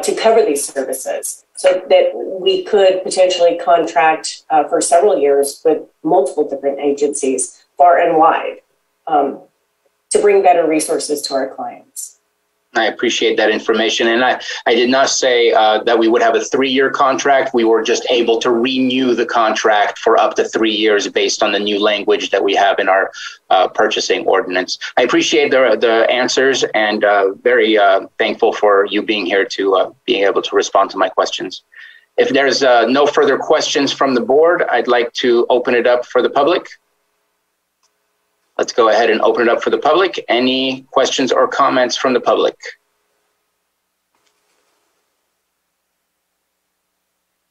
to cover these services, so that we could potentially contract for several years with multiple different agencies far and wide to bring better resources to our clients. I appreciate that information. And I did not say that we would have a 3-year contract. We were just able to renew the contract for up to 3 years based on the new language that we have in our purchasing ordinance. I appreciate the answers, and very thankful for you being here to being able to respond to my questions. If there's no further questions from the board, I'd like to open it up for the public. Let's go ahead and open it up for the public. Any questions or comments from the public?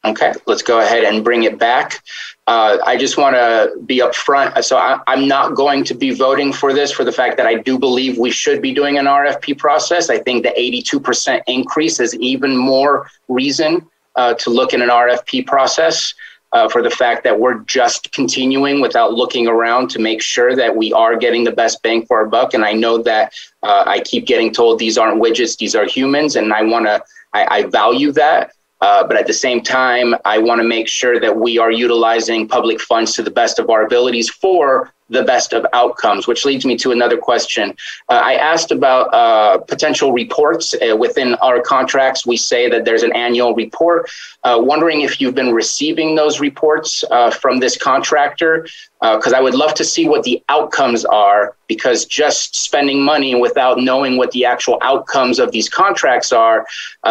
Okay, let's go ahead and bring it back. I just want to be upfront. So I'm not going to be voting for this for the fact that I do believe we should be doing an RFP process. I think the 82% increase is even more reason to look at an RFP process. For the fact that we're just continuing without looking around to make sure that we are getting the best bang for our buck. And I know that I keep getting told these aren't widgets, these are humans, and I value that. But at the same time, I want to make sure that we are utilizing public funds to the best of our abilities for the best of outcomes, which leads me to another question. I asked about potential reports within our contracts. We say that there's an annual report. Wondering if you've been receiving those reports from this contractor, because I would love to see what the outcomes are, because just spending money without knowing what the actual outcomes of these contracts are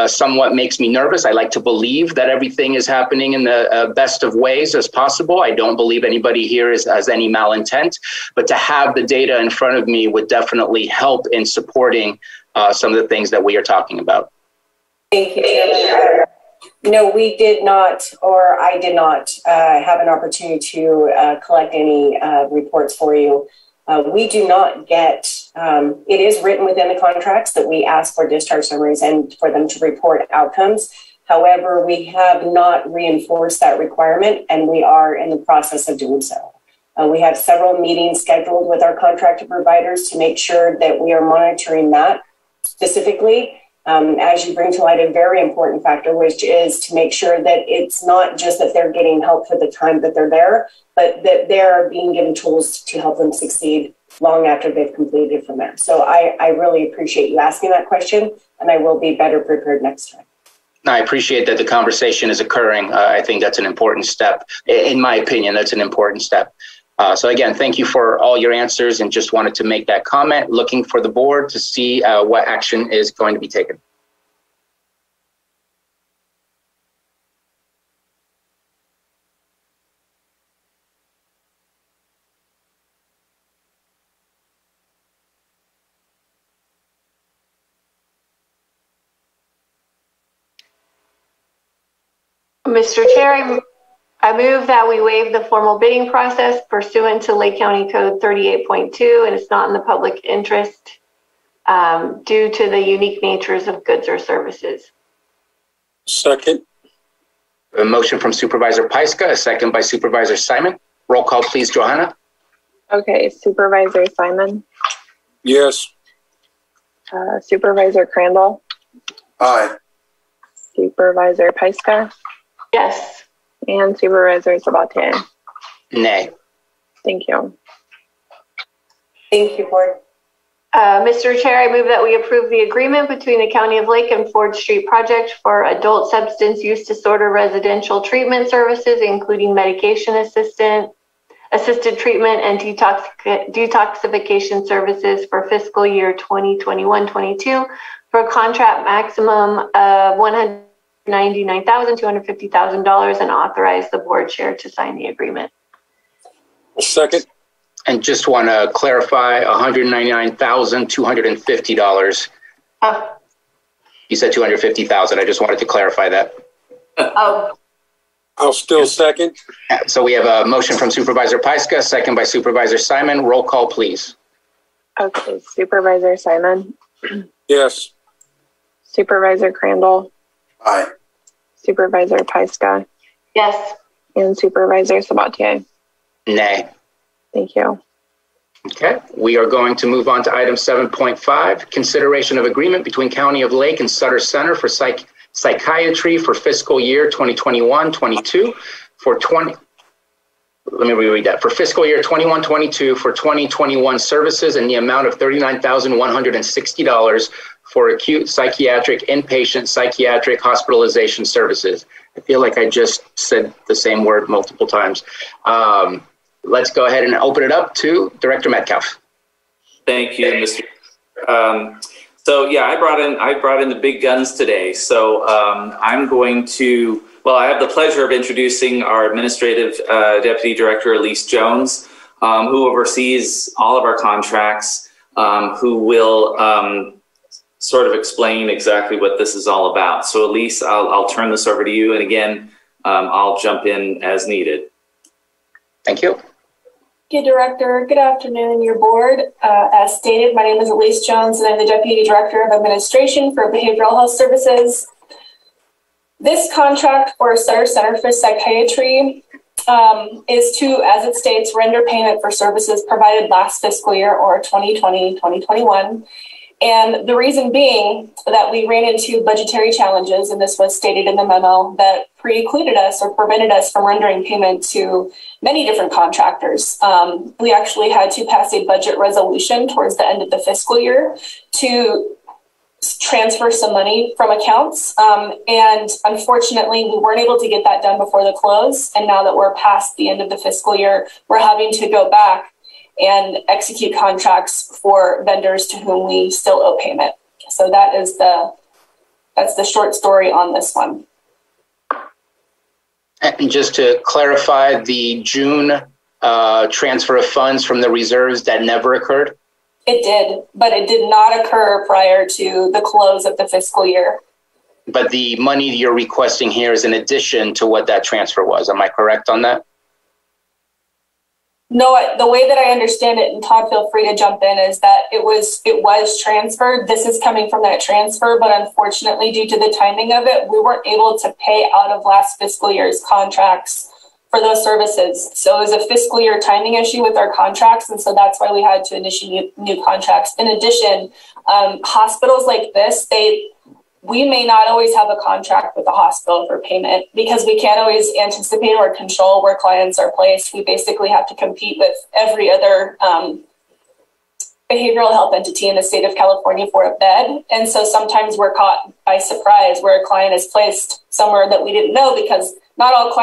somewhat makes me nervous. I like to believe that everything is happening in the best of ways as possible. I don't believe anybody here has any malintent, but to have the data in front of me would definitely help in supporting some of the things that we are talking about. Thank you, Chairman. No, we did not, or I did not have an opportunity to collect any reports for you. We do not get, it is written within the contracts that we ask for discharge summaries and for them to report outcomes. However, we have not reinforced that requirement, and we are in the process of doing so. We have several meetings scheduled with our contractor providers to make sure that we are monitoring that specifically. As you bring to light a very important factor, which is to make sure that it's not just that they're getting help for the time that they're there, but that they're being given tools to help them succeed long after they've completed from there. So I really appreciate you asking that question, and I will be better prepared next time. I appreciate that the conversation is occurring. I think that's an important step. In my opinion, that's an important step. So again, thank you for all your answers, and just wanted to make that comment, looking for the board to see what action is going to be taken. Mr. Chair, I move that we waive the formal bidding process pursuant to Lake County Code 38.2, and it's not in the public interest due to the unique natures of goods or services. Second. A motion from Supervisor Pyska, a second by Supervisor Simon. Roll call, please, Johanna. Okay, Supervisor Simon. Yes. Supervisor Crandall. Aye. Supervisor Pyska. Yes. And Supervisor Sabatier. Nay. Thank you. Thank you, Board. Mr. Chair, I move that we approve the agreement between the County of Lake and Ford Street Project for adult substance use disorder residential treatment services, including medication assisted treatment and detoxification services for fiscal year 2021-22 for a contract maximum of $199,250,000, and authorize the board chair to sign the agreement. Second. And just want to clarify, $199,250. You said $250,000. I just wanted to clarify that. Oh. I'll still second. So we have a motion from Supervisor Pyska, second by Supervisor Simon. Roll call, please. Okay, Supervisor Simon. Yes. Supervisor Crandall. Aye. Supervisor Pyska. Yes. And Supervisor Sabatier. Nay. Thank you. Okay, we are going to move on to item 7.5, consideration of agreement between County of Lake and Sutter Center for Psychiatry for fiscal year 2021-22 for fiscal year 21-22 for 2021 services in the amount of $39,160 for acute psychiatric inpatient psychiatric hospitalization services. I feel like I just said the same word multiple times. Let's go ahead and open it up to Director Metcalf. Thank you, Mr. So yeah, I brought in the big guns today. So I'm going to, well, I have the pleasure of introducing our Administrative Deputy Director, Elise Jones, who oversees all of our contracts, who will sort of explain exactly what this is all about. So Elise, I'll turn this over to you. And again, I'll jump in as needed. Thank you. Good Director, good afternoon, your board. As stated, my name is Elise Jones and I'm the Deputy Director of Administration for Behavioral Health Services. This contract for Sutter Center for Psychiatry is to, as it states, render payment for services provided last fiscal year or 2020-2021. And the reason being that we ran into budgetary challenges, and this was stated in the memo, that precluded us or prevented us from rendering payment to many different contractors. We actually had to pass a budget resolution towards the end of the fiscal year to transfer some money from accounts. And unfortunately, we weren't able to get that done before the close. And now that we're past the end of the fiscal year, we're having to go back and execute contracts for vendors to whom we still owe payment. So that's the short story on this one. And just to clarify, the June transfer of funds from the reserves, that never occurred? It did, but it did not occur prior to the close of the fiscal year. But the money you're requesting here is in addition to what that transfer was. Am I correct on that? No, the way that I understand it, and Todd, feel free to jump in, is that it was transferred. This is coming from that transfer, but unfortunately, due to the timing of it, we weren't able to pay out of last fiscal year's contracts for those services. So it was a fiscal year timing issue with our contracts, and so that's why we had to initiate new contracts. In addition, hospitals like this, we may not always have a contract with the hospital for payment because we can't always anticipate or control where clients are placed. We basically have to compete with every other behavioral health entity in the state of California for a bed. And so sometimes we're caught by surprise where a client is placed somewhere that we didn't know, because not all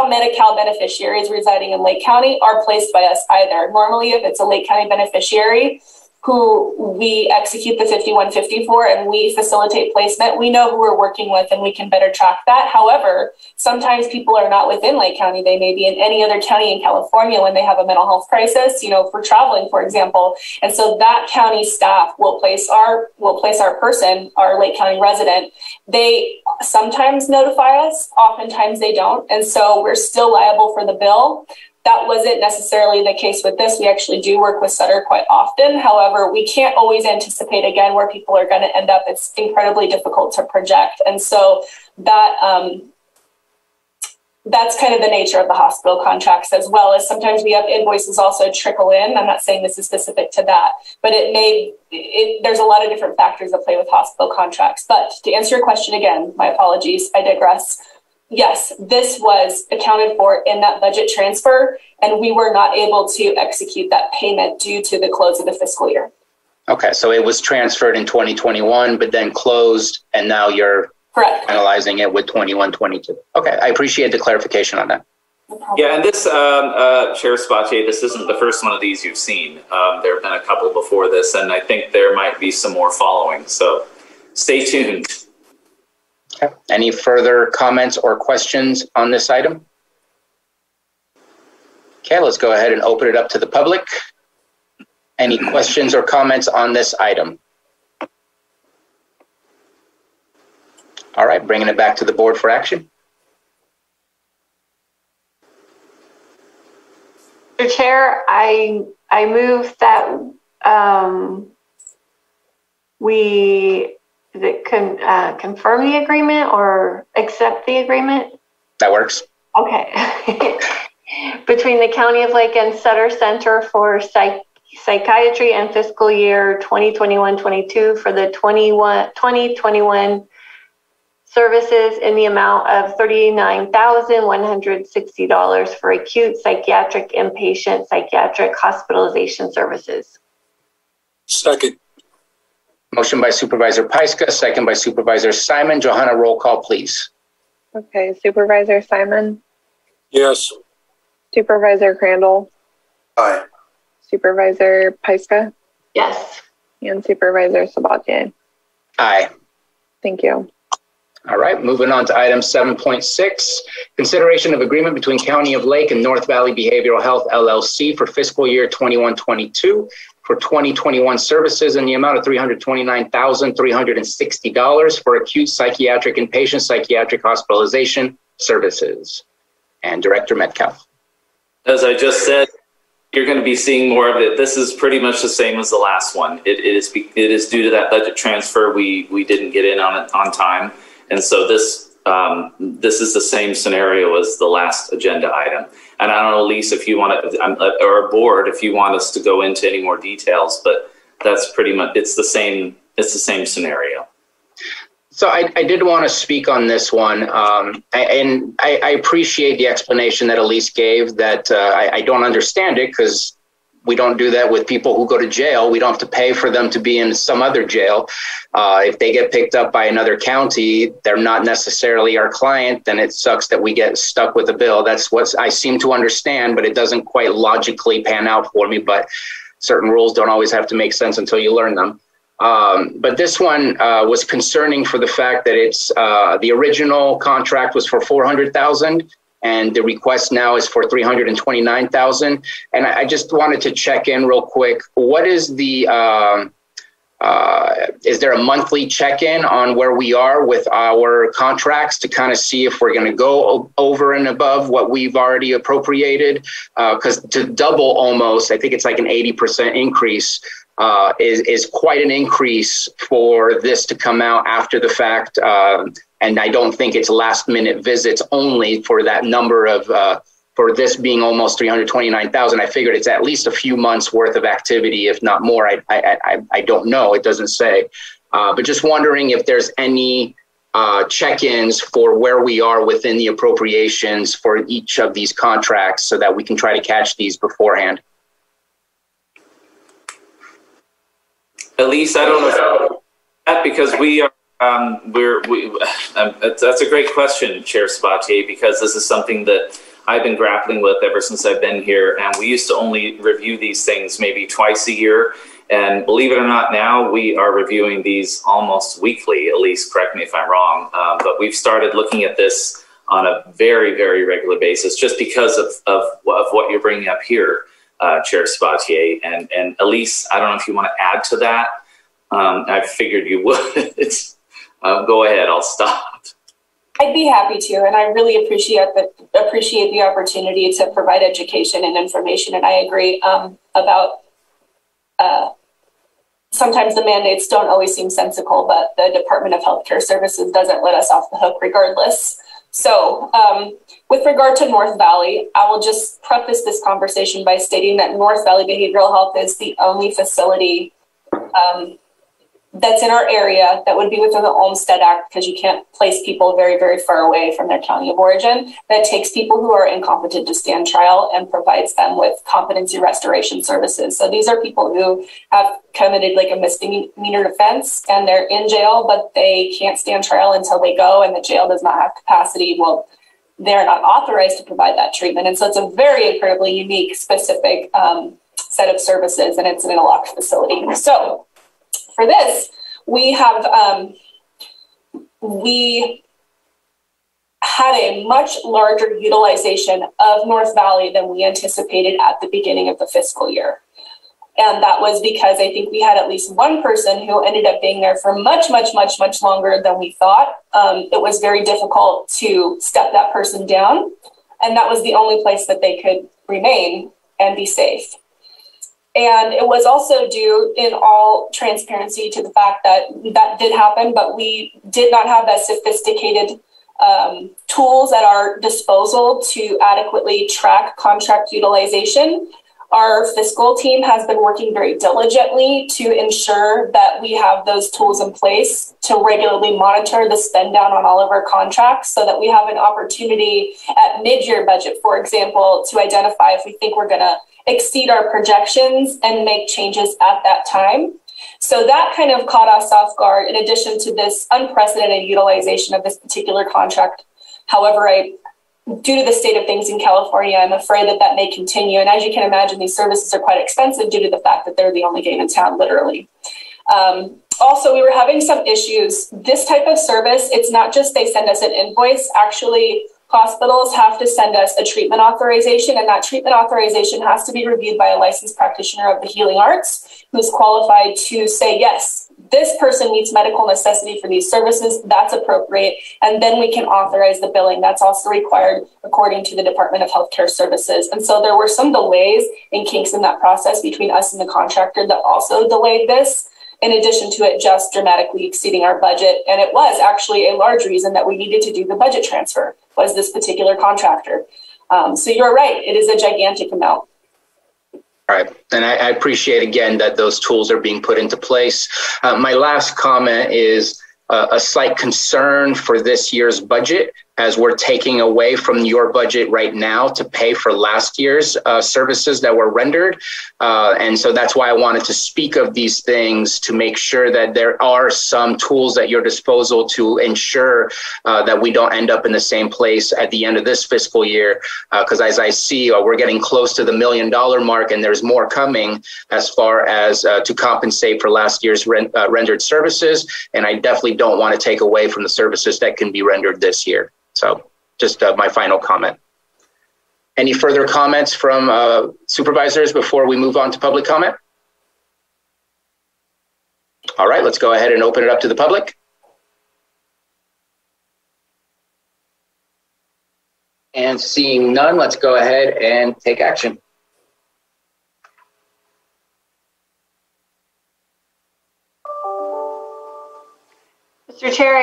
Medi-Cal beneficiaries residing in Lake County are placed by us either. Normally, if it's a Lake County beneficiary who we execute the 5150 for and we facilitate placement, we know who we're working with and we can better track that. However, sometimes people are not within Lake County. They may be in any other county in California when they have a mental health crisis, for traveling, for example. And so that county staff will place our person, our Lake County resident. They sometimes notify us, oftentimes they don't. And so we're still liable for the bill. That wasn't necessarily the case with this. We actually do work with Sutter quite often. However, we can't always anticipate, again, where people are going to end up. It's incredibly difficult to project. And so that's kind of the nature of the hospital contracts, as well as sometimes we have invoices also trickle in. I'm not saying this is specific to that, but there's a lot of different factors that play with hospital contracts. But to answer your question again, my apologies, I digress. Yes, this was accounted for in that budget transfer, and we were not able to execute that payment due to the close of the fiscal year. Okay, so it was transferred in 2021, but then closed, and now you're correct analyzing it with 21-22. Okay, I appreciate the clarification on that. Yeah, and this, Chair Sabatier, this isn't the first one of these you've seen. There have been a couple before this, and I think there might be some more following, so stay tuned. Okay. Any further comments or questions on this item? Okay, let's go ahead and open it up to the public. Any questions or comments on this item? All right, bringing it back to the board for action. Mr. Chair, I move that we confirm the agreement or accept the agreement? That works. Okay. Between the County of Lake and Sutter Center for Psychiatry and fiscal year 2021-22 for the 2021 services in the amount of $39,160 for acute psychiatric inpatient psychiatric hospitalization services. Second. Motion by Supervisor Pyska, second by Supervisor Simon. Johanna, roll call, please. Okay, Supervisor Simon? Yes. Supervisor Crandall? Aye. Supervisor Pyska? Yes. And Supervisor Sabatier? Aye. Thank you. All right, moving on to item 7.6, consideration of agreement between County of Lake and North Valley Behavioral Health LLC for fiscal year 21-22 for 2021 services in the amount of $329,360 for acute psychiatric inpatient psychiatric hospitalization services. And Director Metcalf. As I just said, you're going to be seeing more of it. This is pretty much the same as the last one. It is due to that budget transfer. We didn't get in on it on time. And so this is the same scenario as the last agenda item. And I don't know, Lisa, if you want to, or board, if you want us to go into any more details, but that's pretty much, it's the same scenario. So I did want to speak on this one, and I appreciate the explanation that Elise gave, that I don't understand it because we don't do that with people who go to jail. We don't have to pay for them to be in some other jail. If they get picked up by another county, they're not necessarily our client, then it sucks that we get stuck with a bill. That's what I seem to understand, but it doesn't quite logically pan out for me. But certain rules don't always have to make sense until you learn them. But this one was concerning for the fact that it's the original contract was for $400,000 and the request now is for $329,000. And I just wanted to check in real quick. What is the is there a monthly check-in on where we are with our contracts to kind of see if we're going to go over and above what we've already appropriated? Because to double almost, I think it's like an 80% increase. Is quite an increase for this to come out after the fact. And I don't think it's last minute visits only for that number of, for this being almost 329,000. I figured it's at least a few months worth of activity, if not more. I don't know. It doesn't say. But just wondering if there's any check-ins for where we are within the appropriations for each of these contracts so that we can try to catch these beforehand. Elise, I don't know that because we are, that's a great question, Chair Sabatier, because this is something that I've been grappling with ever since I've been here. And we used to only review these things maybe twice a year. And believe it or not, now we are reviewing these almost weekly. Elise, correct me if I'm wrong, but we've started looking at this on a very, very regular basis just because of what you're bringing up here. Chair Sabatier, and Elise, I don't know if you want to add to that. I figured you would. Go ahead, I'll stop. I'd be happy to, and I really appreciate the opportunity to provide education and information. And I agree about sometimes the mandates don't always seem sensical, but the Department of Healthcare Services doesn't let us off the hook regardless. So with regard to North Valley, I will just preface this conversation by stating that North Valley Behavioral Health is the only facility that's in our area that would be within the Olmstead Act, because you can't place people very, very far away from their county of origin, that takes people who are incompetent to stand trial and provides them with competency restoration services. So these are people who have committed like a misdemeanor offense and they're in jail, but they can't stand trial until they go, and the jail does not have capacity. Well, they're not authorized to provide that treatment. And so it's a very incredibly unique, specific set of services, and it's in a locked facility. So for this, we have we had a much larger utilization of North Valley than we anticipated at the beginning of the fiscal year. And that was because I think we had at least one person who ended up being there for much, much, much, much longer than we thought. It was very difficult to step that person down. And that was the only place that they could remain and be safe. And it was also due, in all transparency, to the fact that that did happen, but we did not have that sophisticated tools at our disposal to adequately track contract utilization. Our fiscal team has been working very diligently to ensure that we have those tools in place to regularly monitor the spend down on all of our contracts, so that we have an opportunity at mid-year budget, for example, to identify if we think we're going to exceed our projections and make changes at that time. So that kind of caught us off guard, in addition to this unprecedented utilization of this particular contract. However, due to the state of things in California, I'm afraid that that may continue. And as you can imagine, these services are quite expensive due to the fact that they're the only game in town, literally. Also, we were having some issues. This type of service, it's not just they send us an invoice. Actually, hospitals have to send us a treatment authorization, and that treatment authorization has to be reviewed by a licensed practitioner of the healing arts who's qualified to say, yes, this person meets medical necessity for these services, that's appropriate, and then we can authorize the billing. That's also required according to the Department of Healthcare Services. And so there were some delays and kinks in that process between us and the contractor that also delayed this, in addition to it just dramatically exceeding our budget. And it was actually a large reason that we needed to do the budget transfer, was this particular contractor. So you're right, it is a gigantic amount. All right, and I appreciate again that those tools are being put into place. My last comment is a slight concern for this year's budget, as we're taking away from your budget right now to pay for last year's services that were rendered. And so that's why I wanted to speak of these things, to make sure that there are some tools at your disposal to ensure that we don't end up in the same place at the end of this fiscal year. Because as I see, we're getting close to the $1 million mark, and there's more coming as far as to compensate for last year's rendered services. And I definitely don't want to take away from the services that can be rendered this year. So just my final comment. Any further comments from supervisors before we move on to public comment? All right, let's go ahead and open it up to the public. And seeing none, let's go ahead and take action. Mr. Chair,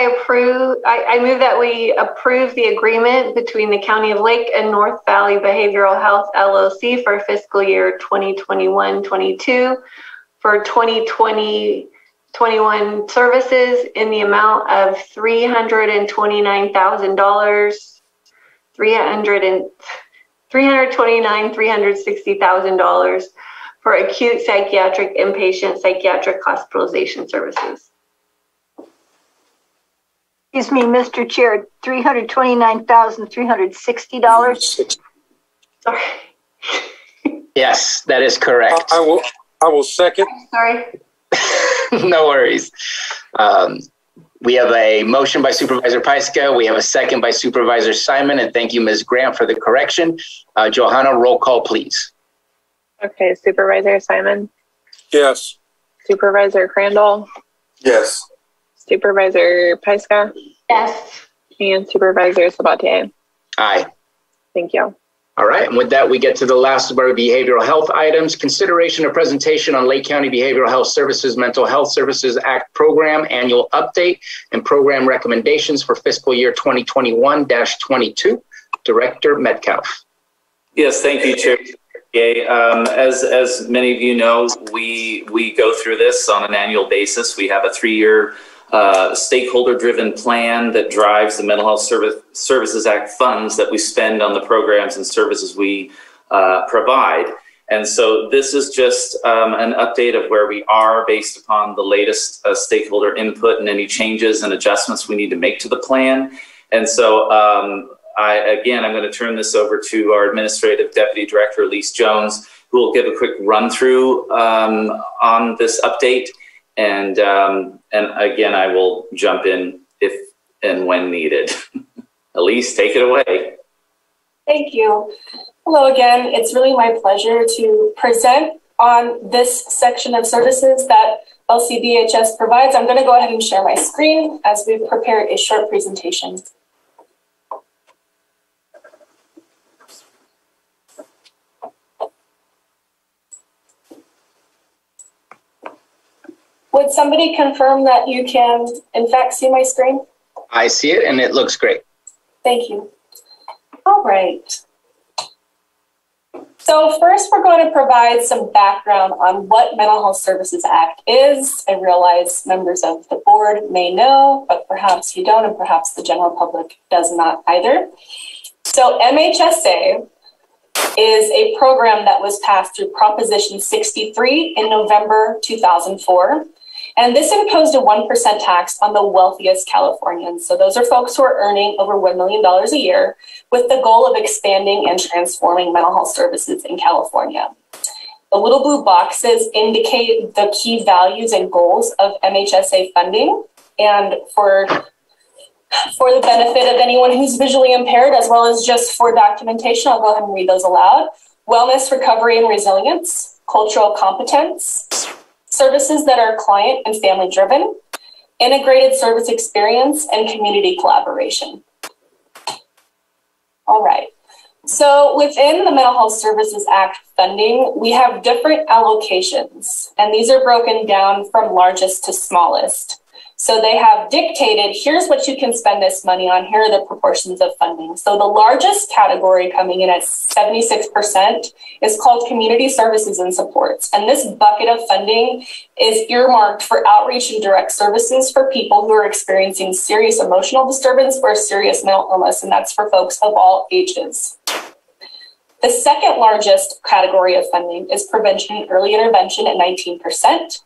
I move that we approve the agreement between the County of Lake and North Valley Behavioral Health LLC for fiscal year 2021-22 for 2020-21 services in the amount of $329,000, $360,000 for acute psychiatric inpatient psychiatric hospitalization services. Excuse me, Mr. Chair, $329,360. Sorry. Yes, that is correct. I will second. Sorry. No worries. We have a motion by Supervisor Pyska. We have a second by Supervisor Simon, and thank you, Ms. Grant, for the correction. Johanna, roll call, please. Okay, Supervisor Simon? Yes. Supervisor Crandall? Yes. Supervisor Pyska? Yes. And Supervisor Sabatier? Aye. Thank you. All right, and with that, we get to the last of our behavioral health items. Consideration of presentation on Lake County Behavioral Health Services Mental Health Services Act Program Annual Update and Program Recommendations for fiscal year 2021-22. Director Metcalf. Yes, thank you, Chair. As many of you know, we go through this on an annual basis. We have a 3-year stakeholder-driven plan that drives the Mental Health Services Act funds that we spend on the programs and services we provide. And so this is just an update of where we are based upon the latest stakeholder input and any changes and adjustments we need to make to the plan. And so I'm going to turn this over to our Administrative Deputy Director, Elise Jones, who will give a quick run through on this update. And again, I will jump in if and when needed. Elise, take it away. Thank you. Hello again. It's really my pleasure to present on this section of services that LCBHS provides. I'm going to go ahead and share my screen as we've prepared a short presentation. Would somebody confirm that you can, in fact, see my screen? I see it, and it looks great. Thank you. All right. So first, we're going to provide some background on what Mental Health Services Act is. I realize members of the board may know, but perhaps you don't, and perhaps the general public does not either. So MHSA is a program that was passed through Proposition 63 in November 2004. And this imposed a 1% tax on the wealthiest Californians. So those are folks who are earning over $1 million a year, with the goal of expanding and transforming mental health services in California. The little blue boxes indicate the key values and goals of MHSA funding. And for the benefit of anyone who's visually impaired, as well as just for documentation, I'll go ahead and read those aloud. Wellness, recovery, and resilience, cultural competence, services that are client and family driven, integrated service experience, and community collaboration. All right. So within the Mental Health Services Act funding, we have different allocations, and these are broken down from largest to smallest. So they have dictated, here's what you can spend this money on, here are the proportions of funding. So the largest category coming in at 76% is called community services and supports. And this bucket of funding is earmarked for outreach and direct services for people who are experiencing serious emotional disturbance or serious mental illness, and that's for folks of all ages. The second largest category of funding is prevention and early intervention at 19%.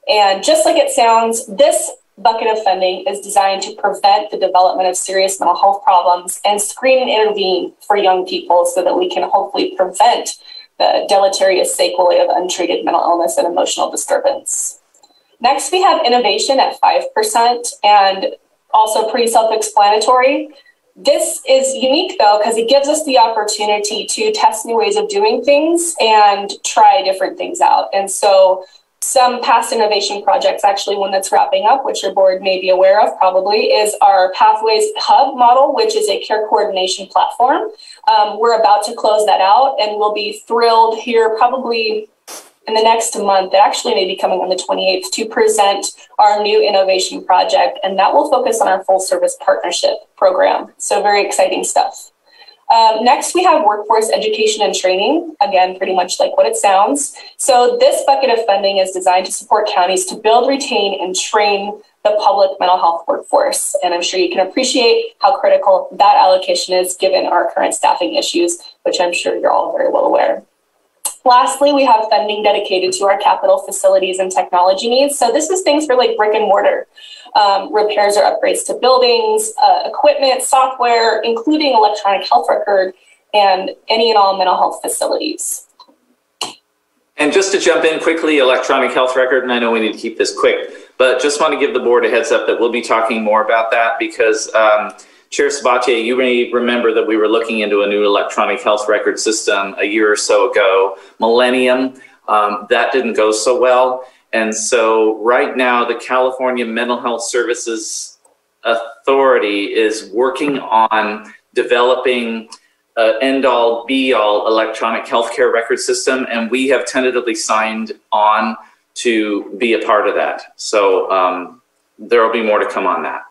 And just like it sounds, this bucket of funding is designed to prevent the development of serious mental health problems and screen and intervene for young people so that we can hopefully prevent the deleterious sequelae of untreated mental illness and emotional disturbance. Next, we have innovation at 5% and also pretty self-explanatory. This is unique though, because it gives us the opportunity to test new ways of doing things and try different things out. And so some past innovation projects, actually one that's wrapping up, which your board may be aware of probably, is our Pathways Hub model, which is a care coordination platform. We're about to close that out and we'll be thrilled here probably in the next month, it actually may be coming on the 28th, to present our new innovation project. And that will focus on our full service partnership program. So very exciting stuff. Next, we have workforce education and training. Again, pretty much like what it sounds. So this bucket of funding is designed to support counties to build, retain, and train the public mental health workforce. And I'm sure you can appreciate how critical that allocation is given our current staffing issues, which I'm sure you're all very well aware. Lastly, we have funding dedicated to our capital facilities and technology needs. So this is things for like brick and mortar, repairs or upgrades to buildings, equipment, software, including electronic health record and any and all mental health facilities. And just to jump in quickly, electronic health record, and I know we need to keep this quick, but just want to give the board a heads up that we'll be talking more about that because Chair Sabatier, you may remember that we were looking into a new electronic health record system a year or so ago, Millennium. That didn't go so well. And so right now, the California Mental Health Services Authority is working on developing an end-all, be-all electronic healthcare record system, and we have tentatively signed on to be a part of that. So there will be more to come on that.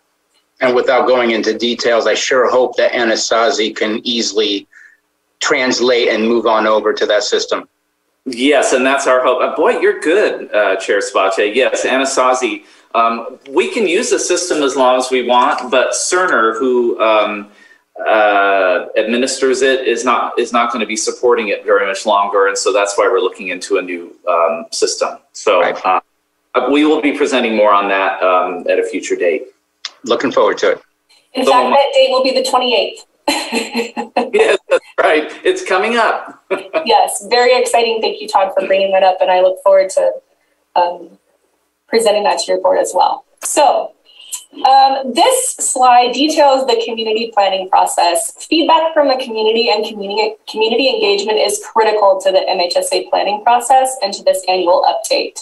And without going into details, I sure hope that Anasazi can easily translate and move on over to that system. Yes, and that's our hope. Boy, you're good, Chair Sabatier. Yes, Anasazi. We can use the system as long as we want, but Cerner, who administers it, is not going to be supporting it very much longer, and so that's why we're looking into a new system. So right. We will be presenting more on that at a future date. Looking forward to it. In fact, that date will be the 28th. Yes, that's right. It's coming up. Yes, very exciting. Thank you, Todd, for bringing that up. And I look forward to presenting that to your board as well. So this slide details the community planning process. Feedback from the community and community engagement is critical to the MHSA planning process and to this annual update.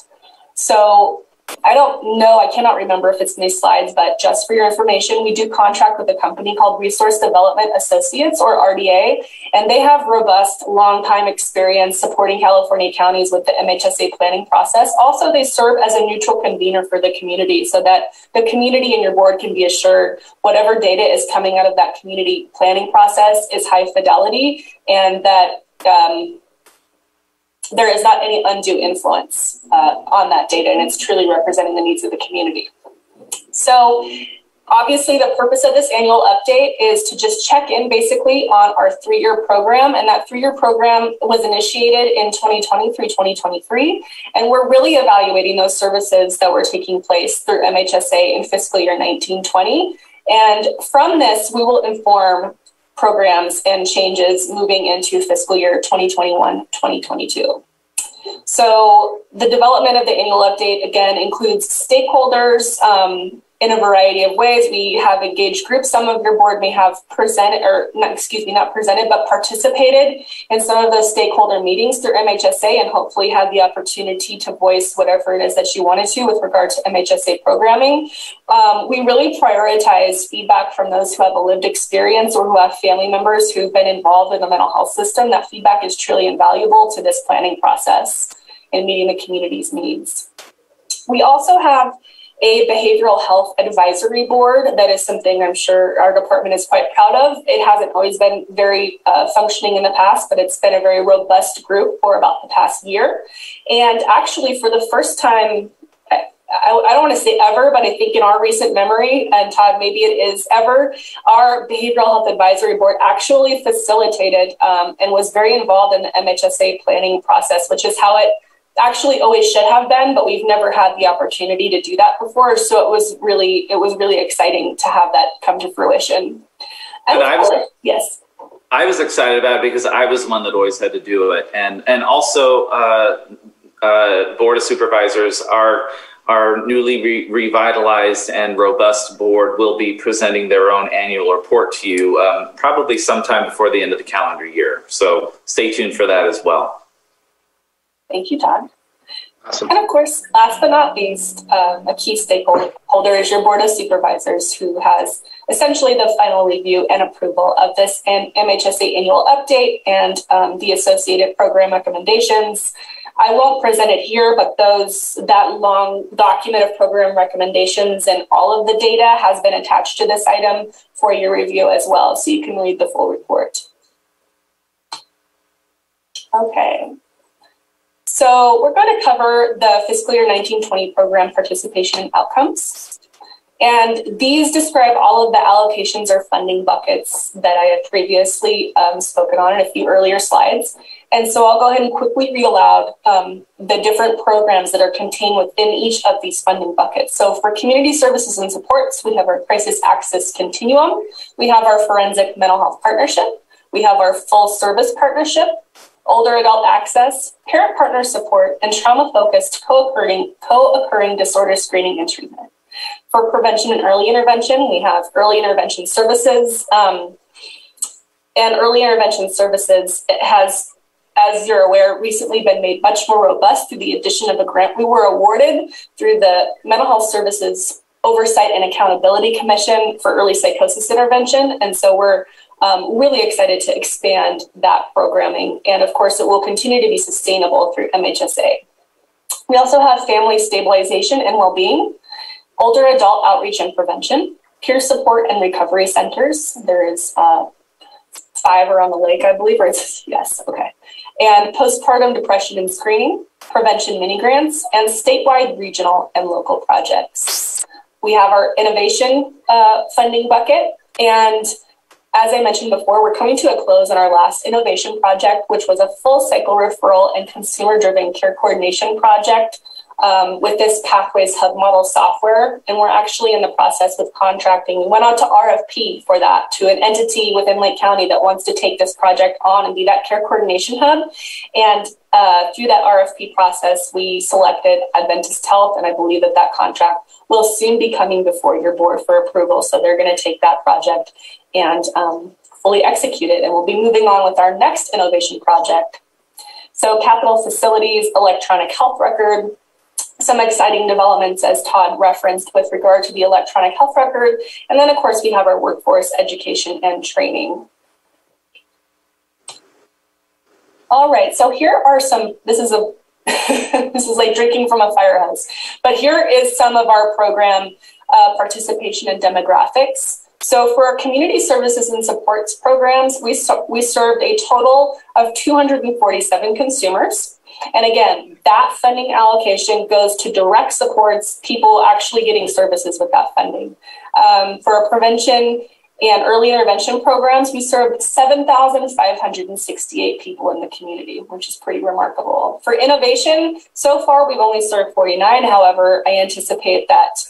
So I don't know, I cannot remember if it's in these slides, but just for your information, we do contract with a company called Resource Development Associates, or RDA, and they have robust, long-time experience supporting California counties with the MHSA planning process. Also, they serve as a neutral convener for the community so that the community and your board can be assured whatever data is coming out of that community planning process is high fidelity and that there is not any undue influence on that data, and it's truly representing the needs of the community. So obviously the purpose of this annual update is to just check in basically on our 3-year program, and that 3-year program was initiated in 2020 through 2023, and we're really evaluating those services that were taking place through MHSA in fiscal year 19-20, and from this we will inform programs and changes moving into fiscal year 2021-2022. So the development of the annual update, again, includes stakeholders in a variety of ways. We have engaged groups. Some of your board may have presented, or not presented, but participated in some of those stakeholder meetings through MHSA and hopefully had the opportunity to voice whatever it is that you wanted to with regard to MHSA programming. We really prioritize feedback from those who have a lived experience or who have family members who've been involved in the mental health system. That feedback is truly invaluable to this planning process in meeting the community's needs. We also have a behavioral health advisory board. That is something I'm sure our department is quite proud of. It hasn't always been very functioning in the past, but it's been a very robust group for about the past year. And actually, for the first time, I don't want to say ever, but I think in our recent memory, and Todd, maybe it is ever, our Behavioral Health Advisory Board actually facilitated and was very involved in the MHSA planning process, which is how it actually always should have been, but we've never had the opportunity to do that before. So it was really exciting to have that come to fruition. And yes. I was excited about it because I was the one that always had to do it. And also Board of Supervisors, our newly revitalized and robust board will be presenting their own annual report to you probably sometime before the end of the calendar year. So stay tuned for that as well. Thank you, Todd. Awesome. And of course, last but not least, a key stakeholder is your Board of Supervisors, who has essentially the final review and approval of this MHSA annual update and the associated program recommendations. I won't present it here, but that long document of program recommendations and all of the data has been attached to this item for your review as well, so you can read the full report. Okay. So we're going to cover the fiscal year 19-20 program participation and outcomes. And these describe all of the allocations or funding buckets that I had previously spoken on in a few earlier slides. And so I'll go ahead and quickly read aloud the different programs that are contained within each of these funding buckets. So for community services and supports, we have our crisis access continuum. We have our forensic mental health partnership. We have our full service partnership, older adult access, parent partner support, and trauma-focused co-occurring disorder screening and treatment. For prevention and early intervention, we have early intervention services. And early intervention services, it has, as you're aware, recently been made much more robust through the addition of a grant we were awarded through the Mental Health Services Oversight and Accountability Commission for early psychosis intervention. And so we're really excited to expand that programming. And of course, it will continue to be sustainable through MHSA. We also have family stabilization and well-being, older adult outreach and prevention, peer support and recovery centers. There is 5 around the lake, I believe, or it's, yes, okay. And postpartum depression and screening, prevention mini grants, and statewide, regional, and local projects. We have our innovation funding bucket, and as I mentioned before, we're coming to a close on our last innovation project, which was a full cycle referral and consumer-driven care coordination project with this Pathways Hub model software. And we're actually in the process of contracting. We went out to RFP for that to an entity within Lake County that wants to take this project on and be that care coordination hub. And through that RFP process, we selected Adventist Health, and I believe that that contract will soon be coming before your board for approval. So they're going to take that project and fully execute it. And we'll be moving on with our next innovation project. So capital facilities, electronic health record, some exciting developments as Todd referenced with regard to the electronic health record. And then of course we have our workforce education and training. All right, so here are some, this is like drinking from a fire hose, but here is some of our program participation and demographics. So for our community services and supports programs, we served a total of 247 consumers. And again, that funding allocation goes to direct supports, people actually getting services with that funding. For our prevention and early intervention programs, we served 7,568 people in the community, which is pretty remarkable. For innovation, so far we've only served 49. However, I anticipate that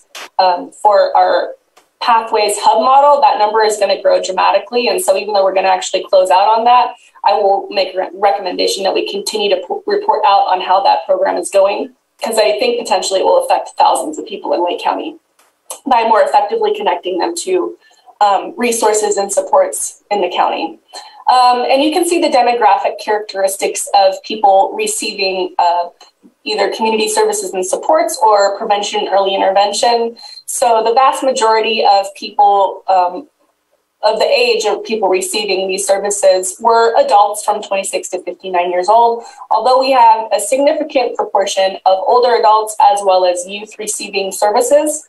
for our Pathways Hub model, that number is going to grow dramatically. And so even though we're going to actually close out on that, I will make a recommendation that we continue to report out on how that program is going, because I think potentially it will affect thousands of people in Lake County by more effectively connecting them to resources and supports in the county. And you can see the demographic characteristics of people receiving either community services and supports or prevention and early intervention. So the vast majority of people the age of people receiving these services were adults from 26 to 59 years old, although we have a significant proportion of older adults as well as youth receiving services.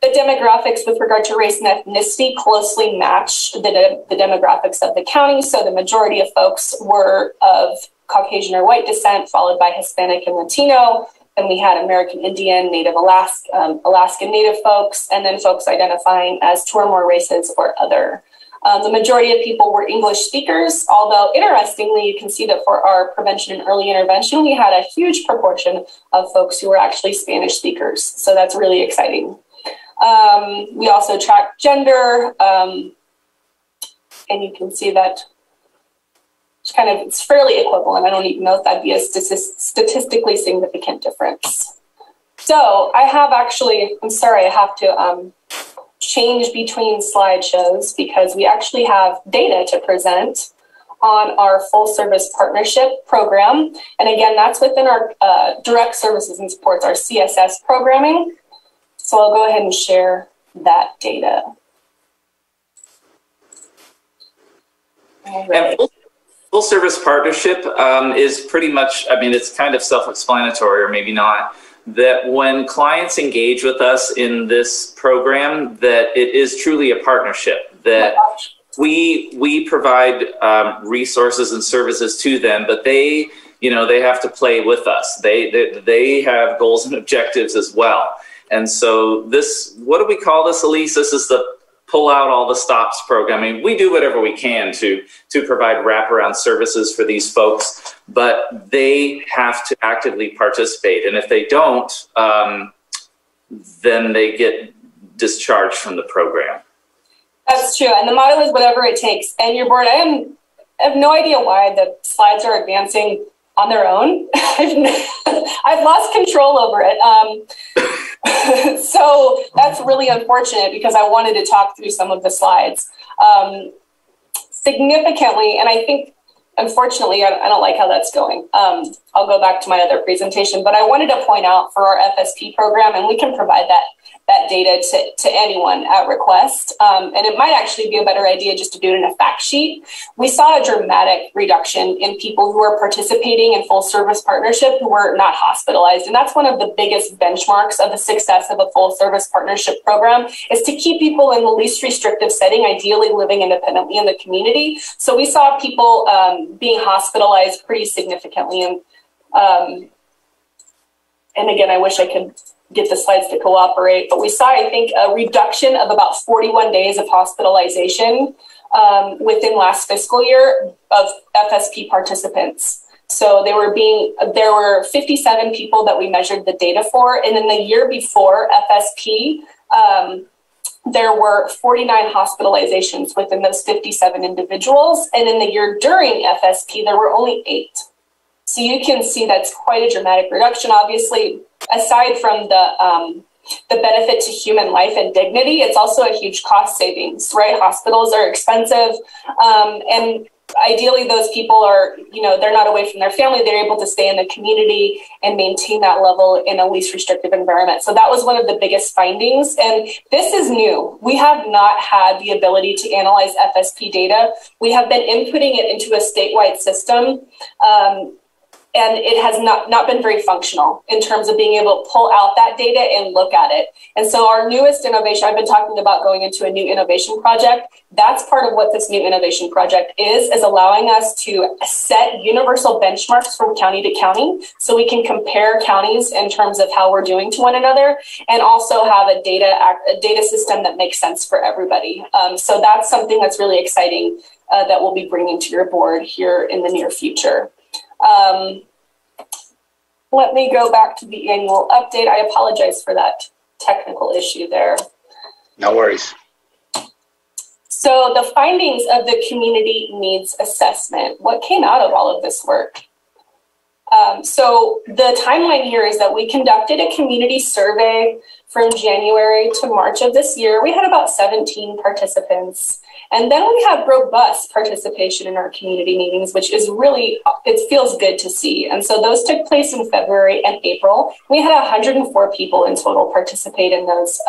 The demographics with regard to race and ethnicity closely match the demographics of the county. So the majority of folks were of Caucasian or white descent, followed by Hispanic and Latino. Then we had American Indian, Native Alaskan Native folks, and then folks identifying as two or more races or other. The majority of people were English speakers, although interestingly, you can see that for our prevention and early intervention, we had a huge proportion of folks who were actually Spanish speakers. So that's really exciting. We also track gender, and you can see that it's fairly equivalent. I don't even know if that'd be a statistically significant difference. So I have actually, I'm sorry, I have to change between slideshows because we actually have data to present on our full service partnership program. And again, that's within our direct services and supports, our CSS programming. So I'll go ahead and share that data. And full service partnership is pretty much, I mean, it's kind of self-explanatory, or maybe not, that when clients engage with us in this program, that it is truly a partnership, that we provide resources and services to them, but they have to play with us. They have goals and objectives as well. And so this, what do we call this, Elise? This is the pull out all the stops program. I mean, we do whatever we can to provide wraparound services for these folks, but they have to actively participate. And if they don't, then they get discharged from the program. That's true. And the motto is whatever it takes. And your board, I have no idea why the slides are advancing on their own. I've lost control over it. So that's really unfortunate because I wanted to talk through some of the slides. Significantly, and I think, unfortunately, I don't like how that's going. I'll go back to my other presentation, but I wanted to point out for our FSP program, and we can provide that data to anyone at request. And it might actually be a better idea just to do it in a fact sheet. We saw a dramatic reduction in people who are participating in full service partnership who were not hospitalized. And that's one of the biggest benchmarks of the success of a full service partnership program, is to keep people in the least restrictive setting, ideally living independently in the community. So we saw people being hospitalized pretty significantly. And again, I wish I could get the slides to cooperate, but we saw, I think, a reduction of about 41 days of hospitalization within last fiscal year of FSP participants. So there were 57 people that we measured the data for, and in the year before FSP, there were 49 hospitalizations within those 57 individuals, and in the year during FSP, there were only 8. So you can see that's quite a dramatic reduction. Obviously, aside from the benefit to human life and dignity, it's also a huge cost savings, right? Hospitals are expensive, and ideally those people are, they're not away from their family. They're able to stay in the community and maintain that level in a least restrictive environment. So that was one of the biggest findings. And this is new. We have not had the ability to analyze FSP data. We have been inputting it into a statewide system. And it has not been very functional in terms of being able to pull out that data and look at it. And so our newest innovation, I've been talking about going into a new innovation project. That's part of what this new innovation project is allowing us to set universal benchmarks from county to county so we can compare counties in terms of how we're doing to one another, and also have a data system that makes sense for everybody. So that's something that's really exciting that we'll be bringing to your board here in the near future. Let me go back to the annual update. I apologize for that technical issue there. No worries. So the findings of the community needs assessment, what came out of all of this work? So the timeline here is that we conducted a community survey from January to March of this year. We had about 17 participants. And then we have robust participation in our community meetings, which is really, it feels good to see. And so those took place in February and April. We had 104 people in total participate in those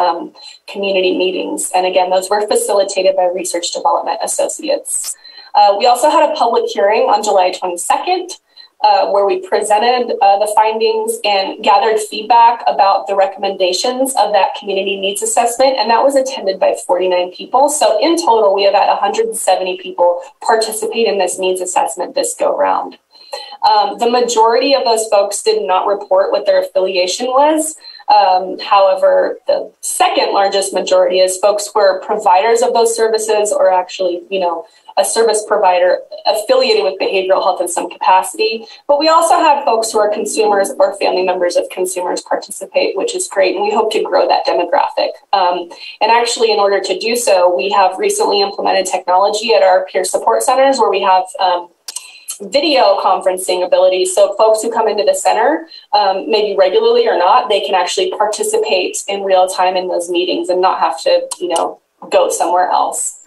community meetings. And again, those were facilitated by Research Development Associates. We also had a public hearing on July 22nd, where we presented the findings and gathered feedback about the recommendations of that community needs assessment, and that was attended by 49 people. So in total, we have had 170 people participate in this needs assessment this go round. The majority of those folks did not report what their affiliation was. However, the second largest majority is folks who are providers of those services, or actually, you know, a service provider affiliated with behavioral health in some capacity. But we also have folks who are consumers or family members of consumers participate, which is great. And we hope to grow that demographic. And actually, in order to do so, we have recently implemented technology at our peer support centers where we have video conferencing ability. So folks who come into the center, maybe regularly or not, they can actually participate in real time in those meetings and not have to, you know, go somewhere else.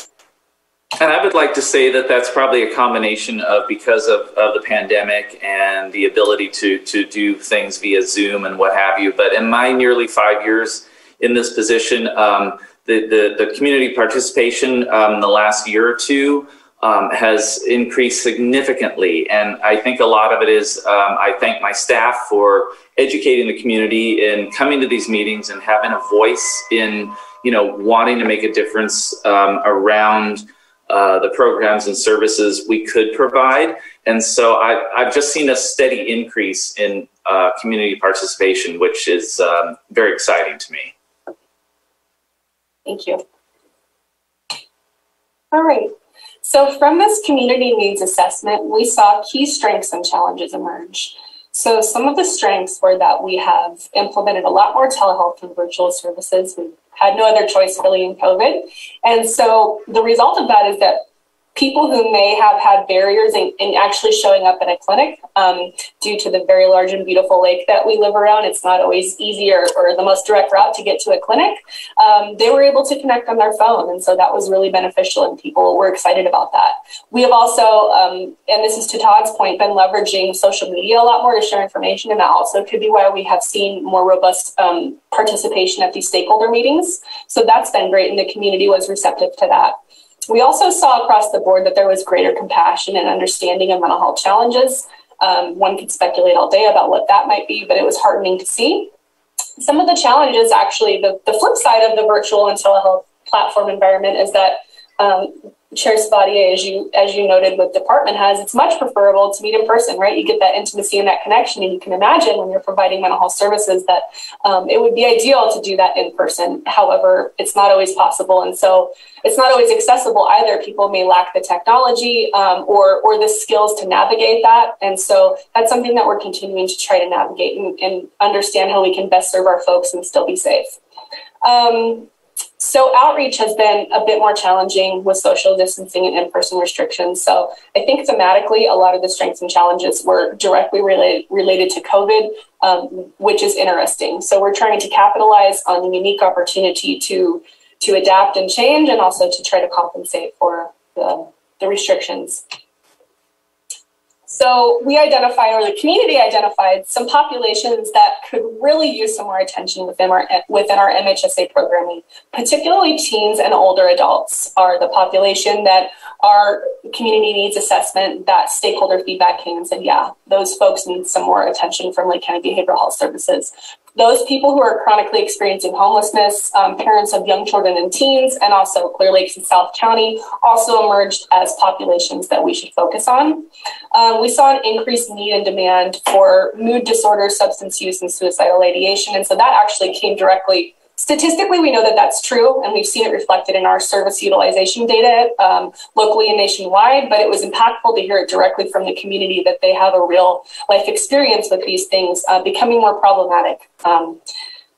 And I would like to say that that's probably a combination of, because of the pandemic and the ability to do things via Zoom and what have you. But in my nearly 5 years in this position, the community participation the last year or two has increased significantly. And I think a lot of it is, I thank my staff for educating the community and coming to these meetings and having a voice in, you know, wanting to make a difference around the programs and services we could provide. And so I've just seen a steady increase in community participation, which is very exciting to me. Thank you. All right. So from this community needs assessment, we saw key strengths and challenges emerge. So some of the strengths were that we have implemented a lot more telehealth and virtual services. We had no other choice really in COVID. And so the result of that is that people who may have had barriers in actually showing up at a clinic due to the very large and beautiful lake that we live around, it's not always easy or the most direct route to get to a clinic. They were able to connect on their phone. And so that was really beneficial and people were excited about that. We have also, and this is to Todd's point, been leveraging social media a lot more to share information. And that also could be why we have seen more robust participation at these stakeholder meetings. So that's been great. And the community was receptive to that. We also saw across the board that there was greater compassion and understanding of mental health challenges. One could speculate all day about what that might be, but it was heartening to see. Some of the challenges, actually, the flip side of the virtual and telehealth platform environment is that Chair Sabatier, as you noted with department heads, it's much preferable to meet in person, right? You get that intimacy and that connection, and you can imagine when you're providing mental health services that it would be ideal to do that in person. However, it's not always possible, and so it's not always accessible either. People may lack the technology or the skills to navigate that, and so that's something that we're continuing to try to navigate and understand how we can best serve our folks and still be safe. So outreach has been a bit more challenging with social distancing and in-person restrictions. So I think thematically, a lot of the strengths and challenges were directly related to COVID, which is interesting. So we're trying to capitalize on the unique opportunity to adapt and change, and also to try to compensate for the restrictions. So we identified, or the community identified, some populations that could really use some more attention within our MHSA programming. Particularly teens and older adults are the population that our community needs assessment, that stakeholder feedback came and said, yeah, those folks need some more attention from Lake County Behavioral Health Services. Those people who are chronically experiencing homelessness, parents of young children and teens, and also Clear Lakes and South County also emerged as populations that we should focus on. We saw an increased need and demand for mood disorders, substance use, and suicidal ideation. And so that actually came directly. Statistically, we know that that's true, and we've seen it reflected in our service utilization data locally and nationwide, but it was impactful to hear it directly from the community that they have a real life experience with these things becoming more problematic.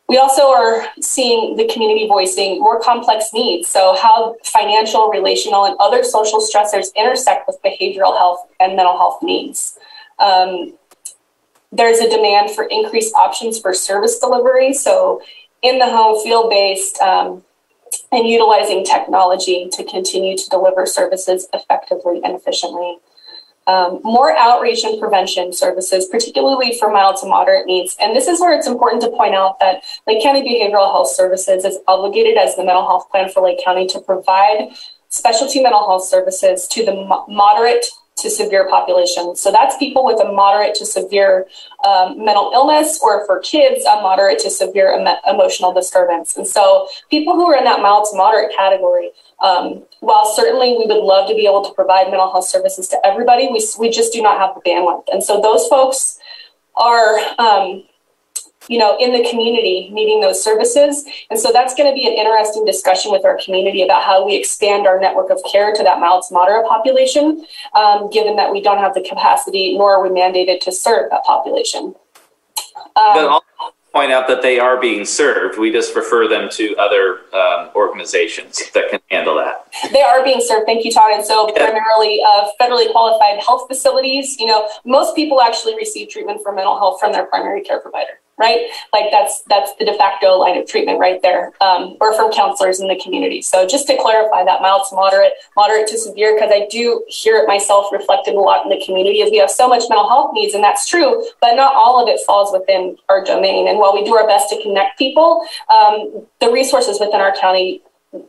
We also are seeing the community voicing more complex needs. So how financial, relational, and other social stressors intersect with behavioral health and mental health needs. There's a demand for increased options for service delivery. So in the home, field-based, and utilizing technology to continue to deliver services effectively and efficiently. More outreach and prevention services, particularly for mild to moderate needs. And this is where it's important to point out that Lake County Behavioral Health Services is obligated as the mental health plan for Lake County to provide specialty mental health services to the moderate to severe population. So that's people with a moderate to severe mental illness, or for kids, a moderate to severe emotional disturbance. And so people who are in that mild to moderate category, while certainly we would love to be able to provide mental health services to everybody, we just do not have the bandwidth. And so those folks are, in the community needing those services. And so that's going to be an interesting discussion with our community about how we expand our network of care to that mild to moderate population, given that we don't have the capacity, nor are we mandated to serve that population. I'll point out that they are being served. We just refer them to other organizations that can handle that. They are being served. Thank you, Todd. And so primarily federally qualified health facilities. Most people actually receive treatment for mental health from their primary care provider, right? Like that's the de facto line of treatment right there, or from counselors in the community. So just to clarify that mild to moderate to severe, because I do hear it myself reflected a lot in the community, as we have so much mental health needs, and that's true, but not all of it falls within our domain. And while we do our best to connect people, the resources within our county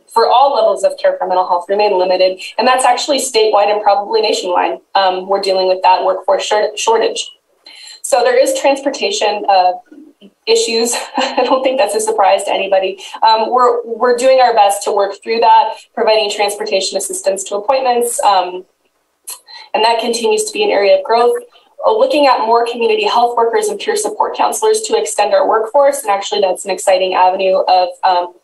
for all levels of care for mental health remain limited. And that's actually statewide and probably nationwide. We're dealing with that workforce shortage. So there is transportation issues. I don't think that's a surprise to anybody. We're doing our best to work through that, providing transportation assistance to appointments. And that continues to be an area of growth. Looking at more community health workers and peer support counselors to extend our workforce. And actually that's an exciting avenue of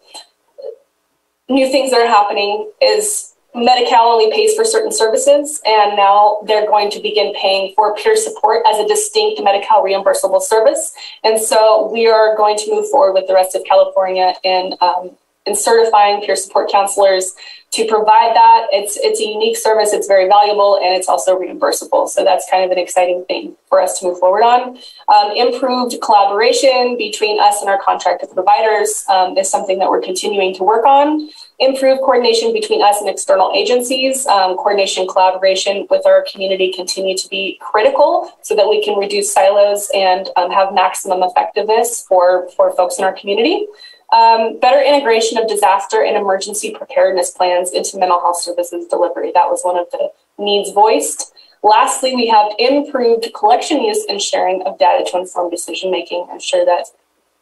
new things that are happening is Medi-Cal only pays for certain services, and now they're going to begin paying for peer support as a distinct Medi-Cal reimbursable service. And so we are going to move forward with the rest of California in certifying peer support counselors to provide that. It's a unique service, it's very valuable, and it's also reimbursable. So that's kind of an exciting thing for us to move forward on. Improved collaboration between us and our contracted providers is something that we're continuing to work on. Improved coordination between us and external agencies. Coordination, collaboration with our community continue to be critical so that we can reduce silos and have maximum effectiveness for folks in our community. Better integration of disaster and emergency preparedness plans into mental health services delivery. That was one of the needs voiced. Lastly, we have improved collection, use, and sharing of data to inform decision-making. I'm sure that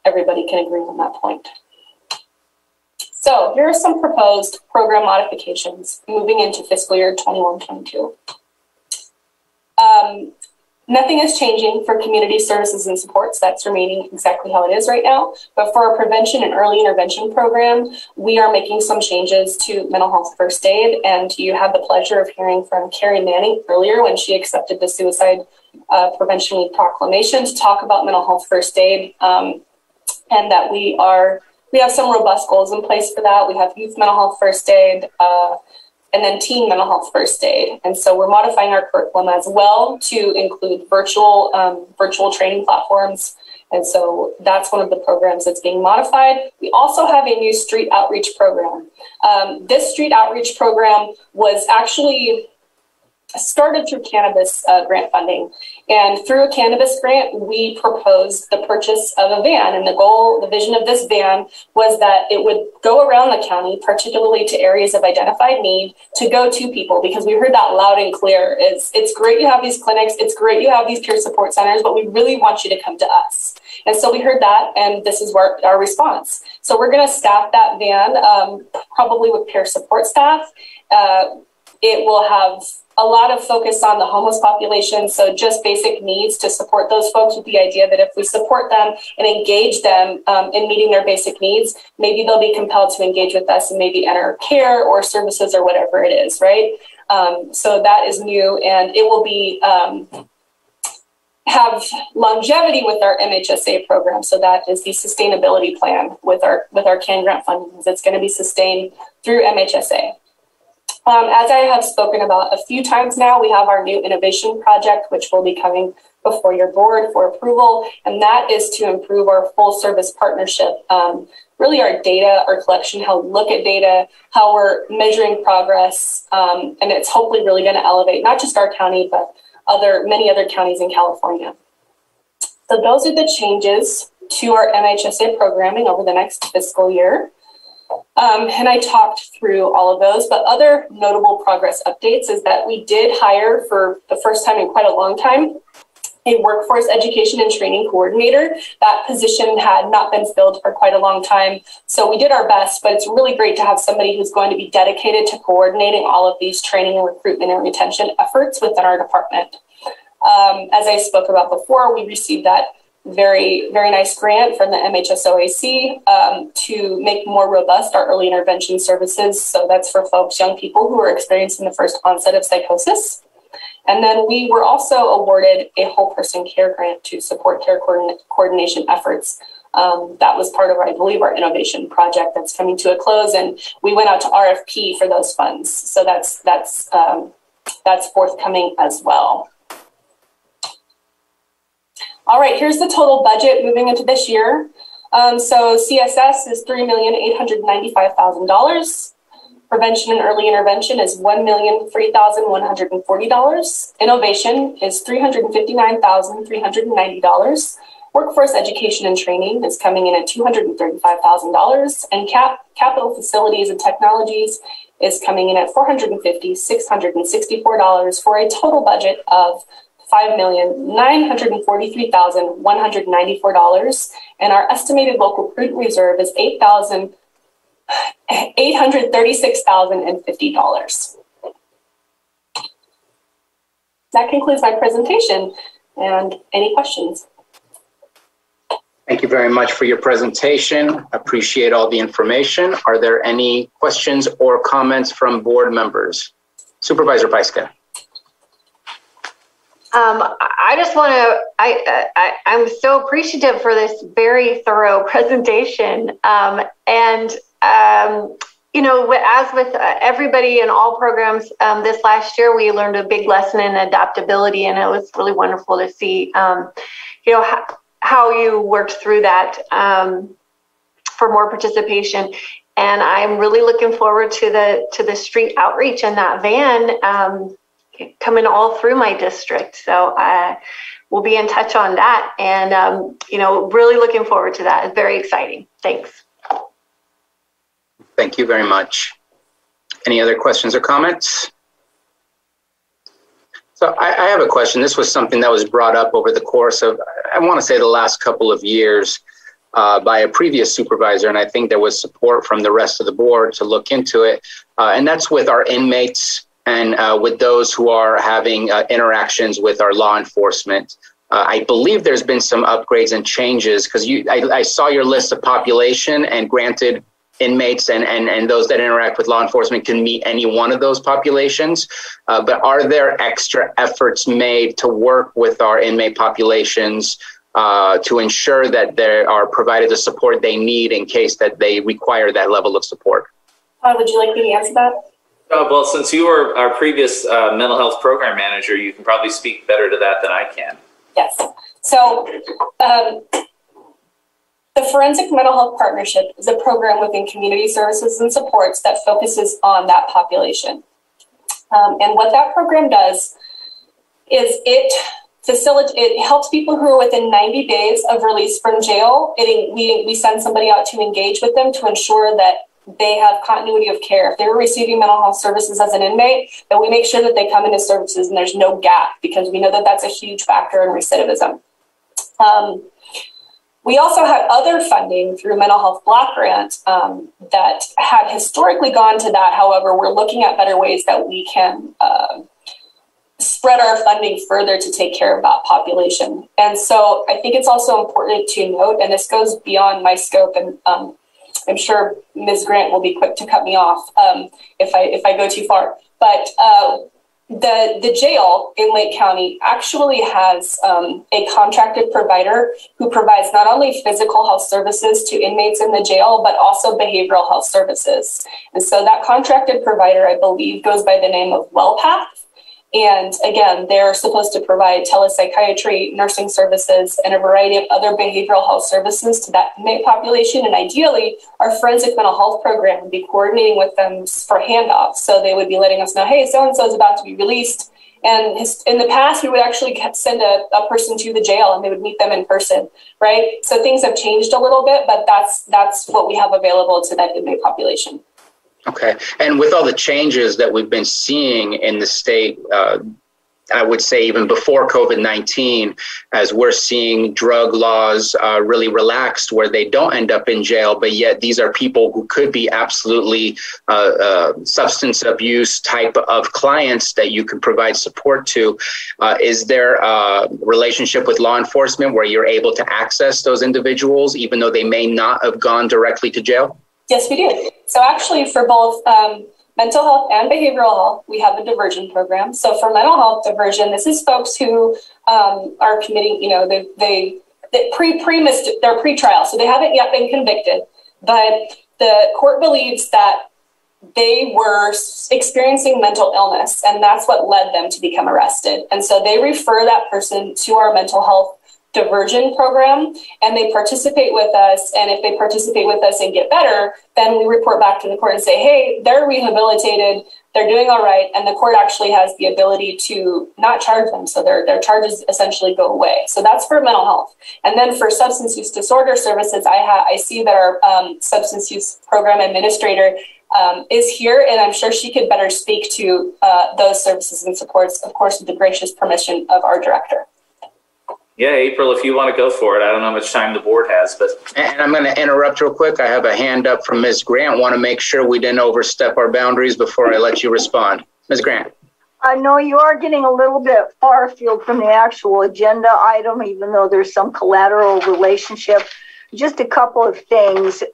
everybody can agree on that point. So here are some proposed program modifications moving into fiscal year 21-22. Nothing is changing for community services and supports. That's remaining exactly how it is right now. But for our prevention and early intervention program, we are making some changes to mental health first aid. And you had the pleasure of hearing from Carrie Manning earlier when she accepted the Suicide Prevention Week Proclamation to talk about mental health first aid, and that we have some robust goals in place for that. We have youth mental health first aid, and then teen mental health first aid. And so we're modifying our curriculum as well to include virtual training platforms. And so that's one of the programs that's being modified. We also have a new street outreach program. This street outreach program was actually started through Cannabis grant funding. And through a Cannabis grant, we proposed the purchase of a van. And the vision of this van was that it would go around the county, particularly to areas of identified need, to go to people, because we heard that loud and clear. It's great you have these clinics, it's great you have these peer support centers, but we really want you to come to us. And so we heard that, and this is our response. So we're gonna staff that van, probably with peer support staff. It will have a lot of focus on the homeless population, so just basic needs to support those folks, with the idea that if we support them and engage them in meeting their basic needs, maybe they'll be compelled to engage with us and maybe enter care or services or whatever it is, right? So that is new, and it will be have longevity with our MHSA program. So that is the sustainability plan with our CAN grant funding. It's going to be sustained through MHSA. As I have spoken about a few times now, we have our new innovation project, which will be coming before your board for approval, and that is to improve our full service partnership really our data, our collection, how we look at data, how we're measuring progress, and it's hopefully really going to elevate not just our county, but many other counties in California. So those are the changes to our MHSA programming over the next fiscal year. And I talked through all of those, but other notable progress updates is that we did hire for the first time in quite a long time a workforce education and training coordinator. That position had not been filled for quite a long time. So we did our best, but it's really great to have somebody who's going to be dedicated to coordinating all of these training and recruitment and retention efforts within our department. As I spoke about before, we received that very, very nice grant from the MHSOAC to make more robust our early intervention services. So that's for folks, young people who are experiencing the first onset of psychosis. And then we were also awarded a whole person care grant to support care coordination efforts. That was part of, I believe, our innovation project that's coming to a close. And we went out to RFP for those funds. So that's forthcoming as well. All right, here's the total budget moving into this year. So CSS is $3,895,000. Prevention and early intervention is $1,003,140. Innovation is $359,390. Workforce education and training is coming in at $235,000. And capital facilities and technologies is coming in at $450,664 for a total budget of $5,943,194, and our estimated local prudent reserve is $836,050. That concludes my presentation. And any questions? Thank you very much for your presentation. Appreciate all the information. Are there any questions or comments from board members? Supervisor Paiska. I just want to, I'm so appreciative for this very thorough presentation. You know, as with everybody in all programs this last year, we learned a big lesson in adaptability, and it was really wonderful to see, you know, how you worked through that for more participation. And I'm really looking forward to the street outreach and that van coming all through my district. So we'll be in touch on that, and you know, really looking forward to that. It's very exciting. Thanks. Thank you very much. Any other questions or comments? So I have a question. This was something that was brought up over the course of, I want to say, the last couple of years by a previous supervisor, and I think there was support from the rest of the board to look into it, and that's with our inmates and with those who are having interactions with our law enforcement. I believe there's been some upgrades and changes, because I saw your list of population, and granted, inmates and those that interact with law enforcement can meet any one of those populations. But are there extra efforts made to work with our inmate populations to ensure that they are provided the support they need in case that they require that level of support? Would you like me to answer that? Well, since you were our previous mental health program manager, you can probably speak better to that than I can. Yes. So the Forensic Mental Health Partnership is a program within community services and supports that focuses on that population. And what that program does is it helps people who are within 90 days of release from jail. We send somebody out to engage with them to ensure that they have continuity of care. If they're receiving mental health services as an inmate, then we make sure that they come into services and there's no gap, because we know that that's a huge factor in recidivism. We also had other funding through Mental Health Block Grant that had historically gone to that. However, we're looking at better ways that we can spread our funding further to take care of that population. And so I think it's also important to note, and this goes beyond my scope, and I'm sure Ms. Grant will be quick to cut me off if I go too far. But the jail in Lake County actually has a contracted provider who provides not only physical health services to inmates in the jail, but also behavioral health services. And so that contracted provider, I believe, goes by the name of WellPath. And again, they're supposed to provide telepsychiatry, nursing services, and a variety of other behavioral health services to that inmate population. And ideally, our forensic mental health program would be coordinating with them for handoffs. So they would be letting us know, hey, so-and-so is about to be released. And in the past, we would actually send a person to the jail and they would meet them in person, right? So things have changed a little bit, but that's what we have available to that inmate population. Okay. And with all the changes that we've been seeing in the state, I would say even before COVID-19, as we're seeing drug laws really relaxed where they don't end up in jail, but yet these are people who could be absolutely substance abuse type of clients that you can provide support to. Is there a relationship with law enforcement where you're able to access those individuals, even though they may not have gone directly to jail? Yes, we do. So actually for both mental health and behavioral health, we have a diversion program. So for mental health diversion, this is folks who are committing, they they're pre-trial, so they haven't yet been convicted, but the court believes that they were experiencing mental illness, and that's what led them to become arrested. And so they refer that person to our mental health diversion program, and they participate with us. And if they participate with us and get better, then we report back to the court and say, hey, they're rehabilitated, they're doing all right. And the court actually has the ability to not charge them. So their charges essentially go away. So that's for mental health. And then for substance use disorder services, I see that our substance use program administrator is here, and I'm sure she could better speak to those services and supports, of course, with the gracious permission of our director. Yeah, April, if you want to go for it. I don't know how much time the board has, but. And I'm going to interrupt real quick. I have a hand up from Ms. Grant. Want to make sure we didn't overstep our boundaries before I let you respond. Ms. Grant. I know you are getting a little bit far afield from the actual agenda item, even though there's some collateral relationship. Just a couple of things.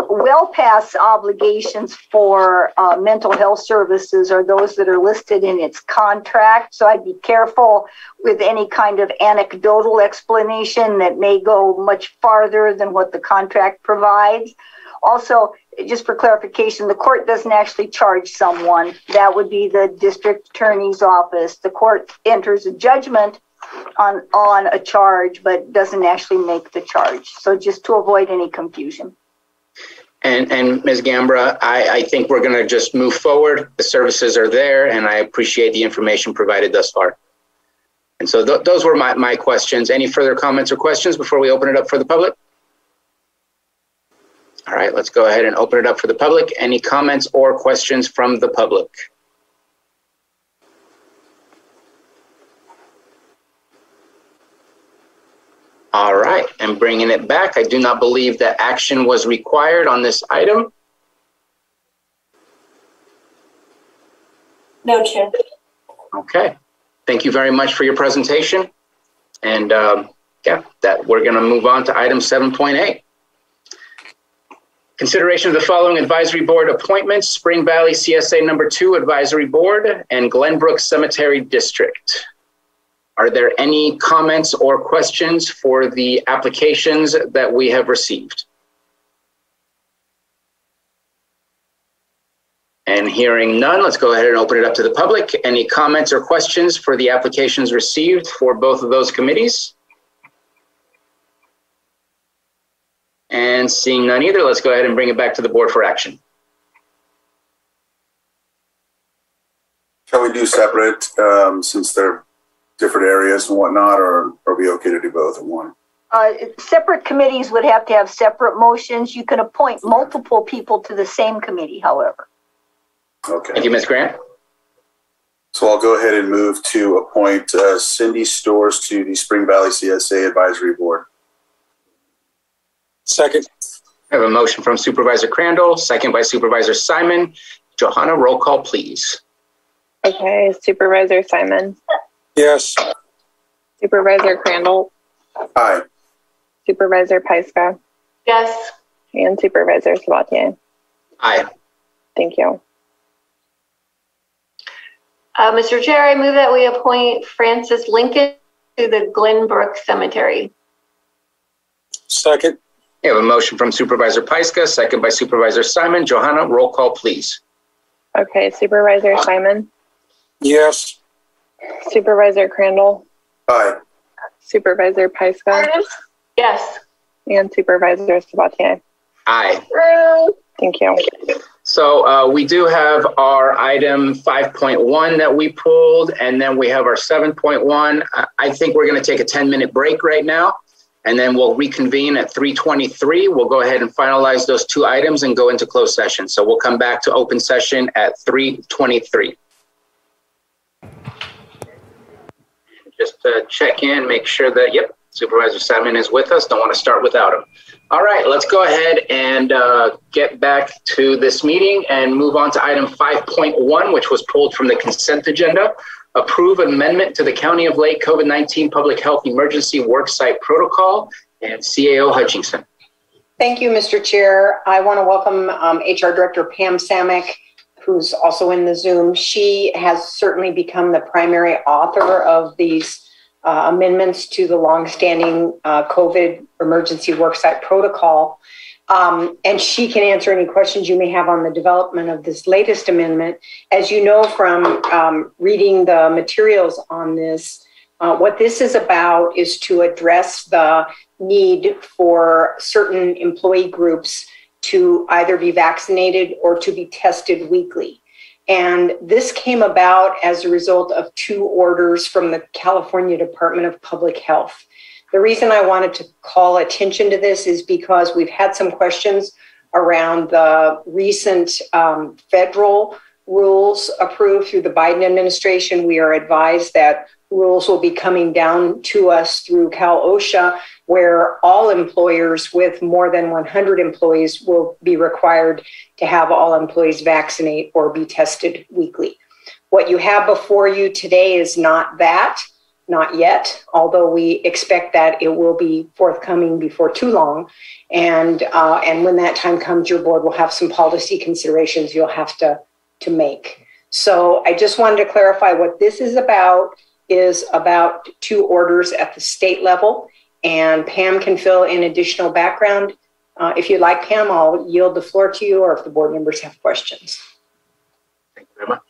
Well past obligations for mental health services are those that are listed in its contract. So I'd be careful with any kind of anecdotal explanation that may go much farther than what the contract provides. Also, just for clarification, the court doesn't actually charge someone. That would be the district attorney's office. The court enters a judgment on a charge, but doesn't actually make the charge. So just to avoid any confusion. And Ms. Gambra, I think we're going to just move forward. The services are there, and I appreciate the information provided thus far. And so those were my questions. Any further comments or questions before we open it up for the public? All right, let's go ahead and open it up for the public. Any comments or questions from the public? All right, and bringing it back, I do not believe that action was required on this item. No, Chair. Okay, thank you very much for your presentation. And yeah, we're gonna move on to item 7.8. Consideration of the following advisory board appointments: Spring Valley CSA number 2 advisory board and Glenbrook Cemetery District. Are there any comments or questions for the applications that we have received? And hearing none, let's go ahead and open it up to the public. Any comments or questions for the applications received for both of those committees? And seeing none either, let's go ahead and bring it back to the board for action. Shall we do separate since they're different areas and whatnot, or are we okay to do both in one? Separate committees would have to have separate motions. You can appoint multiple people to the same committee, however. Okay. Thank you, Ms. Grant. So I'll go ahead and move to appoint Cindy Stores to the Spring Valley CSA Advisory Board. Second. I have a motion from Supervisor Crandall, second by Supervisor Simon. Johanna, roll call, please. Okay, Supervisor Simon. Yes. Supervisor Crandall. Aye. Supervisor Pyska. Yes. And Supervisor Sabatier. Aye. Thank you. Mr. Chair, I move that we appoint Francis Lincoln to the Glenbrook Cemetery. Second. We have a motion from Supervisor Pyska, second by Supervisor Simon. Johanna, roll call, please. Okay, Supervisor Simon. Yes. Supervisor Crandall, Aye. Supervisor Pyska, Yes. and Supervisor Sabatier. Aye. Thank you. So we do have our item 5.1 that we pulled, and then we have our 7.1. I think we're going to take a 10-minute break right now, and then we'll reconvene at 3:23. We'll go ahead and finalize those two items and go into closed session. So we'll come back to open session at 3:23. Just to check in, make sure that, yep, Supervisor Simon is with us. Don't want to start without him. All right, let's go ahead and get back to this meeting and move on to item 5.1, which was pulled from the consent agenda. Approve amendment to the County of Lake COVID-19 Public Health Emergency Worksite Protocol, and CAO Hutchinson. Thank you, Mr. Chair. I want to welcome HR Director Pam Samick, who's also in the Zoom. She has certainly become the primary author of these amendments to the longstanding COVID emergency worksite protocol. And she can answer any questions you may have on the development of this latest amendment. As you know from reading the materials on this, what this is about is to address the need for certain employee groups to either be vaccinated or to be tested weekly. And this came about as a result of two orders from the California Department of Public Health. The reason I wanted to call attention to this is because we've had some questions around the recent federal rules approved through the Biden administration. We are advised that rules will be coming down to us through Cal OSHA, where all employers with more than 100 employees will be required to have all employees vaccinate or be tested weekly. What you have before you today is not that, not yet, although we expect that it will be forthcoming before too long. And when that time comes, your board will have some policy considerations you'll have to make. So I just wanted to clarify what this is about two orders at the state level, and Pam can fill in additional background. If you'd like, Pam, I'll yield the floor to you, or if the board members have questions. Thank you very much.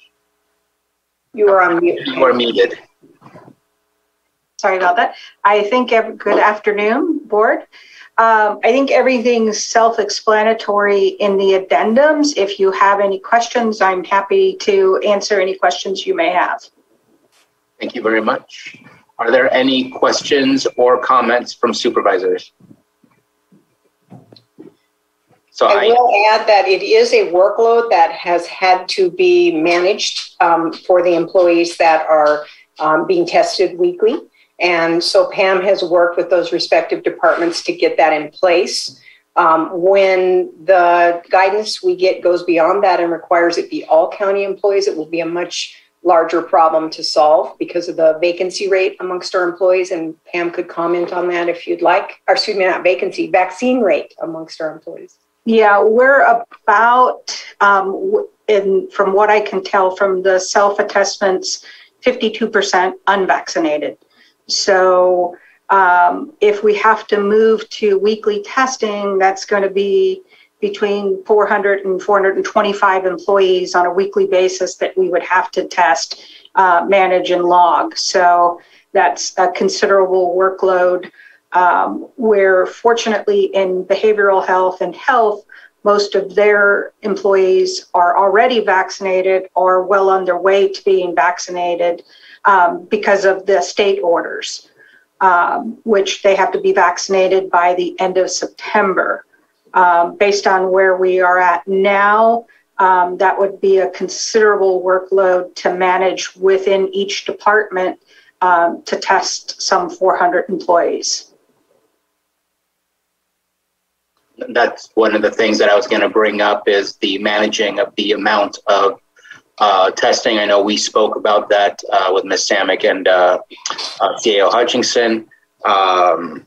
You are on mute. You are muted. Sorry about that. I think good afternoon, board. I think everything's self-explanatory in the addendums. If you have any questions, I'm happy to answer any questions you may have. Thank you very much. Are there any questions or comments from supervisors? So I will add that it is a workload that has had to be managed for the employees that are being tested weekly. And so Pam has worked with those respective departments to get that in place. When the guidance we get goes beyond that and requires it be all county employees, it will be a much larger problem to solve because of the vacancy rate amongst our employees. And Pam could comment on that if you'd like. Or excuse me, not vacancy, vaccine rate amongst our employees. Yeah, we're about, from what I can tell from the self-attestments, 52% unvaccinated. So if we have to move to weekly testing, that's going to be between 400 and 425 employees on a weekly basis that we would have to test, manage, and log. So that's a considerable workload. Where fortunately in behavioral health and health, most of their employees are already vaccinated or well on their way to being vaccinated because of the state orders, which they have to be vaccinated by the end of September. Based on where we are at now, that would be a considerable workload to manage within each department to test some 400 employees. That's one of the things that I was going to bring up is the managing of the amount of testing. I know we spoke about that with Ms. Samick and CAO Hutchinson. And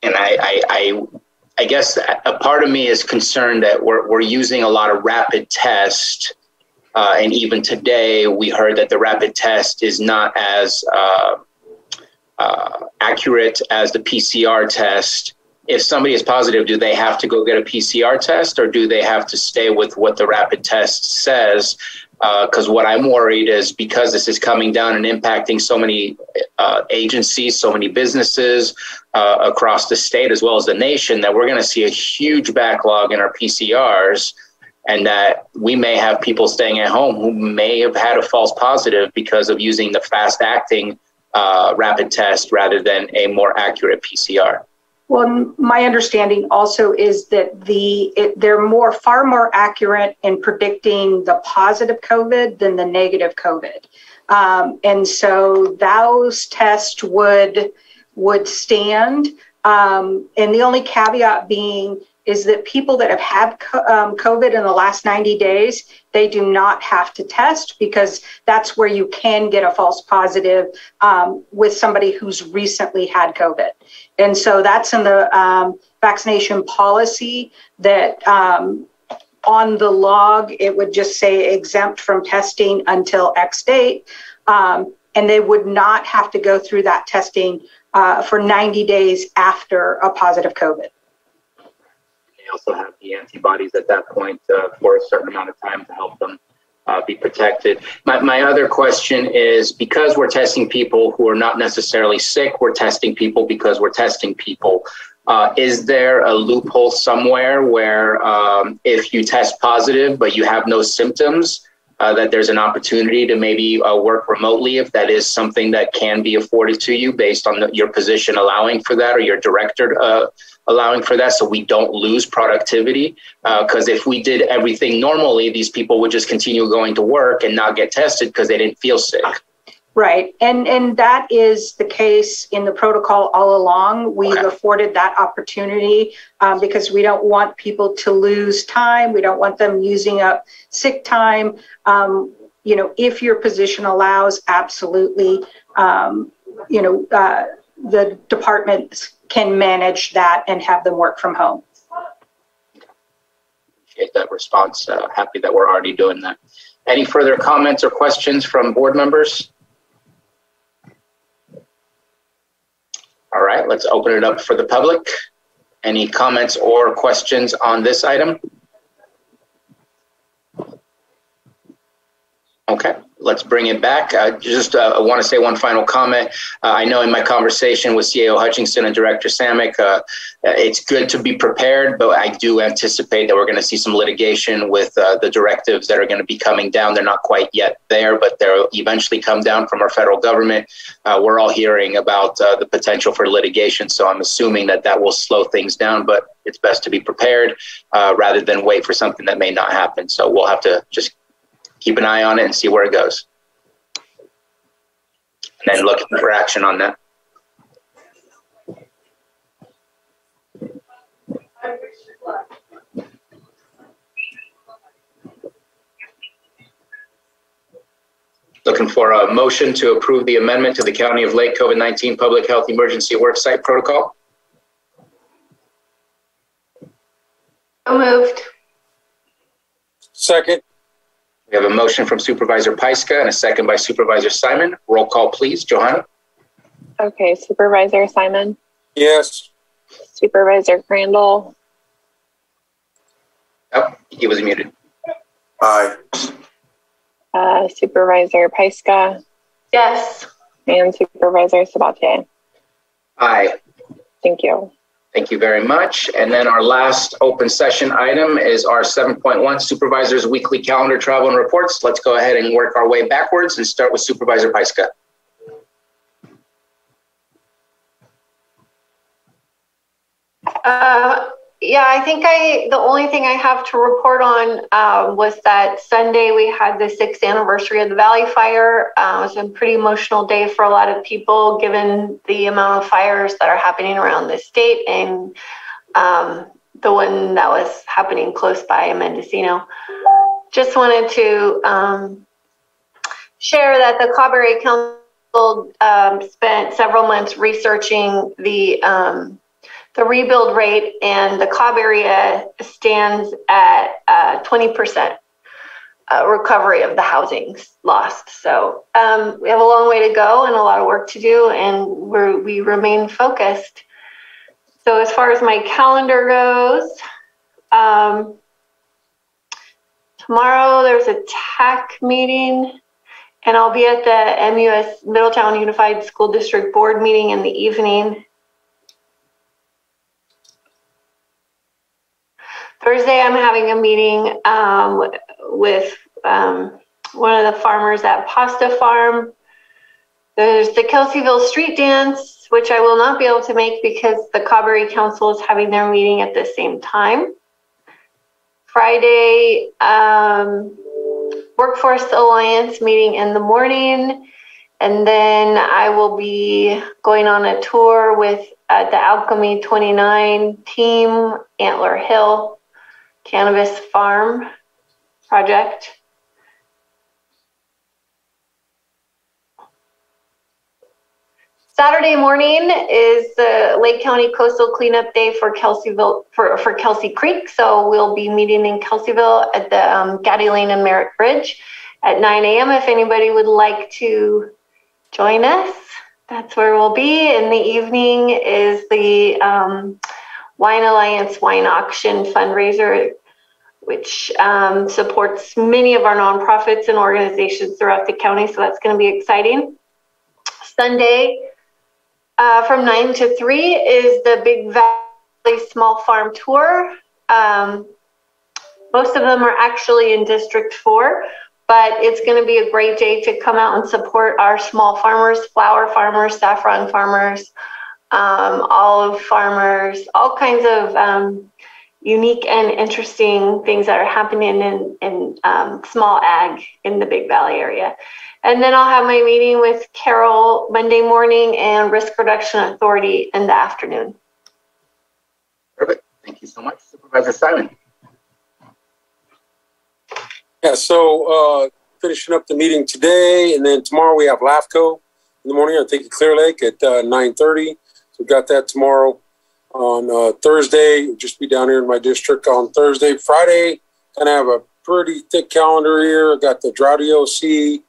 I guess a part of me is concerned that we're using a lot of rapid tests. And even today, we heard that the rapid test is not as accurate as the PCR test. If somebody is positive, do they have to go get a PCR test, or do they have to stay with what the rapid test says? Because what I'm worried is because this is coming down and impacting so many agencies, so many businesses across the state as well as the nation, that we're going to see a huge backlog in our PCRs, and that we may have people staying at home who may have had a false positive because of using the fast-acting rapid test rather than a more accurate PCR. Well, my understanding also is that they're far more accurate in predicting the positive COVID than the negative COVID. And so those tests would stand. And the only caveat being is that people that have had COVID in the last 90 days, they do not have to test, because that's where you can get a false positive with somebody who's recently had COVID. And so that's in the vaccination policy that on the log, it would just say exempt from testing until X date. And they would not have to go through that testing for 90 days after a positive COVID. They also have the antibodies at that point for a certain amount of time to help them be protected. My other question is, because we're testing people who are not necessarily sick, we're testing people because we're testing people. Is there a loophole somewhere where if you test positive but you have no symptoms, that there's an opportunity to maybe work remotely, if that is something that can be afforded to you based on your position allowing for that, or your director allowing for that, so we don't lose productivity? Because if we did everything normally, these people would just continue going to work and not get tested because they didn't feel sick. Right. And that is the case in the protocol all along. We've afforded that opportunity because we don't want people to lose time. We don't want them using up sick time. You know, if your position allows, absolutely, you know, the departments can manage that and have them work from home. Appreciate that response. Happy that we're already doing that. Any further comments or questions from board members? All right, let's open it up for the public. Any comments or questions on this item? Okay, let's bring it back. I want to say one final comment. I know in my conversation with CAO Hutchinson and Director Samick, it's good to be prepared, but I do anticipate that we're going to see some litigation with the directives that are going to be coming down. They're not quite yet there, but they'll eventually come down from our federal government. We're all hearing about the potential for litigation, so I'm assuming that that will slow things down, but it's best to be prepared rather than wait for something that may not happen. So we'll have to just keep an eye on it and see where it goes. And then looking for action on that. Looking for a motion to approve the amendment to the County of Lake COVID-19 Public Health Emergency Worksite Protocol. So moved. Second. We have a motion from Supervisor Pyska and a second by Supervisor Simon. Roll call, please. Johanna? Okay, Supervisor Simon? Yes. Supervisor Crandall? Oh, he was muted. Aye. Supervisor Pyska? Yes. And Supervisor Sabatier? Aye. Thank you. Thank you very much. And then our last open session item is our 7.1 Supervisor's Weekly Calendar Travel and Reports. Let's go ahead and work our way backwards and start with Supervisor Pyska. Yeah, I think the only thing I have to report on was that Sunday we had the 6th anniversary of the Valley Fire. It was a pretty emotional day for a lot of people, given the amount of fires that are happening around the state, and the one that was happening close by in Mendocino. Just wanted to share that the Cauberry Council spent several months researching the rebuild rate, and the Cobb area stands at 20% recovery of the housings lost. So we have a long way to go and a lot of work to do, and we remain focused. So as far as my calendar goes, Tomorrow there's a TAC meeting, and I'll be at the MUS Middletown Unified School District Board meeting in the evening. Thursday, I'm having a meeting with one of the farmers at Pasta Farm. There's the Kelseyville Street Dance, which I will not be able to make because the Cauberry Council is having their meeting at the same time. Friday, Workforce Alliance meeting in the morning. And then I will be going on a tour with the Alchemy 29 team, Antler Hill Cannabis Farm project. Saturday morning is the Lake County Coastal Cleanup Day for Kelseyville, for Kelsey Creek. So we'll be meeting in Kelseyville at the Gaddy Lane and Merritt Bridge at 9 a.m. If anybody would like to join us, that's where we'll be. In the evening is the Wine Alliance Wine Auction fundraiser, which supports many of our nonprofits and organizations throughout the county. So that's going to be exciting. Sunday, from 9 to 3 is the Big Valley Small Farm Tour. Most of them are actually in District 4, but it's going to be a great day to come out and support our small farmers, flower farmers, saffron farmers, olive farmers, all kinds of unique and interesting things that are happening in small ag in the Big Valley area. And then I'll have my meeting with Carol Monday morning and Risk Reduction Authority in the afternoon. Perfect. Thank you so much, Supervisor Simon. Yeah, so finishing up the meeting today, and then tomorrow we have LAFCO in the morning. I think at Clear Lake at 9:30. So we got that tomorrow. On Thursday, we'll just be down here in my district on Thursday. Friday, kind of have a pretty thick calendar here. I got the Drought EOC.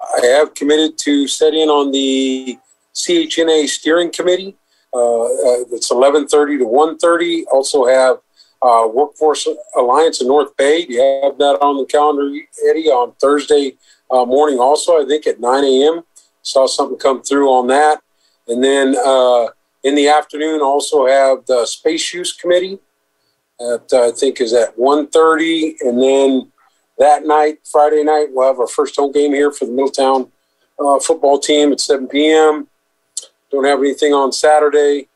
I have committed to set in on the CHNA steering committee. It's 11:30 to 1:30. Also have Workforce Alliance in North Bay. You have that on the calendar, Eddie, on Thursday morning also, I think at 9 a.m. Saw something come through on that. And then in the afternoon, also have the Space Use Committee that I think is at 1:30. And then that night, Friday night, we'll have our first home game here for the Middletown football team at 7 p.m. Don't have anything on Saturday.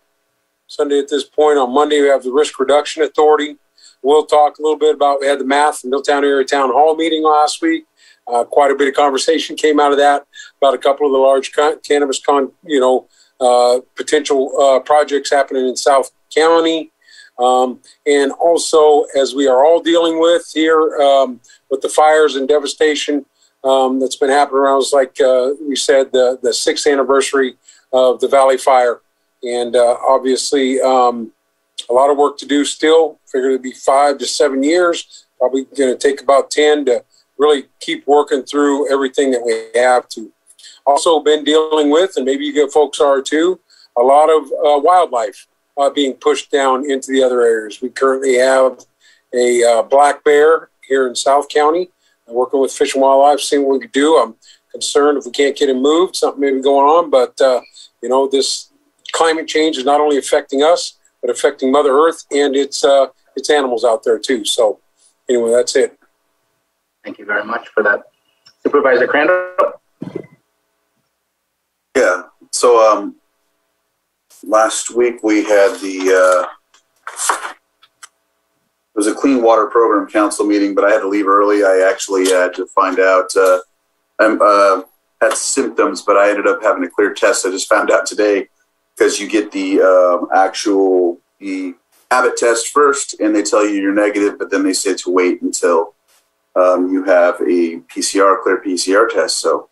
Sunday at this point. On Monday, we have the Risk Reduction Authority. We'll talk a little bit about, we had the Math and Middletown Area Town Hall meeting last week. Quite a bit of conversation came out of that about a couple of the large cannabis potential projects happening in South County. And also, as we are all dealing with here with the fires and devastation that's been happening around, it's like we said, the 6th anniversary of the Valley Fire. And obviously, a lot of work to do still. Figured it'd be 5 to 7 years. Probably going to take about 10 to really keep working through everything that we have to. Also been dealing with, and maybe you folks are too, a lot of wildlife being pushed down into the other areas. We currently have a black bear here in South County. I'm working with Fish and Wildlife, seeing what we can do. I'm concerned if we can't get him moved, something may be going on. But, this climate change is not only affecting us, but affecting Mother Earth and its animals out there too. So anyway, that's it. Thank you very much for that. Supervisor Crandall? Yeah, so last week we had it was a Clean Water Program Council meeting, but I had to leave early. I actually had to find out, I had symptoms, but I ended up having a clear test. I just found out today because you get the the habit test first and they tell you you're negative, but then they say to wait until you have a clear PCR test. So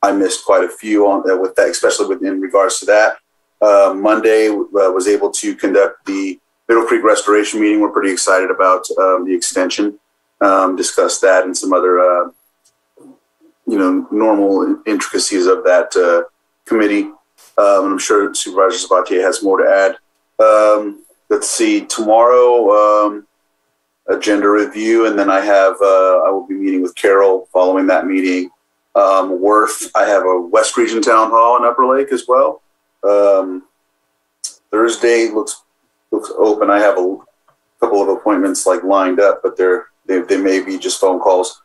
I missed quite a few on with that, especially in regards to that. Monday was able to conduct the Middle Creek Restoration meeting. We're pretty excited about the extension. Discussed that and some other, normal intricacies of that committee. And I'm sure Supervisor Sabatier has more to add. Let's see, tomorrow agenda review, and then I will be meeting with Carol following that meeting. Worth, I have a West Region Town Hall in Upper Lake as well. Thursday looks open. I have a couple of appointments lined up, but they may be just phone calls.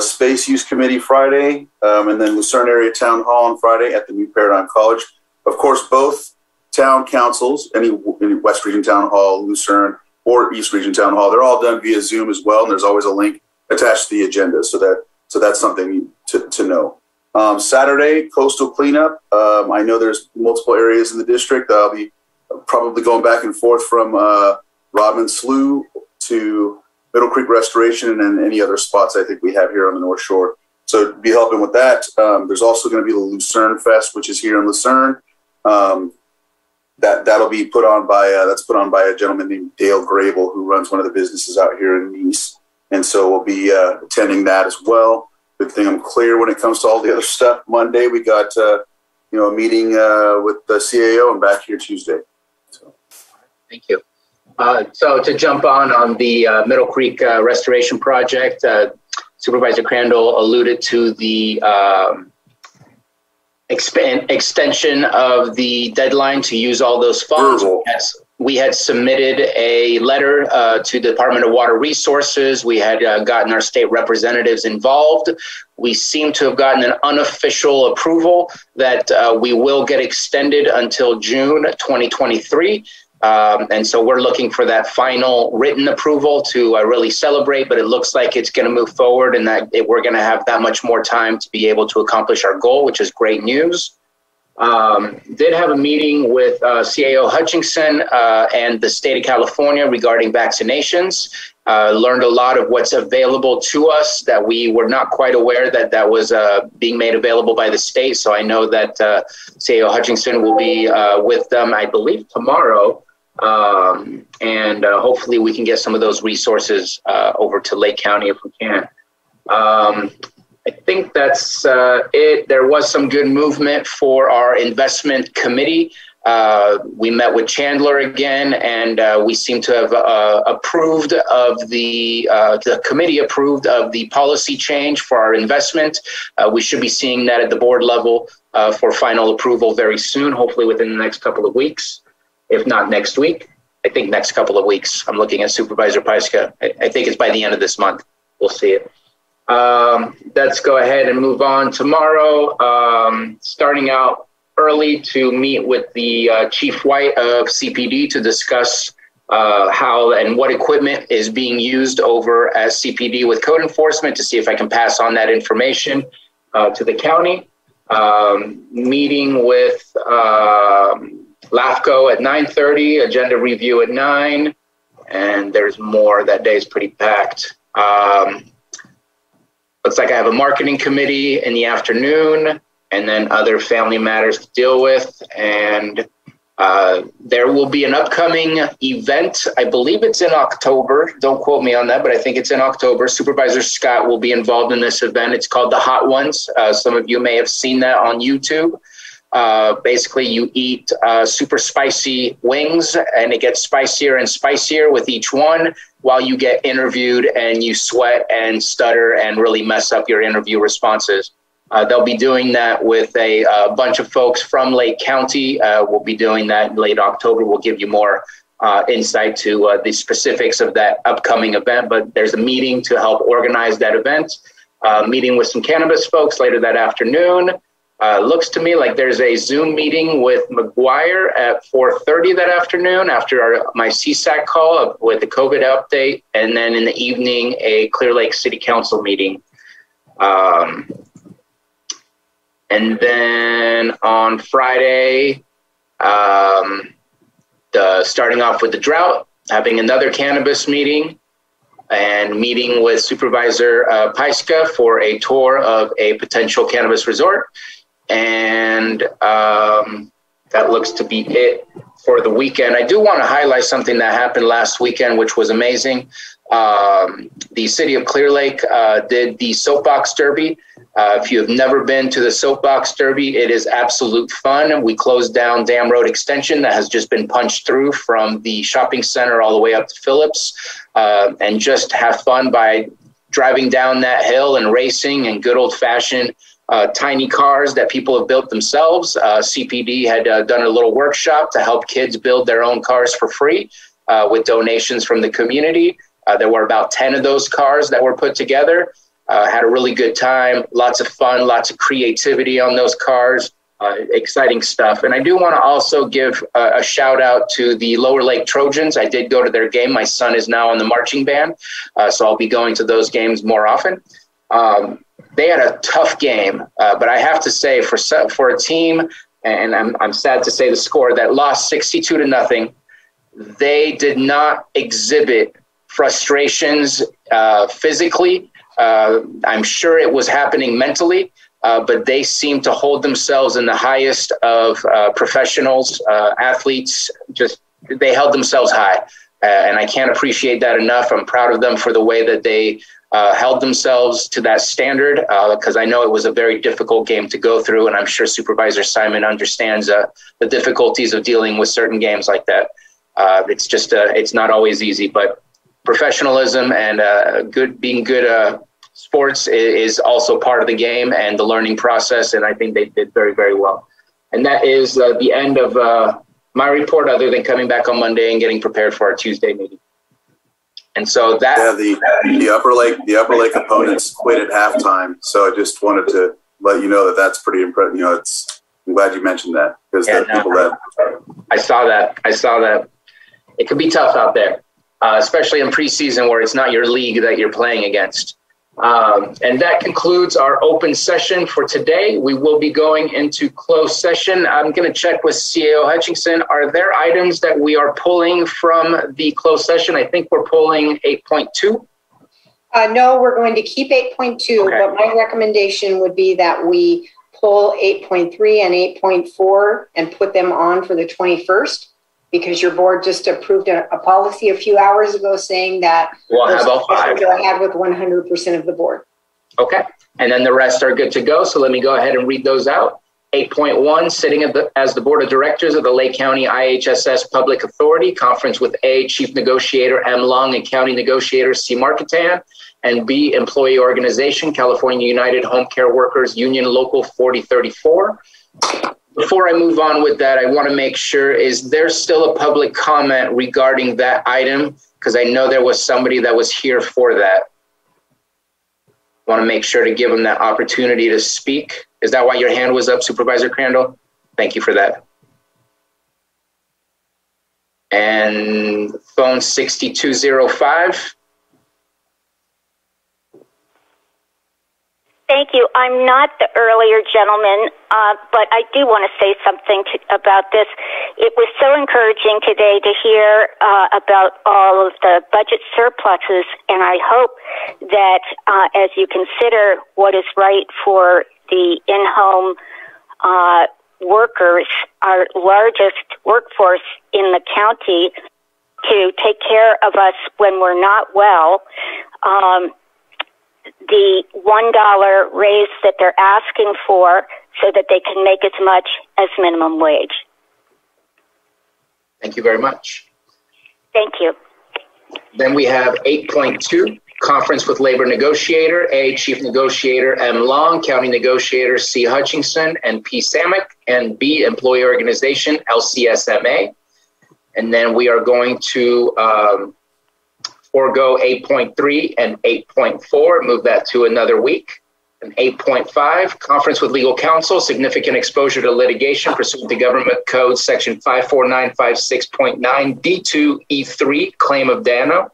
Space Use Committee Friday, and then Lucerne Area Town Hall on Friday at the New Paradigm College. Of course, both town councils, any West Region Town Hall, Lucerne, or East Region Town Hall, they're all done via Zoom as well, and there's always a link attached to the agenda, so that's something to know. Saturday, coastal cleanup. I know there's multiple areas in the district. I'll be probably going back and forth from Rodman Slough to Middle Creek Restoration, and then any other spots I think we have here on the North Shore. So be helping with that. There's also going to be the Lucerne Fest, which is here in Lucerne. That'll be put on by a gentleman named Dale Grable, who runs one of the businesses out here in Nice, and so we'll be attending that as well. Good thing I'm clear when it comes to all the other stuff. Monday we got a meeting with the CAO, and back here Tuesday. So. Thank you. So to jump on the Middle Creek Restoration Project, Supervisor Crandall alluded to the extension of the deadline to use all those funds. We had submitted a letter to the Department of Water Resources. We had gotten our state representatives involved. We seem to have gotten an unofficial approval that we will get extended until June 2023. And so we're looking for that final written approval to really celebrate, but it looks like it's going to move forward, and that we're going to have that much more time to be able to accomplish our goal, which is great news. Did have a meeting with CAO Hutchinson and the state of California regarding vaccinations. Learned a lot of what's available to us that we were not quite aware that was being made available by the state. So I know that CAO Hutchinson will be with them, I believe, tomorrow. And hopefully we can get some of those resources over to Lake County if we can. I think that's it. There was some good movement for our investment committee. We met with Chandler again, and we seem to have approved of the committee approved of the policy change for our investment. We should be seeing that at the board level for final approval very soon, hopefully within the next couple of weeks, if not next week. I think next couple of weeks. I'm looking at Supervisor Paiska. I think it's by the end of this month. We'll see it. Let's go ahead and move on. Tomorrow, starting out early to meet with the Chief White of CPD to discuss how and what equipment is being used over at CPD with code enforcement, to see if I can pass on that information to the county. Meeting with LAFCO at 9:30, agenda review at 9, and there's more. That day is pretty packed. Looks like I have a marketing committee in the afternoon, and then other family matters to deal with. And there will be an upcoming event. I believe it's in October. Don't quote me on that, but I think it's in October. Supervisor Scott will be involved in this event. It's called The Hot Ones. Some of you may have seen that on YouTube. Basically, you eat super spicy wings, and it gets spicier and spicier with each one, while you get interviewed and you sweat and stutter and really mess up your interview responses. They'll be doing that with a bunch of folks from Lake County. We'll be doing that in late October. We'll give you more insight to the specifics of that upcoming event, but there's a meeting to help organize that event. Meeting with some cannabis folks later that afternoon. Looks to me like there's a Zoom meeting with McGuire at 4:30 that afternoon after my CSAC call with the COVID update, and then in the evening, a Clear Lake City Council meeting. And then on Friday, starting off with the drought, having another cannabis meeting, and meeting with Supervisor Paiska for a tour of a potential cannabis resort. And that looks to be it for the weekend. I do want to highlight something that happened last weekend, which was amazing. The city of Clear Lake did the Soapbox Derby. If you have never been to the Soapbox Derby, it is absolute fun. We closed down Dam Road Extension that has just been punched through from the shopping center all the way up to Phillips, and just have fun by driving down that hill and racing in good old-fashioned tiny cars that people have built themselves. CPD had done a little workshop to help kids build their own cars for free with donations from the community. There were about 10 of those cars that were put together. Had a really good time, lots of fun, lots of creativity on those cars, exciting stuff. And I do want to also give a shout out to the Lower Lake Trojans. I did go to their game. My son is now in the marching band, so I'll be going to those games more often. They had a tough game, but I have to say for a team, and I'm sad to say the score, that lost 62-0, they did not exhibit frustrations physically. I'm sure it was happening mentally, but they seemed to hold themselves in the highest of professionals, athletes. Just they held themselves high, and I can't appreciate that enough. I'm proud of them for the way that they held themselves to that standard, because I know it was a very difficult game to go through, and I'm sure Supervisor Simon understands the difficulties of dealing with certain games like that. It's just it's not always easy, but professionalism and being good sports is also part of the game and the learning process, and I think they did very, very well. And that is the end of my report, other than coming back on Monday and getting prepared for our Tuesday meeting. And so that the Upper Lake opponents quit at halftime. So I just wanted to let you know that that's pretty impressive. You know, I'm glad you mentioned that, because people that I saw that it could be tough out there, especially in preseason where it's not your league that you're playing against. And that concludes our open session for today. We will be going into closed session. I'm going to check with CAO Hutchinson. Are there items that we are pulling from the closed session? I think we're pulling 8.2. No, we're going to keep 8.2, okay. But my recommendation would be that we pull 8.3 and 8.4 and put them on for the 21st. Because your board just approved a policy a few hours ago saying that we'll have all 5. Go ahead with 100% of the board. Okay, and then the rest are good to go. So let me go ahead and read those out. 8.1, sitting as the Board of Directors of the Lake County IHSS Public Authority, conference with A, Chief Negotiator M. Long and County Negotiator C. Marketan, and B, Employee Organization, California United Home Care Workers Union Local 4034. Before I move on with that, I want to make sure, is there still a public comment regarding that item? Because I know there was somebody that was here for that. I want to make sure to give them that opportunity to speak. Is that why your hand was up, Supervisor Crandall? Thank you for that. And phone 6205. Thank you. I'm not the earlier gentleman, but I do want to say something about this. It was so encouraging today to hear about all of the budget surpluses, and I hope that as you consider what is right for the in-home workers, our largest workforce in the county, to take care of us when we're not well, the $1 raise that they're asking for so that they can make as much as minimum wage. Thank you very much. Thank you. Then we have 8.2, conference with labor negotiator, A, Chief Negotiator M. Long, County Negotiator C. Hutchinson and P. Samick, and B, Employee Organization LCSMA. And then we are going to forego 8.3 and 8.4, move that to another week. And 8.5, conference with legal counsel, significant exposure to litigation pursuant to Government Code Section 54956.9 D2E3, claim of Dano.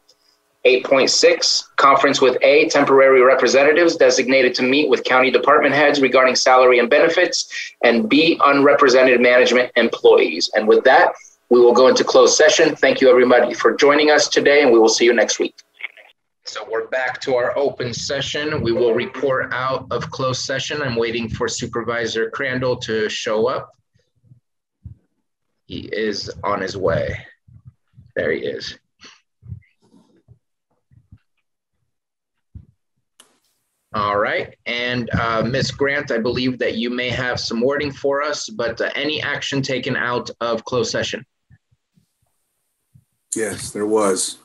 8.6, conference with A, temporary representatives designated to meet with county department heads regarding salary and benefits, and B, unrepresented management employees. And with that, we will go into closed session. Thank you, everybody, for joining us today, and we will see you next week. So we're back to our open session. We will report out of closed session. I'm waiting for Supervisor Crandall to show up. He is on his way. There he is. All right, and Ms. Grant, I believe that you may have some wording for us, but any action taken out of closed session? Yes, there was.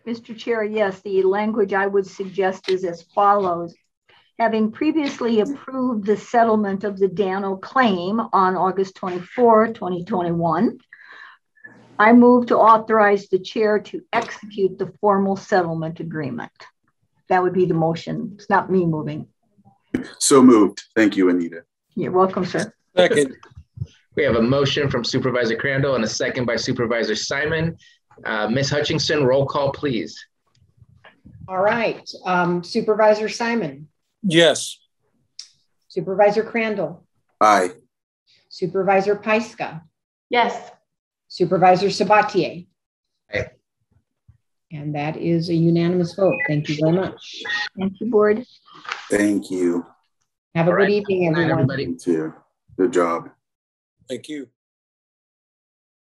Mr. Chair, yes, the language I would suggest is as follows. Having previously approved the settlement of the Dano claim on August 24, 2021, I move to authorize the chair to execute the formal settlement agreement. That would be the motion. It's not me moving. So moved. Thank you, Anita. You're welcome, sir. Second. We have a motion from Supervisor Crandall and a second by Supervisor Simon. Ms. Hutchinson, roll call, please. All right. Supervisor Simon. Yes. Supervisor Crandall. Aye. Supervisor Pyska. Yes. Supervisor Sabatier. Aye. And that is a unanimous vote. Thank you very much. Thank you, board. Thank you. Have a good evening, everyone. Everybody. You too. Good job. Thank you.